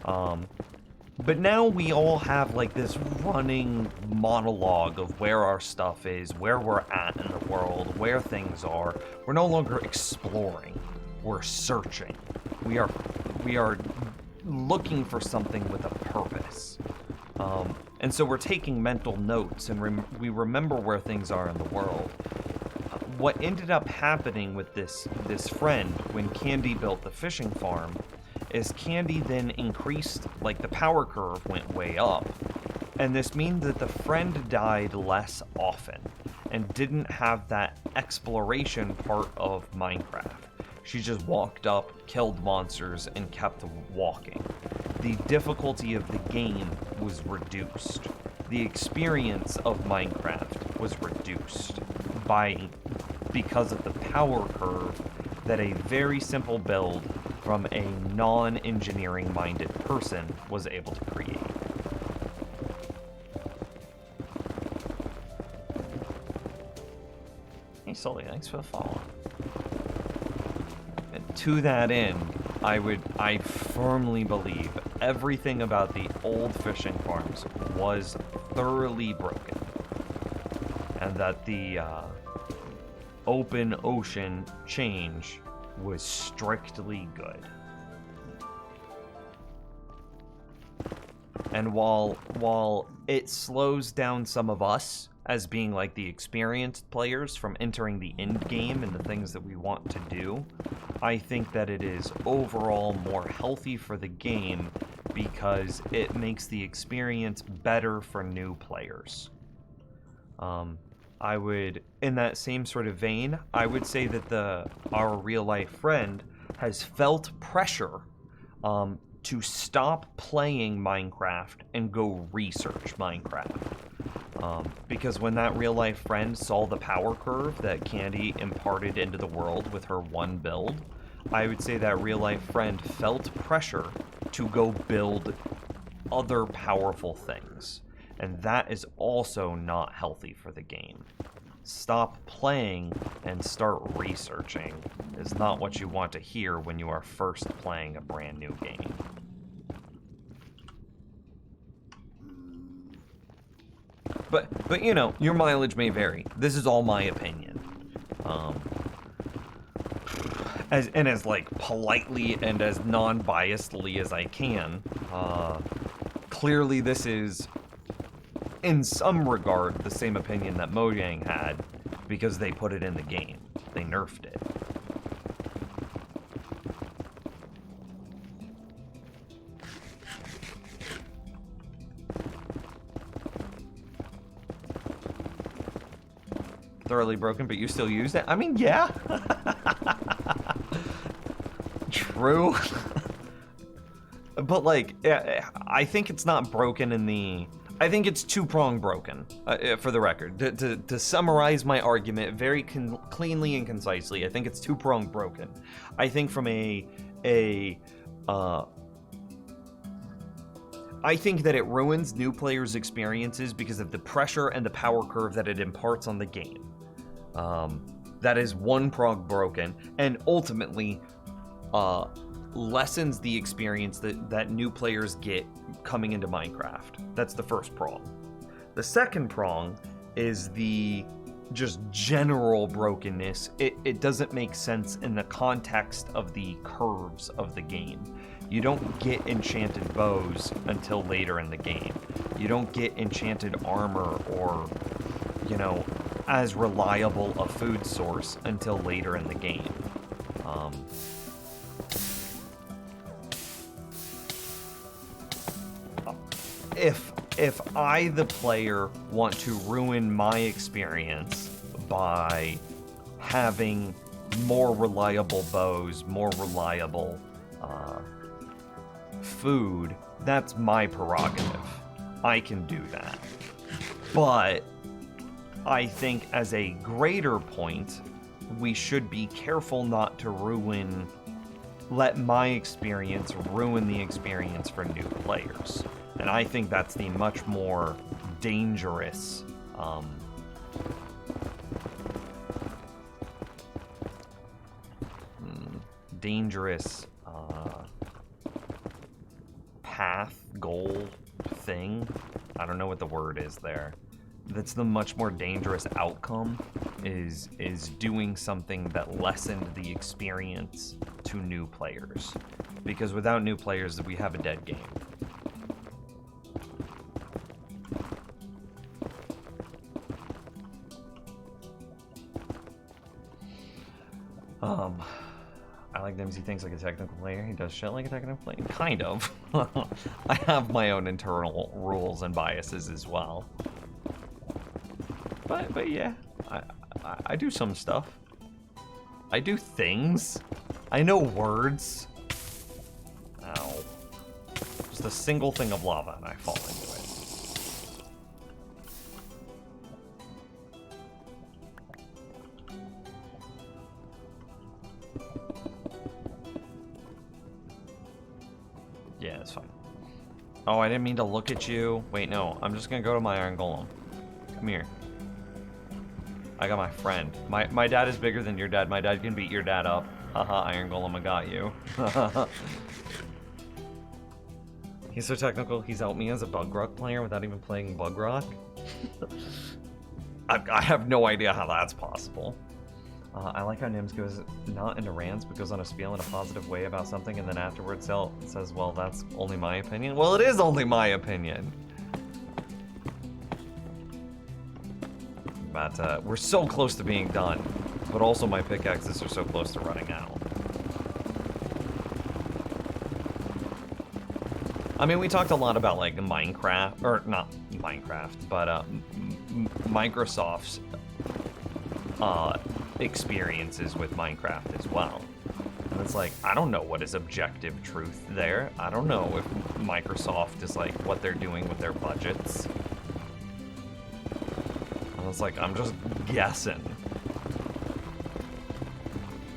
But now we all have like this running monologue of where our stuff is, where we're at in the world, where things are. We're no longer exploring. We're searching. We are looking for something with a purpose. And so we're taking mental notes and we remember where things are in the world. What ended up happening with this friend when Candy built the fishing farm is Candy then increased, like the power curve went way up. And this means that the friend died less often and didn't have that exploration part of Minecraft. She just walked up, killed monsters, and kept walking. The difficulty of the game was reduced. The experience of Minecraft was reduced because of the power curve that a very simple build from a non-engineering minded person was able to create. Hey Sully, thanks for the follow. And to that end, I firmly believe everything about the old fishing farms was thoroughly broken. And that the open ocean change was strictly good. And while it slows down some of us as being like the experienced players from entering the end game and the things that we want to do, I think that it is overall more healthy for the game because it makes the experience better for new players. I would, in that same sort of vein, I would say that our real life friend has felt pressure to stop playing Minecraft and go research Minecraft. Because when that real life friend saw the power curve that Candy imparted into the world with her one build, I would say that real life friend felt pressure to go build other powerful things. And that is also not healthy for the game. Stop playing and start researching is not what you want to hear when you are first playing a brand new game. But you know, your mileage may vary. This is all my opinion. As like politely and as non-biasedly as I can, clearly this is in some regard the same opinion that Mojang had because they put it in the game. They nerfed it. Thoroughly broken, but you still use it? I mean, yeah. True. But like, I think it's not broken in the... I think it's two-prong broken, for the record. To summarize my argument very cleanly and concisely, I think it's two-prong broken. I think from I think that it ruins new players' experiences because of the pressure and the power curve that it imparts on the game. That is one prong broken, and ultimately lessens the experience that new players get coming into Minecraft. That's the first prong. The second prong is the just general brokenness, it doesn't make sense in the context of the curves of the game. You don't get enchanted bows until later in the game. You don't get enchanted armor or, you know, as reliable a food source until later in the game. If I, the player, want to ruin my experience by having more reliable bows, more reliable food, that's my prerogative. I can do that. But I think as a greater point, we should be careful not to let my experience ruin the experience for new players. And I think that's the much more dangerous path, goal, thing. I don't know what the word is there. That's the much more dangerous outcome is doing something that lessened the experience to new players. Because without new players, we have a dead game. I like Nimsy thinks like a technical player. He does shit like a technical player. Kind of. I have my own internal rules and biases as well. But yeah, I do some stuff. I do things. I know words. Ow. Just a single thing of lava and I fall into it. Yeah, it's fine. Oh, I didn't mean to look at you. Wait, no. I'm just gonna go to my Iron Golem. Come here. I got my friend. My dad is bigger than your dad. My dad can beat your dad up. Haha, Iron Golem, I got you. He's so technical, he's helped me as a Bug Rock player without even playing Bug Rock. I have no idea how that's possible. I like how Nims goes not into rants, but goes on a spiel in a positive way about something, and then afterwards says, well, that's only my opinion. Well, it is only my opinion. But we're so close to being done, but also my pickaxes are so close to running out. I mean, we talked a lot about like Minecraft, or not Minecraft, but Microsoft's experiences with Minecraft as well. And it's like, I don't know what is objective truth there. I don't know if Microsoft is like what they're doing with their budgets. And it's like, I'm just guessing.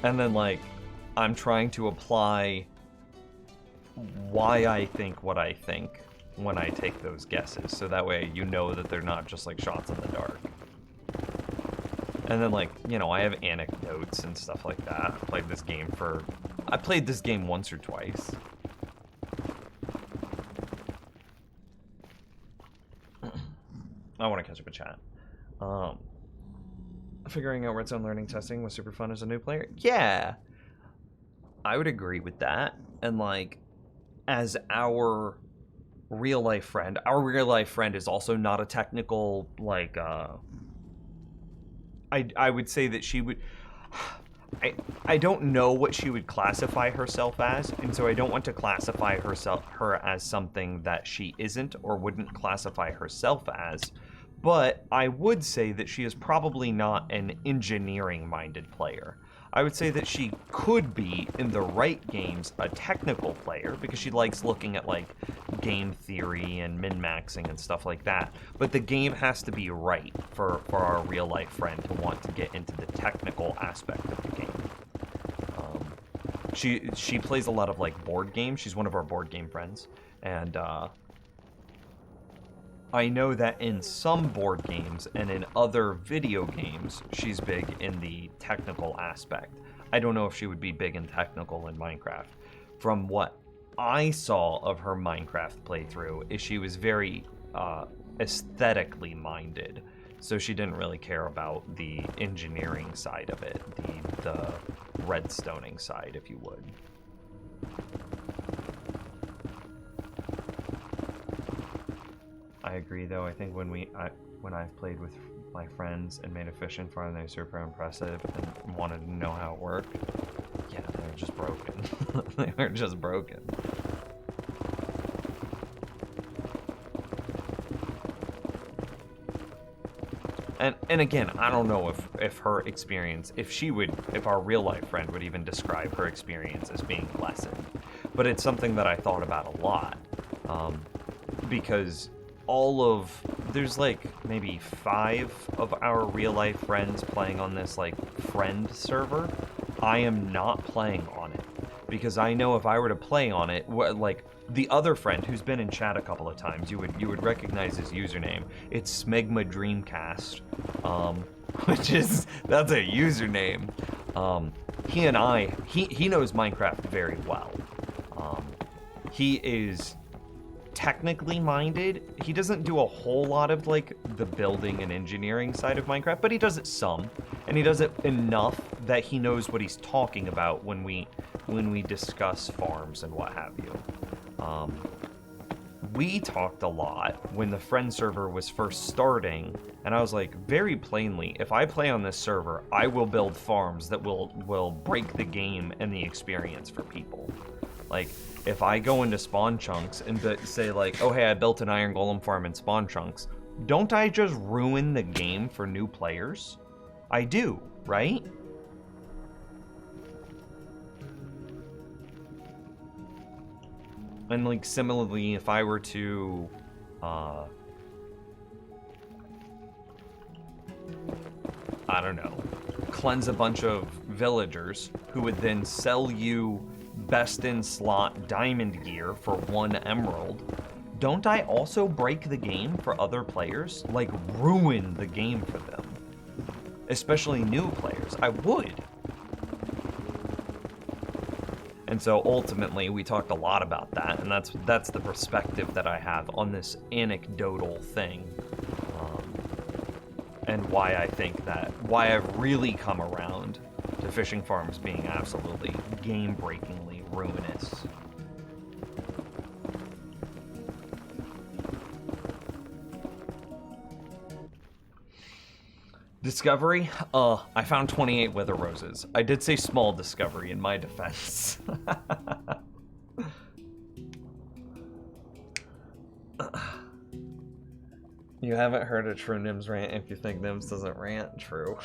And then like, I'm trying to apply why I think what I think when I take those guesses. So that way you know that they're not just like shots in the dark. And then like, you know, I have anecdotes and stuff like that. I played this game once or twice. I want to catch up with chat. Figuring out Redstone learning testing was super fun as a new player. Yeah, I would agree with that. And like, as our real life friend is also not a technical, like, I would say that she would, I don't know what she would classify herself as, and so I don't want to classify her as something that she isn't or wouldn't classify herself as, but I would say that she is probably not an engineering-minded player. I would say that she could be, in the right games, a technical player, because she likes looking at, like, game theory and min-maxing and stuff like that. But the game has to be right for our real-life friend to want to get into the technical aspect of the game. She plays a lot of, like, board games. She's one of our board game friends. And, I know that in some board games and in other video games, she's big in the technical aspect. I don't know if she would be big and technical in Minecraft. From what I saw of her Minecraft playthrough, is she was very aesthetically minded. So she didn't really care about the engineering side of it, the redstoning side, if you would. I agree, though. I think when I've played with my friends and made a fishing farm, they're super impressive and wanted to know how it worked. Yeah, they were just broken. They were just broken. And again, I don't know if her experience, if our real life friend would even describe her experience as being lessened. But it's something that I thought about a lot. Because there's like maybe 5 of our real life friends playing on this like friend server. I am not playing on it because I know if I were to play on it, like the other friend who's been in chat a couple of times, you would recognize his username. It's Smegma Dreamcast, that's a username. He knows Minecraft very well. He is technically minded. He doesn't do a whole lot of like the building and engineering side of Minecraft, but he does it some, and he does it enough that he knows what he's talking about when we discuss farms and what have you. We talked a lot when the friend server was first starting, and I was like, very plainly, if I play on this server, I will build farms that will break the game and the experience for people. Like, if I go into Spawn Chunks and say like, oh hey, I built an Iron Golem farm in Spawn Chunks, don't I just ruin the game for new players? I do, right? And like similarly, if I were to I don't know, cleanse a bunch of villagers who would then sell you best in slot diamond gear for 1 emerald, don't I also break the game for other players? Like ruin the game for them, especially new players. I would. And so ultimately we talked a lot about that, and that's the perspective that I have on this anecdotal thing, and why I think why I've really come around to fishing farms being absolutely game-breakingly ruinous. Discovery? I found 28 wither roses. I did say small discovery in my defense. You haven't heard a true Nims rant if you think Nims doesn't rant. True.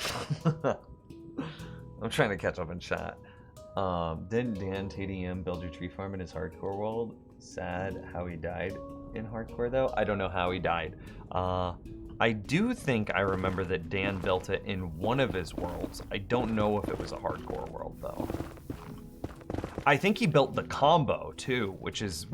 I'm trying to catch up in chat. Didn't Dan TDM build your tree farm in his hardcore world? Sad how he died in hardcore though. I don't know how he died. I do think I remember that Dan built it in one of his worlds. I don't know if it was a hardcore world though. I think he built the combo too, which is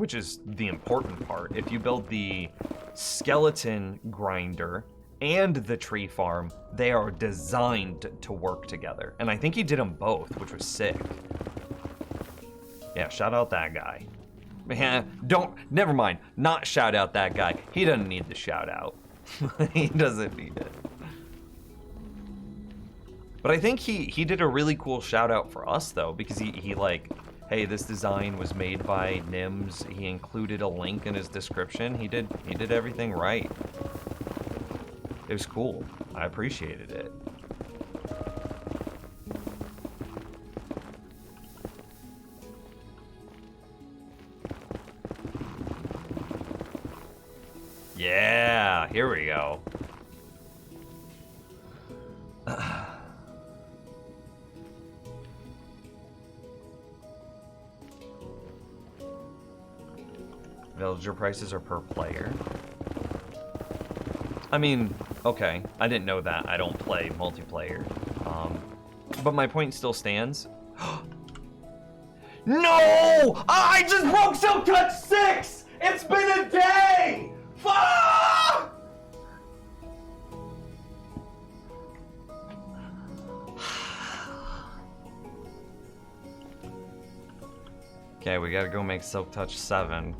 the important part. If you build the skeleton grinder and the tree farm, they are designed to work together. And I think he did them both, which was sick. Yeah, shout out that guy. Never mind, not shout out that guy. He doesn't need the shout out. He doesn't need it. But I think he did a really cool shout out for us though, because he like, hey, this design was made by Nims. He included a link in his description. He did everything right. It was cool. I appreciated it. Yeah, here we go. Villager prices are per player. I mean, okay, I didn't know that. I don't play multiplayer. But my point still stands. No! I just broke Silk Touch 6! It's been a day! Fuck! Okay, we gotta go make Silk Touch 7.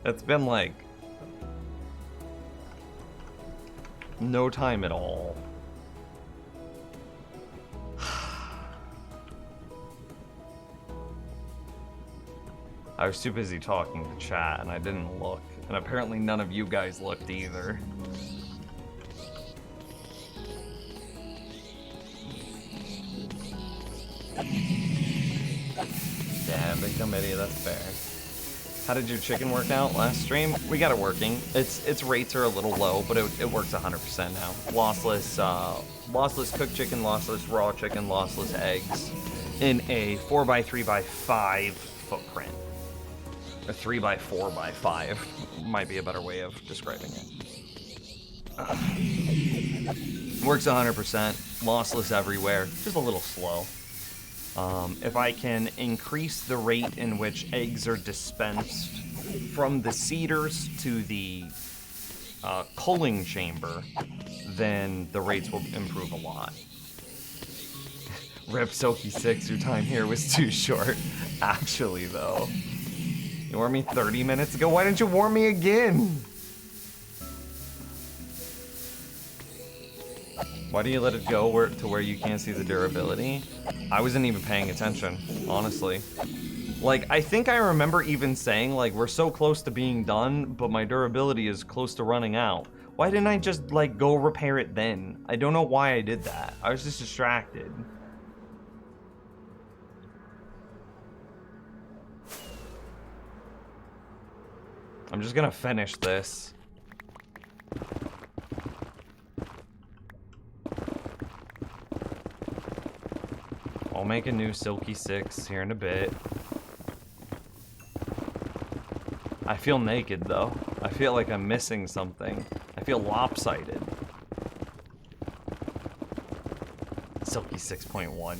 It's been like No time at all. I was too busy talking to chat and I didn't look. And apparently none of you guys looked either. Yeah, big dumb idiot, that's fair. How did your chicken work out last stream? We got it working. Its rates are a little low, but it works 100% now. Lossless, lossless cooked chicken, lossless raw chicken, lossless eggs in a 4x3x5 footprint. A 3x4x5 might be a better way of describing it. Works 100%, lossless everywhere, just a little slow. If I can increase the rate in which eggs are dispensed from the seeders to the culling chamber, then the rates will improve a lot. Rip Soki 6, your time here was too short. Actually, though. You warned me 30 minutes ago? Why didn't you warn me again? Why do you let it go to where you can't see the durability? I wasn't even paying attention, honestly. Like, I think I remember even saying, like, we're so close to being done, but my durability is close to running out. Why didn't I just, like, go repair it then? I don't know why I did that. I was just distracted. I'm just gonna finish this. I'll make a new Silky 6 here in a bit. I feel naked though. I feel like I'm missing something. I feel lopsided. Silky 6.1.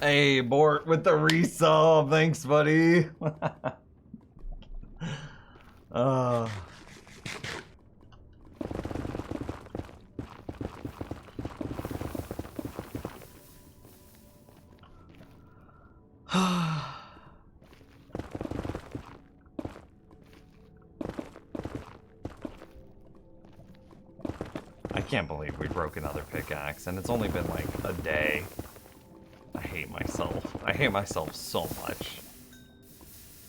Hey, Bort with the resub. Thanks, buddy. I can't believe we broke another pickaxe, and it's only been like a day. I hate myself. I hate myself so much.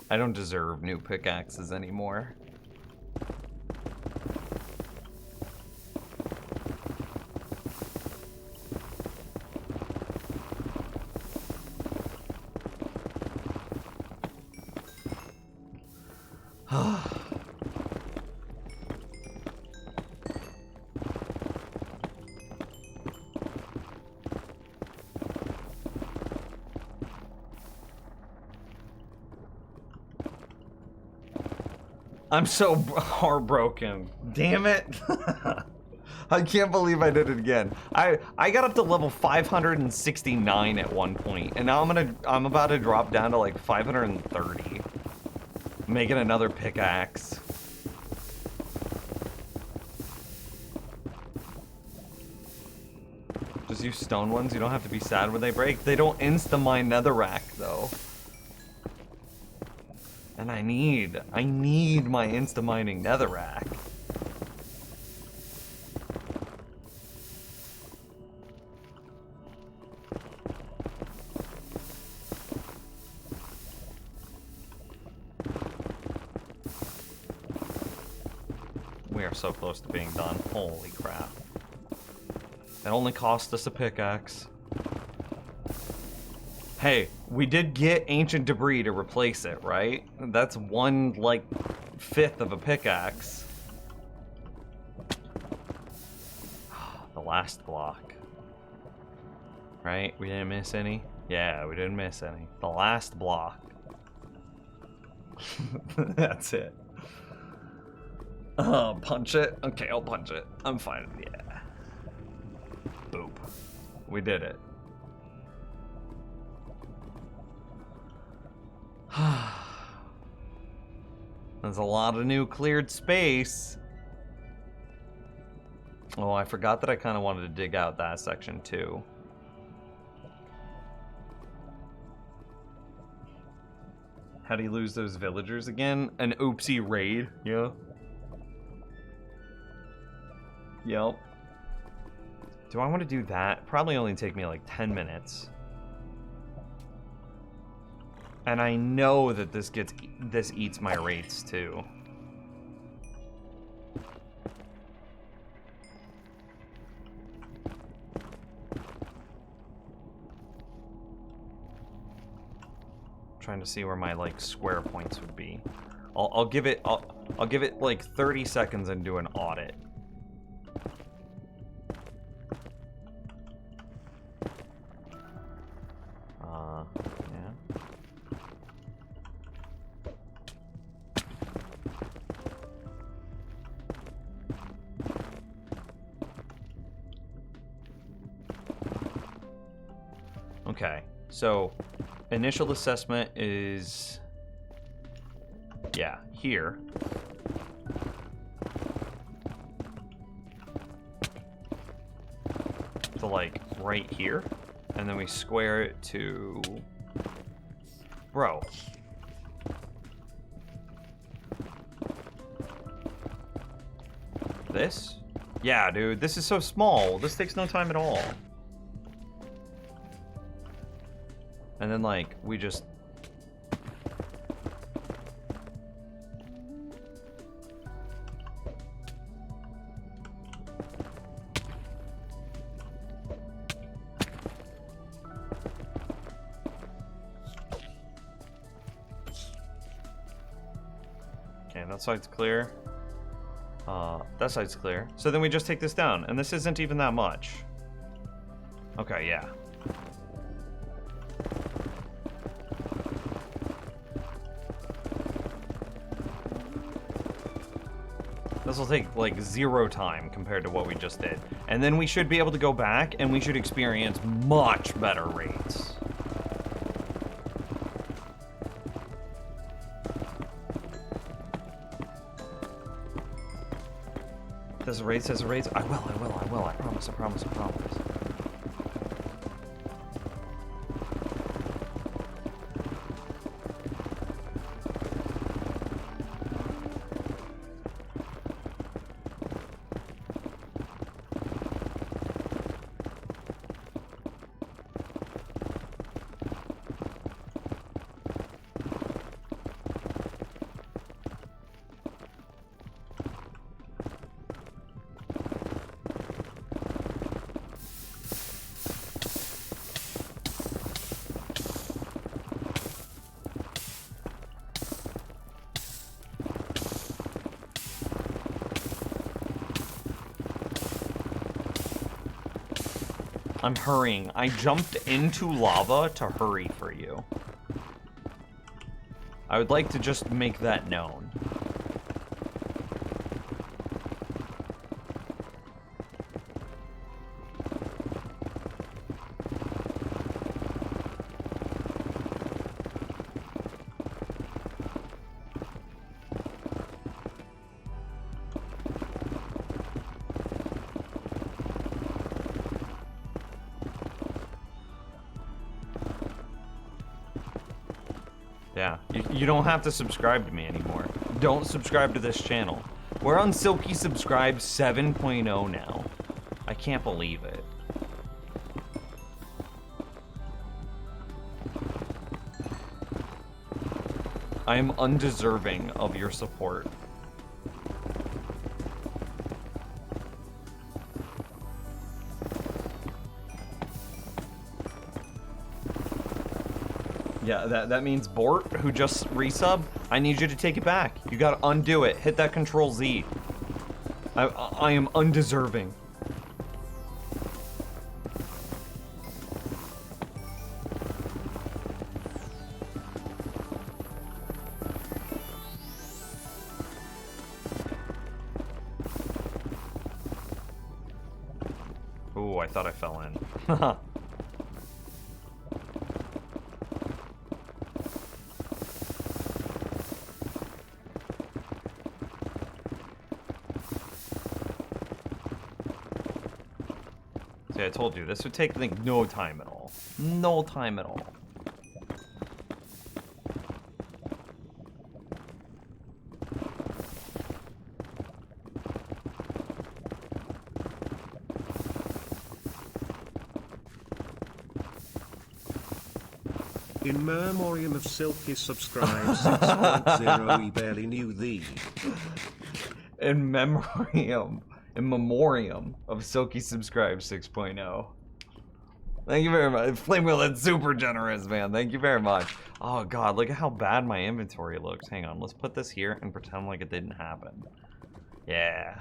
I don't deserve new pickaxes anymore. I'm so heartbroken. Damn it. I can't believe I did it again. I got up to level 569 at one point, and now I'm about to drop down to like 530. Making another pickaxe. Just use stone ones. You don't have to be sad when they break. They don't insta-mine netherrack though. And I need my insta-mining netherrack. We are so close to being done. Holy crap. It only cost us a pickaxe. Hey, we did get ancient debris to replace it, right? That's one, like, fifth of a pickaxe. The last block. Right? We didn't miss any? Yeah, we didn't miss any. The last block. That's it. Punch it? Okay, I'll punch it. I'm fine. Yeah. Boop. We did it. There's a lot of new cleared space. Oh, I forgot that I kind of wanted to dig out that section too. How do you lose those villagers again? An oopsie raid, yeah. Yep. Do I want to do that? Probably only take me like 10 minutes. And I know that this eats my rates too. Trying to see where my like square points would be. I'll give it like 30 seconds and do an audit. Yeah. Okay, so initial assessment is, yeah, here. So like right here, and then we square it to, bro. This? Yeah, dude, this is so small. This takes no time at all. And then, like, we just... Okay, that side's clear. That side's clear. So then we just take this down, and this isn't even that much. Okay, yeah. This will take like 0 time compared to what we just did. And then we should be able to go back and we should experience much better rates. Does it raise? Does it raise? I will, I promise, I promise, I promise. I'm hurrying. I jumped into lava to hurry for you. I would like to just make that known. Yeah, you don't have to subscribe to me anymore. Don't subscribe to this channel. We're on Silky Subscribe 7.0 now. I can't believe it. I am undeserving of your support. Yeah, that means Bort, who just resub, I need you to take it back. You gotta undo it. Hit that Control Z. I am undeserving. Ooh, I thought I fell in. See, I told you, this would take, like, no time at all. No time at all. In memoriam of Silky subscribes 6.0, we barely knew thee. In memoriam of Silky Subscribe 6.0. Thank you very much. Flame Wheel, that's super generous, man. Thank you very much. Oh god, look at how bad my inventory looks. Hang on, let's put this here and pretend like it didn't happen. Yeah.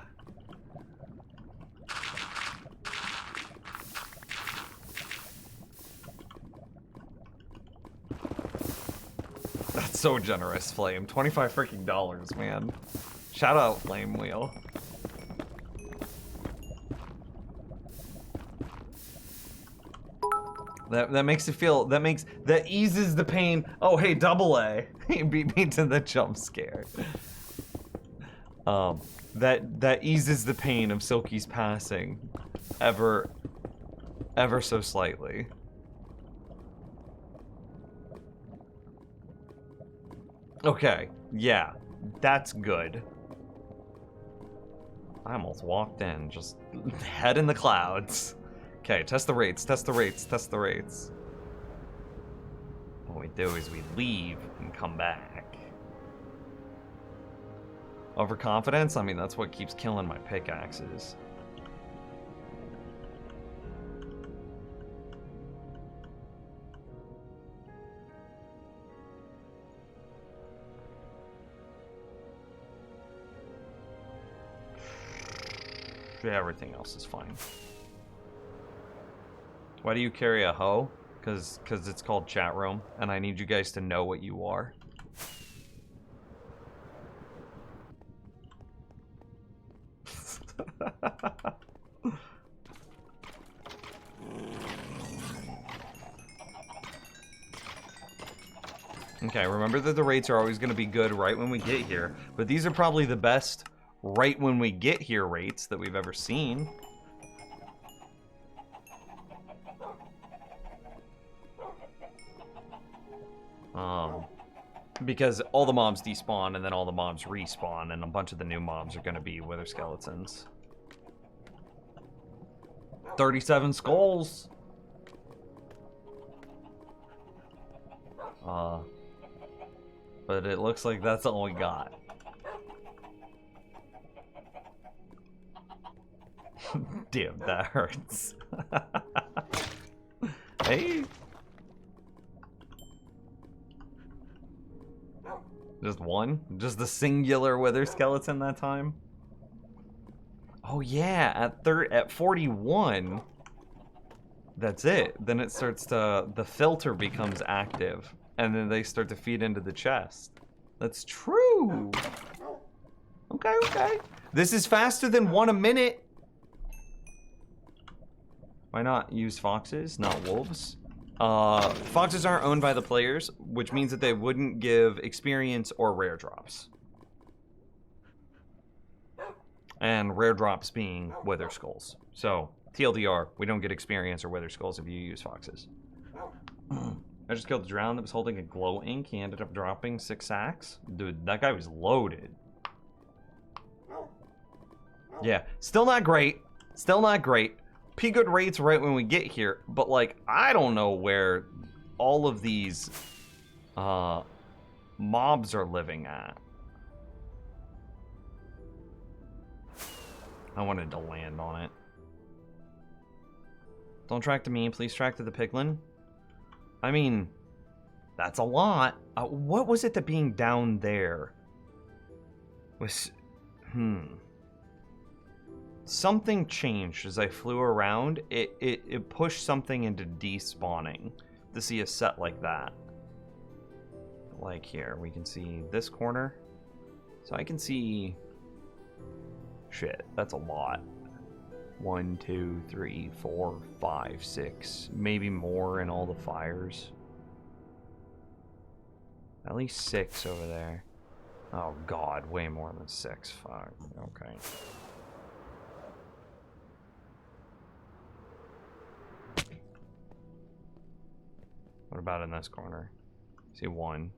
That's so generous, Flame. 25 freaking dollars, man. Shout out, Flame Wheel. That makes it feel, that eases the pain. Oh, hey, double A. He beat me to the jump scare. That eases the pain of Silky's passing ever so slightly. Okay, yeah, that's good. I almost walked in, just head in the clouds. Okay, test the rates, test the rates, test the rates. What we do is we leave and come back. Overconfidence? I mean, that's what keeps killing my pickaxes. Yeah, everything else is fine. Why do you carry a hoe? Because it's called chat room, and I need you guys to know what you are. Okay, remember that the rates are always going to be good right when we get here, but these are probably the best right when we get here rates that we've ever seen. Because all the mobs despawn and then all the mobs respawn, and a bunch of the new mobs are going to be wither skeletons. 37 skulls. But it looks like that's all we got. Damn, that hurts. Hey. Just one? Just the singular wither skeleton that time? Oh yeah, at 41, that's it. Then it starts to, the filter becomes active, and then they start to feed into the chest. That's true. Okay, okay. This is faster than 1 a minute. Why not use foxes, not wolves? Foxes aren't owned by the players, which means that they wouldn't give experience or rare drops. And rare drops being wither skulls. So, TLDR, we don't get experience or wither skulls if you use foxes. I just killed the drown that was holding a glow ink. He ended up dropping 6 sacks. Dude, that guy was loaded. Yeah, still not great. Still not great. P-good rates right when we get here, but like, I don't know where all of these mobs are living at. I wanted to land on it. Don't track to me, please track to the piglin. I mean, that's a lot. What was it that being down there was... Something changed as I flew around. It pushed something into despawning to see a set like that. Like here, we can see this corner. So I can see... Shit, that's a lot. 1, 2, 3, 4, 5, 6. Maybe more in all the fires. At least 6 over there. Oh god, way more than 6. Fuck, okay. What about in this corner? See 1.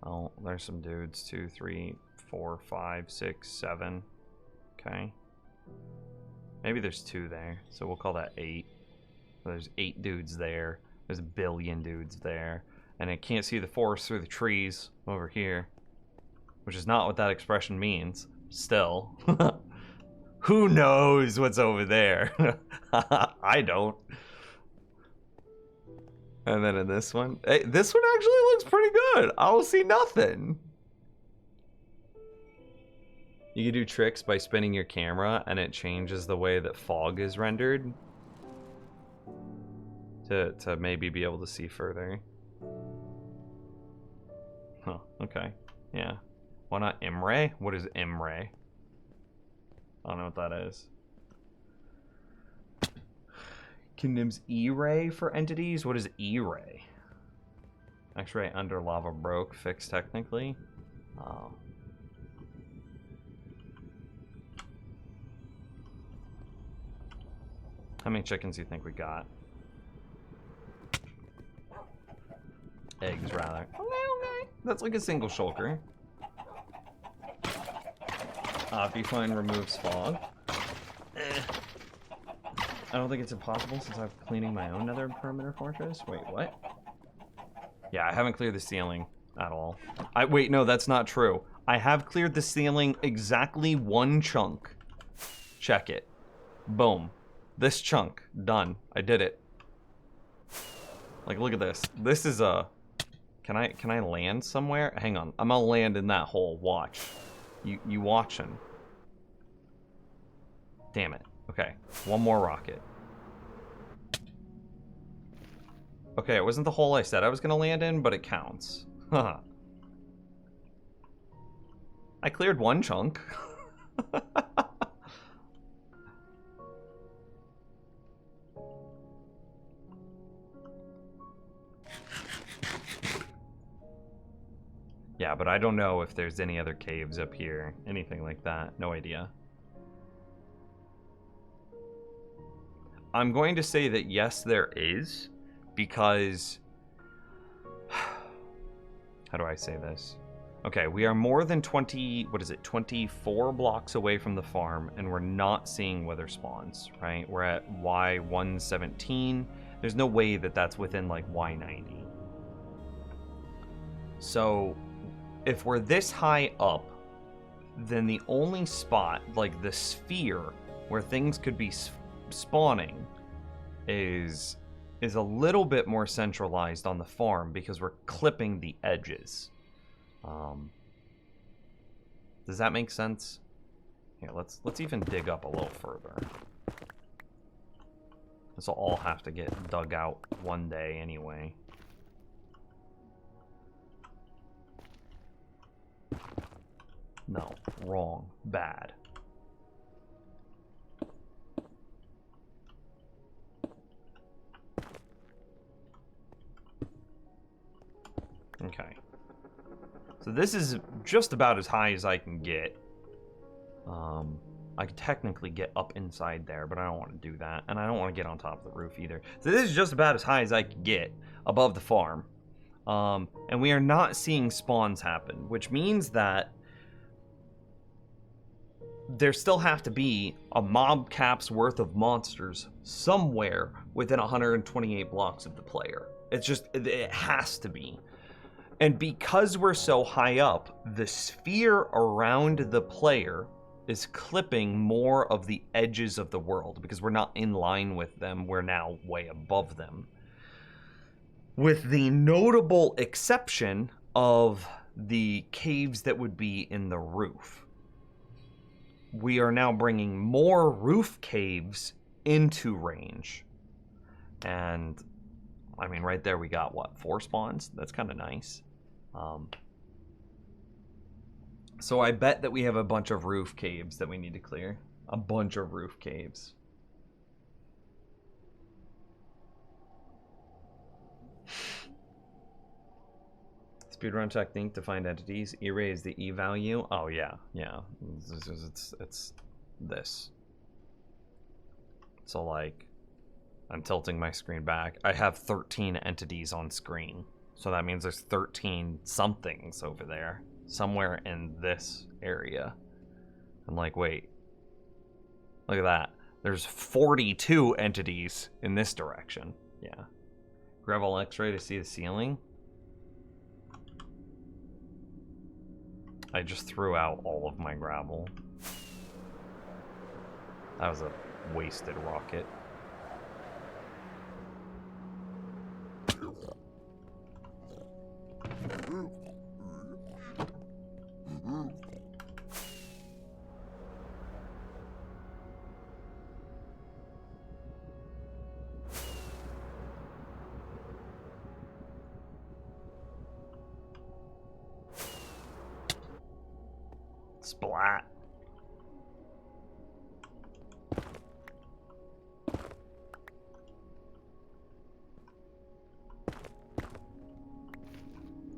Oh, there's some dudes. 2, 3, 4, 5, 6, 7. Okay. Maybe there's 2 there, so we'll call that 8. So there's 8 dudes there. There's a billion dudes there. And I can't see the forest through the trees over here. Which is not what that expression means. Still. Who knows what's over there? I don't. And then in this one, hey, this one actually looks pretty good. I will see nothing. You can do tricks by spinning your camera and it changes the way that fog is rendered. To maybe be able to see further. Huh, okay. Yeah. Why not Imray? What is Imray? I don't know what that is. Condemns E-ray for entities? What is E-ray? X-ray under lava broke. Fixed technically. How many chickens do you think we got? Eggs, rather. Okay. That's like a single shulker. Optifine removes fog. I don't think it's impossible since I'm cleaning my own nether perimeter fortress. Wait, what? Yeah, I haven't cleared the ceiling at all. Wait, no, that's not true. I have cleared the ceiling exactly 1 chunk. Check it. Boom. This chunk. Done. I did it. Like, look at this. This is a... Can I land somewhere? Hang on. I'm gonna land in that hole. Watch. You watching. Damn it. Okay. 1 more rocket. Okay, it wasn't the hole I said I was gonna land in, but it counts. Haha. I cleared 1 chunk. Yeah, but I don't know if there's any other caves up here. Anything like that. No idea. I'm going to say that yes, there is. Because... How do I say this? Okay, we are more than 24 blocks away from the farm, and we're not seeing wither spawns, right? We're at Y117. There's no way that that's within, like, Y90. So... if we're this high up, then the only spot, like the sphere, where things could be spawning is a little bit more centralized on the farm because we're clipping the edges. Does that make sense? Here, let's even dig up a little further. This will all have to get dug out one day anyway. No, wrong, bad. Okay. So this is just about as high as I can get. I could technically get up inside there, but I don't want to do that. And I don't want to get on top of the roof either. So this is just about as high as I can get above the farm. And we are not seeing spawns happen, which means that there still have to be a mob cap's worth of monsters somewhere within 128 blocks of the player. It's just, it has to be. And because we're so high up, the sphere around the player is clipping more of the edges of the world because we're not in line with them, we're now way above them. With the notable exception of the caves that would be in the roof. We are now bringing more roof caves into range. And, I mean, right there we got, what, 4 spawns? That's kind of nice. So I bet that we have a bunch of roof caves that we need to clear. A bunch of roof caves. Speedrun technique to find entities. E-ray is the E value. Oh yeah, yeah. It's this. So like, I'm tilting my screen back. I have 13 entities on screen. So that means there's 13 somethings over there. Somewhere in this area. I'm like, wait. Look at that. There's 42 entities in this direction. Yeah. Gravel X-ray to see the ceiling. I just threw out all of my gravel. That was a wasted rocket. Splat.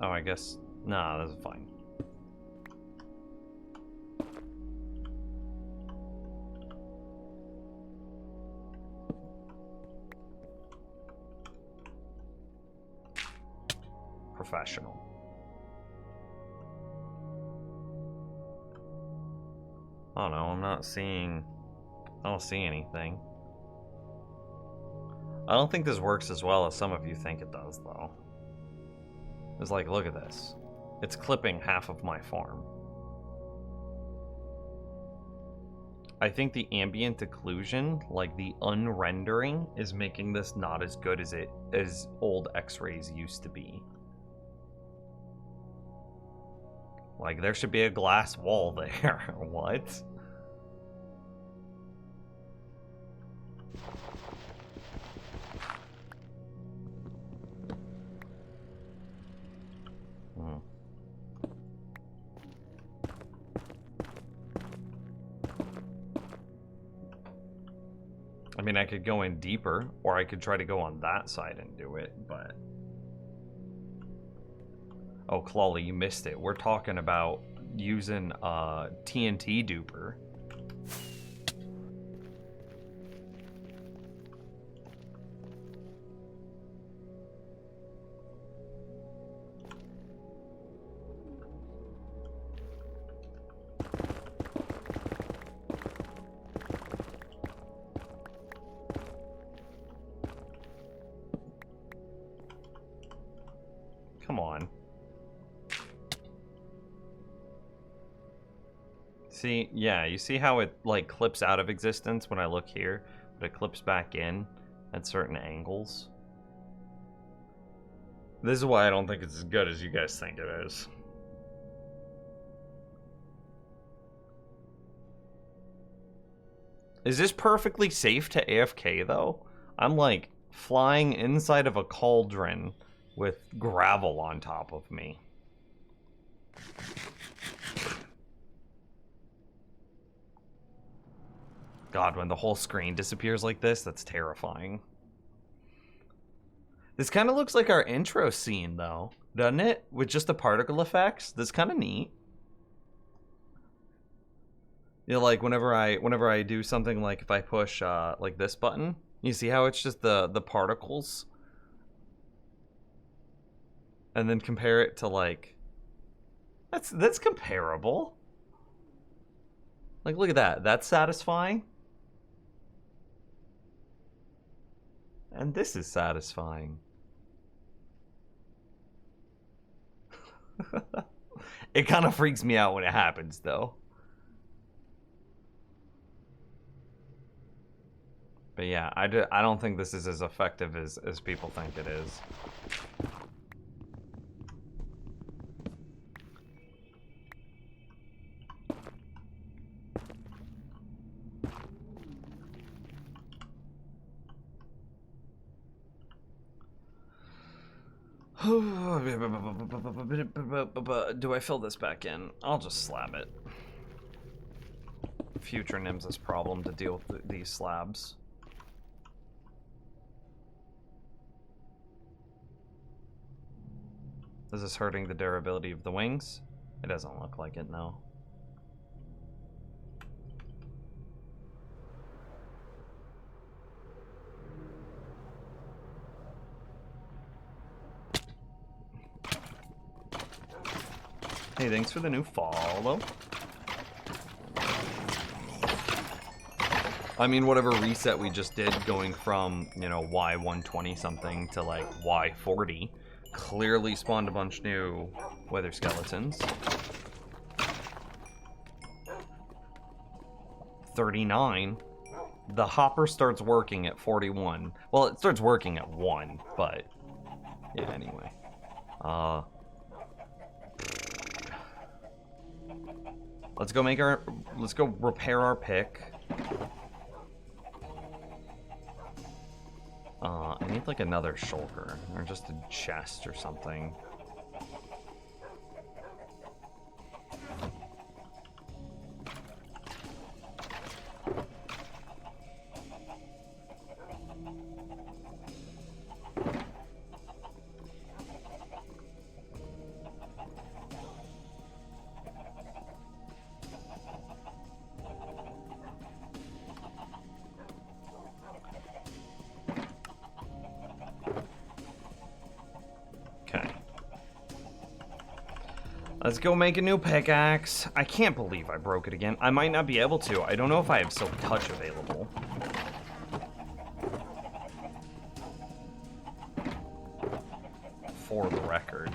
Oh, I guess... Nah, that's fine. Professional. I don't know, I'm not seeing... I don't see anything. I don't think this works as well as some of you think it does, though. It's like, look at this. It's clipping half of my farm. I think the ambient occlusion, like the unrendering, is making this not as good as old X-rays used to be. Like, there should be a glass wall there. What? I mean, I could go in deeper, or I could try to go on that side and do it, but... Oh, Clawley, you missed it. We're talking about using TNT duper. Come on. See, yeah, you see how it, like, clips out of existence when I look here, but it clips back in at certain angles? This is why I don't think it's as good as you guys think it is. Is this perfectly safe to AFK, though? I'm, like, flying inside of a cauldron with gravel on top of me. God, when the whole screen disappears like this, that's terrifying. This kind of looks like our intro scene, though, doesn't it? With just the particle effects. That's kind of neat. You know, like whenever I do something, like if I push like this button, you see how it's just the particles, and then compare it to like that's comparable. Like, look at that. That's satisfying. And this is satisfying. It kind of freaks me out when it happens, though. But yeah, I don't think this is as effective as people think it is. Do I fill this back in? I'll just slab it. Future Nemesis problem to deal with these slabs. Is this hurting the durability of the wings? It doesn't look like it, no. Hey, thanks for the new follow. I mean, whatever reset we just did, going from, you know, Y120 something to like Y40, clearly spawned a bunch new weather skeletons. 39. The hopper starts working at 41. Well, it starts working at 1, but yeah, anyway. Let's go repair our pick. I need like another shulker or just a chest or something. Let's go make a new pickaxe. I can't believe I broke it again. I might not be able to. I don't know if I have Silk Touch available. For the record.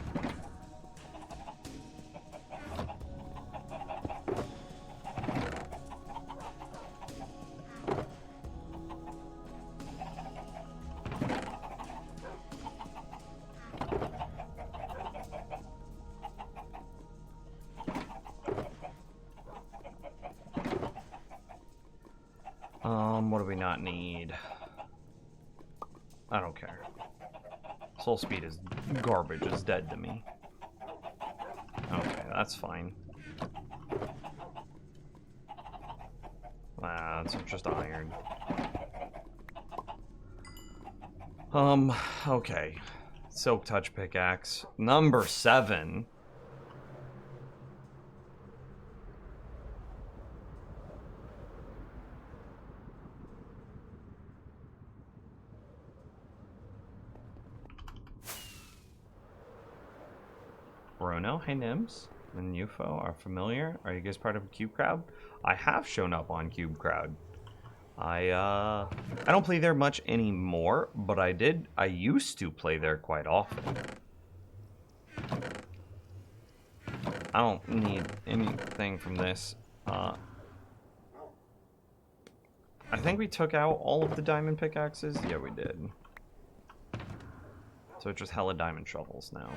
What do we not need? I don't care. Soul speed is garbage, is dead to me. Okay, that's fine. That's just iron. Okay. Silk Touch pickaxe. Number 7. Bruno, hey Nims, and UFO are familiar. Are you guys part of Cube Crowd? I have shown up on Cube Crowd. I don't play there much anymore, but I used to play there quite often. I don't need anything from this. I think we took out all of the diamond pickaxes. Yeah, we did. So it's just hella diamond shovels now.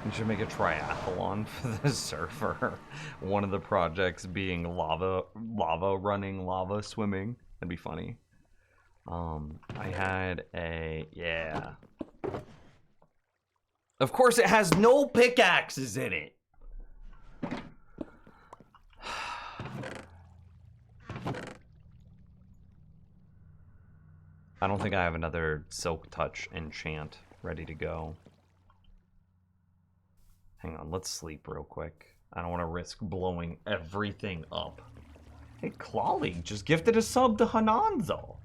You should make a triathlon for the server. One of the projects being lava running, lava swimming. That'd be funny. I had yeah. Of course it has no pickaxes in it. I don't think I have another Silk Touch enchant ready to go. Hang on, let's sleep real quick. I don't want to risk blowing everything up. Hey, Clawly just gifted a sub to Hananzo.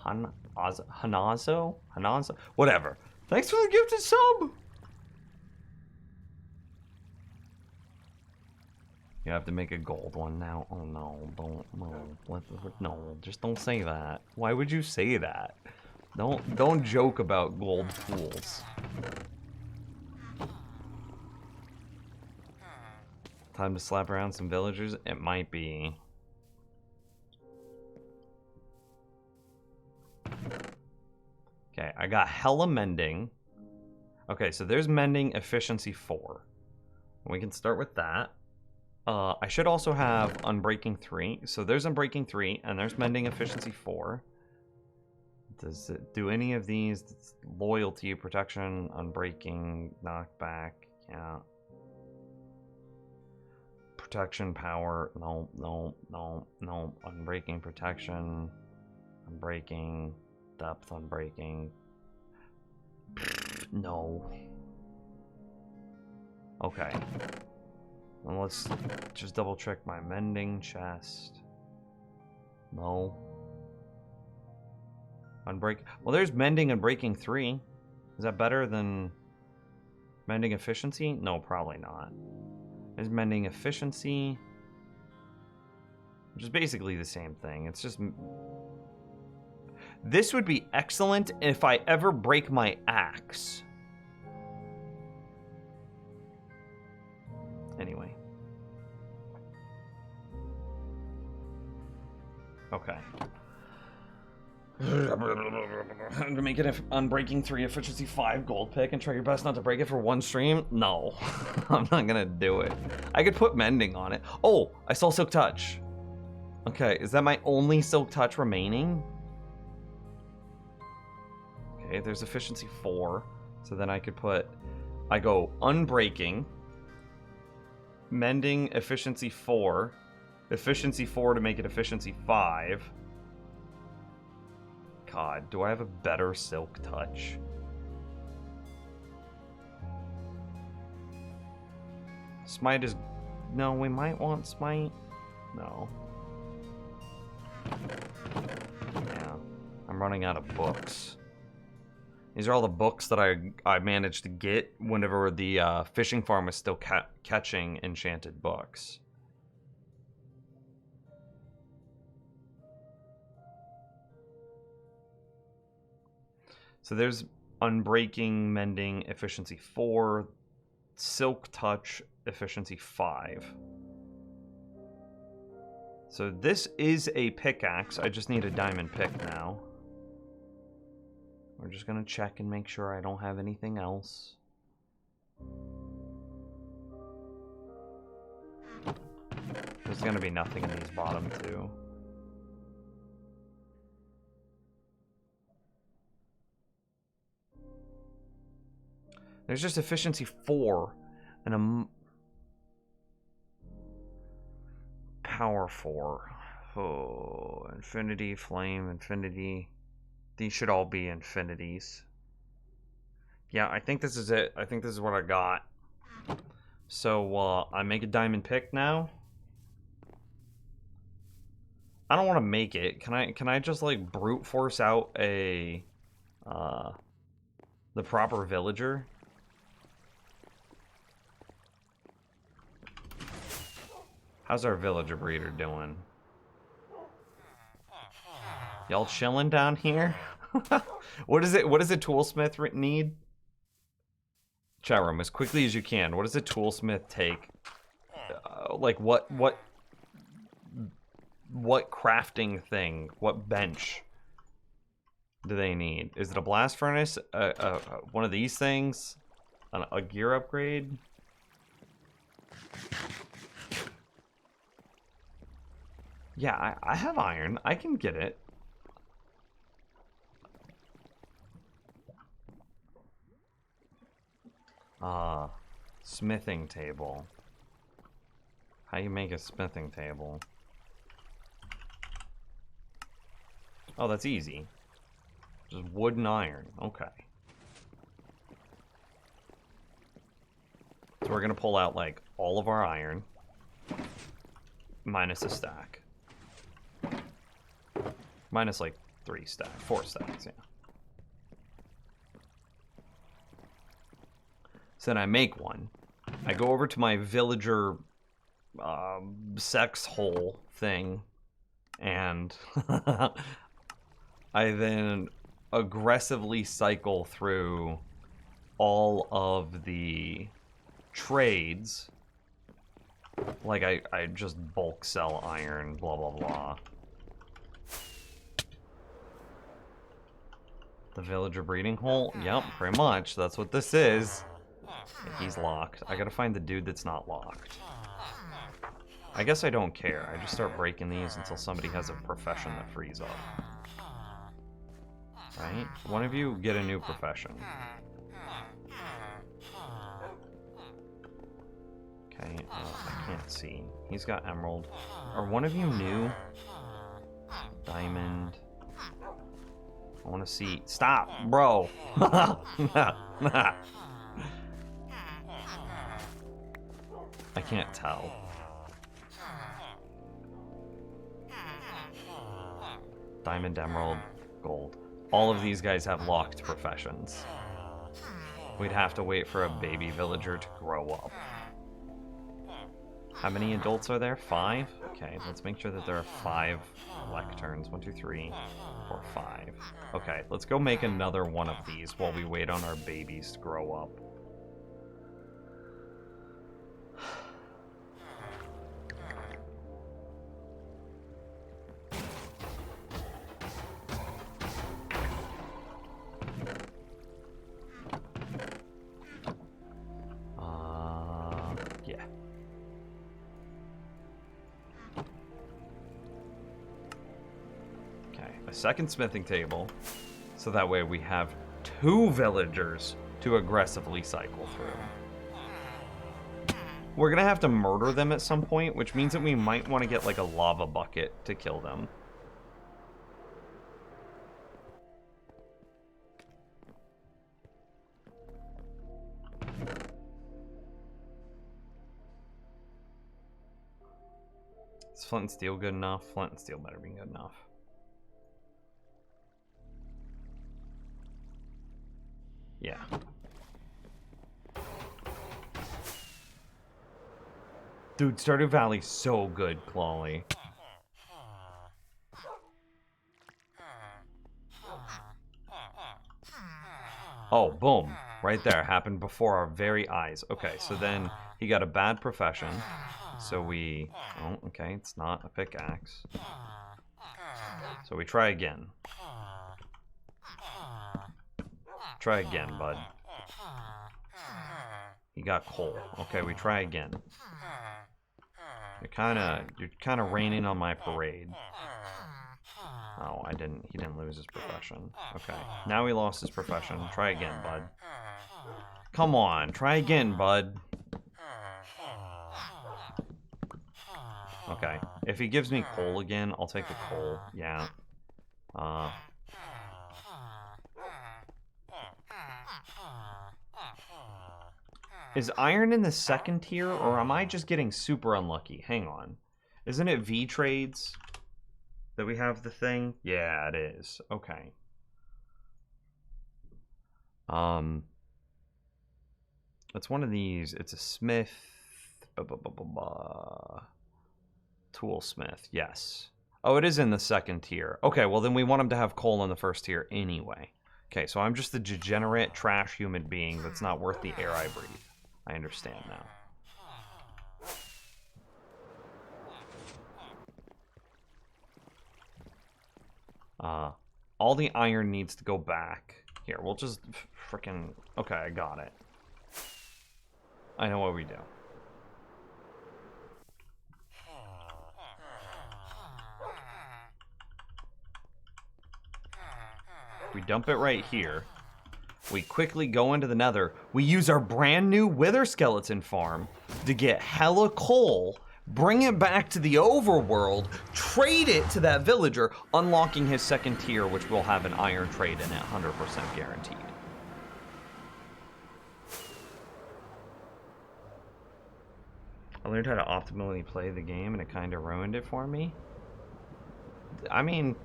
Hanazo? Whatever. Thanks for the gifted sub! You have to make a gold one now. Oh no, no, just don't say that. Why would you say that? Don't joke about gold pools. Time to slap around some villagers? It might be. Okay, I got hella mending. Okay, so there's mending efficiency 4. We can start with that. I should also have Unbreaking 3. So there's Unbreaking 3, and there's Mending Efficiency 4. Does it do any of these? Loyalty, Protection, Unbreaking, Knockback, yeah. Protection, Power, no. Unbreaking, Protection, Unbreaking, Depth, Unbreaking. No. Okay. Well, let's just double check my mending chest. No. Well, there's mending and breaking 3. Is that better than mending efficiency? No, probably not. There's mending efficiency, which is basically the same thing. It's just... This would be excellent if I ever break my axe. Anyway. Okay. To make it Unbreaking 3 efficiency 5 gold pick and try your best not to break it for one stream? No. I'm not gonna do it. I could put mending on it. Oh, I saw Silk Touch. Okay, is that my only Silk Touch remaining? Okay, there's efficiency 4. So then I could put... I go Unbreaking, mending efficiency 4, efficiency 4 to make it efficiency 5. God, do I have a better Silk Touch? Smite is... No, we might want Smite. No. Yeah. I'm running out of books. These are all the books that I managed to get whenever the fishing farm is still catching enchanted books. So there's Unbreaking, Mending, Efficiency 4, Silk Touch, Efficiency 5. So this is a pickaxe. I just need a diamond pick now. We're just gonna check and make sure I don't have anything else. There's gonna be nothing in these bottom two. There's just efficiency 4 and a power 4. Oh, infinity, flame, infinity. These should all be infinities. Yeah, I think this is it. I think this is what I got. So, I make a diamond pick now. I don't want to make it. Can I just, like, brute force out a... the proper villager? How's our villager breeder doing? Y'all chilling down here? What is it? What does a toolsmith need? Chat room, as quickly as you can. What does a toolsmith take? Like what crafting thing? What bench do they need? Is it a blast furnace? One of these things? A gear upgrade? Yeah, I have iron. I can get it. Smithing table. How you make a smithing table? Oh, that's easy. Just wood and iron. Okay. So we're gonna pull out, like, all of our iron. Minus a stack. Minus, like, 4 stacks, yeah. So then I make one. I go over to my villager sex hole thing, and I then aggressively cycle through all of the trades. Like, I just bulk sell iron, blah, blah, blah. The villager breeding hole? Yep, pretty much. That's what this is. He's locked. I gotta find the dude that's not locked. I guess I don't care. I just start breaking these until somebody has a profession that frees up. Right? One of you get a new profession. Okay, I can't see. He's got emerald. Are one of you new? Diamond. I want to see. Stop, bro. I can't tell. Diamond, emerald, gold. all of these guys have locked professions. We'd have to wait for a baby villager to grow up. How many adults are there? 5? Okay, let's make sure that there are 5 lecterns. 1, 2, 3, 4, 5. Okay, let's go make another one of these while we wait on our babies to grow up. Yeah. Okay, a second smithing table, so that way we have 2 villagers to aggressively cycle through. We're gonna have to murder them at some point, which means that we might want to get like a lava bucket to kill them. Is flint and steel good enough? Flint and steel better be good enough. Yeah. Dude, Stardew Valley's so good, Clawley. Oh, boom. Right there. Happened before our very eyes. Okay, so then he got a bad profession. So we... Oh, okay, it's not a pickaxe. So we try again. Try again, bud. You got coal. Okay, we try again. You're kinda raining on my parade. Oh, he didn't lose his profession. Okay, now he lost his profession. Try again, bud. Come on, try again, bud. Okay, if he gives me coal again, I'll take the coal. Yeah. Is iron in the second tier, or am I just getting super unlucky? Hang on. Isn't it V-Trades that we have the thing? Yeah, it is. Okay. It's one of these. It's a smith. Toolsmith, yes. Oh, it is in the second tier. Okay, well then we want him to have coal in the first tier anyway. Okay, so I'm just a degenerate trash human being that's not worth the air I breathe. I understand now. All the iron needs to go back. Here, we'll just frickin'... Okay, I got it. I know what we do. We dump it right here. We quickly go into the nether. We use our brand new wither skeleton farm to get hella coal, bring it back to the overworld, trade it to that villager, unlocking his second tier, which will have an iron trade in it, 100% guaranteed. I learned how to optimally play the game and it kind of ruined it for me. I mean,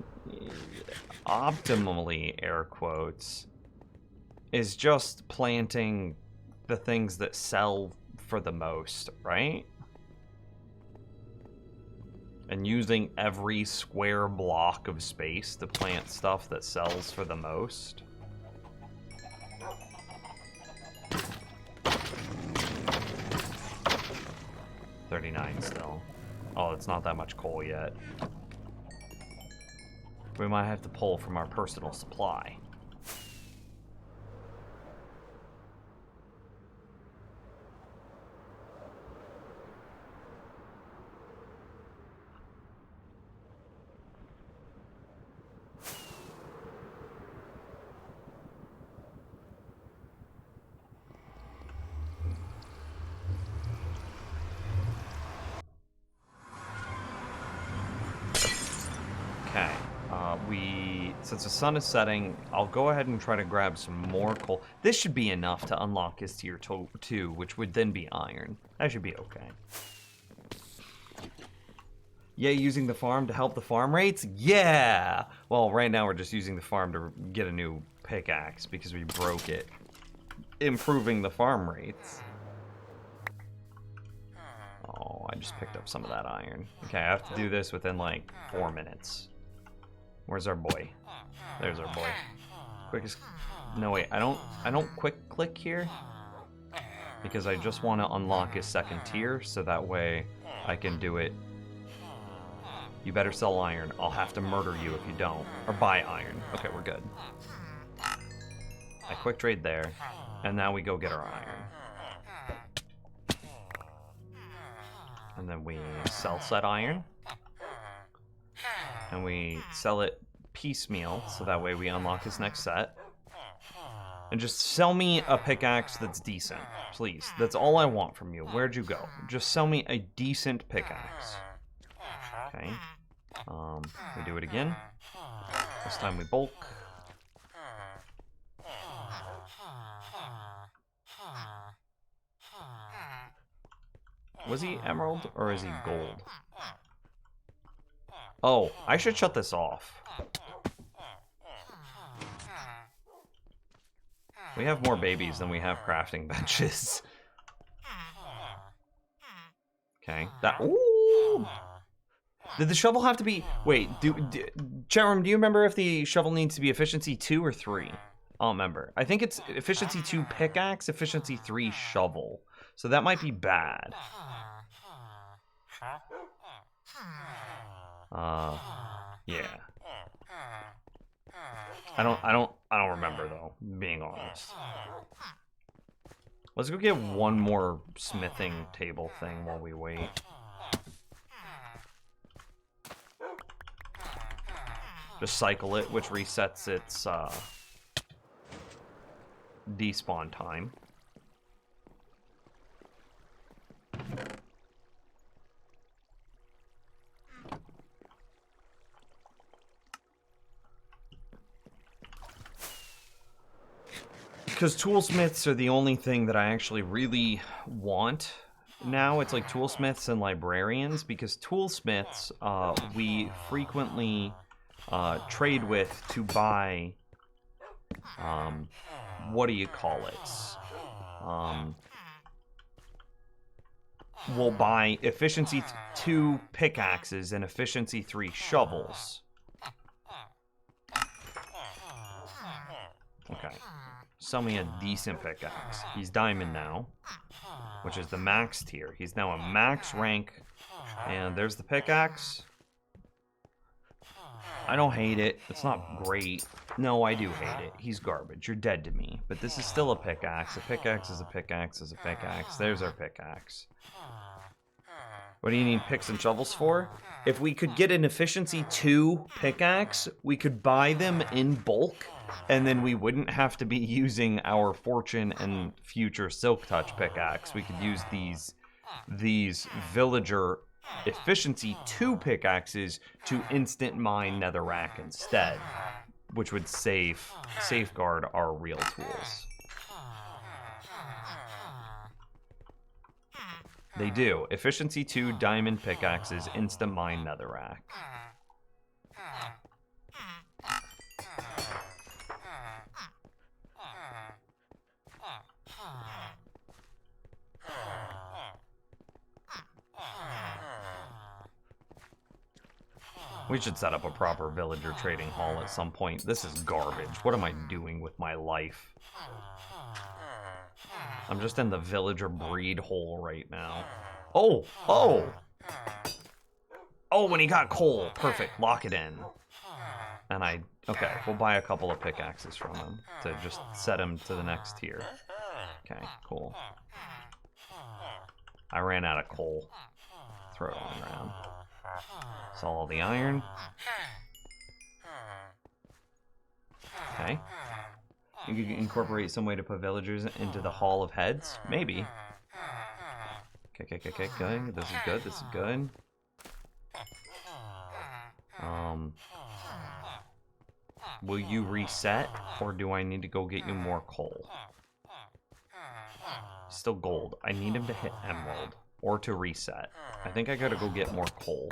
optimally, air quotes, is just planting the things that sell for the most, right? And using every square block of space to plant stuff that sells for the most. $39 still. Oh, it's not that much coal yet. We might have to pull from our personal supply. Since the sun is setting, I'll go ahead and try to grab some more coal. This should be enough to unlock his tier 2, which would then be iron. That should be okay. Yeah, using the farm to help the farm rates? Yeah! Well, right now we're just using the farm to get a new pickaxe because we broke it. Improving the farm rates. Oh, I just picked up some of that iron. Okay, I have to do this within like 4 minutes. Where's our boy? There's our boy. Quickest... No, wait, I don't quick click here. Because I just want to unlock his second tier, so that way I can do it. You better sell iron. I'll have to murder you if you don't. Or buy iron. Okay, we're good. I quick trade there, and now we go get our iron. And then we sell said iron. And we sell it piecemeal, so that way we unlock his next set. And just sell me a pickaxe that's decent, please. That's all I want from you. Where'd you go? Just sell me a decent pickaxe. Okay. We do it again. This time we bulk. Was he emerald or is he gold? Oh, I should shut this off. We have more babies than we have crafting benches. Okay, that. Ooh! Did the shovel have to be? Wait, chat room, do you remember if the shovel needs to be efficiency 2 or 3? I don't remember. I think it's efficiency 2 pickaxe, efficiency 3 shovel. So that might be bad. Yeah. I don't remember though, being honest. Let's go get one more smithing table thing while we wait. Just cycle it, which resets its despawn time. Because toolsmiths are the only thing that I actually really want now. It's like toolsmiths and librarians, because toolsmiths we frequently trade with to buy what do you call it? We'll buy efficiency 2 pickaxes and efficiency 3 shovels. Okay. Sell me a decent pickaxe. He's diamond now, which is the max tier. He's now a max rank, and there's the pickaxe. I don't hate it. It's not great. No, I do hate it. He's garbage. You're dead to me. But this is still a pickaxe. A pickaxe is a pickaxe is a pickaxe. There's our pickaxe. What do you need picks and shovels for? If we could get an efficiency 2 pickaxe, we could buy them in bulk, and then we wouldn't have to be using our fortune and future silk touch pickaxe. We could use these villager efficiency 2 pickaxes to instant mine netherrack instead, which would safeguard our real tools. They do. Efficiency 2 diamond pickaxes instant mine netherrack. We should set up a proper villager trading hall at some point. This is garbage. What am I doing with my life? I'm just in the villager breed hole right now. Oh! Oh! Oh, when he got coal. Perfect. Lock it in. And okay, we'll buy a couple of pickaxes from him to just set him to the next tier. Okay, cool. I ran out of coal. Throw it on the ground. Sell all the iron. Okay. You could incorporate some way to put villagers into the Hall of Heads? Maybe. Okay, good. This is good, this is good. Will you reset, or do I need to go get you more coal? Still gold. I need him to hit emerald, or to reset. I think I gotta go get more coal.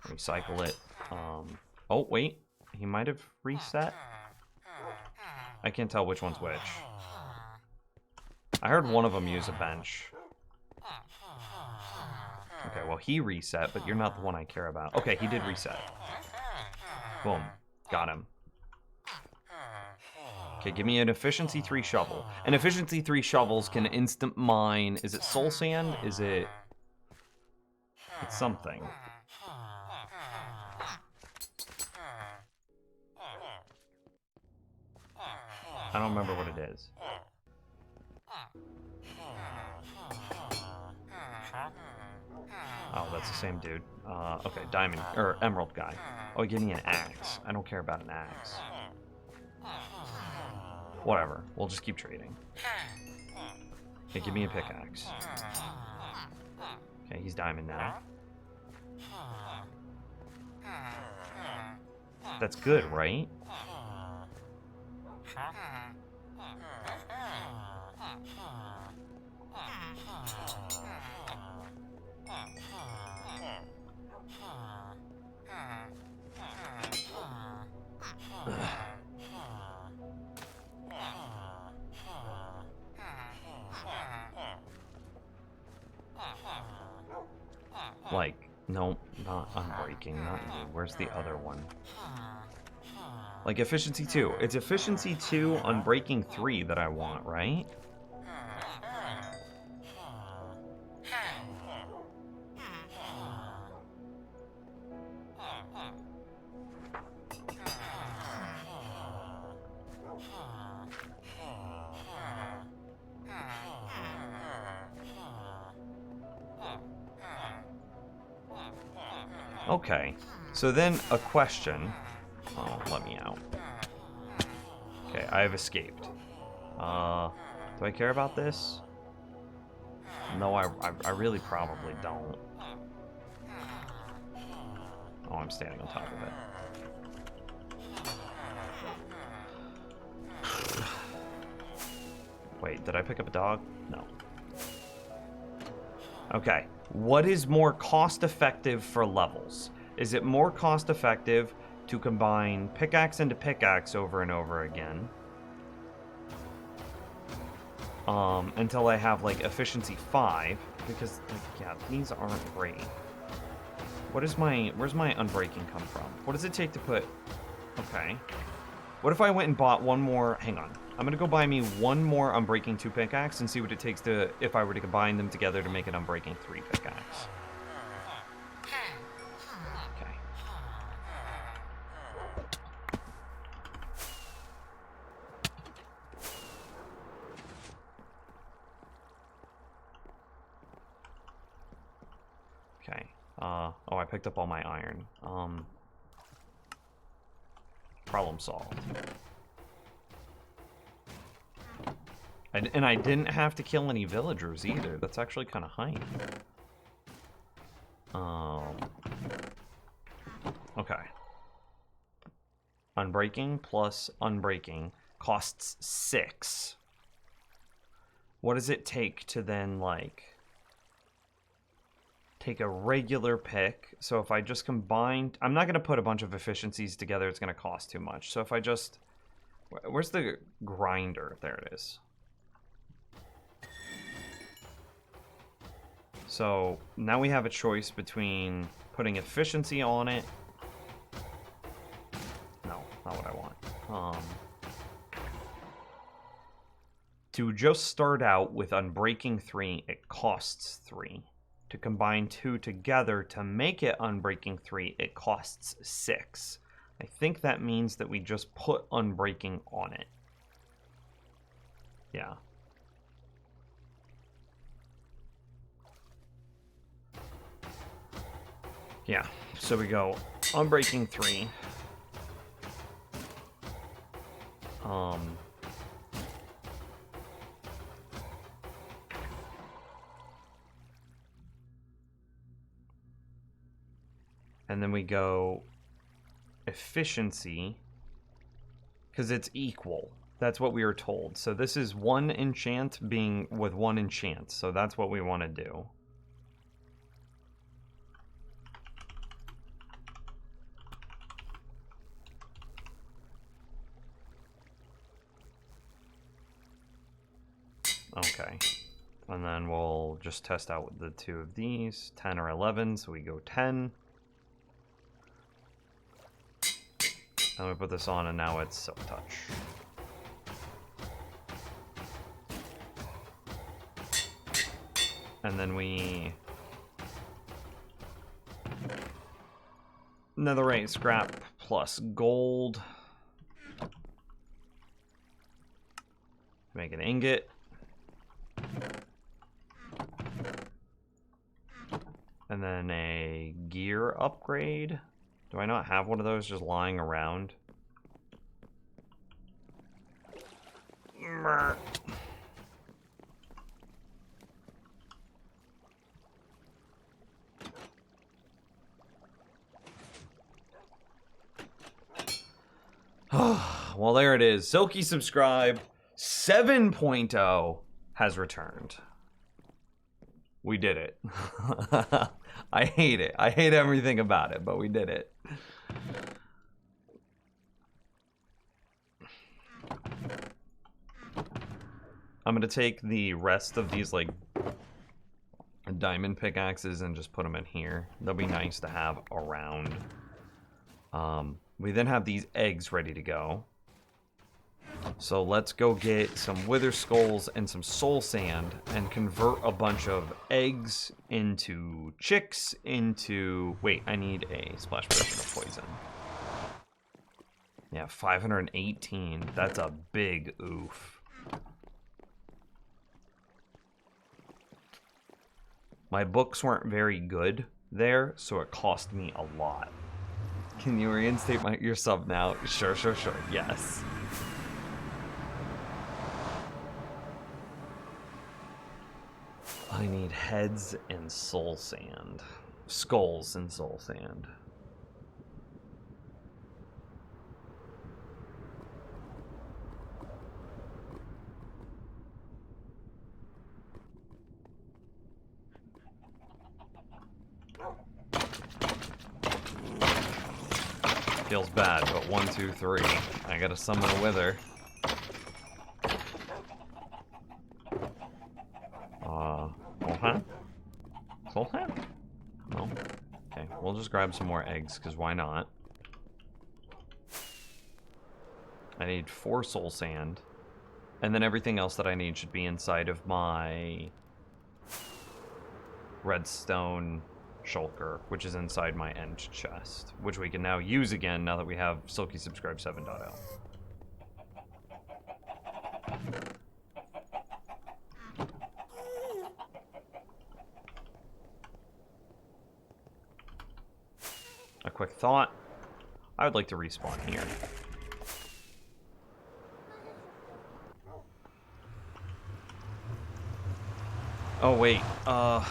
Recycle it. Oh, wait. He might have reset. I can't tell which one's which. I heard one of them use a bench. Okay, well, he reset, but you're not the one I care about. Okay, he did reset. Boom. Got him. Okay, give me an efficiency 3 shovel. And efficiency 3 shovels can instant mine. Is it soul sand? Is it... It's something. I don't remember what it is. Oh, that's the same dude. Okay, diamond, or emerald guy. Oh, give me an axe. I don't care about an axe. Whatever, we'll just keep trading. Okay, give me a pickaxe. Okay, he's diamond now. That's good, right? Like, no, not unbreaking, not you. Where's the other one? Like efficiency 2. It's efficiency 2 unbreaking 3 that I want, right? Okay, so then a question. Oh, let me out. Okay, I have escaped. Do I care about this? No, I really probably don't. Oh, I'm standing on top of it. Wait, did I pick up a dog? No. Okay, what is more cost-effective for levels? Is it more cost-effective to combine pickaxe into pickaxe over and over again? Until I have, like, efficiency 5, because, like, yeah, these aren't great. Where's my unbreaking come from? What does it take to put... Okay. What if I went and bought one more... Hang on. I'm gonna go buy me one more unbreaking 2 pickaxe and see what it takes to... if I were to combine them together to make an unbreaking 3 pickaxe. Okay. Okay. Oh, I picked up all my iron. Problem solved. And I didn't have to kill any villagers either. That's actually kind of hype. Okay. Unbreaking plus unbreaking costs 6. What does it take to then, like... take a regular pick? So if I just combine... I'm not going to put a bunch of efficiencies together. It's going to cost too much. So if I just... Where's the grinder? There it is. So now we have a choice between putting efficiency on it. No, not what I want. To just start out with Unbreaking 3, it costs 3. To combine 2 together to make it Unbreaking 3, it costs 6. I think that means that we just put Unbreaking on it. Yeah. Yeah, so we go Unbreaking 3. And then we go efficiency, because it's equal. That's what we were told. So this is 1 enchant being with 1 enchant. So that's what we want to do. Okay. And then we'll just test out the 2 of these, 10 or 11, so we go 10. And we put this on, and now it's Silk Touch. And then we... Netherite scrap plus gold. Make an ingot. And then a gear upgrade. Do I not have one of those just lying around? Well, there it is. Silky Subscribe 7.0 has returned. We did it. I hate it. I hate everything about it, but we did it. I'm going to take the rest of these, like, diamond pickaxes and just put them in here. They'll be nice to have around. We then have these eggs ready to go. So let's go get some wither skulls and some soul sand and convert a bunch of eggs into chicks into... Wait, I need a splash potion of poison. Yeah, 518. That's a big oof. My books weren't very good there, so it cost me a lot. Can you reinstate your sub now? Sure, yes. I need heads and soul sand. Skulls and soul sand. Feels bad, but 1, 2, 3. I gotta summon a wither. Soul sand? No. Okay, we'll just grab some more eggs, because why not? I need 4 soul sand. And then everything else that I need should be inside of my redstone shulker, which is inside my end chest, which we can now use again now that we have Silky Subscribe 7.0. A quick thought. I would like to respawn here. Oh, wait. I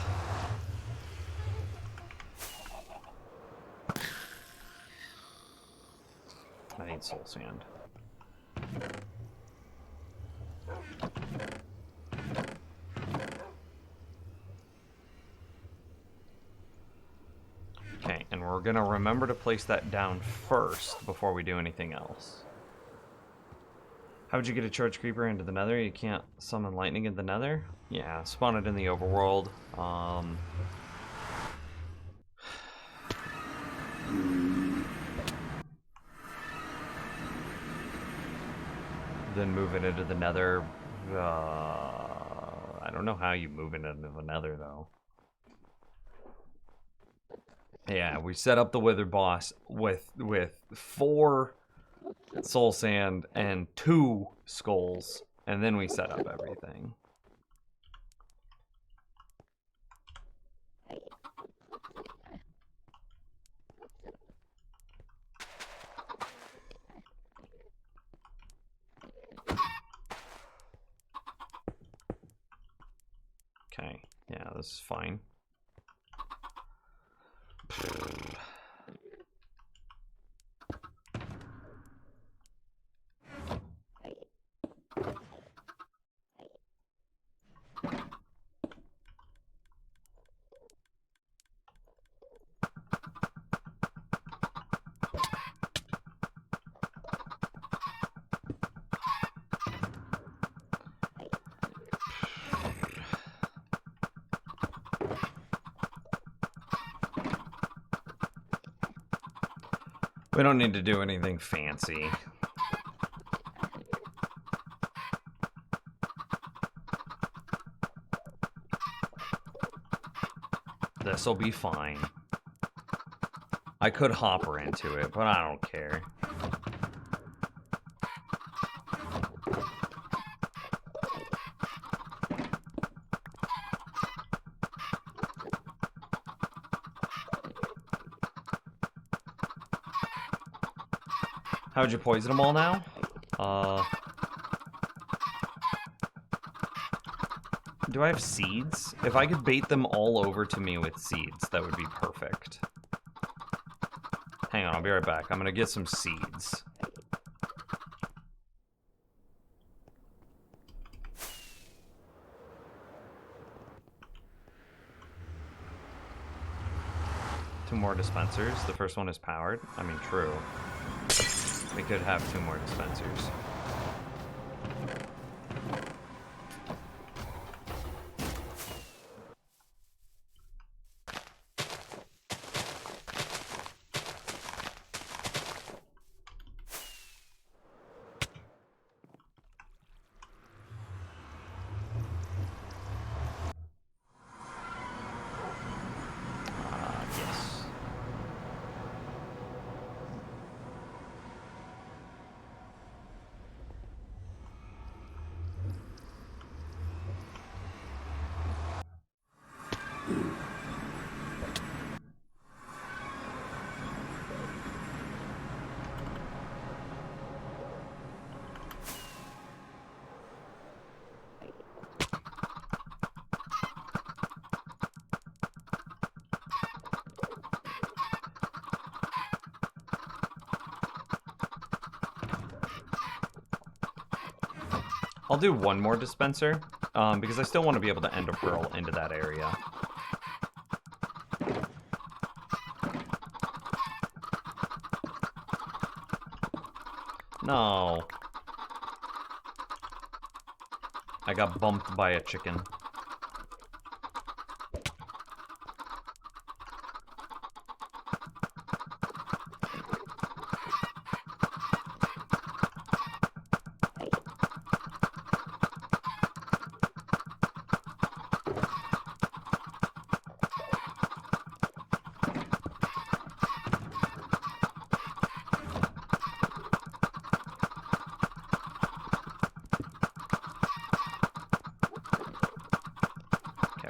need soul sand. Okay, and we're gonna remember to place that down first before we do anything else. How would you get a charge creeper into the nether? You can't summon lightning in the nether? Yeah, spawn it in the overworld. Then move it into the nether. I don't know how you move it into the nether, though. Yeah, we set up the wither boss with 4 soul sand and 2 skulls, and then we set up everything. Okay, yeah, this is fine. We don't need to do anything fancy. This'll be fine. I could hopper into it, but I don't care. How would you poison them all now? Do I have seeds? If I could bait them all over to me with seeds, that would be perfect. Hang on, I'll be right back. I'm gonna get some seeds. Two more dispensers. The first one is powered. I mean, true. We could have 2 more dispensers. Yes. I'll do 1 more dispenser, because I still want to be able to end a pearl into that area. No. I got bumped by a chicken.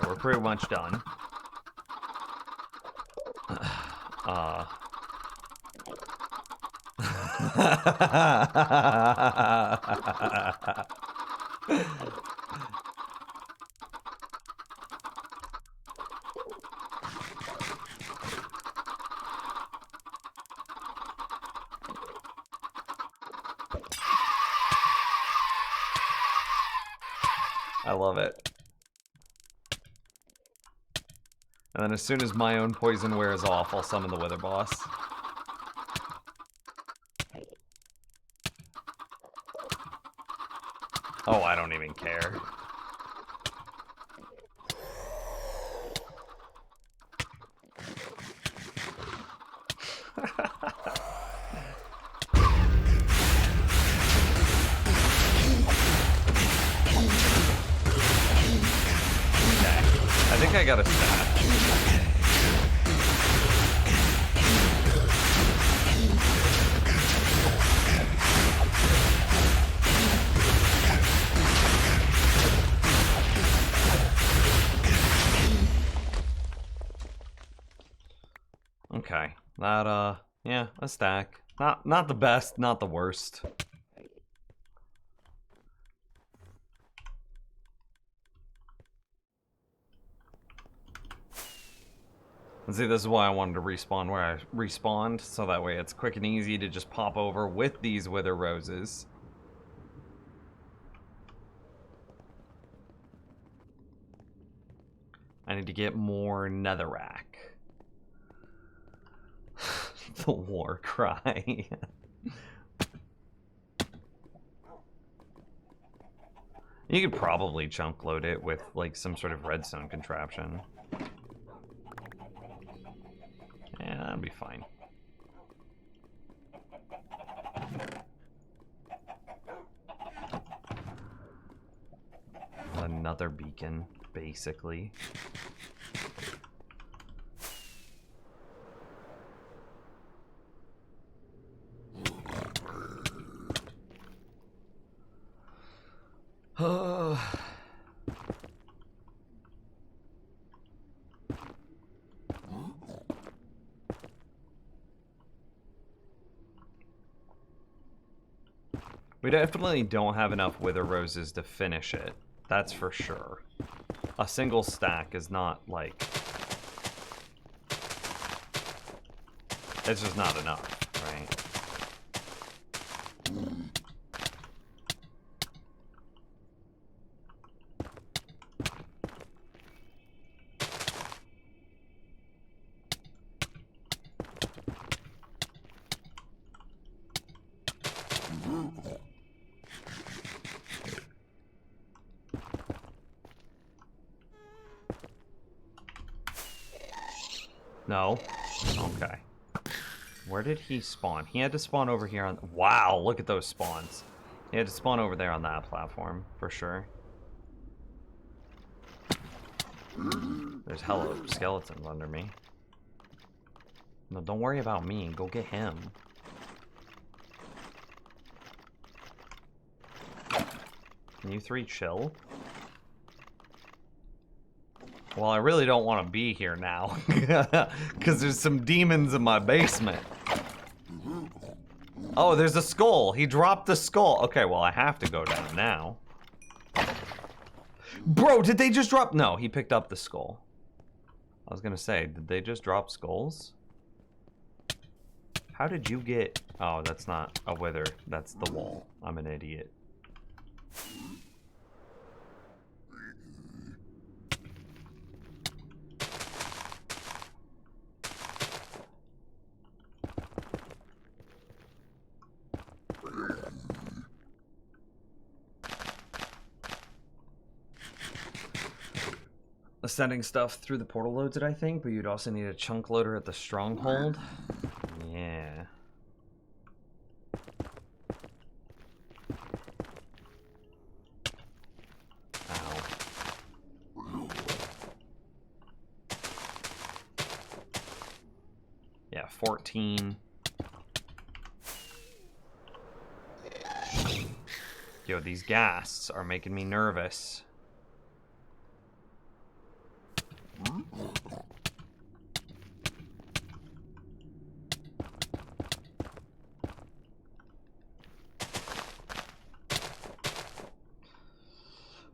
We're pretty much done. I love it. And then as soon as my own poison wears off, I'll summon the Wither Boss. Oh, I don't even care. I think I got a stat. Okay, that, yeah, a stack. Not the best, not the worst. And see, this is why I wanted to respawn where I respawned, so that way it's quick and easy to just pop over with these Wither Roses. I need to get more netherrack. The war cry. You could probably chunk load it with like some sort of redstone contraption. Yeah, that'd be fine. another beacon, basically. We definitely don't have enough Wither Roses to finish it. That's for sure. A single stack is not, like... It's just not enough, right? No? Okay. Where did he spawn? He had to spawn over here on... Wow, look at those spawns. He had to spawn over there on that platform, for sure. There's hella skeletons under me. No, don't worry about me. Go get him. Can you three chill? Well, I really don't want to be here now. Because there's some demons in my basement. Oh, there's a skull. He dropped the skull. Okay, well, I have to go down now. Bro, did they just drop... No, he picked up the skull. I was going to say, did they just drop skulls? How did you get... Oh, that's not a wither. That's the wall. I'm an idiot. Sending stuff through the portal loads it, I think, but you'd also need a chunk loader at the stronghold. Yeah. Ow. Yeah, 14. Yo, these ghasts are making me nervous.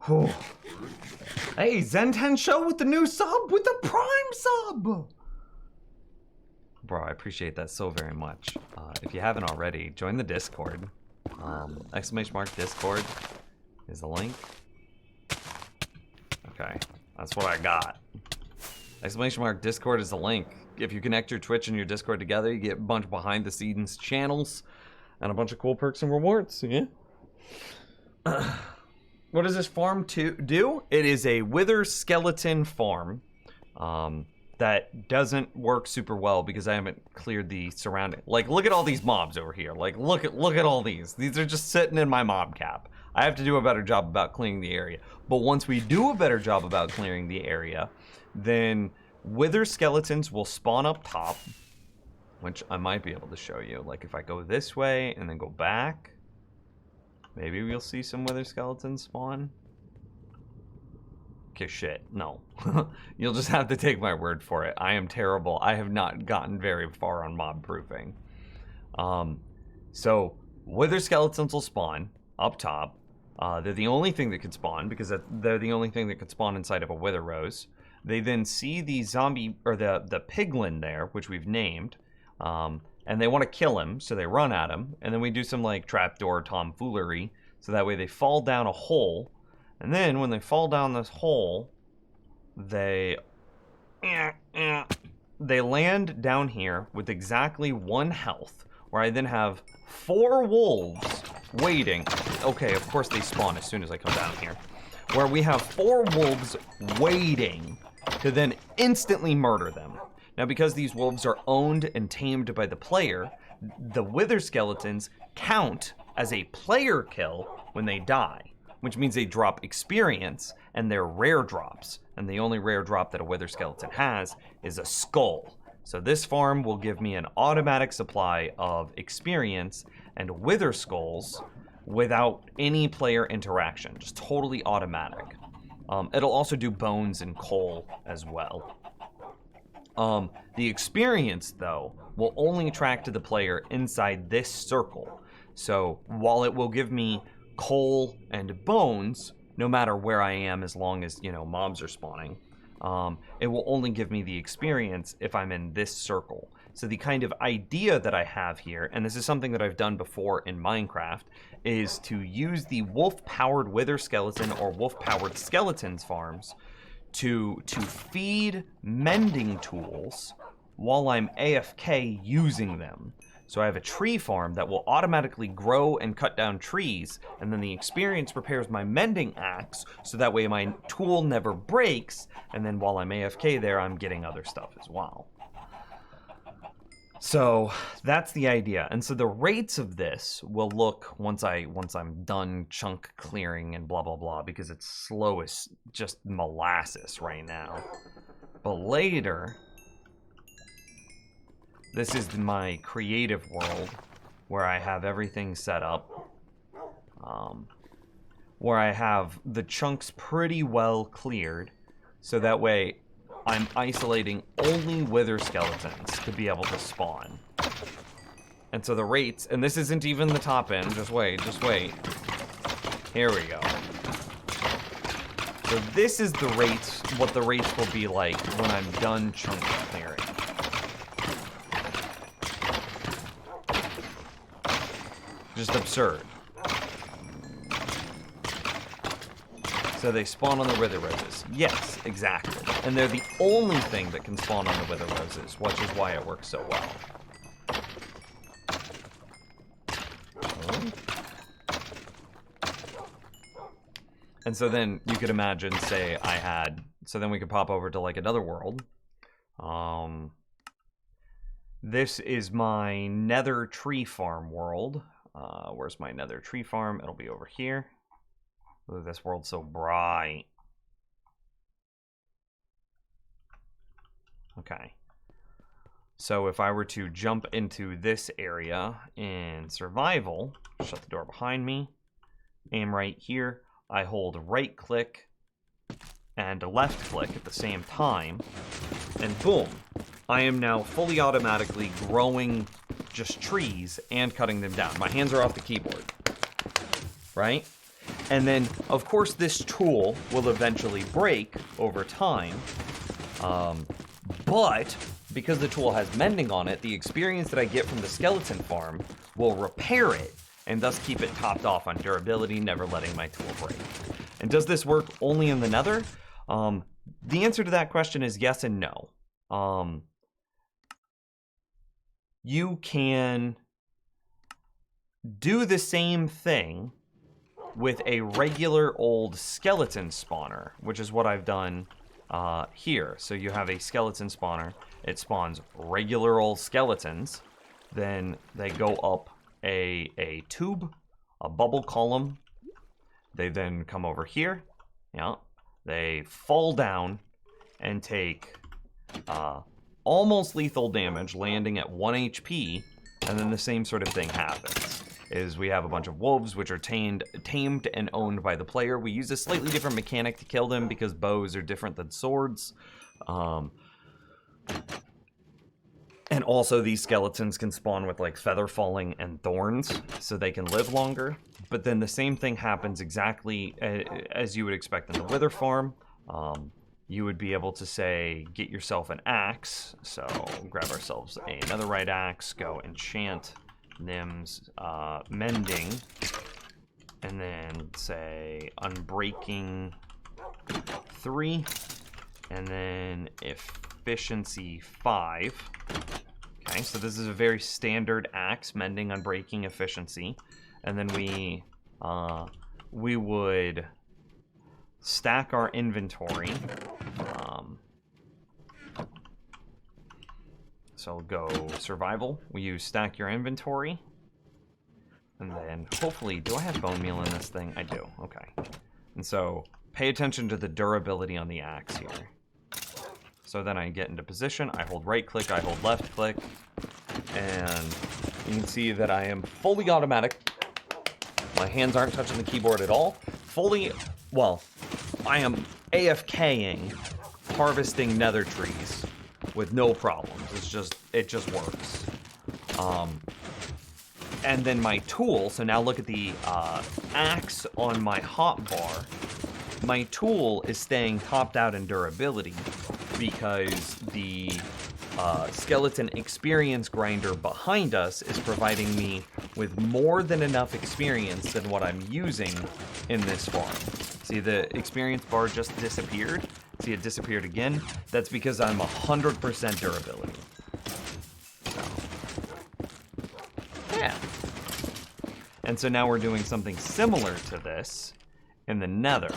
Oh. Hey, Zen10 Show with the new sub, with the Prime sub! Bro, I appreciate that so very much. If you haven't already, join the Discord. !Discord is the link. Okay, that's what I got. !Discord is the link. If you connect your Twitch and your Discord together, you get a bunch of behind the scenes channels and a bunch of cool perks and rewards, yeah? What does this farm do? It is a wither skeleton farm that doesn't work super well because I haven't cleared the surrounding. Like, look at all these mobs over here. Like, look at all these. These are just sitting in my mob cap. I have to do a better job about clearing the area. But once we do a better job about clearing the area, then wither skeletons will spawn up top, which I might be able to show you. Like, if I go this way and then go back, maybe we'll see some wither skeletons spawn. Okay, shit, no. You'll just have to take my word for it. I am terrible. I have not gotten very far on mob proofing. So, wither skeletons will spawn up top. They're the only thing that could spawn because they're the only thing that could spawn inside of a wither rose. They then see the zombie, or the piglin there, which we've named, and they want to kill him, so they run at him, and then we do some like trapdoor tomfoolery, so that way they fall down a hole, and then when they fall down this hole, they land down here with exactly 1 health, where I then have 4 wolves waiting. Okay, of course they spawn as soon as I come down here. Where we have 4 wolves waiting to then instantly murder them. Now, because these wolves are owned and tamed by the player, the wither skeletons count as a player kill when they die. which means they drop experience, and they're rare drops. And the only rare drop that a Wither Skeleton has is a skull. So this farm will give me an automatic supply of experience and Wither Skulls without any player interaction, just totally automatic. It'll also do bones and coal as well. The experience, though, will only track to the player inside this circle. So while it will give me coal and bones, no matter where I am, as long as, you know, mobs are spawning, it will only give me the experience if I'm in this circle. So the kind of idea that I have here, and this is something that I've done before in Minecraft, is to use the wolf-powered Wither Skeleton or wolf-powered skeletons farms to feed mending tools while I'm AFK using them. So I have a tree farm that will automatically grow and cut down trees, and then the experience repairs my mending axe, so that way my tool never breaks, and then while I'm AFK there, I'm getting other stuff as well. So that's the idea. And so the rates of this will look once I'm done chunk clearing and blah blah blah, because it's slow as just molasses right now. But later, this is my creative world where I have everything set up. Where I have the chunks pretty well cleared, so that way I'm isolating only Wither Skeletons to be able to spawn. And so the rates, and this isn't even the top end, just wait. Here we go. So this is the rates, what the rates will be like when I'm done chunk clearing. Just absurd. So they spawn on the Wither Roses. Yes, exactly. And they're the only thing that can spawn on the Wither Roses, which is why it works so well. And so then you could imagine, say I had, so then we could pop over to like another world. This is my Nether Tree Farm world. Where's my Nether Tree Farm? It'll be over here. Ooh, this world's so bright. Okay. So if I were to jump into this area in survival, shut the door behind me, aim right here, I hold right click and left click at the same time, and boom, I am now fully automatically growing just trees and cutting them down. My hands are off the keyboard, right? And then, of course, this tool will eventually break over time, but because the tool has mending on it, the experience that I get from the skeleton farm will repair it and thus keep it topped off on durability, never letting my tool break. And does this work only in the Nether? The answer to that question is yes and no. You can do the same thing with a regular old skeleton spawner, which is what I've done here. So you have a skeleton spawner, it spawns regular old skeletons, then they go up a tube, a bubble column, they then come over here, yeah, they fall down and take almost lethal damage, landing at 1 HP, and then the same sort of thing happens. Is we have a bunch of wolves which are tamed and owned by the player. We use a slightly different mechanic to kill them because bows are different than swords. And also these skeletons can spawn with like feather falling and thorns, so they can live longer. But then the same thing happens exactly as you would expect in the Wither farm. You would be able to say, get yourself an axe. So grab ourselves another right axe, go enchant Nim's mending, and then say unbreaking 3, and then efficiency 5. Okay, so this is a very standard axe, mending, unbreaking, efficiency, and then we would stack our inventory. So go survival. We use stack your inventory. And then, hopefully, do I have bone meal in this thing? I do, okay. And so, pay attention to the durability on the axe here. So then I get into position, I hold right click, I hold left click, and you can see that I am fully automatic. My hands aren't touching the keyboard at all. Well, I am AFKing, harvesting nether trees with no problems. It just works. And then my tool, so now look at the axe on my hotbar. My tool is staying topped out in durability because the skeleton experience grinder behind us is providing me with more than enough experience than what I'm using in this farm. See, the experience bar just disappeared. See, it disappeared again. That's because I'm 100% durability. So, yeah. And so now we're doing something similar to this in the nether.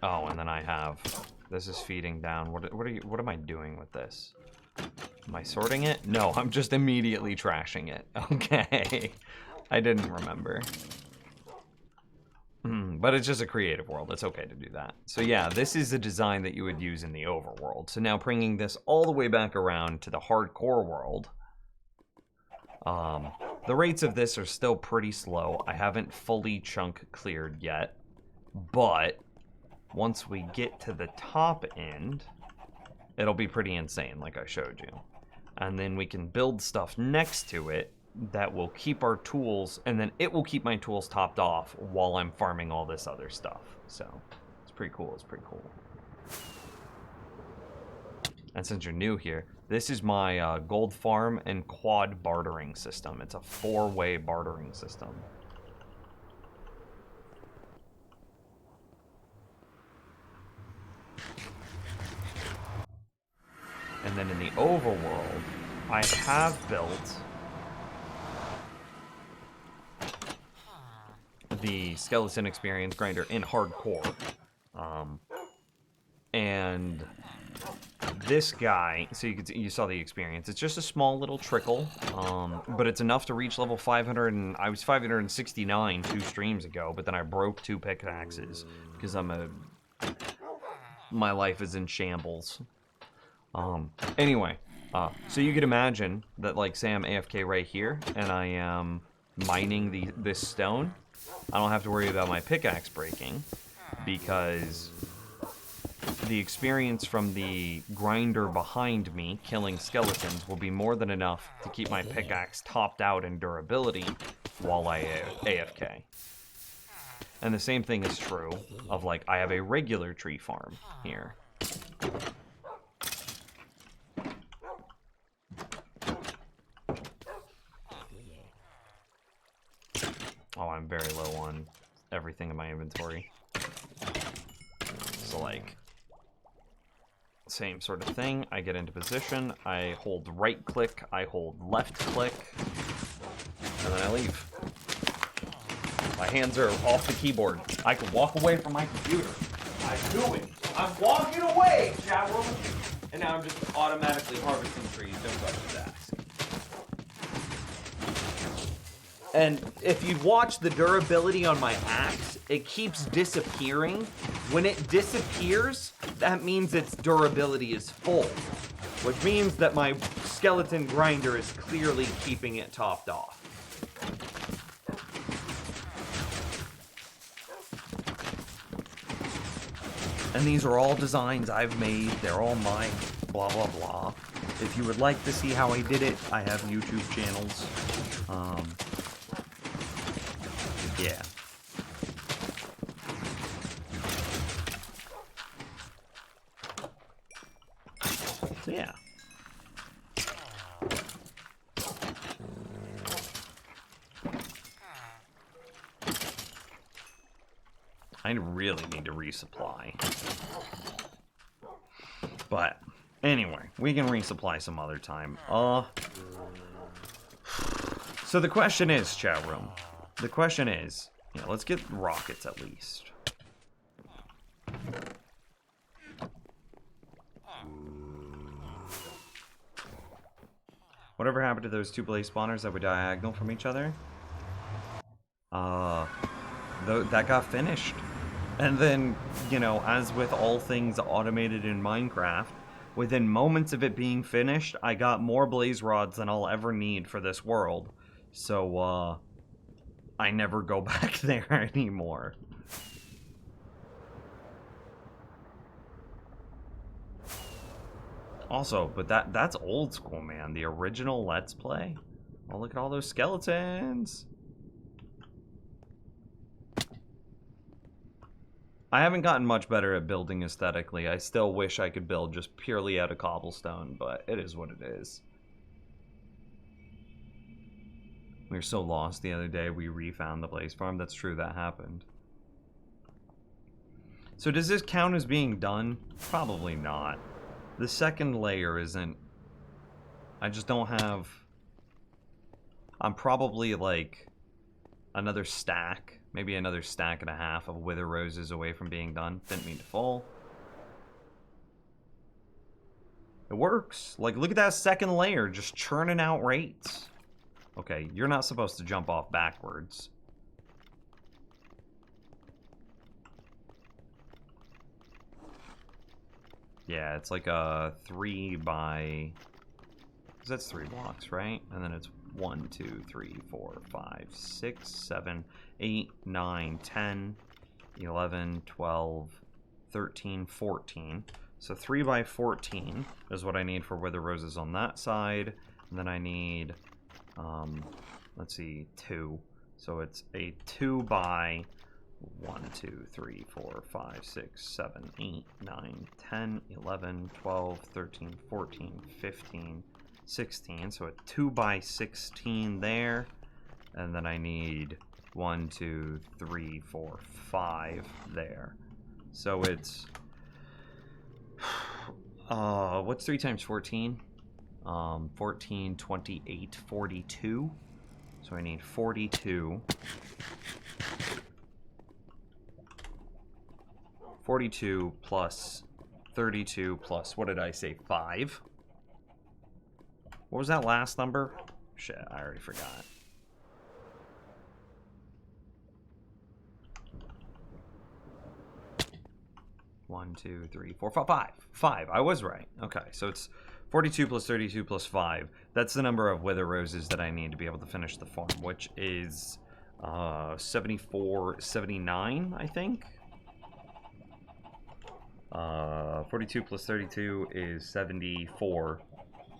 Oh, and then I have, this is feeding down. What am I doing with this? Am I sorting it? No, I'm just immediately trashing it. Okay. I didn't remember. But it's just a creative world. It's okay to do that. So yeah, this is a design that you would use in the overworld. So now bringing this all the way back around to the hardcore world. The rates of this are still pretty slow. I haven't fully chunk cleared yet. But once we get to the top end, it'll be pretty insane, like I showed you. And then we can build stuff next to it that will keep our tools, and then it will keep my tools topped off while I'm farming all this other stuff. So, it's pretty cool, it's pretty cool. And since you're new here, this is my gold farm and quad bartering system. It's a 4-way bartering system. And then in the overworld, I have built the skeleton experience grinder in hardcore. And this guy, so you saw the experience. It's just a small little trickle, but it's enough to reach level 500. And I was 569 2 streams ago, but then I broke 2 pickaxes because my life is in shambles. Anyway, so you could imagine that, like, say I'm AFK right here, and I am mining this stone. I don't have to worry about my pickaxe breaking, because the experience from the grinder behind me killing skeletons will be more than enough to keep my pickaxe topped out in durability while I AFK. And the same thing is true of, like, I have a regular tree farm here. Oh, I'm very low on everything in my inventory. So, like, same sort of thing. I get into position, I hold right click, I hold left click, and then I leave. My hands are off the keyboard. I can walk away from my computer. I'm doing. I'm walking away, chat room. And now I'm just automatically harvesting trees. Don't touch that. And if you watch the durability on my axe, it keeps disappearing. When it disappears, that means its durability is full, which means that my skeleton grinder is clearly keeping it topped off. And these are all designs I've made. They're all mine. Blah, blah, blah. If you would like to see how I did it, I have YouTube channels. Yeah. So, yeah. I really need to resupply. But anyway, we can resupply some other time. So the question is, chat room, The question is, yeah, let's get rockets at least. Whatever happened to those two blaze spawners that were diagonal from each other? That got finished. And then, you know, as with all things automated in Minecraft, within moments of it being finished, I got more blaze rods than I'll ever need for this world. So, I never go back there anymore. Also, but that's old school, man. The original Let's Play. Oh, look at all those skeletons. I haven't gotten much better at building aesthetically. I still wish I could build just purely out of cobblestone, but it is what it is. We were so lost the other day, we refound the blaze farm. That's true, that happened. So does this count as being done? Probably not. The second layer isn't... I just don't have... I'm probably like another stack, maybe another stack and a half of wither roses away from being done. Didn't mean to fall. It works. Like, look at that second layer just churning out rates. Okay, you're not supposed to jump off backwards. Yeah, it's like a 3 by... Because that's 3 blocks, right? And then it's 1, 2, 3, 4, 5, 6, 7, 8, 9, 10, 11, 12, 13, 14. So 3 by 14 is what I need for wither roses on that side. And then I need, let's see, 2. So it's a 2 by 1, 2, 3, 4, 5, 6, 7, 8, 9, 10, 11, 12, 13, 14, 15, 16. So a 2 by 16 there. And then I need 1, 2, 3, 4, 5 there. So it's... what's 3 times 14? 14, 28, 42. So I need 42. 42 plus 32 plus, what did I say, 5? What was that last number? Shit, I already forgot. One, two, three, four, five. 5. I was right. Okay, so it's 42 plus 32 plus 5. That's the number of wither roses that I need to be able to finish the farm, which is 74, 79, I think. 42 plus 32 is 74.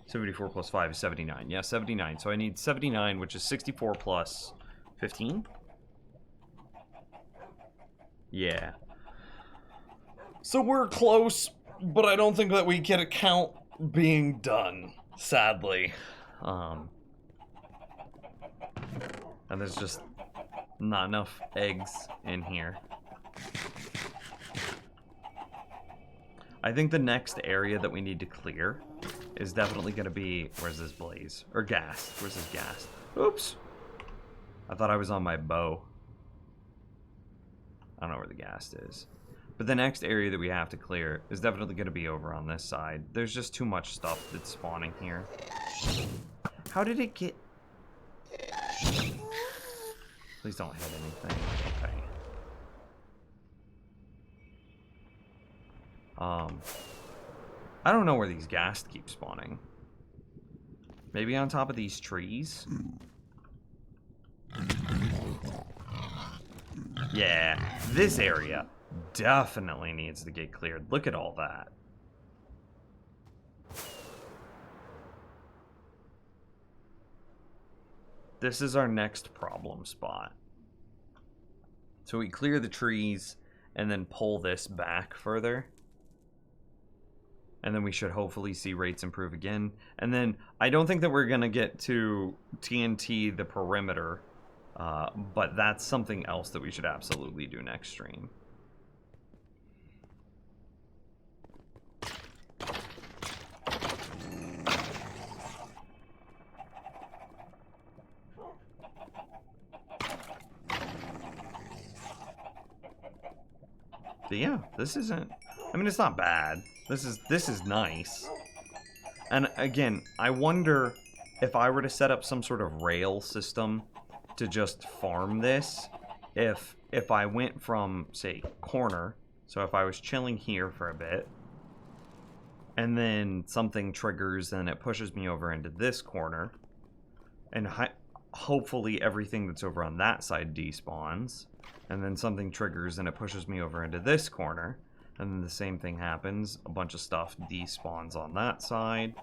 74 plus 5 is 79. Yeah, 79. So I need 79, which is 64 plus 15. Yeah. So we're close, but I don't think that we can count being done, sadly. And there's just not enough eggs in here. I think the next area that we need to clear is definitely going to be... Where's this blaze? Or gas. Where's this gas? Oops. I thought I was on my bow. I don't know where the gas is. But the next area that we have to clear is definitely going to be over on this side. There's just too much stuff that's spawning here. How did it get... Please don't hit anything. Okay. I don't know where these ghasts keep spawning. Maybe on top of these trees? Yeah, this area definitely needs to get cleared. Look at all that. This is our next problem spot. So we clear the trees and then pull this back further. And then we should hopefully see rates improve again. And then I don't think that we're going to get to TNT the perimeter. But that's something else that we should absolutely do next stream. But yeah, this isn't... I mean, it's not bad. This is nice. And again, I wonder if I were to set up some sort of rail system to just farm this, if I went from, say, corner, so if I was chilling here for a bit, and then something triggers and it pushes me over into this corner, and hopefully everything that's over on that side despawns, and then something triggers and it pushes me over into this corner, and then the same thing happens, a bunch of stuff despawns on that side.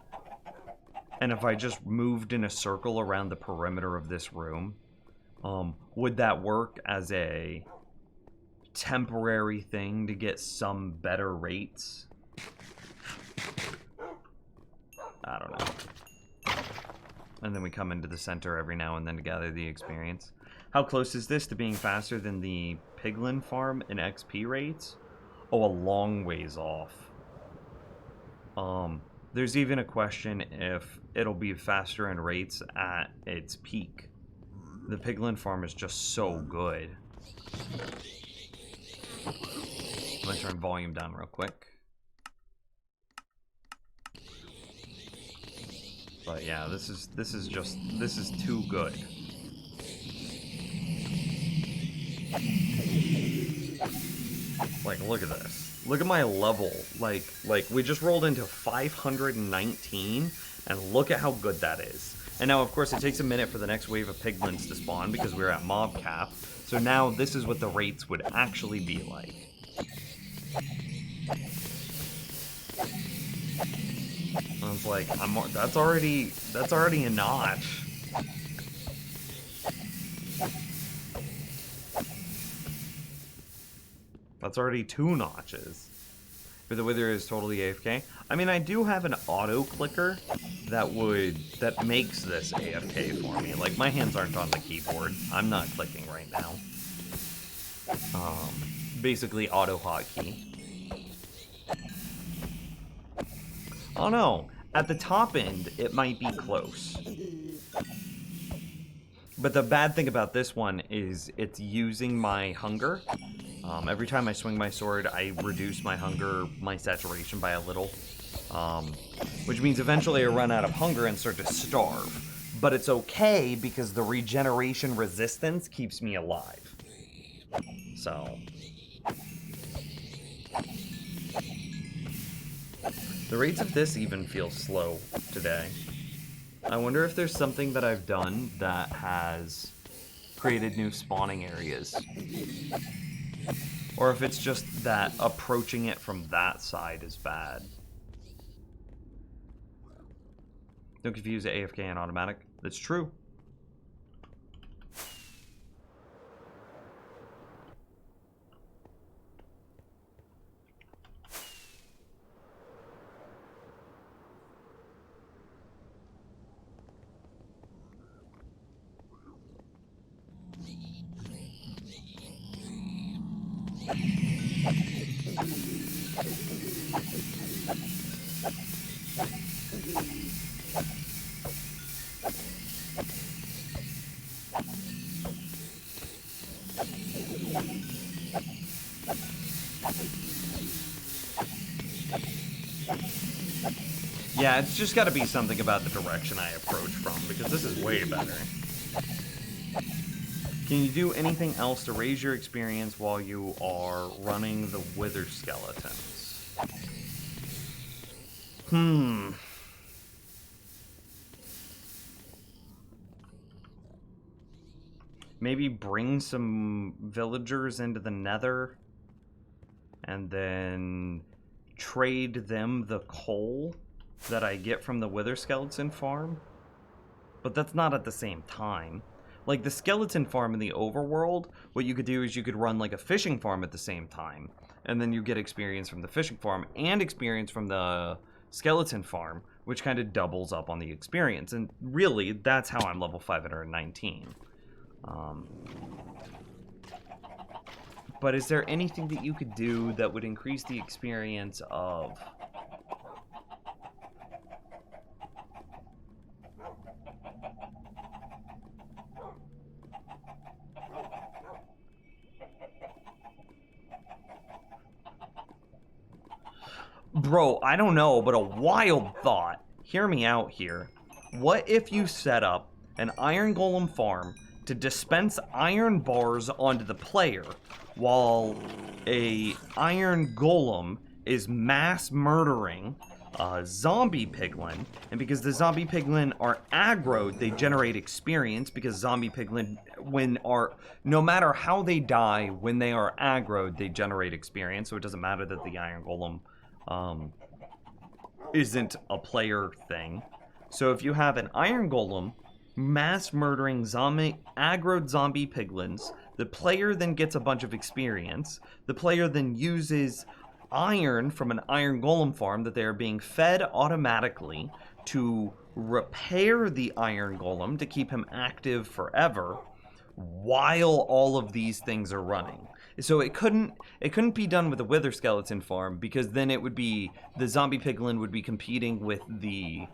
And if I just moved in a circle around the perimeter of this room, would that work as a temporary thing to get some better rates? I don't know. And then we come into the center every now and then to gather the experience. How close is this to being faster than the Piglin farm in XP rates? Oh, a long ways off. There's even a question if it'll be faster in rates at its peak. The Piglin farm is just so good. I'm gonna turn volume down real quick. But yeah, this is too good. Like, look at this. Look at my level. Like we just rolled into 519, and look at how good that is. And now, of course, it takes a minute for the next wave of piglins to spawn because we're at mob cap. So now this is what the rates would actually be like. I was like, that's already a notch. That's already 2 notches. But the Wither is totally AFK. I mean, I do have an auto clicker that makes this AFK for me. Like, my hands aren't on the keyboard. I'm not clicking right now. Basically auto hotkey. Oh no, at the top end, it might be close. But the bad thing about this one is it's using my hunger. Every time I swing my sword, I reduce my hunger, my saturation by a little. Which means eventually I run out of hunger and start to starve. But it's okay because the regeneration resistance keeps me alive. So... the rates of this even feel slow today. I wonder if there's something that I've done that has created new spawning areas. Or if it's just that approaching it from that side is bad. Don't confuse AFK and automatic. That's true. Yeah, it's just got to be something about the direction I approach from, because this is way better. Can you do anything else to raise your experience while you are running the Wither skeletons? Maybe bring some villagers into the Nether and then trade them the coal that I get from the Wither skeleton farm. But that's not at the same time. Like, the skeleton farm in the overworld, what you could do is you could run like a fishing farm at the same time, and then you get experience from the fishing farm and experience from the skeleton farm, which kind of doubles up on the experience. And really, that's how I'm level 519. But is there anything that you could do that would increase the experience of... Bro, I don't know, but a wild thought. Hear me out here. What if you set up an iron golem farm to dispense iron bars onto the player while a iron golem is mass murdering zombie piglin, and because the zombie piglin are aggroed, they generate experience because zombie piglin, no matter how they die, when they are aggroed, they generate experience, so it doesn't matter that the iron golem isn't a player thing. So if you have an iron golem mass murdering aggroed zombie piglins, the player then gets a bunch of experience. The player then uses iron from an iron golem farm that they are being fed automatically to repair the iron golem to keep him active forever while all of these things are running. So it couldn't be done with a wither skeleton farm, because then it would be the zombie piglin would be competing with the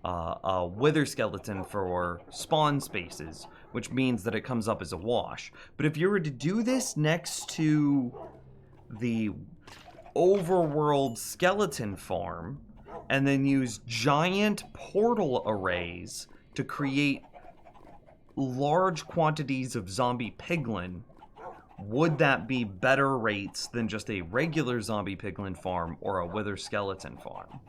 wither skeleton for spawn spaces, which means that it comes up as a wash. But if you were to do this next to the overworld skeleton farm and then use giant portal arrays to create large quantities of zombie piglin, would that be better rates than just a regular zombie piglin farm or a wither skeleton farm?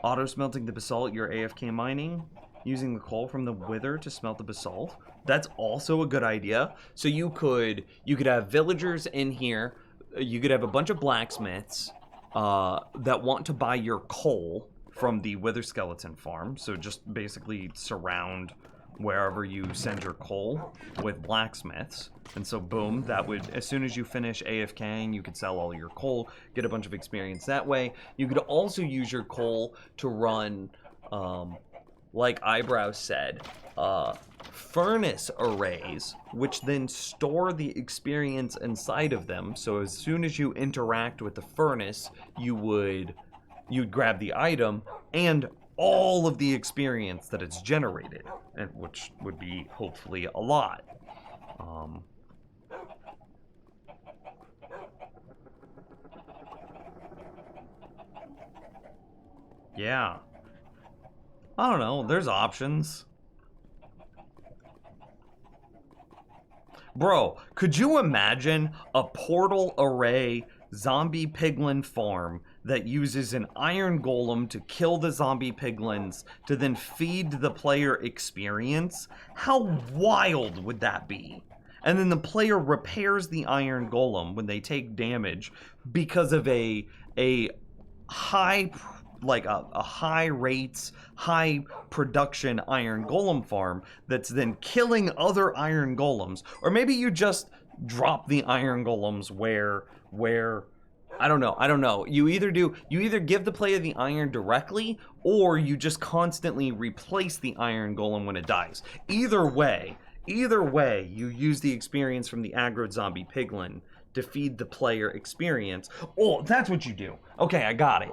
Auto smelting the basalt, you're AFK mining, using the coal from the wither to smelt the basalt. That's also a good idea. So you could have villagers in here. You could have a bunch of blacksmiths that want to buy your coal from the wither skeleton farm. So just basically surround wherever you send your coal with blacksmiths. And so boom, that would, as soon as you finish AFKing, you could sell all your coal, get a bunch of experience that way. You could also use your coal to run, like Eyebrows said, furnace arrays, which then store the experience inside of them. So as soon as you interact with the furnace, you'd grab the item and all of the experience that it's generated, and which would be hopefully a lot. Yeah. I don't know, there's options. Bro, could you imagine a portal array zombie piglin farm that uses an iron golem to kill the zombie piglins to then feed the player experience? How wild would that be? And then the player repairs the iron golem when they take damage because of a high, like a high rates, high production iron golem farm that's then killing other iron golems. Or maybe you just drop the iron golems where I don't know. You either give the player the iron directly, or you just constantly replace the iron golem when it dies. Either way, you use the experience from the aggroed zombie piglin to feed the player experience. Oh, that's what you do. Okay, I got it.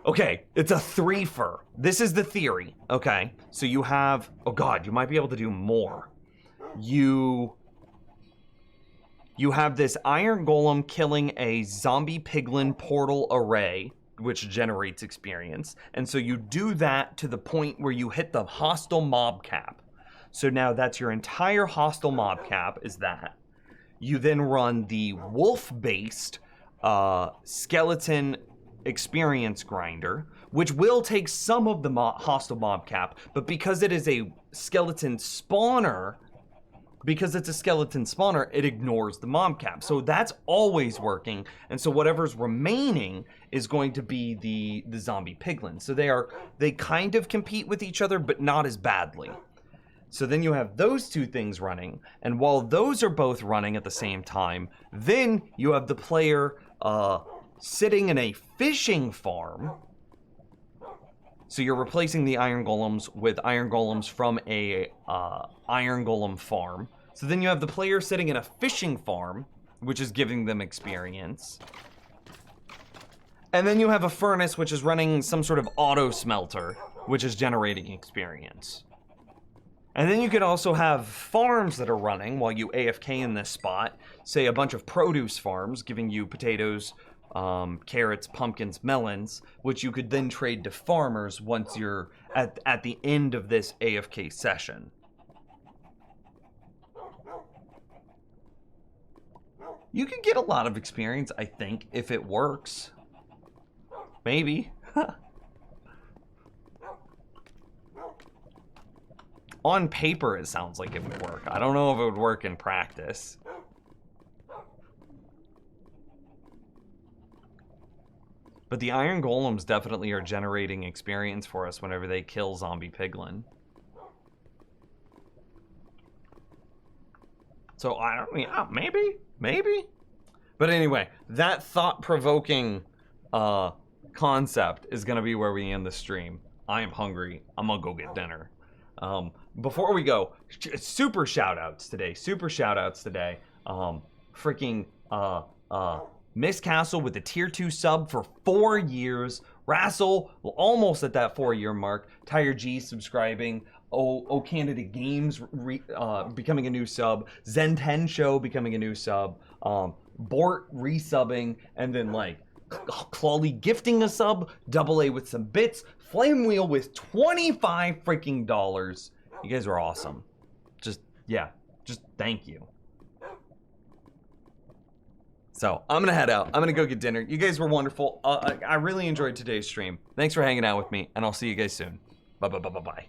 Okay, it's a three-fer. This is the theory, okay? So you have, oh god, you might be able to do more. You have this iron golem killing a zombie piglin portal array, which generates experience. And so you do that to the point where you hit the hostile mob cap. So now that's your entire hostile mob cap is that. You then run the wolf-based skeleton experience grinder, which will take some of the hostile mob cap, but because it is a skeleton spawner, it ignores the mob cap. So that's always working, and so whatever's remaining is going to be the zombie piglin. So they kind of compete with each other, but not as badly. So then you have those two things running, and while those are both running at the same time, then you have the player sitting in a fishing farm. So you're replacing the iron golems with iron golems from a iron golem farm. So then you have the player sitting in a fishing farm, which is giving them experience. And then you have a furnace, which is running some sort of auto smelter, which is generating experience. And then you could also have farms that are running while you AFK in this spot. Say a bunch of produce farms giving you potatoes, carrots, pumpkins, melons, which you could then trade to farmers once you're at the end of this AFK session. You can get a lot of experience, I think, if it works. Maybe. On paper, it sounds like it would work. I don't know if it would work in practice. But the iron golems definitely are generating experience for us whenever they kill zombie piglin. So I don't mean, maybe. But anyway, that thought-provoking concept is gonna be where we end the stream. I am hungry. I'm gonna go get dinner. Before we go, super shout-outs today. Freaking Miss Castle with the tier 2 sub for 4 years. Rassel, almost at that 4-year mark. Tire G subscribing. O Candidate Games becoming a new sub. Zen 10 Show becoming a new sub. Bort resubbing. And then like Clawley gifting a sub. Double A with some bits. Flame Wheel with 25 freaking dollars. You guys are awesome. Just thank you. So I'm gonna head out. I'm gonna go get dinner. You guys were wonderful. I really enjoyed today's stream. Thanks for hanging out with me, and I'll see you guys soon. Bye.